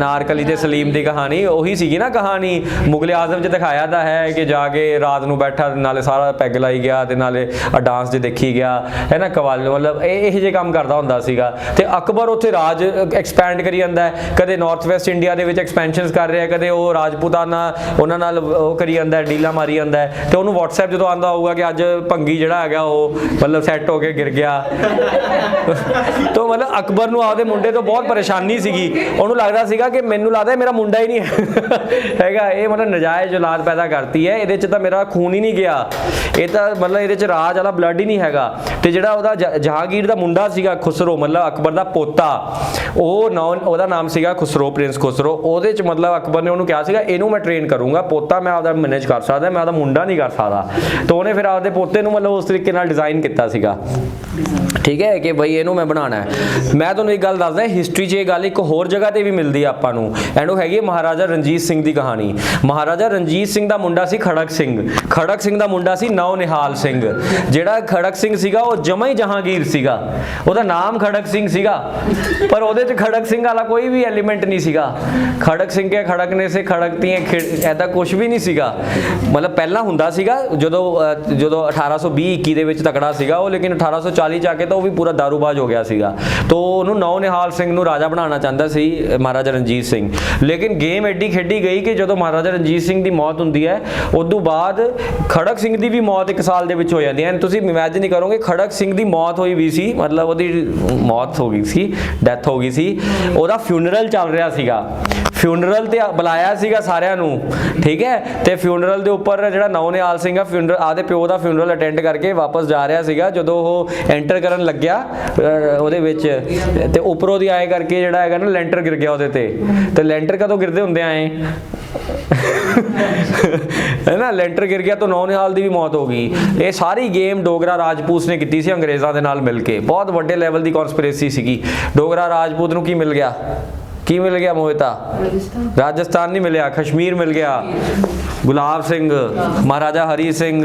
ਅਨਾਰਕਲੀ ਤੇ ਸਲੀਮ ਦੀ ਕਹਾਣੀ ਉਹੀ ਸੀਗੀ ਨਾ ਕਹਾਣੀ। ਮੁਗਲ ਆਜ਼ਮ 'ਚ ਦਿਖਾਇਆ ਤਾਂ ਹੈ ਕਿ ਜਾ ਕੇ ਰਾਤ ਨੂੰ ਬੈਠਾ ਨਾਲੇ ਸਾਰਾ ਪੈਗ ਲਾਈ ਗਿਆ ਤੇ ਨਾਲੇ ਡਾਂਸ 'ਚ ਦੇਖੀ ਗਿਆ ਹੈ ਨਾ, ਕਵਾਲ ਮਤਲਬ ਇਹੋ ਜਿਹੇ ਕੰਮ ਕਰਦਾ ਹੁੰਦਾ ਸੀਗਾ। ਤੇ ਅਕਬਰ ਉੱਥੇ ਰਾਜ ਐਕਸਪੈਂਡ ਕਰੀ ਜਾਂਦਾ ਹੈ, ਕਦੇ ਨਾਰਥ ਵੈਸਟ ਇੰਡੀਆ ਦੇ ਵਿੱਚ ਐਕਸਪੈਂਸ਼ਨਸ ਕਰ ਰਿਹਾ, ਕਦੇ ਉਹ ਰਾਜਪੂਤਾਨਾ ਉਹਨਾਂ ਨਾਲ ਉਹ ਕਰੀ ਜਾਂਦਾ, ਡੀਲਾਂ ਮਾਰੀ ਜਾਂਦਾ ਹੈ। ਤੇ ਉਹਨੂੰ WhatsApp ਜਦੋਂ ਆਉਂਦਾ ਹੋਊਗਾ ਕਿ ਅੱਜ ਭੰਗੀ ਜਿਹੜਾ ਹੈਗਾ ਉਹ ਮਤਲਬ ਸੈੱਟ ਹੋ ਕੇ ਗਿਰ ਗਿਆ ਤਾਂ ਮਤਲਬ ਅਕਬਰ ਨੂੰ ਆਪਦੇ ਮੁੰਡੇ ਤੋਂ ਬਹੁਤ ਪਰੇਸ਼ਾਨੀ ਸੀਗੀ। ਉਹਨੂੰ ਲੱਗਦਾ ਸੀਗਾ ਕਿ ਮੈਨੂੰ ਲੱਗਦਾ ਮੇਰਾ ਮੁੰਡਾ ਹੀ ਨਹੀਂ ਹੈਗਾ, ਇਹ ਮਤਲਬ ਨਜਾਇਜ਼ ਔਲਾਦ ਪੈਦਾ ਕਰਤੀ ਹੈ, ਇਹਦੇ 'ਚ ਤਾਂ ਮੇਰਾ ਖੂਨ ਹੀ ਨਹੀਂ ਗਿਆ, ਇਹ ਤਾਂ ਮਤਲਬ ਇਹਦੇ 'ਚ ਰਾਜ ਵਾਲਾ ਬਲੱਡ ਹੀ ਨਹੀਂ ਹੈਗਾ। ਤੇ ਜਿਹੜਾ ਉਹਦਾ ਜਹਾਂਗੀਰ ਦਾ ਮੁੰਡਾ ਸੀਗਾ ਖੁਸਰੋ, ਮਤਲਬ ਅਕਬਰ ਦਾ ਪੋਤਾ, ਉਹਦਾ ਨਾਮ ਸੀਗਾ ਖੁਸਰੋ, ਪ੍ਰਿੰਸ ਖੁਸਰੋ। ਉਹਦੇ 'ਚ ਮਤਲਬ ਅਕਬਰ ਨੇ ਉਹਨੂੰ ਕਿਹਾ ਸੀਗਾ ਇਹਨੂੰ ਮੈਂ ਟ੍ਰੇਨ ਕਰੂੰਗਾ, ਪੋਤਾ ਮੈਂ ਆਪਦਾ ਮੈਨੇਜ ਕਰ ਸਕਦਾ, ਮੈਂ ਆਪਦਾ ਮੁੰਡਾ ਨਹੀਂ ਕਰ ਸਕਦਾ। ਤਾਂ ਉਹਨੇ ਫਿਰ ਆਪਦੇ ਪੋਤੇ ਨੂੰ ਮਤਲਬ ਉਸ ਤਰੀਕੇ ਨਾਲ ਡਿਜ਼ਾਈਨ ਕੀਤਾ ਸੀਗਾ, ਠੀਕ ਹੈ, ਕਿ ਬਈ ਇਹਨੂੰ ਮੈਂ ਬਣਾਉਣਾ ਹੈ। ਮੈਂ ਤੁਹਾਨੂੰ ਇੱਕ ਗੱਲ ਦੱਸਦਾ, ਹਿਸਟਰੀ 'ਚ ਇਹ ਗੱਲ ਇੱਕ ਹੋਰ ਜਗ੍ਹਾ ਤੇ ਵੀ ਮਿਲਦੀ ਹੈ ਆਪਾਂ ਨੂੰ, ਐਂਡ ਉਹ ਹੈਗੀ ਮਹਾਰਾਜਾ ਰਣਜੀਤ ਸਿੰਘ ਦੀ ਕਹਾਣੀ। ਮਹਾਰਾਜਾ ਰਣਜੀਤ ਸਿੰਘ ਦਾ ਮੁੰਡਾ ਸੀ ਖੜਕ ਸਿੰਘ, ਖੜਕ ਸਿੰਘ ਦਾ ਮੁੰਡਾ ਸੀ ਨੌ ਨਿਹਾਲ ਸਿੰਘ। ਜਿਹੜਾ ਖੜਕ ਸਿੰਘ ਸੀਗਾ ਉਹ ਜਮਾ ਹੀ ਜਹਾਂਗੀਰ ਸੀਗਾ, ਉਹਦਾ ਨਾਮ ਖੜਕ ਸਿੰਘ ਸੀਗਾ, ਪਰ ਉਹਦੇ 'ਚ ਖੜਕ ਸਿੰਘ ਵਾਲਾ ਕੋਈ ਵੀ ਐਲੀਮੈਂਟ ਨਹੀਂ ਸੀਗਾ। ਖੜਕ ਸਿੰਘ ਕੇ ਖੜਕਨੇ ਸੇ ਖੜਕਤੀਆਂ ਐਦਾ ਕੁਝ ਵੀ ਨਹੀਂ ਸੀਗਾ। ਮਤਲਬ ਪਹਿਲਾਂ ਹੁੰਦਾ ਸੀਗਾ ਜਦੋਂ 1820-21 ਦੇ ਵਿੱਚ ਤਕੜਾ ਸੀਗਾ ਉਹ, ਲੇਕਿਨ 1840 ਚ ਆ ਕੇ ਤਾਂ ਉਹ ਵੀ ਪੂਰਾ ਦਾਰੂਬਾਜ਼ ਹੋ ਗਿਆ ਸੀਗਾ। ਤਾਂ ਉਹਨੂੰ ਨੌ ਨਿਹਾਲ ਸਿੰਘ ਨੂੰ ਰਾਜਾ ਬਣਾਉਣਾ ਚਾਹੁੰਦਾ ਸੀ ਮਹਾਰਾਜਾ ਰਣਜੀਤ ਸਿੰਘ, ਲੇਕਿਨ ਗੇਮ ਐਡੀ ਖੇਡੀ ਗਈ ਕਿ ਜਦੋਂ ਮਹਾਰਾਜਾ ਰਣਜੀਤ ਸਿੰਘ ਦੀ ਮੌਤ ਹੁੰਦੀ ਹੈ ਉਸ ਤੋਂ ਬਾਅਦ ਖੜਕ ਸਿੰਘ ਦੀ ਵੀ ਮੌਤ 1 ਸਾਲ ਦੇ ਵਿੱਚ ਹੋ ਜਾਂਦੀ ਹੈ। ਤੁਸੀਂ ਇਮੈਜਿਨ ਨਹੀਂ ਕਰੋਗੇ, ਖੜਕ ਸਿੰਘ ਦੀ ਮੌਤ ਹੋਈ ਵੀ ਸੀ, ਮਤਲਬ ਉਹਦੀ ਮੌਤ ਹੋ ਗਈ ਸੀ, ਡੈਥ ਹੋ ਗਈ ਸੀ, ਉਹਦਾ ਫਿਊਨਰਲ ਚੱਲ ਰਿਹਾ ਸੀਗਾ, ਫਿਊਨਰਲ ਤੇ ਬੁਲਾਇਆ ਸੀਗਾ ਸਾਰਿਆਂ ਨੂੰ, ਠੀਕ ਹੈ। ਤੇ ਫਿਊਨਰਲ ਦੇ ਉੱਪਰ ਜਿਹੜਾ ਨੌ ਨਿਹਾਲ ਸਿੰਘ ਆ ਫਿਊਨਰਲ ਆਦੇ ਪਿਓ ਦਾ ਫਿਊਨਰਲ ਅਟੈਂਡ ਕਰਕੇ ਵਾਪਸ ਜਾ ਰਿਹਾ ਸੀਗਾ, ਜਦੋਂ ਉਹ ਐਂਟਰ ਕਰਨ ਲੱਗਿਆ ਉਹਦੇ ਵਿੱਚ ਤੇ ਉੱਪਰੋਂ ਦੀ ਆਏ ਕਰਕੇ ਜਿਹੜਾ ਹੈਗਾ ਨਾ ਲੈਂਟਰ ਗਿਰ ਗਿਆ ਉਹਦੇ ਤੇ ਲੈਂਟਰ ਕਦੋਂ ਗਿਰਦੇ ਹੁੰਦੇ ਆਏ ਹੈ ਨਾ, ਲੈਂਟਰ ਗਿਰ ਗਿਆ ਤਾਂ ਨੌ ਨਿਹਾਲ ਦੀ ਵੀ ਮੌਤ ਹੋ ਗਈ। ਇਹ ਸਾਰੀ ਗੇਮ ਡੋਗਰਾ ਰਾਜਪੂਤ ਨੇ ਕੀਤੀ ਸੀ ਅੰਗਰੇਜ਼ਾਂ ਦੇ ਨਾਲ ਮਿਲ ਕੇ, ਬਹੁਤ ਵੱਡੇ ਲੈਵਲ ਦੀ ਕਨਸਪੀਰੇਸੀ ਸੀਗੀ। ਡੋਗਰਾ ਰਾਜਪੂਤ ਨੂੰ ਕੀ ਮਿਲ ਗਿਆ, ਕੀ ਮਿਲ ਗਿਆ ਮੋਹਿਤਾ? ਰਾਜਸਥਾਨ ਨਹੀਂ ਮਿਲਿਆ, ਕਸ਼ਮੀਰ ਮਿਲ ਗਿਆ। ਗੁਲਾਬ ਸਿੰਘ, ਮਹਾਰਾਜਾ ਹਰੀ ਸਿੰਘ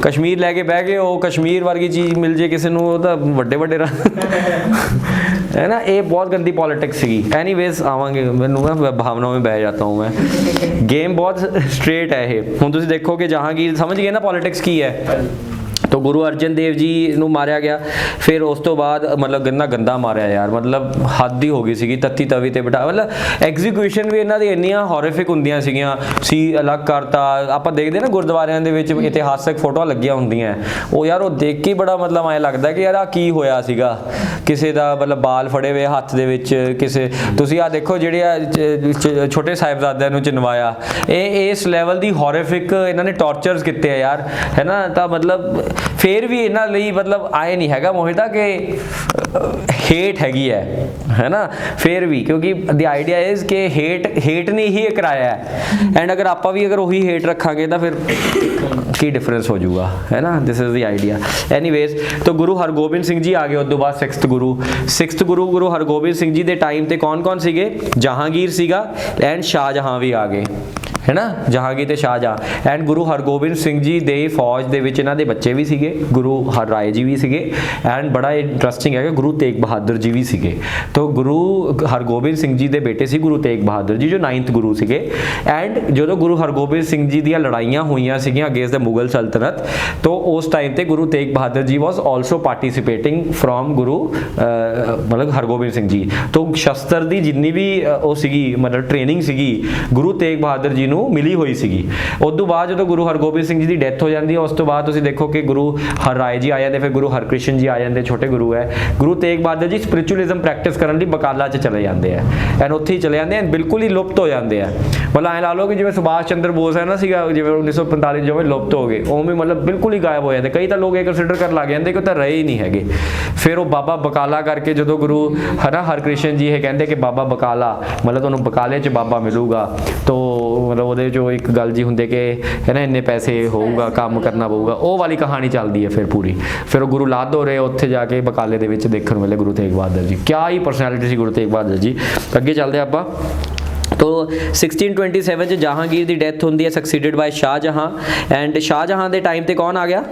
ਕਸ਼ਮੀਰ ਲੈ ਕੇ ਬਹਿ ਗਏ, ਉਹ ਕਸ਼ਮੀਰ ਵਰਗੀ ਚੀਜ਼ ਮਿਲ ਜੇ ਕਿਸੇ ਨੂੰ ਉਹ ਤਾਂ ਵੱਡੇ ਵੱਡੇ ਹੈ ਨਾ। ਇਹ ਬਹੁਤ ਗੰਦੀ ਪੋਲਿਟਿਕਸ ਸੀਗੀ। ਐਨੀਵੇਜ਼ ਆਵਾਂਗੇ, ਮੈਨੂੰ ਨਾ ਭਾਵਨਾਵਾਂ ਵਿੱਚ ਬਹਿ ਜਾਤਾ ਹੂੰ ਮੈਂ। ਗੇਮ ਬਹੁਤ ਸਟ੍ਰੇਟ ਹੈ ਇਹ। ਹੁਣ ਤੁਸੀਂ ਦੇਖੋ ਕਿ ਜਹਾਂਗੀਰ ਸਮਝ ਗਏ ਨਾ ਪੋਲਿਟਿਕਸ ਕੀ ਹੈ। तो गुरु अर्जन देव जी ਨੂੰ ਮਾਰਿਆ ਗਿਆ, ਫਿਰ ਉਸ ਤੋਂ ਬਾਅਦ ਮਤਲਬ ਗੰਦਾ ਮਾਰਿਆ ਯਾਰ, ਮਤਲਬ ਹੱਦ ਹੀ ਹੋ ਗਈ ਸੀਗੀ, ਤੱਤੀ ਤਵੀ ਤੇ ਬਿਠਾ, ਮਤਲਬ ਐਗਜ਼ੀਕਿਊਸ਼ਨ ਵੀ ਇਹਨਾਂ ਦੀ ਇੰਨੀਆਂ ਹੌਰੀਫਿਕ ਹੁੰਦੀਆਂ ਸੀਗੀਆਂ ਸੀ, ਅਲੱਗ ਕਰਤਾ। ਆਪਾਂ ਦੇਖਦੇ ਨਾ ਗੁਰਦੁਆਰਿਆਂ ਦੇ ਵਿੱਚ ਇਤਿਹਾਸਕ ਫੋਟੋਆਂ ਲੱਗੀਆਂ ਹੁੰਦੀਆਂ, ਉਹ ਯਾਰ ਉਹ ਦੇਖ ਕੇ ਬੜਾ ਮਤਲਬ ਐਂ ਲੱਗਦਾ ਕਿ ਯਾਰ ਆ ਕੀ ਹੋਇਆ ਸੀਗਾ, ਕਿਸੇ ਦਾ ਮਤਲਬ ਬਾਲ ਫੜੇ ਹੋਏ ਹੱਥ ਦੇ ਵਿੱਚ, ਕਿਸੇ ਤੁਸੀਂ ਆ ਦੇਖੋ ਜਿਹੜੇ ਆ ਛੋਟੇ ਸਾਹਿਬਜ਼ਾਦਿਆਂ ਨੂੰ ਚਿਣਵਾਇਆ, ਇਹ ਇਸ ਲੈਵਲ ਦੀ ਹੌਰੀਫਿਕ ਇਹਨਾਂ ਨੇ ਟੌਰਚਰਸ ਕੀਤੇ ਆ ਯਾਰ, ਹੈ ਨਾ। ਤਾਂ ਮਤਲਬ ਫਿਰ ਵੀ ਇਹਨਾਂ ਲਈ ਮਤਲਬ ਆਏ ਨਹੀਂ ਹੈਗਾ ਮੋਹਿਤਾ ਕਿ ਹੇਟ ਹੈਗੀ ਹੈ ਨਾ, ਫਿਰ ਵੀ ਕਿਉਂਕਿ ਦੀ ਆਈਡੀਆ ਇਜ਼ ਕਿ ਹੇਟ ਨੇ ਹੀ ਕਰਾਇਆ ਹੈ, ਐਂਡ ਅਗਰ ਆਪਾਂ ਵੀ ਅਗਰ ਉਹੀ ਹੇਟ ਰੱਖਾਂਗੇ ਤਾਂ ਫਿਰ ਕੀ ਡਿਫਰੈਂਸ ਹੋ ਜਾਊਗਾ, ਹੈ ਨਾ। This is the idea. Anyways तो गुरु हरगोबिंद सिंह जी आ गए, उस तो बाद सिक्स्थ गुरु गुरु हरगोबिंद सिंह जी के टाइम ते कौन कौन सीगे? जहांगीर सीगा एंड शाहजहां भी आ गए, है ना। जहांगीर ते शाहजहां एंड गुरु हरगोबिंद सिंह जी दे फौज दे विच इन्हां दे बच्चे भी सीगे, गुरु हर राय जी भी सीगे, एंड बड़ा इंटरस्टिंग है कि गुरु तेग बहादुर जी भी सीगे। तो गुरु हरगोबिंद सिंह जी दे बेटे सी गुरु तेग बहादुर जी जो 9th गुरु सीगे, एंड जो गुरु हरगोबिंद सिंह जी दी लड़ाइयां हुईयां सीगियां अगेंस्ट द मुगल सल्तनत, तो उस टाइम ते Guru Tegh Bahadur ji was also participating from गुरु मतलब हरगोबिंद सिंह जी। तो शस्त्र दी जिन्नी भी वो सीगी मतलब ट्रेनिंग सीगी गुरु तेग बहादुर जी ਨੂੰ ਮਿਲੀ ਹੋਈ ਸੀਗੀ। ਉਸ ਤੋਂ ਬਾਅਦ ਜਦੋਂ ਗੁਰੂ ਹਰਗੋਬਿੰਦ ਸਿੰਘ ਜੀ ਦੀ ਡੈਥ ਹੋ ਜਾਂਦੀ ਹੈ, ਉਸ ਤੋਂ ਬਾਅਦ ਤੁਸੀਂ ਦੇਖੋ ਕਿ ਗੁਰੂ ਹਰ ਰਾਏ ਜੀ ਆ ਜਾਂਦੇ, ਫਿਰ ਗੁਰੂ ਹਰਕ੍ਰਿਸ਼ਨ ਜੀ ਆ ਜਾਂਦੇ, ਛੋਟੇ ਗੁਰੂ ਹੈ। ਗੁਰੂ ਤੇਗ ਬਹਾਦਰ ਜੀ ਸਪਿਰਿਚੁਅਲਿਜ਼ਮ ਪ੍ਰੈਕਟਿਸ ਕਰਨ ਲਈ ਬਕਾਲਾ 'ਚ ਚਲੇ ਜਾਂਦੇ ਆ, ਐਂਡ ਉੱਥੇ ਹੀ ਚਲੇ ਜਾਂਦੇ ਆ, ਬਿਲਕੁਲ ਹੀ ਲੁਪਤ ਹੋ ਜਾਂਦੇ ਆ। ਮਤਲਬ ਐਂ ਲਾ ਲਓ ਕਿ ਜਿਵੇਂ ਸੁਭਾਸ਼ ਚੰਦਰ ਬੋਸ ਹੈ ਨਾ ਸੀਗਾ, ਜਿਵੇਂ 1945 ਜਿਵੇਂ ਲੁਪਤ ਹੋ ਗਏ, ਉਵੇਂ ਮਤਲਬ ਬਿਲਕੁਲ ਹੀ ਗਾਇਬ ਹੋ ਜਾਂਦੇ। ਕਈ ਤਾਂ ਲੋਕ ਇਹ ਕੰਸੀਡਰ ਕਰਨ ਲੱਗ ਜਾਂਦੇ ਕਿ ਉਹ ਤਾਂ ਰਹੇ ਹੀ ਨਹੀਂ ਹੈਗੇ। ਫਿਰ ਉਹ ਬਾਬਾ ਬਕਾਲਾ ਕਰਕੇ ਜਦੋਂ ਗੁਰੂ ਹਨਾ ਹਰਕ੍ਰਿਸ਼ਨ ਜੀ ਇਹ ਕਹਿੰਦੇ ਕਿ ਬਾਬਾ ਬਕਾਲਾ ਮਤਲਬ ਤੁਹਾਨੂੰ ਬਕਾਲੇ 'ਚ ਬਾਬਾ ਮਿਲੂਗਾ, ਤੋ ਮਤਲਬ ਉਹਦੇ 'ਚੋਂ ਇੱਕ ਗੱਲ ਜੀ ਹੁੰਦੀ ਕਿ ਹੈ ਨਾ ਇੰਨੇ ਪੈਸੇ ਹੋਊਗਾ, ਕੰਮ ਕਰਨਾ ਪਊਗਾ, ਉਹ ਵਾਲੀ ਕਹਾਣੀ ਚੱਲਦੀ ਹੈ ਫਿਰ ਪੂਰੀ। ਫਿਰ ਉਹ ਗੁਰੂ ਲਾਧੋ ਰਹੇ ਉੱਥੇ ਜਾ ਕੇ ਬਕਾਲੇ ਦੇ ਵਿੱਚ ਦੇਖਣ ਵੇਲੇ ਗੁਰੂ ਤੇਗ ਬਹਾਦਰ ਜੀ, ਕਿਆ ਹੀ ਪਰਸਨੈਲਿਟੀ ਸੀ ਗੁਰੂ ਤੇਗ ਬਹਾਦਰ ਜੀ। ਅੱਗੇ ਚੱਲਦੇ ਆਪਾਂ। तो 1627 ਚ ਜਹਾਂਗੀਰ ਦੀ ਡੈਥ ਹੁੰਦੀ ਹੈ, ਸਕਸੀਡਡ ਬਾय शाहजहां, एंड शाहजहां ਦੇ ਟਾਈਮ ਤੇ ਕੌਣ ਆ ਗਿਆ?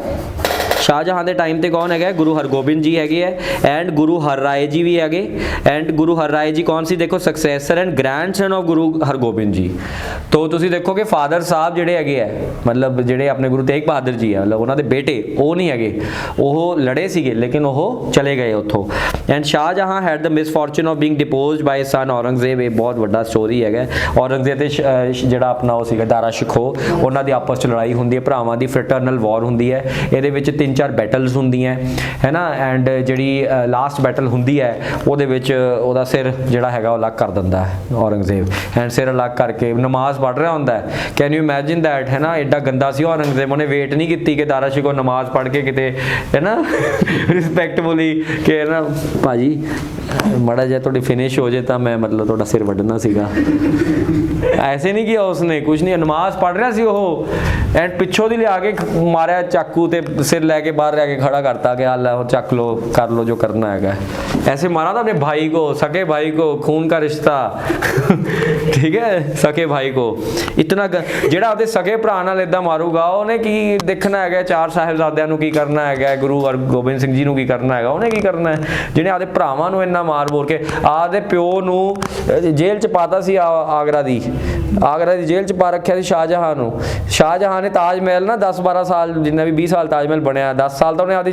ਸ਼ਾਹਜਹਾਂ ਦੇ ਟਾਈਮ ਤੇ ਕੌਣ ਹੈਗਾ? ਗੁਰੂ ਹਰਗੋਬਿੰਦ ਜੀ ਹੈਗੇ ਹੈ ਐਂਡ ਗੁਰੂ ਹਰਰਾਏ ਜੀ ਵੀ ਹੈਗੇ। ਐਂਡ ਗੁਰੂ ਹਰਰਾਏ ਜੀ ਕੌਣ ਸੀ? ਦੇਖੋ successor and grandson of Guru Hargobind ji. ਤੋ ਤੁਸੀਂ ਦੇਖੋ ਕਿ ਫਾਦਰ ਸਾਹਿਬ ਜਿਹੜੇ ਹੈਗੇ ਹੈ, ਮਤਲਬ ਜਿਹੜੇ ਆਪਣੇ ਗੁਰੂ ਤੇਗ ਬਹਾਦਰ ਜੀ ਆ, ਮਤਲਬ ਉਹਨਾਂ ਦੇ ਬੇਟੇ ਉਹ ਨਹੀਂ ਹੈਗੇ, ਉਹ ਲੜੇ ਸੀਗੇ ਲੇਕਿਨ ਉਹ ਚਲੇ ਗਏ ਉੱਥੋਂ। And Shah Jahan had the misfortune of being deposed by son Aurangzeb. ਇਹ ਬਹੁਤ ਵੱਡਾ ਸਟੋਰੀ ਹੈਗਾ। ਔਰੰਗਜ਼ੇਬ ਤੇ ਜਿਹੜਾ ਆਪਣਾ ਉਹ ਸੀਗਾ ਦਾਰਾ ਸ਼ਿਕੋ, ਉਹਨਾਂ ਦੀ ਆਪਸ 'ਚ ਲੜਾਈ ਹੁੰਦੀ ਹੈ, ਭਰਾਵਾਂ ਦੀ ਫ੍ਰੈਟਰਨਲ ਵਾਰ ਹੁੰਦੀ ਹੈ। ਇਹਦੇ ਵਿੱਚ 3-4 ਬੈਟਲਸ ਹੁੰਦੀਆਂ ਹੈ ਨਾ। ਐਂਡ ਜਿਹੜੀ ਲਾਸਟ ਬੈਟਲ ਹੁੰਦੀ ਹੈ ਉਹਦੇ ਵਿੱਚ ਉਹਦਾ ਸਿਰ ਜਿਹੜਾ ਹੈਗਾ ਉਹ ਅਲੱਗ ਕਰ ਦਿੰਦਾ ਹੈ ਔਰੰਗਜ਼ੇਬ। ਐਂਡ ਸਿਰ ਅਲੱਗ ਕਰਕੇ ਨਮਾਜ਼ ਪੜ੍ਹ ਰਿਹਾ ਹੁੰਦਾ ਹੈ। ਕੈਨ ਯੂ ਇਮੈਜਿਨ ਦੈਟ, ਹੈ ਨਾ। ਐਡਾ ਗੰਦਾ ਸੀ ਔਰੰਗਜ਼ੇਬ, ਉਹਨੇ ਵੇਟ ਨਹੀਂ ਕੀਤੀ ਕਿ ਦਾਰਾ ਸ਼ਿਕੋ ਨਮਾਜ਼ ਪੜ੍ਹ ਕੇ ਕਿਤੇ, ਹੈ ਨਾ, ਰਿਸਪੈਕਟਫੁਲੀ ਕਿ ਹੈ ਨਾ ਭਾਜੀ ਮਾੜਾ ਜਿਹਾ ਤੁਹਾਡੀ ਫਿਨਿਸ਼ ਹੋ ਜੇ ਤਾਂ ਮੈਂ ਮਤਲਬ ਤੁਹਾਡਾ ਸਿਰ ਵੱਢਣਾ ਸੀਗਾ। ਐਸੇ ਨਹੀਂ ਕਿਹਾ ਉਸਨੇ, ਕੁਝ ਨਹੀਂ, ਨਮਾਜ਼ ਪੜ੍ਹ ਰਿਹਾ ਸੀ ਉਹ। ਐਂਡ ਪਿੱਛੋਂ ਦੀ ਲਿਆ ਕੇ ਮਾਰਿਆ ਚਾਕੂ ਤੇ ਸਿਰ ਲੈ ਕੇ ਬਾਹਰ ਲੈ ਕੇ ਖੜਾ ਕਰਤਾ कि हाल है ਚੱਕ लो, कर लो जो करना है। ऐसे मारा था अपने भाई को, सके भाई को, खून का रिश्ता ठीक है, सके भाई को। इतना ਜਿਹੜਾ ਉਹਦੇ ਸਕੇ ਭਰਾ ਨਾਲ ਇਦਾਂ ਮਾਰੂਗਾ, ਉਹਨੇ ਕੀ ਦੇਖਣਾ ਹੈਗਾ? 4 ਸਾਹਿਬਜ਼ਾਦਿਆਂ ਨੂੰ ਕੀ ਕਰਨਾ ਹੈਗਾ? ਗੁਰੂ ਹਰਗੋਬਿੰਦ ਸਿੰਘ ਜੀ ਨੂੰ ਕੀ ਕਰਨਾ ਹੈਗਾ? ਉਹਨੇ ਕੀ ਕਰਨਾ ਹੈ? ਜਿਹਨੇ ਆਪਦੇ ਭਰਾਵਾਂ ਨੂੰ ਇੰਨਾ ਮਾਰ ਬੋਲ ਕੇ ਆਪਦੇ ਪਿਓ ਨੂੰ ਜੇਲ੍ਹ 'ਚ ਪਾਤਾ ਸੀ, ਆਗਰਾ ਦੀ ਜੇਲ੍ਹ 'ਚ ਪਾ ਰੱਖਿਆ ਸੀ ਸ਼ਾਹਜਹਾਂ ਨੂੰ। ਸ਼ਾਹਜਹਾਂ ਨੇ ਤਾਜ ਮਹਿਲ ਨਾ 10-12 ਸਾਲ, ਜਿੰਨਾ ਵੀ 20 ਸਾਲ ਤਾਜ ਮਹਿਲ ਬਣਿਆ, 10 ਸਾਲ ਤਾਂ ਉਹਨੇ ਆਪਦੀ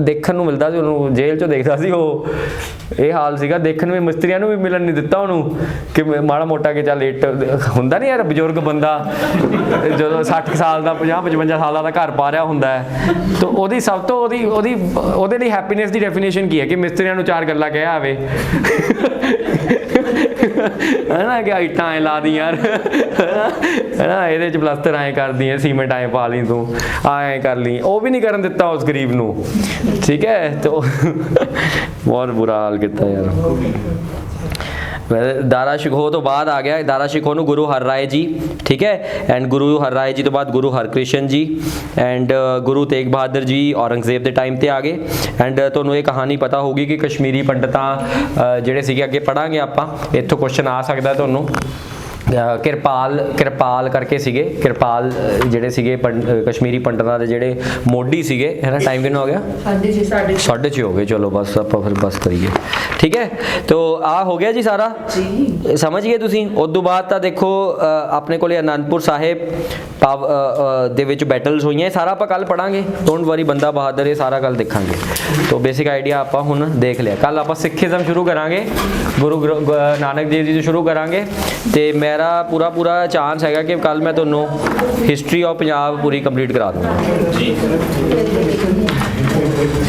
ਦੇਖਣ ਨੂੰ ਮਿਲਦਾ ਸੀ, ਉਹਨੂੰ ਜੇਲ੍ਹ 'ਚੋਂ ਦੇਖਦਾ ਸੀ ਉਹ। ਇਹ ਹਾਲ ਸੀਗਾ, ਦੇਖਣ ਨੂੰ ਮਿਸਤਰੀਆਂ ਨੂੰ ਵੀ ਮਿਲਣ ਨਹੀਂ ਦਿੱਤਾ ਉਹਨੂੰ ਕਿ ਮਾੜਾ ਮੋਟਾ ਕਿ ਚੱਲ ਲੇਟ ਹੁੰਦਾ ਨਹੀਂ ਯਾਰ, ਬਜ਼ੁਰਗ ਬੰਦਾ ਜਦੋਂ 60 ਸਾਲ ਦਾ 50-55 ਸਾਲਾਂ ਦਾ ਘਰ ਪਾ ਰਿਹਾ ਹੁੰਦਾ ਹੈ, ਤਾਂ ਉਹਦੀ ਸਭ ਤੋਂ ਉਹਦੇ ਲਈ ਹੈਪੀਨੈਸ ਦੀ ਡੈਫੀਨੇਸ਼ਨ ਕੀ ਹੈ? ਕਿ ਮਿਸਤਰੀਆਂ ਨੂੰ 4 ਗੱਲਾਂ ਕਹਿਆ ਆਵੇ ਹੈ ਨਾ, ਕਿ ਇੱਟਾਂ ਐ ਲਾ ਦੀ ਯਾਰ, ਹੈ ਨਾ, ਇਹਦੇ 'ਚ ਪਲਸਤਰ ਐਂ ਕਰਦੀ ਹੈ, ਸੀਮੈਂਟ ਐਂ ਪਾ ਲਈ ਤੂੰ, ਐਂ ਕਰ ਲਈ। ਉਹ ਵੀ ਨਹੀਂ ਕਰਨ ਦਿੱਤਾ ਉਸ ਗਰੀਬ ਨੂੰ, ਠੀਕ ਹੈ। तो बहुत बुरा हाल किया यार। ਦਾਰਾ ਸ਼ਿਕੋਹ ਤੋਂ ਬਾਅਦ ਆ ਗਿਆ ਦਾਰਾ ਸ਼ਿਕੋਹ ਨੂੰ ਗੁਰੂ ਹਰਰਾਏ ਜੀ, ਠੀਕ ਹੈ। ਐਂਡ ਗੁਰੂ ਹਰਰਾਏ ਜੀ ਤੋਂ ਬਾਅਦ ਗੁਰੂ ਹਰਕ੍ਰਿਸ਼ਨ ਜੀ ਐਂਡ ਗੁਰੂ ਤੇਗ ਬਹਾਦਰ ਜੀ ਔਰੰਗਜ਼ੇਬ ਦੇ ਟਾਈਮ ਤੇ ਆ ਗਏ। ਐਂਡ ਤੁਹਾਨੂੰ ਇਹ ਕਹਾਣੀ ਪਤਾ ਹੋਊਗੀ ਕਿ ਕਸ਼ਮੀਰੀ ਪੰਡਤਾਂ ਜਿਹੜੇ ਸੀਗੇ, ਅੱਗੇ ਪੜਾਂਗੇ ਆਪਾਂ, ਇੱਥੋਂ ਕੁਐਸਚਨ ਆ ਸਕਦਾ ਤੁਹਾਨੂੰ। ਕਿਰਪਾਲ ਕਰਕੇ ਸੀਗੇ, ਕਿਰਪਾਲ ਜਿਹੜੇ ਸੀਗੇ ਕਸ਼ਮੀਰੀ ਪੰਡਤਾਂ ਦੇ ਜਿਹੜੇ ਮੋਢੀ ਸੀਗੇ, ਹੈ ਨਾ। ਟਾਈਮ ਕਿੰਨਾ ਹੋ ਗਿਆ? 6:30 ਹੋ ਗਏ। ਚਲੋ ਬਸ ਆਪਾਂ ਫਿਰ ਬਸ ਕਰੀਏ, ਠੀਕ ਹੈ। ਤੋ ਆ ਹੋ ਗਿਆ ਜੀ ਸਾਰਾ, ਸਮਝ ਗਏ ਤੁਸੀਂ। ਉਸ ਤੋਂ ਬਾਅਦ ਤਾਂ ਦੇਖੋ ਆਪਣੇ ਕੋਲੇ ਅਨੰਦਪੁਰ ਸਾਹਿਬ ਦੇ ਵਿੱਚ ਬੈਟਲਸ ਹੋਈਆਂ, ਸਾਰਾ ਆਪਾਂ ਕੱਲ ਪੜਾਂਗੇ। ਡੋਂਟ ਵਰੀ, ਬੰਦਾ ਬਹਾਦਰ, ਇਹ ਸਾਰਾ ਕੱਲ ਦੇਖਾਂਗੇ। ਤੋ ਬੇਸਿਕ ਆਈਡੀਆ ਆਪਾਂ ਹੁਣ ਦੇਖ ਲਿਆ। ਕੱਲ ਆਪਾਂ ਸਿੱਖੀਜ਼ਮ ਸ਼ੁਰੂ ਕਰਾਂਗੇ, ਗੁਰੂ ਨਾਨਕ ਦੇਵ ਜੀ ਤੋਂ ਸ਼ੁਰੂ ਕਰਾਂਗੇ। ਤੇ ਮੇਰਾ ਪੂਰਾ ਚਾਂਸ ਹੈਗਾ ਕਿ ਕੱਲ ਮੈਂ ਤੁਹਾਨੂੰ history of Punjab Puri complete ਕਰਾ ਦੂੰਗਾ ਜੀ।